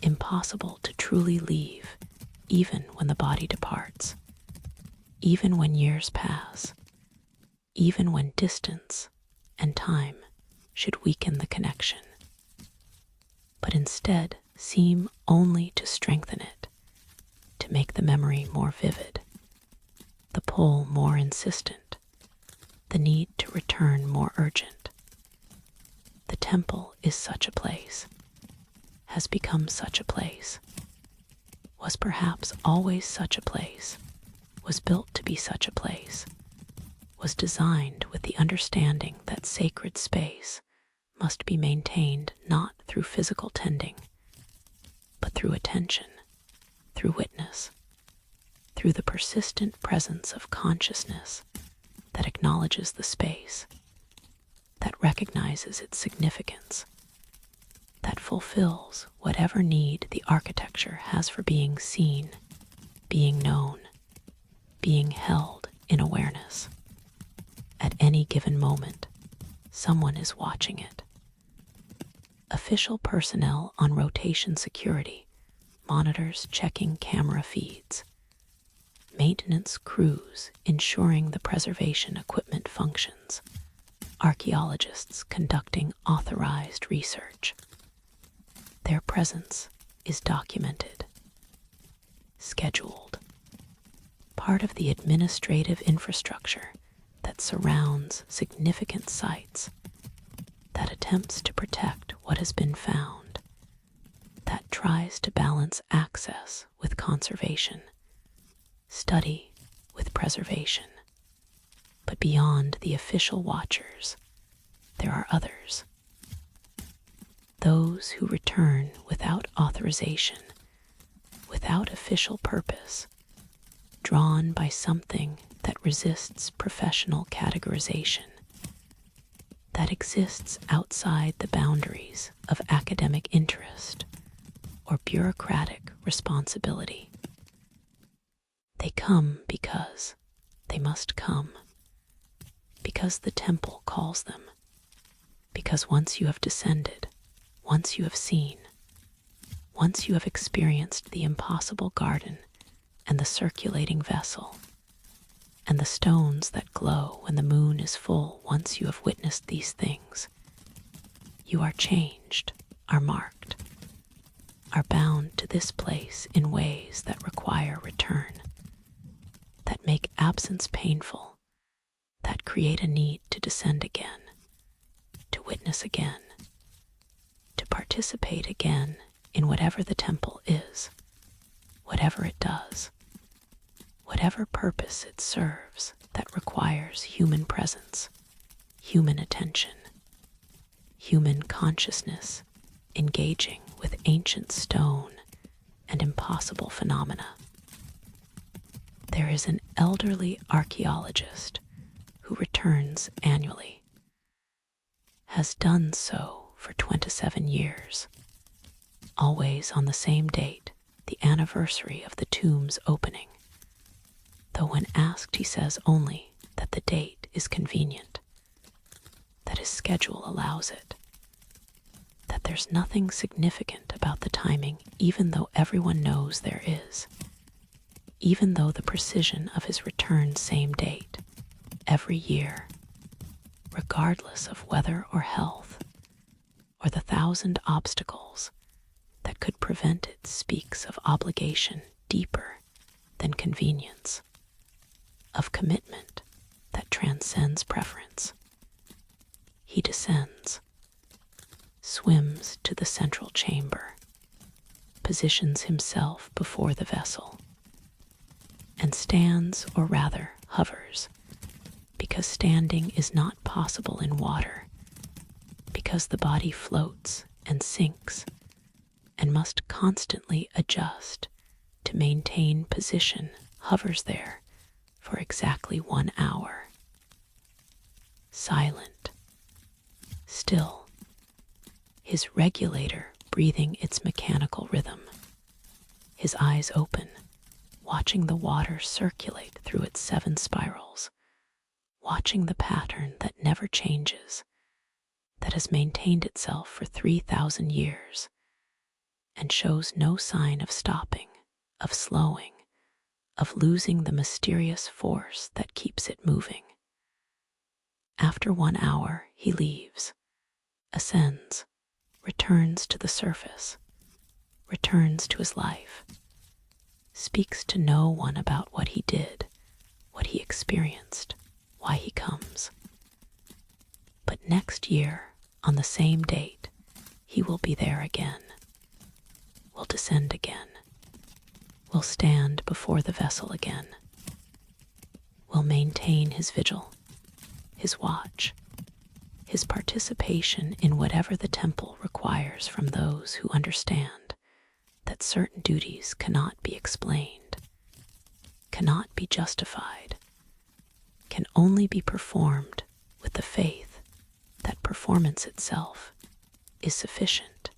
impossible to truly leave even when the body departs, even when years pass, even when distance and time should weaken the connection, but instead seem only to strengthen it, to make the memory more vivid, the pull more insistent, the need to return more urgent. The temple is such a place, has become such a place, was perhaps always such a place, was built to be such a place, was designed with the understanding that sacred space must be maintained not through physical tending, but through attention, through witness, through the persistent presence of consciousness that acknowledges the space, that recognizes its significance, that fulfills whatever need the architecture has for being seen, being known, being held in awareness. At any given moment, someone is watching it. Official personnel on rotation security, monitors checking camera feeds, maintenance crews ensuring the preservation equipment functions, archaeologists conducting authorized research. Their presence is documented, scheduled, part of the administrative infrastructure that surrounds significant sites, that attempts to protect what has been found, that tries to balance access with conservation, study with preservation. But beyond the official watchers, there are others. Those who return without authorization, without official purpose, drawn by something that resists professional categorization, that exists outside the boundaries of academic interest or bureaucratic responsibility. They come because they must come, because the temple calls them, because once you have descended, once you have seen, once you have experienced the impossible garden and the circulating vessel, and the stones that glow when the moon is full, once you have witnessed these things, you are changed, are marked, are bound to this place in ways that require return, that make absence painful, that create a need to descend again, to witness again, to participate again in whatever the temple is, whatever it does, whatever purpose it serves that requires human presence, human attention, human consciousness engaging with ancient stone and impossible phenomena. There is an elderly archaeologist who returns annually, has done so for 27 years, always on the same date, the anniversary of the tomb's opening, though when asked he says only that the date is convenient, that his schedule allows it, that there's nothing significant about the timing even though everyone knows there is, even though the precision of his return same date, every year, regardless of weather or health, or the 1,000 obstacles that could prevent it, speaks of obligation deeper than convenience, of commitment that transcends preference. He descends, swims to the central chamber, positions himself before the vessel, and stands, or rather hovers, because standing is not possible in water, because the body floats and sinks and must constantly adjust to maintain position, hovers there for exactly 1 hour. Silent, still, his regulator breathing its mechanical rhythm, his eyes open, watching the water circulate through its 7 spirals, watching the pattern that never changes, that has maintained itself for 3,000 years, and shows no sign of stopping, of slowing, of losing the mysterious force that keeps it moving. After 1 hour, he leaves, ascends, returns to the surface, returns to his life, speaks to no one about what he did, what he experienced, why he comes. But next year, on the same date, he will be there again, will descend again, will stand before the vessel again, will maintain his vigil, his watch, his participation in whatever the temple requires from those who understand that certain duties cannot be explained, cannot be justified, can only be performed with the faith that performance itself is sufficient,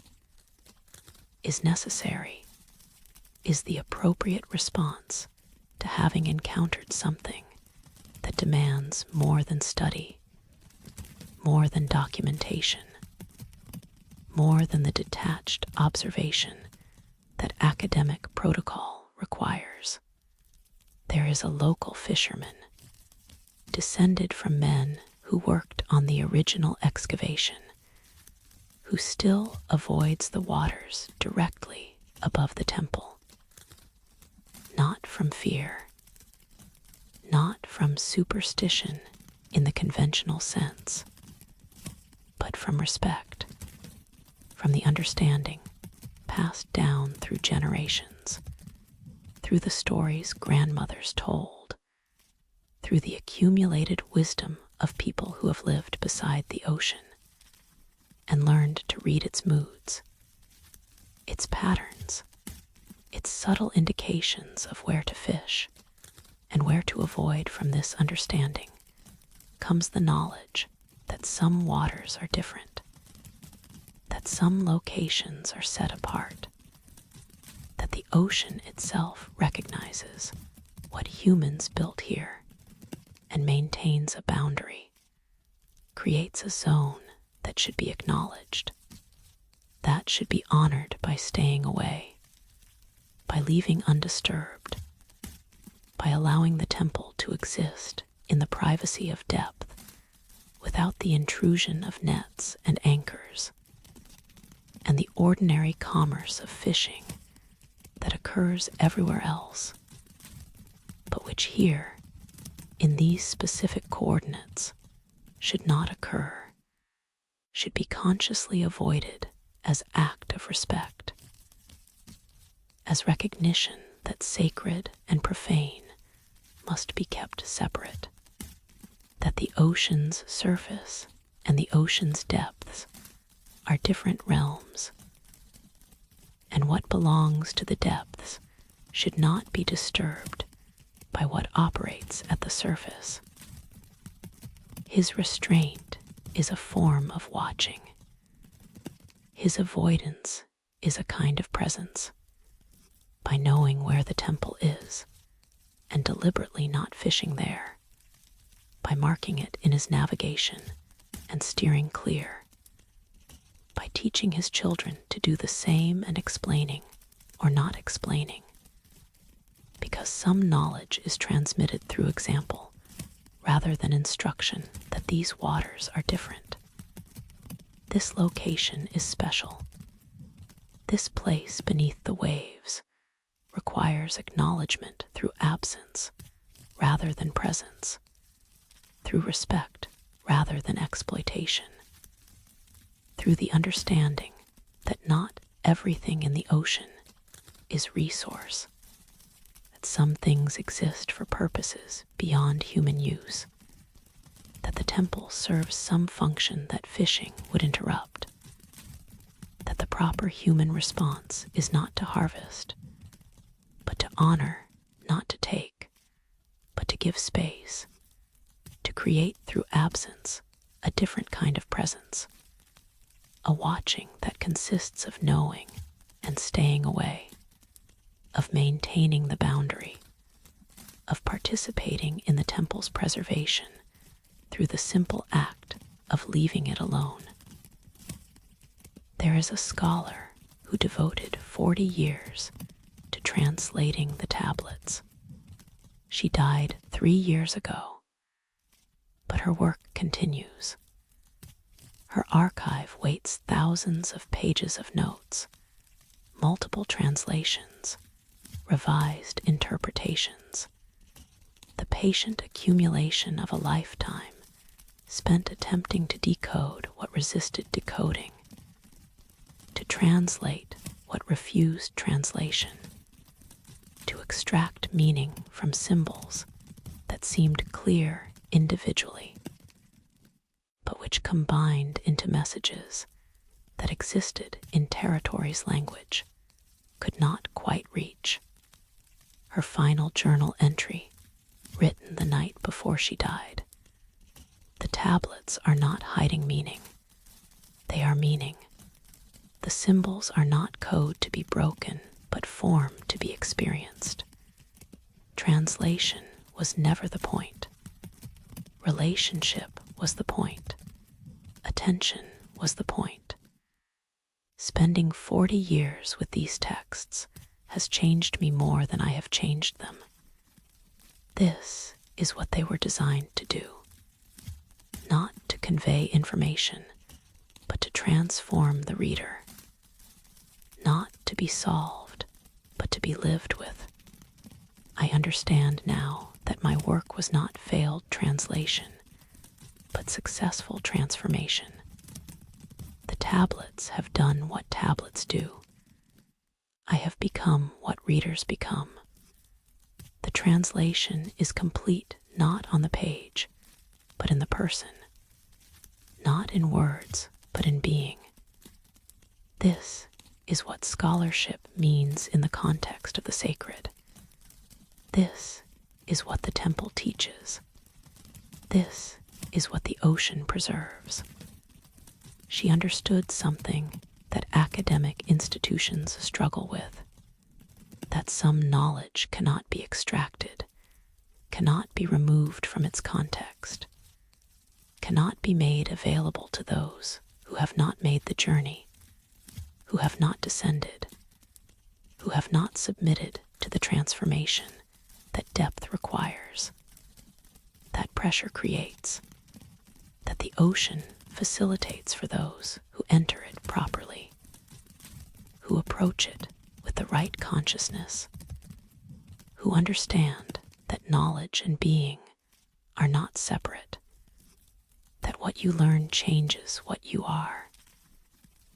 is necessary, is the appropriate response to having encountered something that demands more than study, more than documentation, more than the detached observation that academic protocol requires. There is a local fisherman, descended from men who worked on the original excavation, who still avoids the waters directly above the temple, not from fear, from superstition in the conventional sense, but from respect, from the understanding passed down through generations, through the stories grandmothers told, through the accumulated wisdom of people who have lived beside the ocean and learned to read its moods, its patterns, its subtle indications of where to fish and where to avoid. From this understanding comes the knowledge that some waters are different, that some locations are set apart, that the ocean itself recognizes what humans built here and maintains a boundary, creates a zone that should be acknowledged, that should be honored by staying away, by leaving undisturbed, by allowing the temple to exist in the privacy of depth without the intrusion of nets and anchors, and the ordinary commerce of fishing that occurs everywhere else, but which here, in these specific coordinates, should not occur, should be consciously avoided as act of respect, as recognition that sacred and profane must be kept separate, that the ocean's surface and the ocean's depths are different realms, and what belongs to the depths should not be disturbed by what operates at the surface. His restraint is a form of watching. His avoidance is a kind of presence. By knowing where the temple is and deliberately not fishing there, by marking it in his navigation and steering clear, by teaching his children to do the same and explaining or not explaining, because some knowledge is transmitted through example rather than instruction that these waters are different. This location is special. This place beneath the waves requires acknowledgement through absence rather than presence, through respect rather than exploitation, through the understanding that not everything in the ocean is resource, that some things exist for purposes beyond human use, that the temple serves some function that fishing would interrupt, that the proper human response is not to harvest, but to honor, not to take, but to give space, to create through absence a different kind of presence, a watching that consists of knowing and staying away, of maintaining the boundary, of participating in the temple's preservation through the simple act of leaving it alone. There is a scholar who devoted 40 years to translating the tablets. She died 3 years ago, but her work continues. Her archive waits thousands of pages of notes, multiple translations, revised interpretations, the patient accumulation of a lifetime spent attempting to decode what resisted decoding, to translate what refused translation, to extract meaning from symbols that seemed clear individually, but which combined into messages that existed in territories language could not quite reach. Her final journal entry, written the night before she died. The tablets are not hiding meaning. They are meaning. The symbols are not code to be broken, but form to be experienced. Translation was never the point. Relationship was the point. Attention was the point. Spending 40 years with these texts has changed me more than I have changed them. This is what they were designed to do. Not to convey information, but to transform the reader. Not to be solved, but to be lived with. I understand now that my work work was not failed translation, but successful transformation. The tablets have done what tablets do. I have become what readers become. The translation is complete not on the page, but in the person. Not in words, but in being. This is what scholarship means in the context of the sacred. This is what the temple teaches. This is what the ocean preserves. She understood something that academic institutions struggle with, that some knowledge cannot be extracted, cannot be removed from its context, cannot be made available to those who have not made the journey, who have not descended, who have not submitted to the transformation that depth requires, that pressure creates, that the ocean facilitates for those who enter it properly, who approach it with the right consciousness, who understand that knowledge and being are not separate, that what you learn changes what you are,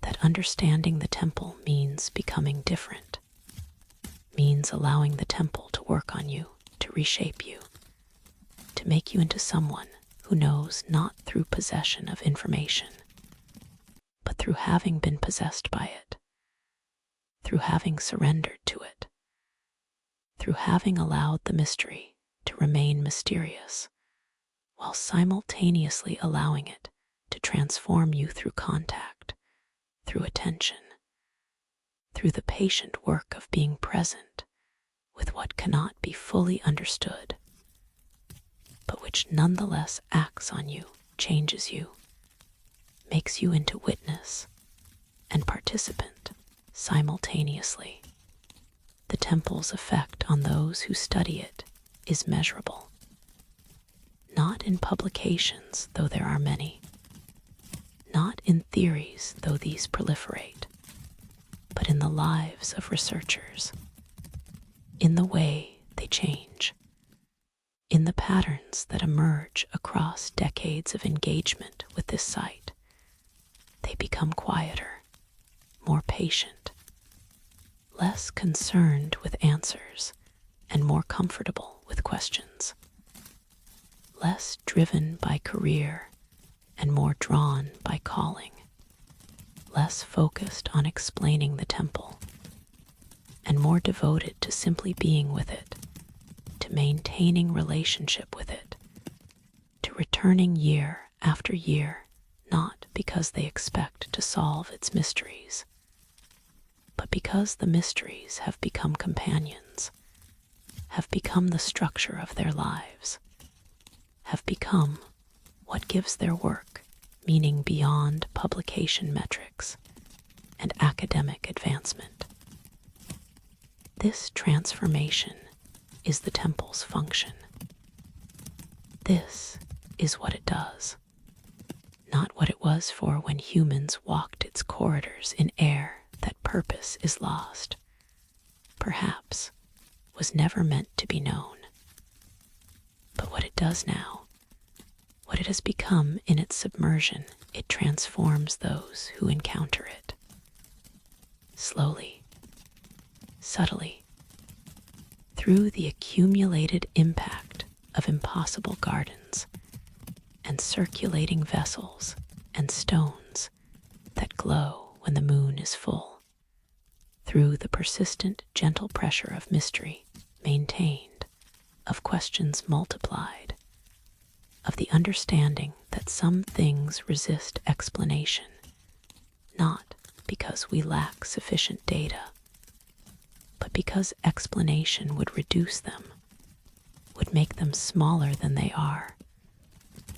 that understanding the temple means becoming different, means allowing the temple to work on you, to reshape you, to make you into someone who knows not through possession of information, but through having been possessed by it, through having surrendered to it, through having allowed the mystery to remain mysterious, while simultaneously allowing it to transform you through contact, through attention, through the patient work of being present with what cannot be fully understood, but which nonetheless acts on you, changes you, makes you into witness and participant simultaneously. The temple's effect on those who study it is measurable, not in publications, though there are many, not in theories, though these proliferate, but in the lives of researchers, in the way they change, in the patterns that emerge across decades of engagement with this site. They become quieter, more patient, less concerned with answers, and more comfortable with questions, less driven by career and more drawn by calling, less focused on explaining the temple, and more devoted to simply being with it, to maintaining relationship with it, to returning year after year, not because they expect to solve its mysteries, but because the mysteries have become companions, have become the structure of their lives, have become what gives their work meaning beyond publication metrics and academic advancement. This transformation is the temple's function. This is what it does, not what it was for when humans walked its corridors in air that purpose is lost, perhaps was never meant to be known, but what it does now, what it has become in its submersion. It transforms those who encounter it. Slowly, subtly, through the accumulated impact of impossible gardens and circulating vessels and stones that glow when the moon is full, through the persistent gentle pressure of mystery maintained, of questions multiplied, of the understanding that some things resist explanation, not because we lack sufficient data, but because explanation would reduce them, would make them smaller than they are,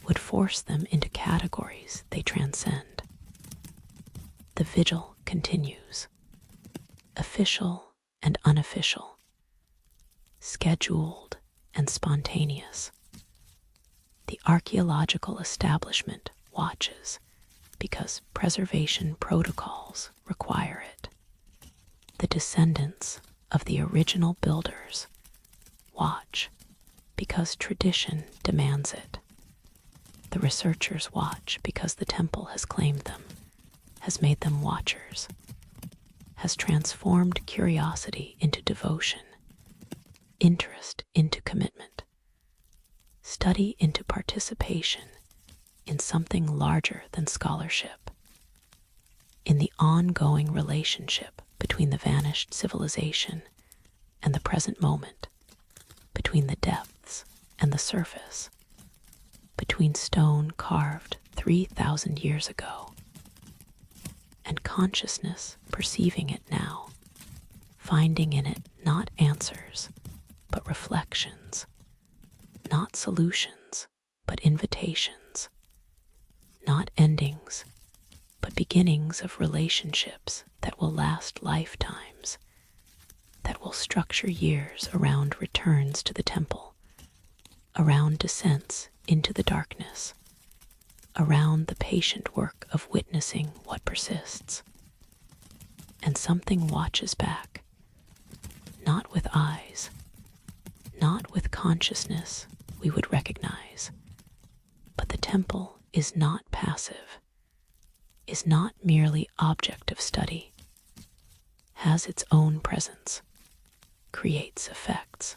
would force them into categories they transcend. The vigil continues, official and unofficial, scheduled and spontaneous. The archaeological establishment watches because preservation protocols require it. The descendants of the original builders watch because tradition demands it. The researchers watch because the temple has claimed them, has made them watchers, has transformed curiosity into devotion, interest into commitment, study into participation in something larger than scholarship, in the ongoing relationship between the vanished civilization and the present moment, between the depths and the surface, between stone carved 3,000 years ago and consciousness perceiving it now, finding in it not answers, but reflections, not solutions, but invitations, not endings, but beginnings of relationships that will last lifetimes, that will structure years around returns to the temple, around descents into the darkness, around the patient work of witnessing what persists. And something watches back, not with eyes, not with consciousness we would recognize, but the temple is not passive, is not merely object of study, has its own presence, creates effects,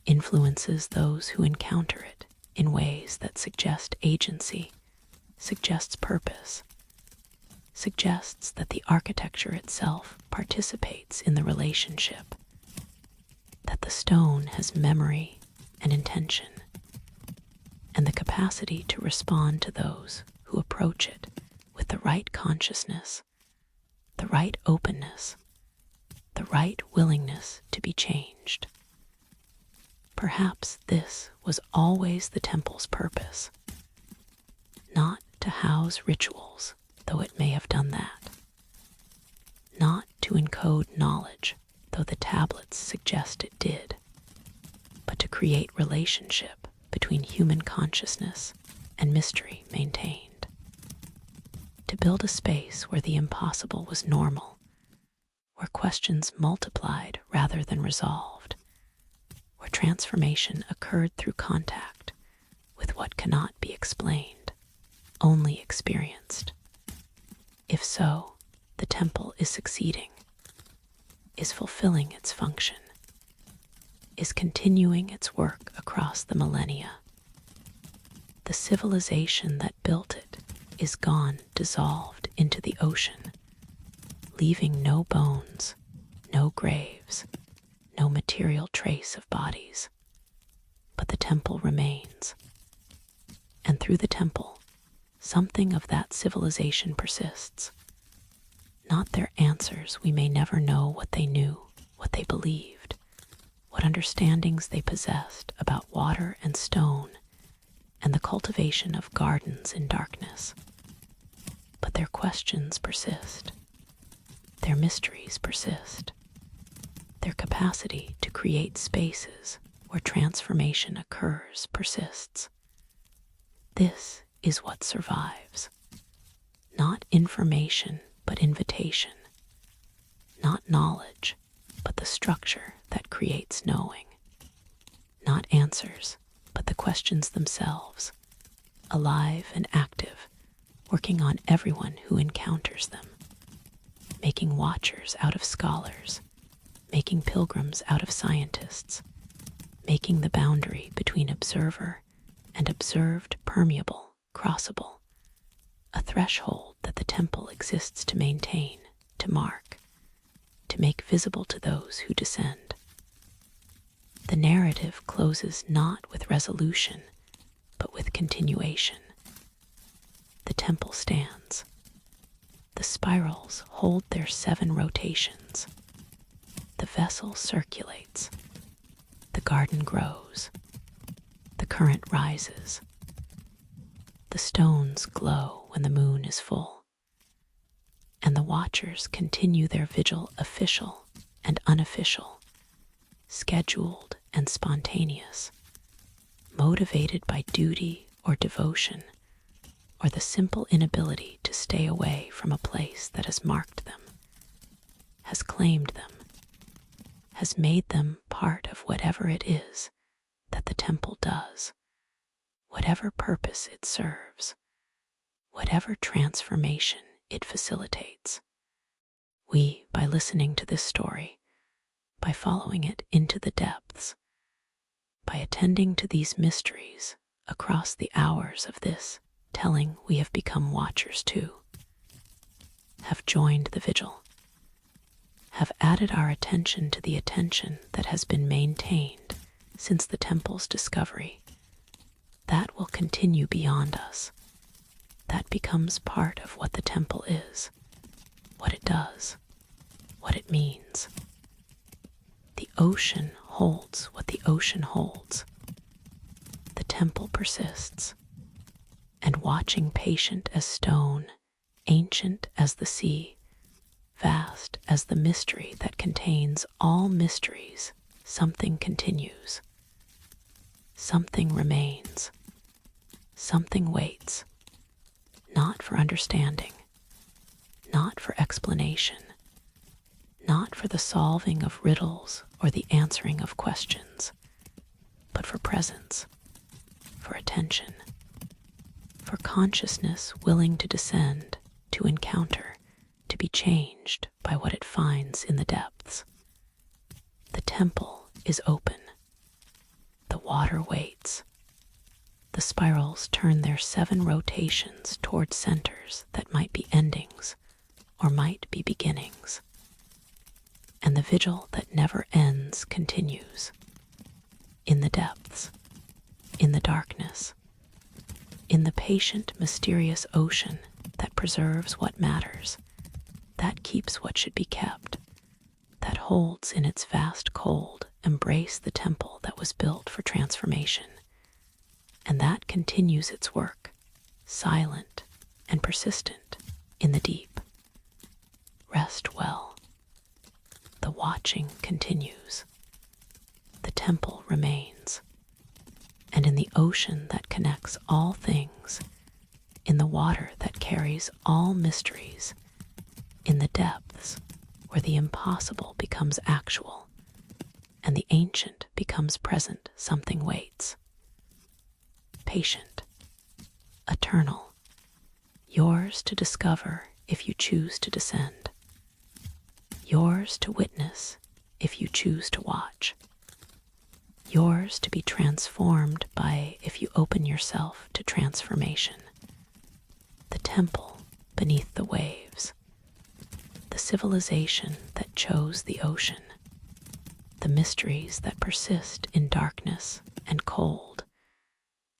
influences those who encounter it in ways that suggest agency, suggests purpose, suggests that the architecture itself participates in the relationship, that the stone has memory and intention, and the capacity to respond to those who approach it with the right consciousness, the right openness, the right willingness to be changed. Perhaps this was always the temple's purpose, not to house rituals, though it may have done that, not to encode knowledge, though the tablets suggest it did, but to create relationship between human consciousness and mystery maintained, to build a space where the impossible was normal, where questions multiplied rather than resolved, where transformation occurred through contact with what cannot be explained, only experienced. If so, the temple is succeeding, is fulfilling its function, is continuing its work across the millennia. The civilization that built it is gone, dissolved into the ocean, leaving no bones, no graves, no material trace of bodies. But the temple remains. And through the temple, something of that civilization persists. Not their answers, we may never know what they knew, what they believed, what understandings they possessed about water and stone and the cultivation of gardens in darkness. But their questions persist. Their mysteries persist. Their capacity to create spaces where transformation occurs persists. This is what survives. Not information, but invitation. Not knowledge, but the structure that creates knowing. Not answers, but the questions themselves, alive and active, working on everyone who encounters them, making watchers out of scholars, making pilgrims out of scientists, making the boundary between observer and observed permeable, crossable, a threshold that the temple exists to maintain, to mark, to make visible to those who descend. The narrative closes not with resolution, but with continuation. The temple stands. The spirals hold their 7 rotations. The vessel circulates. The garden grows. The current rises. The stones glow when the moon is full. And the watchers continue their vigil, official and unofficial, scheduled and spontaneous, motivated by duty or devotion, or the simple inability to stay away from a place that has marked them, has claimed them, has made them part of whatever it is that the temple does, whatever purpose it serves, whatever transformation it facilitates. We, by listening to this story, by following it into the depths, by attending to these mysteries across the hours of this telling, we have become watchers too, have joined the vigil, have added our attention to the attention that has been maintained since the temple's discovery. That will continue beyond us. That becomes part of what the temple is, what it does, what it means. The ocean holds what the ocean holds. The temple persists, and watching, patient as stone, ancient as the sea, vast as the mystery that contains all mysteries, something continues. Something remains. Something waits, not for understanding, not for explanation, not for the solving of riddles or the answering of questions, but for presence, for attention, for consciousness willing to descend, to encounter, to be changed by what it finds in the depths. The temple is open. The water waits. The spirals turn their 7 rotations toward centers that might be endings or might be beginnings. And the vigil that never ends continues. In the depths, in the darkness, in the patient, mysterious ocean that preserves what matters, that keeps what should be kept, that holds in its vast cold embrace the temple that was built for transformation, and that continues its work, silent and persistent, in the deep. Rest well. The watching continues. The temple remains. And in the ocean that connects all things, in the water that carries all mysteries, in the depths where the impossible becomes actual and the ancient becomes present, something waits. Patient, eternal, yours to discover if you choose to descend, yours to witness if you choose to watch, yours to be transformed by if you open yourself to transformation. The temple beneath the waves, the civilization that chose the ocean, the mysteries that persist in darkness and cold,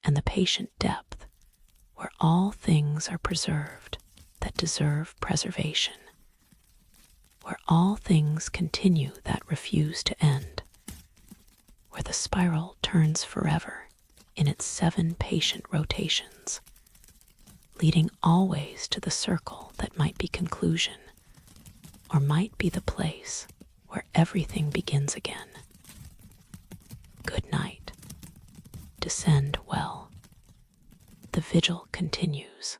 and the patient depth where all things are preserved that deserve preservation, where all things continue that refuse to end, where the spiral turns forever in its 7 patient rotations, leading always to the circle that might be conclusion, or might be the place where everything begins again. Good night. Descend well. The vigil continues.